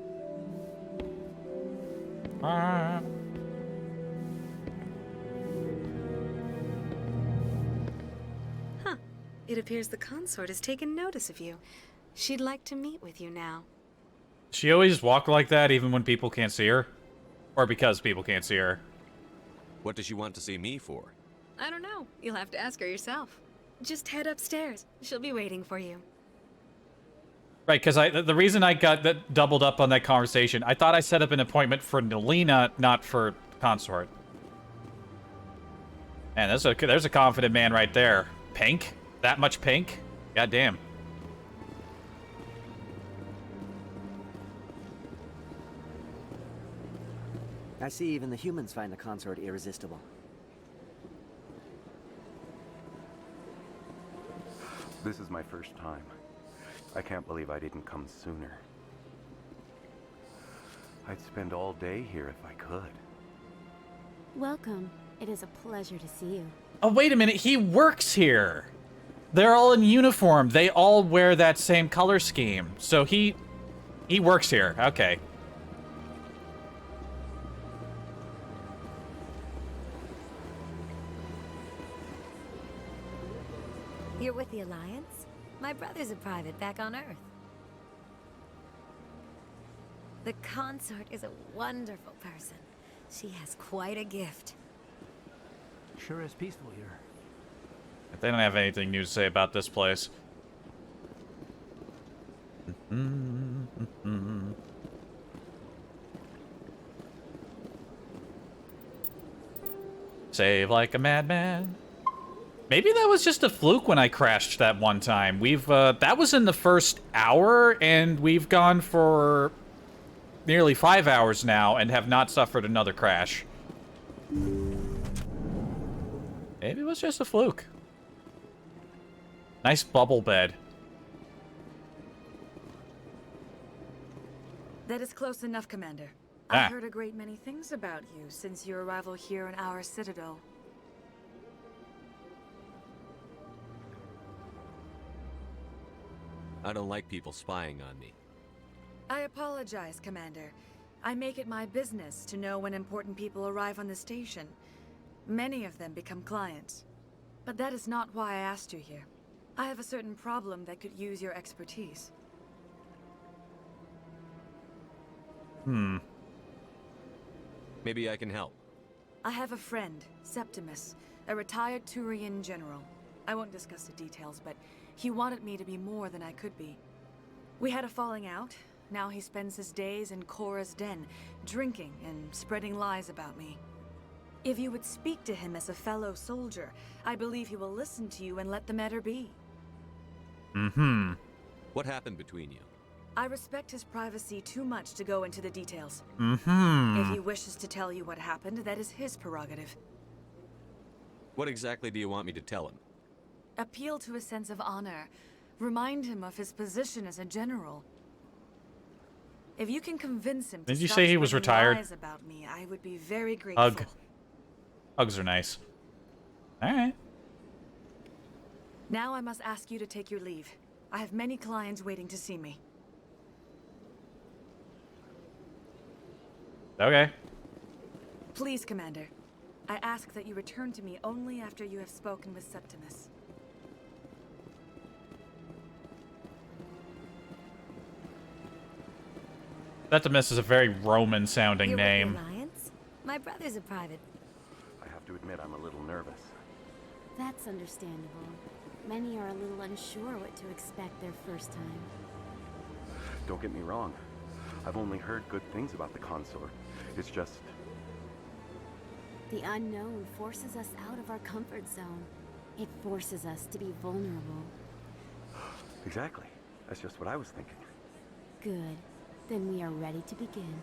Huh. It appears the consort has taken notice of you. She'd like to meet with you now. She always walk like that even when people can't see her? Or because people can't see her? What does she want to see me for? I don't know. You'll have to ask her yourself. Just head upstairs. She'll be waiting for you. Right, because the reason I got that doubled up on that conversation, I thought I set up an appointment for Nelina, not for Consort. Man, there's a confident man right there. Pink? That much pink? God damn. I see even the humans find the consort irresistible. This is my first time. I can't believe I didn't come sooner. I'd spend all day here if I could. Welcome. It is a pleasure to see you. Oh, wait a minute. He works here. They're all in uniform. They all wear that same color scheme. So he works here. Okay. You're with the Alliance? My brother's a private back on Earth. The consort is a wonderful person. She has quite a gift. Sure is peaceful here. They don't have anything new to say about this place. Save like a madman. Maybe that was just a fluke when I crashed that one time. That was in the first hour, and we've gone for nearly 5 hours now and have not suffered another crash. Maybe it was just a fluke. Nice bubble bed. That is close enough, Commander. Ah. I've heard a great many things about you since your arrival here in our citadel. I don't like people spying on me. I apologize, Commander. I make it my business to know when important people arrive on the station. Many of them become clients. But that is not why I asked you here. I have a certain problem that could use your expertise. Maybe I can help. I have a friend, Septimus, a retired Turian general. I won't discuss the details, but he wanted me to be more than I could be. We had a falling out. Now he spends his days in Cora's den, drinking and spreading lies about me. If you would speak to him as a fellow soldier, I believe he will listen to you and let the matter be. What happened between you? I respect his privacy too much to go into the details. If he wishes to tell you what happened, that is his prerogative. What exactly do you want me to tell him? Appeal to his sense of honor. Remind him of his position as a general. If you can convince him to Did you stop say he was spreading retired? lies about me, I would be very grateful. Hug. Hugs are nice. Alright. Now I must ask you to take your leave. I have many clients waiting to see me. Okay. Please, Commander. I ask that you return to me only after you have spoken with Septimus. Septimus is a very Roman-sounding You're name. with the Alliance? My brother's a private. I have to admit, I'm a little nervous. That's understandable. Many are a little unsure what to expect their first time. Don't get me wrong. I've only heard good things about the consort. It's just... The unknown forces us out of our comfort zone. It forces us to be vulnerable. Exactly. That's just what I was thinking. Good. Then we are ready to begin.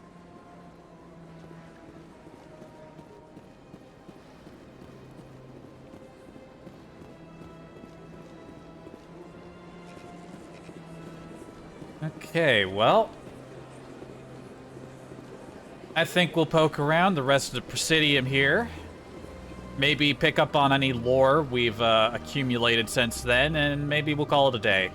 Okay, well, I think we'll poke around the rest of the Presidium here. Maybe pick up on any lore we've accumulated since then, and maybe we'll call it a day.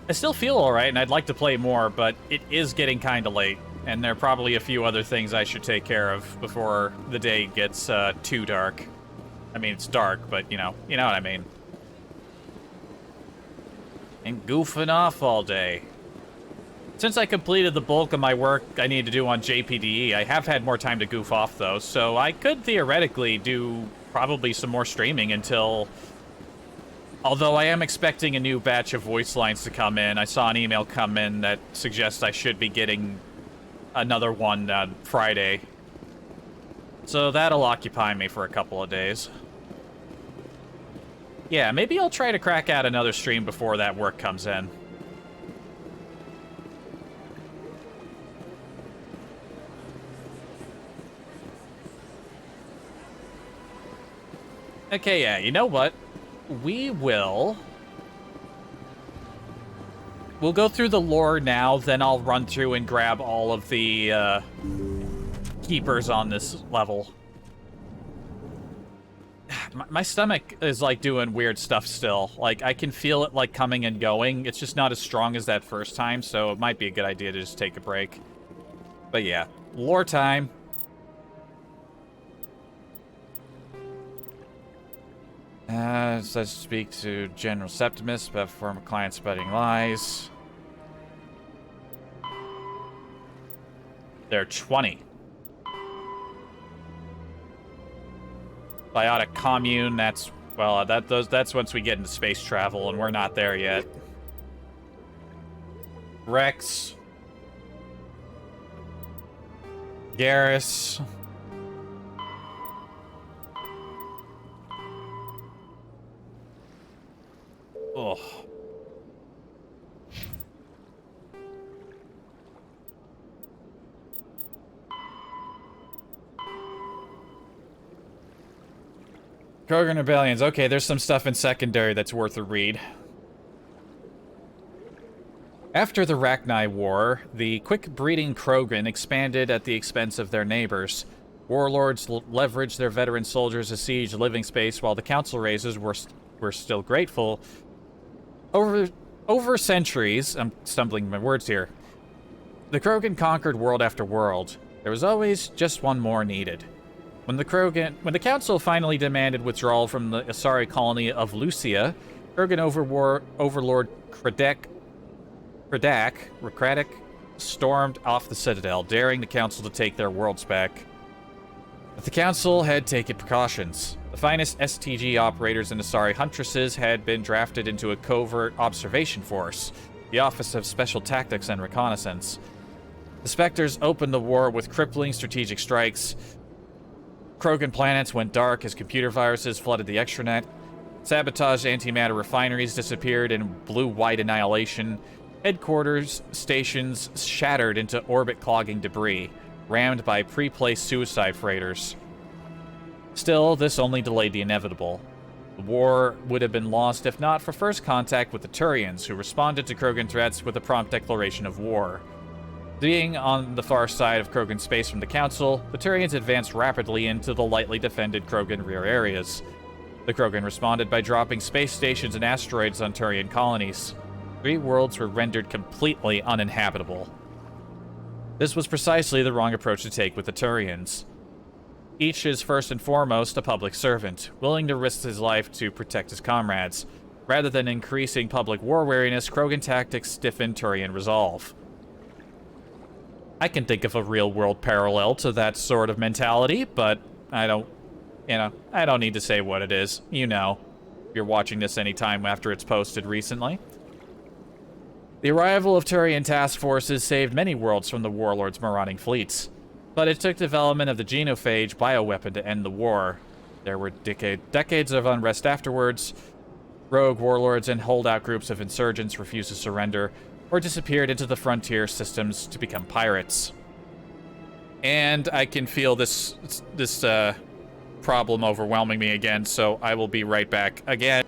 I still feel alright, and I'd like to play more, but it is getting kind of late, and there are probably a few other things I should take care of before the day gets too dark. I mean, it's dark, but you know what I mean. And goofing off all day. Since I completed the bulk of my work I need to do on JPDE, I have had more time to goof off, though, so I could theoretically do probably some more streaming until... Although I am expecting a new batch of voice lines to come in. I saw an email come in that suggests I should be getting another one on Friday. So that'll occupy me for a couple of days. Yeah, maybe I'll try to crack out another stream before that work comes in. Okay, yeah, you know what? We'll go through the lore now, then I'll run through and grab all of the keepers on this level. My stomach is like doing weird stuff still. Like, I can feel it like coming and going. It's just not as strong as that first time, so it might be a good idea to just take a break. But yeah, lore time. Let's speak to General Septimus about former client spreading lies. They're 20. Biotic commune, that's, well, that's once we get into space travel, and we're not there yet. Rex. Garrus. Oh. Krogan rebellions. Okay, there's some stuff in secondary that's worth a read. After the Rachni War, the quick-breeding Krogan expanded at the expense of their neighbors. Warlords leveraged their veteran soldiers to siege living space, while the council races were still grateful. Over centuries, I'm stumbling my words here, the Krogan conquered world after world. There was always just one more needed. When the council finally demanded withdrawal from the Asari colony of Lucia, Krogan overlord Kradak stormed off the citadel, daring the council to take their worlds back. But the council had taken precautions. The finest STG operators and Asari huntresses had been drafted into a covert observation force, the Office of Special Tactics and Reconnaissance. The Spectres opened the war with crippling strategic strikes. Krogan planets went dark as computer viruses flooded the extranet. Sabotaged antimatter refineries disappeared in blue-white annihilation. Headquarters stations shattered into orbit-clogging debris, rammed by pre-placed suicide freighters. Still, this only delayed the inevitable. The war would have been lost if not for first contact with the Turians, who responded to Krogan threats with a prompt declaration of war. Being on the far side of Krogan space from the Council, the Turians advanced rapidly into the lightly defended Krogan rear areas. The Krogan responded by dropping space stations and asteroids on Turian colonies. 3 worlds were rendered completely uninhabitable. This was precisely the wrong approach to take with the Turians. Each is first and foremost a public servant, willing to risk his life to protect his comrades. Rather than increasing public war weariness, Krogan tactics stiffened Turian resolve. I can think of a real-world parallel to that sort of mentality, but I don't need to say what it is. You know, if you're watching this anytime after it's posted recently. The arrival of Turian task forces saved many worlds from the warlords' marauding fleets. But it took development of the genophage bioweapon to end the war. There were decades of unrest afterwards. Rogue warlords and holdout groups of insurgents refused to surrender, or disappeared into the frontier systems to become pirates. And I can feel this problem overwhelming me again, so I will be right back again.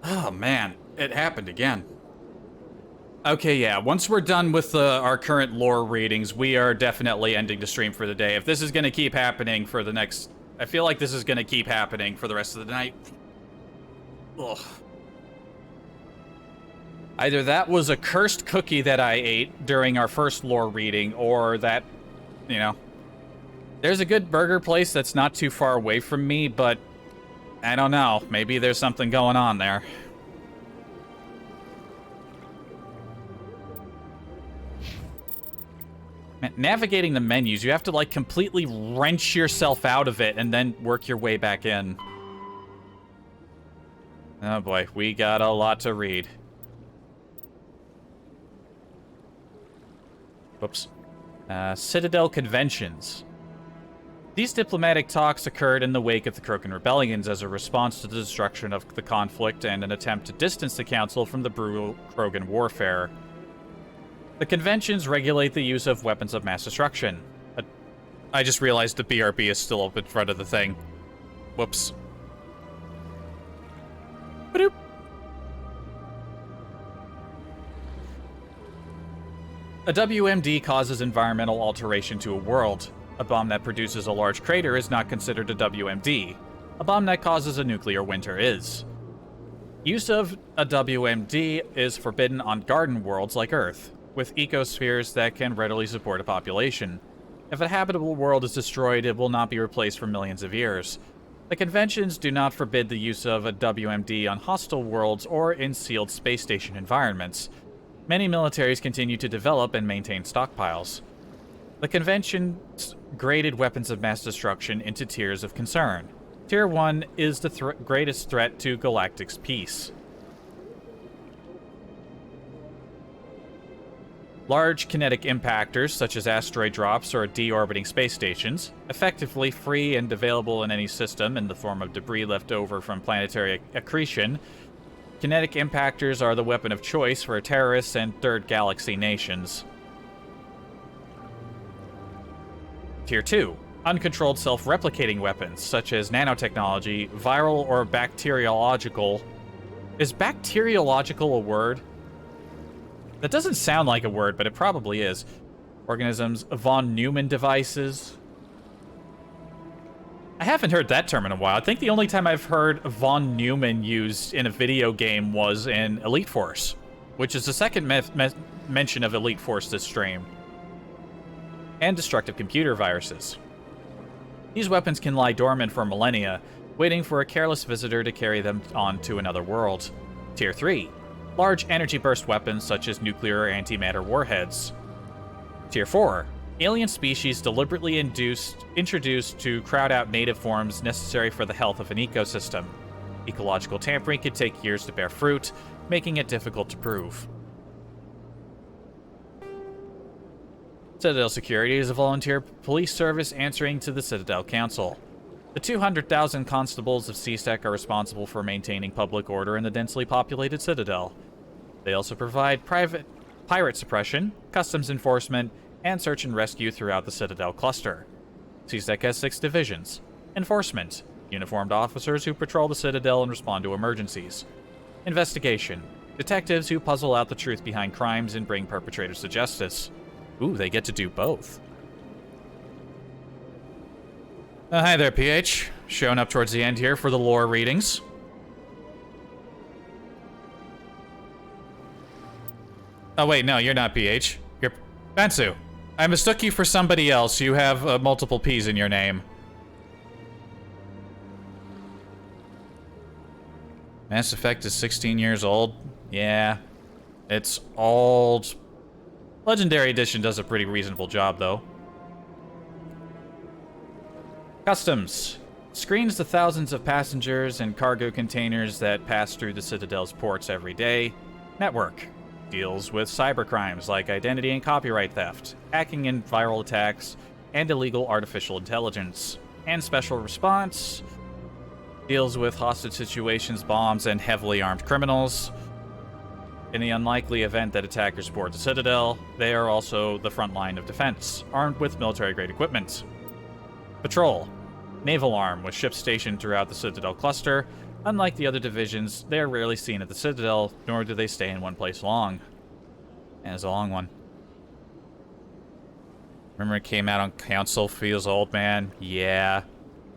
Oh man, it happened again. Okay, yeah, once we're done with our current lore readings, we are definitely ending the stream for the day. If this is going to keep happening for the next... I feel like this is going to keep happening for the rest of the night. Ugh. Either that was a cursed cookie that I ate during our first lore reading, or that, you know... There's a good burger place that's not too far away from me, but... I don't know. Maybe there's something going on there. Man, navigating the menus, you have to, like, completely wrench yourself out of it and then work your way back in. Oh boy, we got a lot to read. Whoops. Citadel conventions. These diplomatic talks occurred in the wake of the Krogan rebellions as a response to the destruction of the conflict and an attempt to distance the Council from the brutal Krogan warfare. The conventions regulate the use of weapons of mass destruction. I just realized the BRB is still up in front of the thing. Whoops. Ba-doop. A WMD causes environmental alteration to a world. A bomb that produces a large crater is not considered a WMD. A bomb that causes a nuclear winter is. Use of a WMD is forbidden on garden worlds like Earth, with ecospheres that can readily support a population. If a habitable world is destroyed, it will not be replaced for millions of years. The conventions do not forbid the use of a WMD on hostile worlds or in sealed space station environments. Many militaries continue to develop and maintain stockpiles. The conventions graded weapons of mass destruction into tiers of concern. Tier 1 is the greatest threat to galactic's peace. Large kinetic impactors, such as asteroid drops or deorbiting space stations, effectively free and available in any system in the form of debris left over from planetary accretion. Kinetic impactors are the weapon of choice for terrorists and third galaxy nations. Tier 2. Uncontrolled self-replicating weapons, such as nanotechnology, viral or bacteriological... Is bacteriological a word? That doesn't sound like a word, but it probably is. Organisms, von Neumann devices. I haven't heard that term in a while. I think the only time I've heard von Neumann used in a video game was in Elite Force, which is the second mention of Elite Force this stream. And destructive computer viruses. These weapons can lie dormant for millennia, waiting for a careless visitor to carry them on to another world. Tier 3. Large energy burst weapons such as nuclear or antimatter warheads. Tier 4. Alien species deliberately introduced to crowd out native forms necessary for the health of an ecosystem. Ecological tampering could take years to bear fruit, making it difficult to prove. Citadel Security is a volunteer police service answering to the Citadel Council. The 200,000 constables of CSEC are responsible for maintaining public order in the densely populated Citadel. They also provide pirate suppression, customs enforcement, and search and rescue throughout the Citadel cluster. CSEC has 6 divisions. Enforcement, uniformed officers who patrol the Citadel and respond to emergencies. Investigation, detectives who puzzle out the truth behind crimes and bring perpetrators to justice. Ooh, they get to do both. Hi there, PH. Showing up towards the end here for the lore readings. Oh wait, no, you're not PH. You're Bansu. I mistook you for somebody else. You have multiple P's in your name. Mass Effect is 16 years old. Yeah, it's old. Legendary Edition does a pretty reasonable job, though. Customs. Screens the thousands of passengers and cargo containers that pass through the Citadel's ports every day. Network. Deals with cybercrimes like identity and copyright theft, hacking and viral attacks, and illegal artificial intelligence. And Special Response. Deals with hostage situations, bombs, and heavily armed criminals. In the unlikely event that attackers board the Citadel, they are also the front line of defense, armed with military-grade equipment. Patrol. Naval arm with ships stationed throughout the Citadel cluster, Unlike the other divisions, they are rarely seen at the Citadel, nor do they stay in one place long. And it's a long one. Remember it came out on console, feels old, man? Yeah.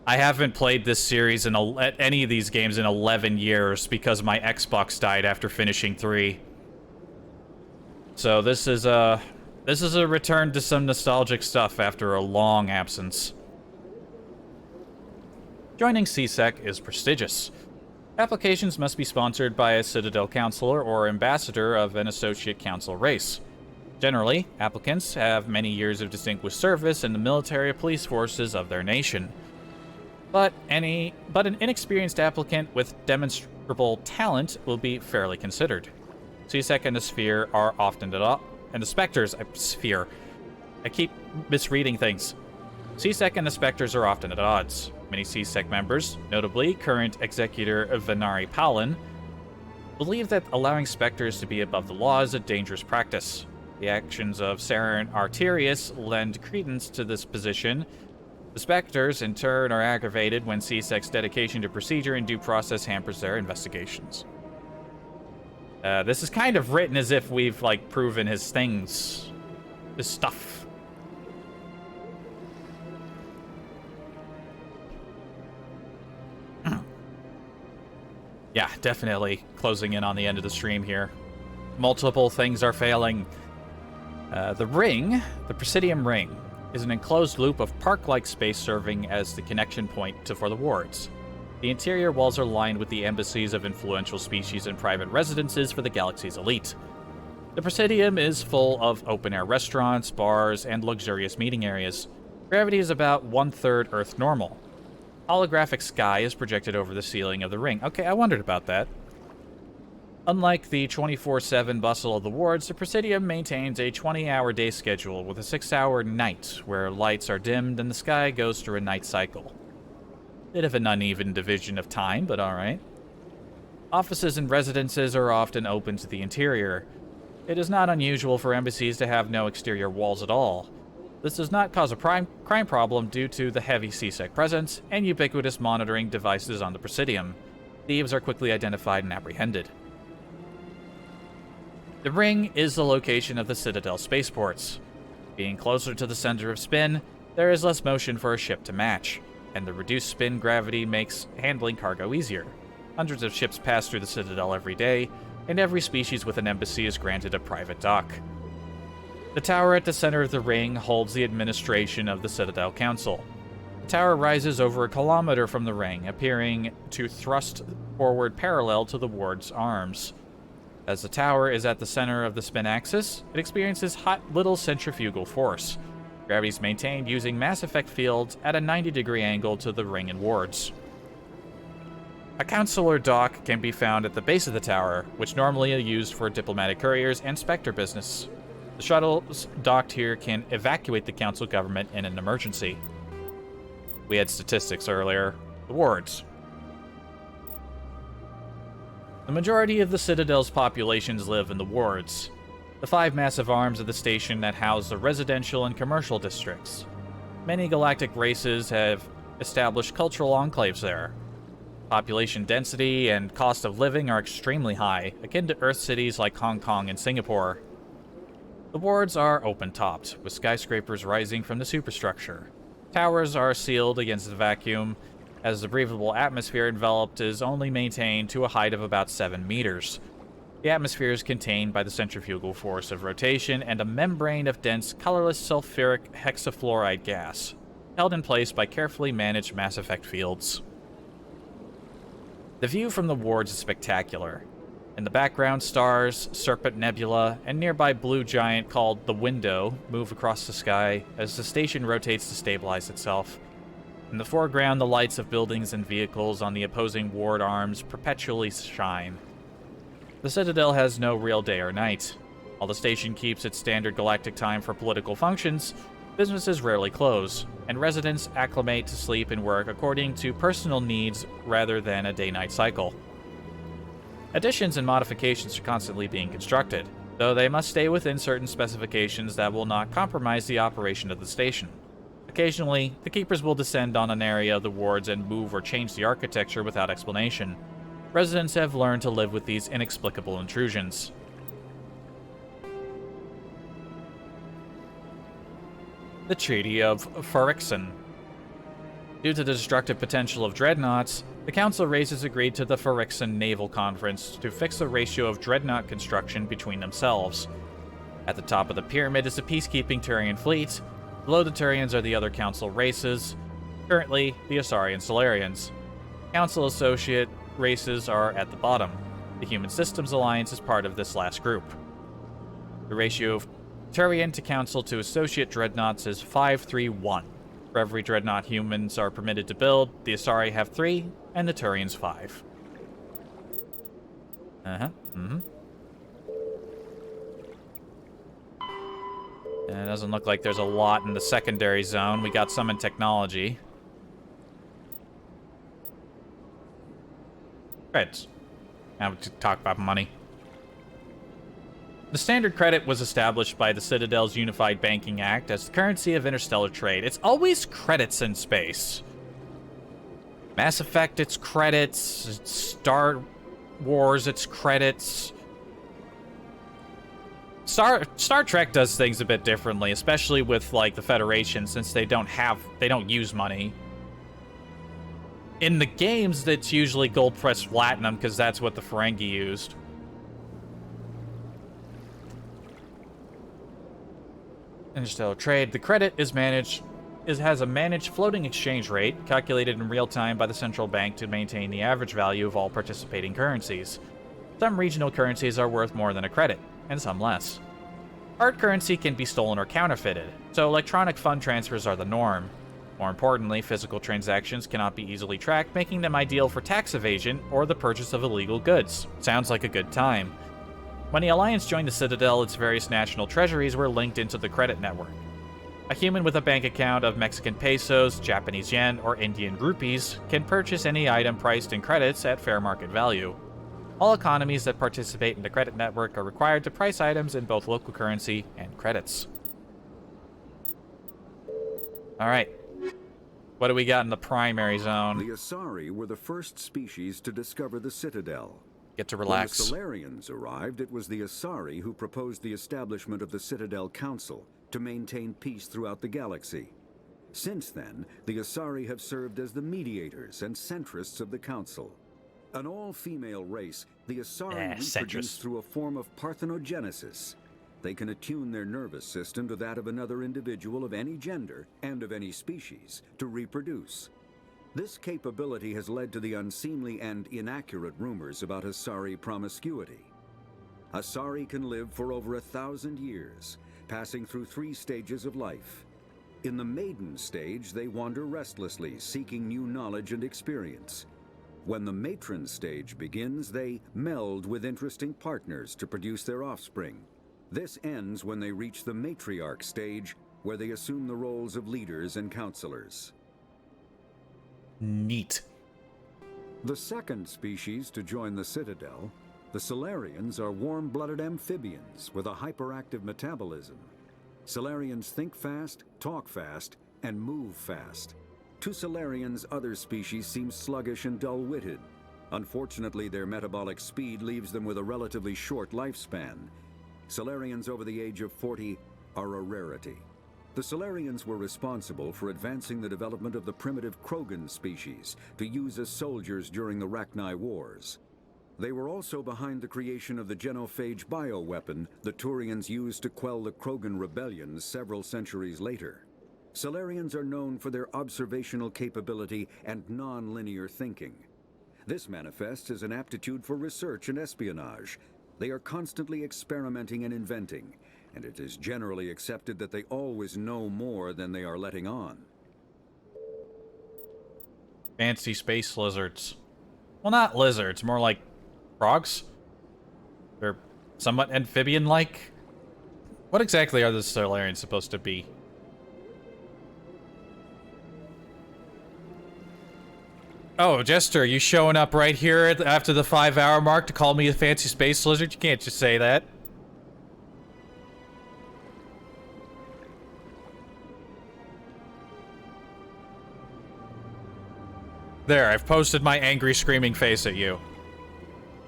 I haven't played this series in any of these games in 11 years because my Xbox died after finishing 3. So this is a return to some nostalgic stuff after a long absence. Joining CSEC is prestigious. Applications must be sponsored by a Citadel Counselor or Ambassador of an Associate Council race. Generally, applicants have many years of distinguished service in the military or police forces of their nation. But an inexperienced applicant with demonstrable talent will be fairly considered. CSEC and the Sphere are often and the Spectres, Sphere. I keep misreading things. CSEC and the Spectres are often at odds. Many CSEC members, notably current Executor Venari Palin, believe that allowing Spectres to be above the law is a dangerous practice. The actions of Saren Arterius lend credence to this position. The Spectres, in turn, are aggravated when CSEC's dedication to procedure and due process hampers their investigations. This is kind of written as if we've, like, proven his things. His stuff. Yeah, definitely closing in on the end of the stream here. Multiple things are failing. The ring, the Presidium Ring, is an enclosed loop of park-like space serving as the connection point for the wards. The interior walls are lined with the embassies of influential species and private residences for the galaxy's elite. The Presidium is full of open-air restaurants, bars, and luxurious meeting areas. Gravity is about 1/3 Earth normal. Holographic sky is projected over the ceiling of the ring. Okay, I wondered about that. Unlike the 24/7 bustle of the wards, the Presidium maintains a 20-hour day schedule with a 6-hour night where lights are dimmed and the sky goes through a night cycle. Bit of an uneven division of time, but alright. Offices and residences are often open to the interior. It is not unusual for embassies to have no exterior walls at all. This does not cause a crime problem due to the heavy CSEC presence and ubiquitous monitoring devices on the Presidium. Thieves are quickly identified and apprehended. The ring is the location of the Citadel spaceports. Being closer to the center of spin, there is less motion for a ship to match, and the reduced spin gravity makes handling cargo easier. Hundreds of ships pass through the Citadel every day, and every species with an embassy is granted a private dock. The tower at the center of the ring holds the administration of the Citadel Council. The tower rises over 1 kilometer from the ring, appearing to thrust forward parallel to the ward's arms. As the tower is at the center of the spin axis, it experiences little centrifugal force. Gravity is maintained using mass effect fields at a 90-degree angle to the ring and wards. A Counselor dock can be found at the base of the tower, which normally are used for diplomatic couriers and Spectre business. The shuttles docked here can evacuate the Council government in an emergency. We had statistics earlier. The wards. The majority of the Citadel's populations live in the wards, the 5 massive arms of the station that house the residential and commercial districts. Many galactic races have established cultural enclaves there. Population density and cost of living are extremely high, akin to Earth cities like Hong Kong and Singapore. The wards are open-topped, with skyscrapers rising from the superstructure. Towers are sealed against the vacuum, as the breathable atmosphere enveloped is only maintained to a height of about 7 meters. The atmosphere is contained by the centrifugal force of rotation and a membrane of dense, colorless sulfuric hexafluoride gas, held in place by carefully managed mass effect fields. The view from the wards is spectacular. In the background, stars, Serpent Nebula, and nearby blue giant called the Window move across the sky as the station rotates to stabilize itself. In the foreground, the lights of buildings and vehicles on the opposing ward arms perpetually shine. The Citadel has no real day or night. While the station keeps its standard galactic time for political functions, businesses rarely close, and residents acclimate to sleep and work according to personal needs rather than a day-night cycle. Additions and modifications are constantly being constructed, though they must stay within certain specifications that will not compromise the operation of the station. Occasionally, the Keepers will descend on an area of the wards and move or change the architecture without explanation. residents have learned to live with these inexplicable intrusions. The Treaty of Phyrexian. Due to the destructive potential of dreadnoughts, the Council races agreed to the Phyrexian Naval Conference to fix the ratio of dreadnought construction between themselves. At the top of the pyramid is the peacekeeping Turian fleet. Below the Turians are the other Council races, currently the Asari and Solarians. Council associate races are at the bottom. The Human Systems Alliance is part of this last group. The ratio of Turian to Council to associate dreadnoughts is 5-3-1. For every dreadnought humans are permitted to build, the Asari have 3, and the Turians 5. And it doesn't look like there's a lot in the secondary zone. We got some in technology. Credits. Now we talk about money. The standard credit was established by the Citadel's Unified Banking Act as the currency of interstellar trade. It's always credits in space. Mass Effect, it's credits. Star Wars, it's credits. Star Trek does things a bit differently, especially with like the Federation, since they don't use money. In the games, that's usually gold pressed platinum because that's what the Ferengi used. Interstellar trade. The credit is has a managed floating exchange rate calculated in real time by the central bank to maintain the average value of all participating currencies. Some regional currencies are worth more than a credit, and some less. Hard currency can be stolen or counterfeited, so electronic fund transfers are the norm. More importantly, physical transactions cannot be easily tracked, making them ideal for tax evasion or the purchase of illegal goods. Sounds like a good time. When the Alliance joined the Citadel, its various national treasuries were linked into the credit network. A human with a bank account of Mexican pesos, Japanese yen, or Indian rupees can purchase any item priced in credits at fair market value. All economies that participate in the credit network are required to price items in both local currency and credits. Alright. What do we got in the primary zone? The Asari were the first species to discover the Citadel. Get to relax. When the Solarians arrived, it was the Asari who proposed the establishment of the Citadel Council to maintain peace throughout the galaxy. Since then, the Asari have served as the mediators and centrists of the Council. An all-female race, the Asari reproduce through a form of parthenogenesis. They can attune their nervous system to that of another individual of any gender and of any species to reproduce. This capability has led to the unseemly and inaccurate rumors about Asari promiscuity. Asari can live for over 1,000 years, passing through 3 stages of life. In the maiden stage, they wander restlessly, seeking new knowledge and experience. When the matron stage begins, they meld with interesting partners to produce their offspring. This ends when they reach the matriarch stage, where they assume the roles of leaders and counselors. Neat. The second species to join the Citadel, the Solarians, are warm-blooded amphibians with a hyperactive metabolism. Solarians think fast, talk fast, and move fast. To Solarians, other species seem sluggish and dull-witted. Unfortunately, their metabolic speed leaves them with a relatively short lifespan. Solarians over the age of 40 are a rarity. The Solarians were responsible for advancing the development of the primitive Krogan species to use as soldiers during the Rachni Wars. They were also behind the creation of the genophage bioweapon the Turians used to quell the Krogan rebellions several centuries later. Solarians are known for their observational capability and non-linear thinking. This manifests as an aptitude for research and espionage. They are constantly experimenting and inventing, and it is generally accepted that they always know more than they are letting on. Fancy space lizards. Well, not lizards, more like frogs? They're somewhat amphibian-like? What exactly are the Solarians supposed to be? Oh, Jester, you showing up right here after the 5-hour mark to call me a fancy space lizard? You can't just say that. There, I've posted my angry screaming face at you.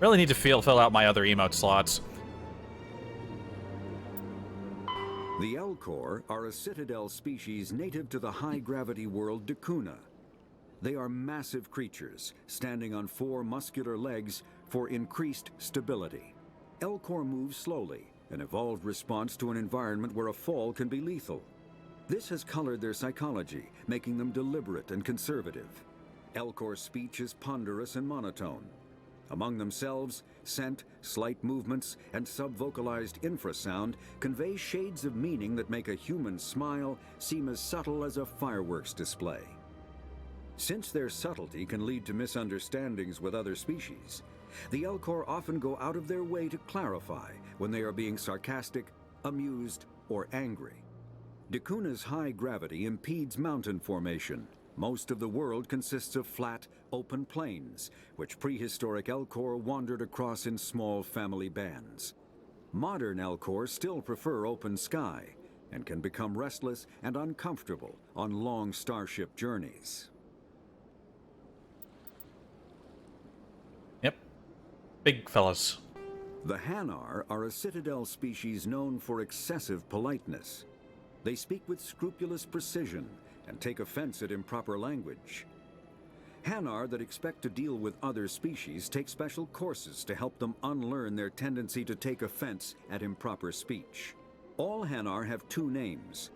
Really need to fill out my other emote slots. The Elcor are a citadel species native to the high-gravity world Dakuna. They are massive creatures, standing on 4 muscular legs for increased stability. Elcor move slowly, an evolved response to an environment where a fall can be lethal. This has colored their psychology, making them deliberate and conservative. Elcor's speech is ponderous and monotone. Among themselves, scent, slight movements, and sub-vocalized infrasound convey shades of meaning that make a human smile seem as subtle as a fireworks display. Since their subtlety can lead to misunderstandings with other species, the Elcor often go out of their way to clarify when they are being sarcastic, amused, or angry. Dakuna's high gravity impedes mountain formation. Most of the world consists of flat, open plains, which prehistoric Elcor wandered across in small family bands. Modern Elcor still prefer open sky, and can become restless and uncomfortable on long starship journeys. Yep. Big fellas. The Hanar are a citadel species known for excessive politeness. They speak with scrupulous precision and take offense at improper language. Hanar that expect to deal with other species take special courses to help them unlearn their tendency to take offense at improper speech. All Hanar have 2 names.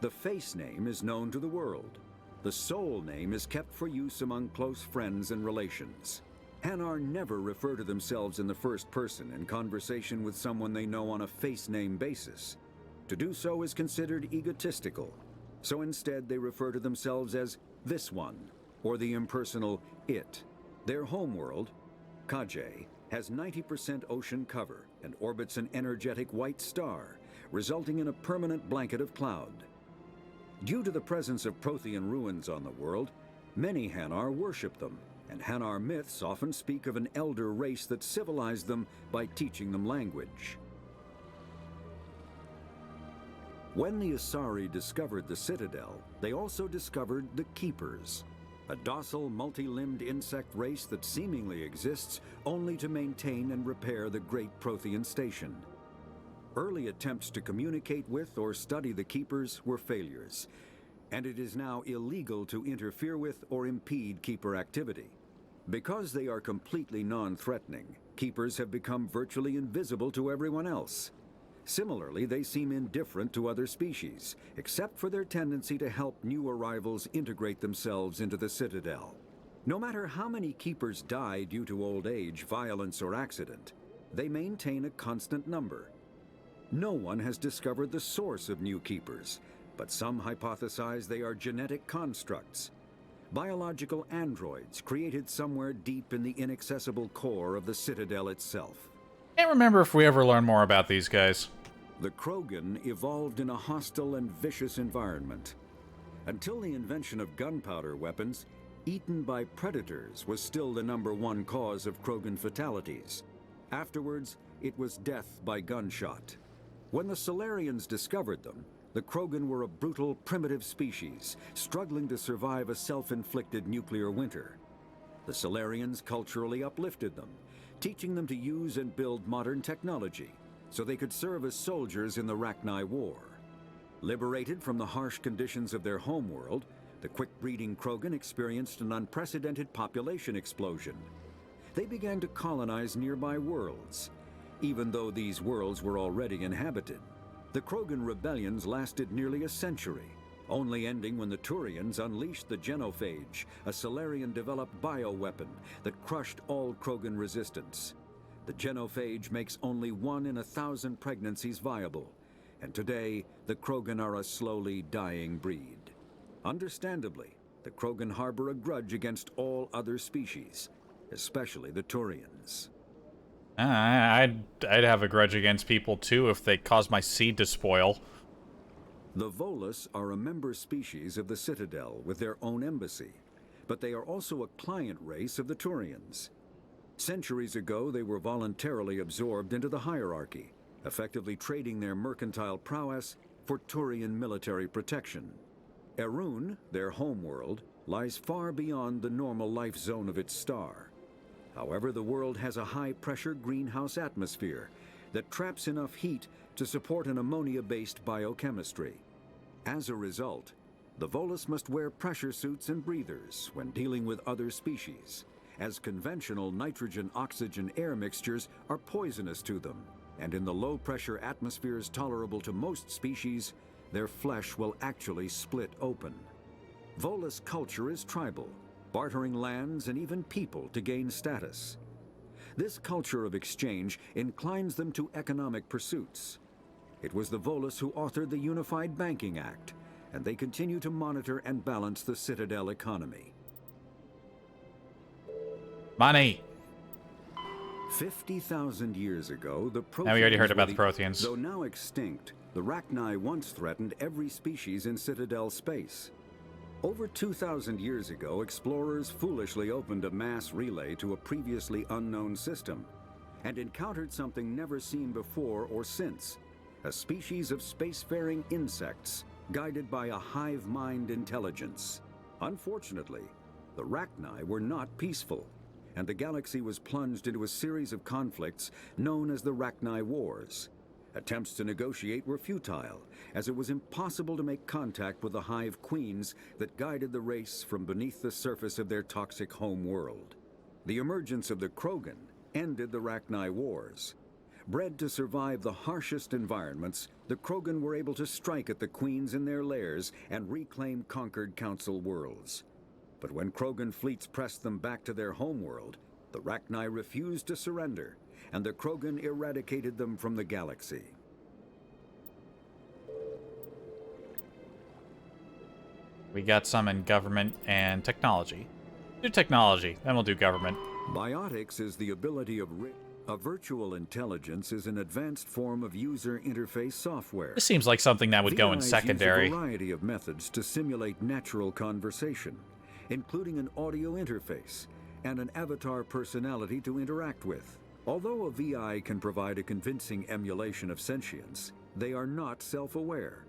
The face name is known to the world. The soul name is kept for use among close friends and relations. Hanar never refer to themselves in the first person in conversation with someone they know on a face name basis. To do so is considered egotistical. So instead they refer to themselves as this one, or the impersonal it. Their homeworld, Kajay, has 90% ocean cover and orbits an energetic white star, resulting in a permanent blanket of cloud. Due to the presence of Prothean ruins on the world, many Hanar worship them, and Hanar myths often speak of an elder race that civilized them by teaching them language. When the Asari discovered the Citadel, they also discovered the Keepers, a docile, multi-limbed insect race that seemingly exists only to maintain and repair the Great Prothean Station. Early attempts to communicate with or study the Keepers were failures, and it is now illegal to interfere with or impede Keeper activity. Because they are completely non-threatening, Keepers have become virtually invisible to everyone else. Similarly, they seem indifferent to other species, except for their tendency to help new arrivals integrate themselves into the Citadel. No matter how many Keepers die due to old age, violence, or accident, they maintain a constant number. No one has discovered the source of new Keepers, but some hypothesize they are genetic constructs. Biological androids created somewhere deep in the inaccessible core of the Citadel itself. Can't remember if we ever learned more about these guys. The Krogan evolved in a hostile and vicious environment. Until the invention of gunpowder weapons, eaten by predators was still the #1 cause of Krogan fatalities. Afterwards, it was death by gunshot. When the Solarians discovered them, the Krogan were a brutal, primitive species, struggling to survive a self-inflicted nuclear winter. The Solarians culturally uplifted them, teaching them to use and build modern technology, so they could serve as soldiers in the Rachni War. Liberated from the harsh conditions of their homeworld, the quick-breeding Krogan experienced an unprecedented population explosion. They began to colonize nearby worlds, even though these worlds were already inhabited. The Krogan rebellions lasted nearly a century, only ending when the Turians unleashed the Genophage, a Solarian-developed bioweapon that crushed all Krogan resistance. The Genophage makes only 1 in 1,000 pregnancies viable, and today the Krogan are a slowly dying breed. Understandably, the Krogan harbor a grudge against all other species, especially the Turians. I'd have a grudge against people too if they caused my seed to spoil. The Volus are a member species of the Citadel with their own embassy, but they are also a client race of the Turians. Centuries ago, they were voluntarily absorbed into the hierarchy, effectively trading their mercantile prowess for Turian military protection. Erun, their homeworld, lies far beyond the normal life zone of its star. However, the world has a high-pressure greenhouse atmosphere that traps enough heat to support an ammonia-based biochemistry. As a result, the Volus must wear pressure suits and breathers when dealing with other species, as conventional nitrogen-oxygen air mixtures are poisonous to them, and in the low-pressure atmospheres tolerable to most species, their flesh will actually split open. Volus culture is tribal, bartering lands and even people to gain status. This culture of exchange inclines them to economic pursuits. It was the Volus who authored the Unified Banking Act, and they continue to monitor and balance the Citadel economy. Money! 50,000 years ago, the Protheans... Now we already heard about the Protheans. Though now extinct, the Rachni once threatened every species in Citadel space. Over 2,000 years ago, explorers foolishly opened a mass relay to a previously unknown system and encountered something never seen before or since, a species of spacefaring insects guided by a hive mind intelligence. Unfortunately, the Rachni were not peaceful, and the galaxy was plunged into a series of conflicts known as the Rachni Wars. Attempts to negotiate were futile, as it was impossible to make contact with the hive queens that guided the race from beneath the surface of their toxic home world. The emergence of the Krogan ended the Rachni Wars. Bred to survive the harshest environments, the Krogan were able to strike at the queens in their lairs and reclaim conquered Council worlds. But when Krogan fleets pressed them back to their homeworld, the Rachni refused to surrender, and the Krogan eradicated them from the galaxy. We got some in government and technology. Do technology, then we'll do government. Biotics is the ability of a virtual intelligence is an advanced form of user interface software. This seems like something that would go in secondary. Use a variety of methods to simulate natural conversation, including an audio interface and an avatar personality to interact with. Although a VI can provide a convincing emulation of sentience, they are not self-aware,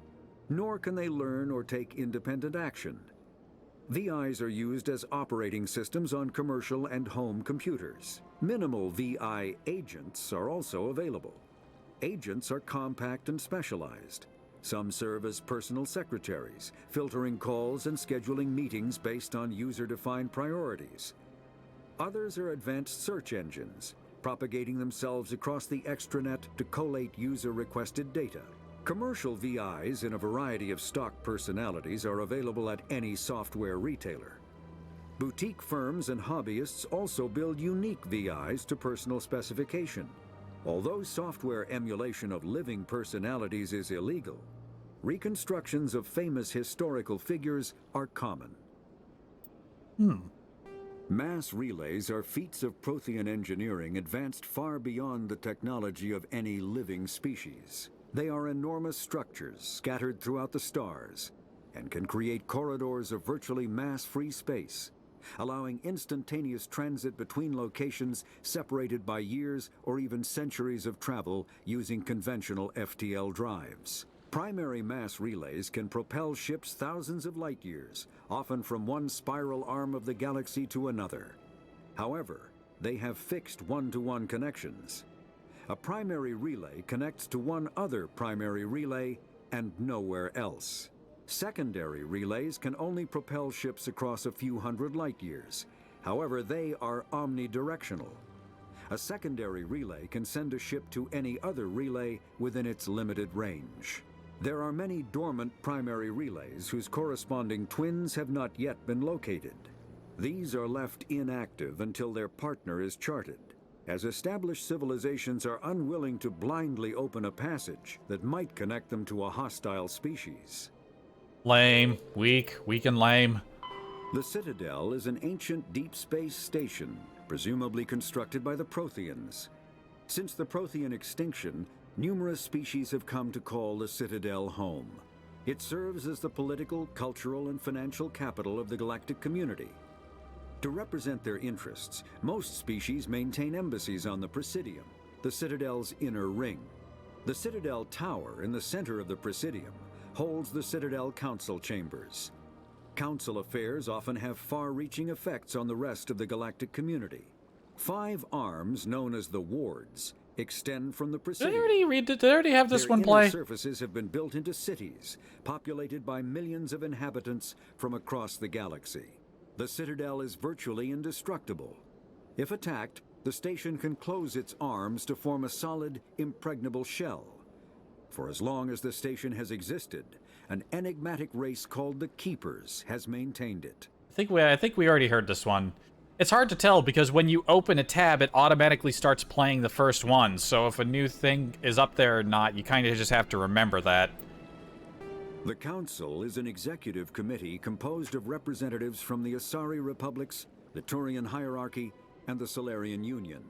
nor can they learn or take independent action. VIs are used as operating systems on commercial and home computers. Minimal VI agents are also available. Agents are compact and specialized. Some serve as personal secretaries, filtering calls and scheduling meetings based on user-defined priorities. Others are advanced search engines, propagating themselves across the extranet to collate user-requested data. Commercial VIs in a variety of stock personalities are available at any software retailer. Boutique firms and hobbyists also build unique VIs to personal specification. Although software emulation of living personalities is illegal, reconstructions of famous historical figures are common. Mass relays are feats of Prothean engineering advanced far beyond the technology of any living species. They are enormous structures scattered throughout the stars and can create corridors of virtually mass-free space, allowing instantaneous transit between locations separated by years or even centuries of travel using conventional FTL drives. Primary mass relays can propel ships thousands of light years, often from one spiral arm of the galaxy to another. However, they have fixed one-to-one connections. A primary relay connects to one other primary relay and nowhere else. Secondary relays can only propel ships across a few hundred light years. However, they are omnidirectional. A secondary relay can send a ship to any other relay within its limited range. There are many dormant primary relays whose corresponding twins have not yet been located. These are left inactive until their partner is charted, as established civilizations are unwilling to blindly open a passage that might connect them to a hostile species. Lame. Weak and lame. The Citadel is an ancient deep space station, presumably constructed by the Protheans. Since the Prothean extinction, numerous species have come to call the Citadel home. It serves as the political, cultural, and financial capital of the galactic community. To represent their interests, most species maintain embassies on the Presidium, the Citadel's inner ring. The Citadel Tower in the center of the Presidium holds the Citadel Council chambers. Council affairs often have far-reaching effects on the rest of the galactic community. 5 arms, known as the wards, extend from the Did I Presidium. already read it? Did I already have this Their one inner play? surfaces have been built into cities, populated by millions of inhabitants from across the galaxy. The Citadel is virtually indestructible. If attacked, the station can close its arms to form a solid, impregnable shell. For as long as the station has existed, an enigmatic race called the Keepers has maintained it. I think we already heard this one. It's hard to tell because when you open a tab, it automatically starts playing the first one. So if a new thing is up there or not, you kind of just have to remember that. The Council is an executive committee composed of representatives from the Asari Republics, the Turian Hierarchy, and the Solarian Union.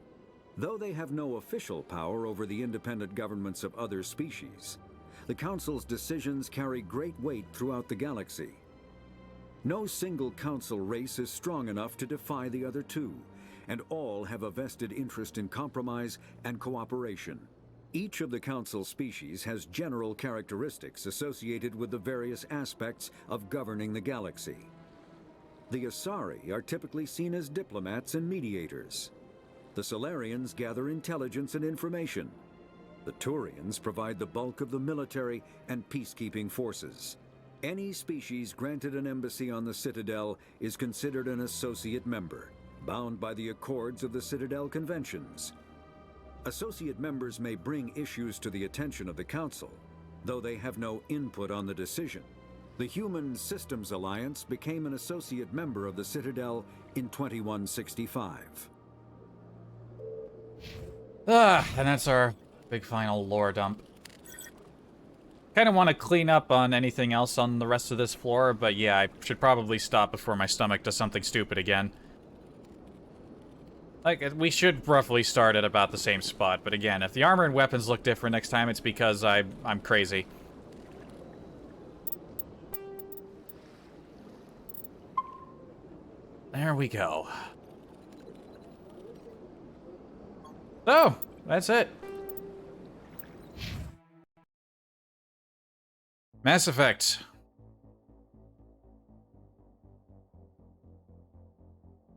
Though they have no official power over the independent governments of other species, the Council's decisions carry great weight throughout the galaxy. No single Council race is strong enough to defy the other two, and all have a vested interest in compromise and cooperation. Each of the Council species has general characteristics associated with the various aspects of governing the galaxy. The Asari are typically seen as diplomats and mediators. The Solarians gather intelligence and information. The Turians provide the bulk of the military and peacekeeping forces. Any species granted an embassy on the Citadel is considered an associate member, bound by the accords of the Citadel Conventions. Associate members may bring issues to the attention of the Council, though they have no input on the decision. The Human Systems Alliance became an associate member of the Citadel in 2165. And that's our big final lore dump. Kind of want to clean up on anything else on the rest of this floor, but yeah, I should probably stop before my stomach does something stupid again. Like, we should roughly start at about the same spot, but again, if the armor and weapons look different next time, it's because I'm crazy. There we go. Oh, that's it. Mass Effect.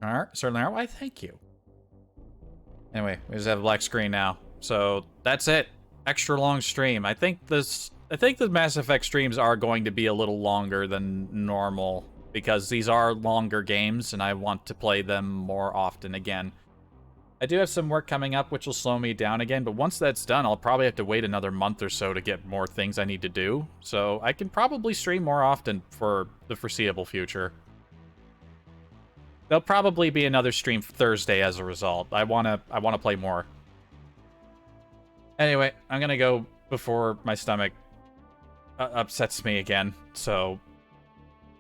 Alright, certainly are. Why, thank you. Anyway, we just have a black screen now. So, that's it. Extra long stream. I think the Mass Effect streams are going to be a little longer than normal, because these are longer games, and I want to play them more often again. I do have some work coming up, which will slow me down again, but once that's done, I'll probably have to wait another month or so to get more things I need to do. So I can probably stream more often for the foreseeable future. There'll probably be another stream Thursday as a result. I wanna play more. Anyway, I'm gonna go before my stomach upsets me again. So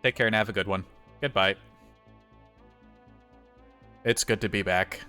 take care and have a good one. Goodbye. It's good to be back.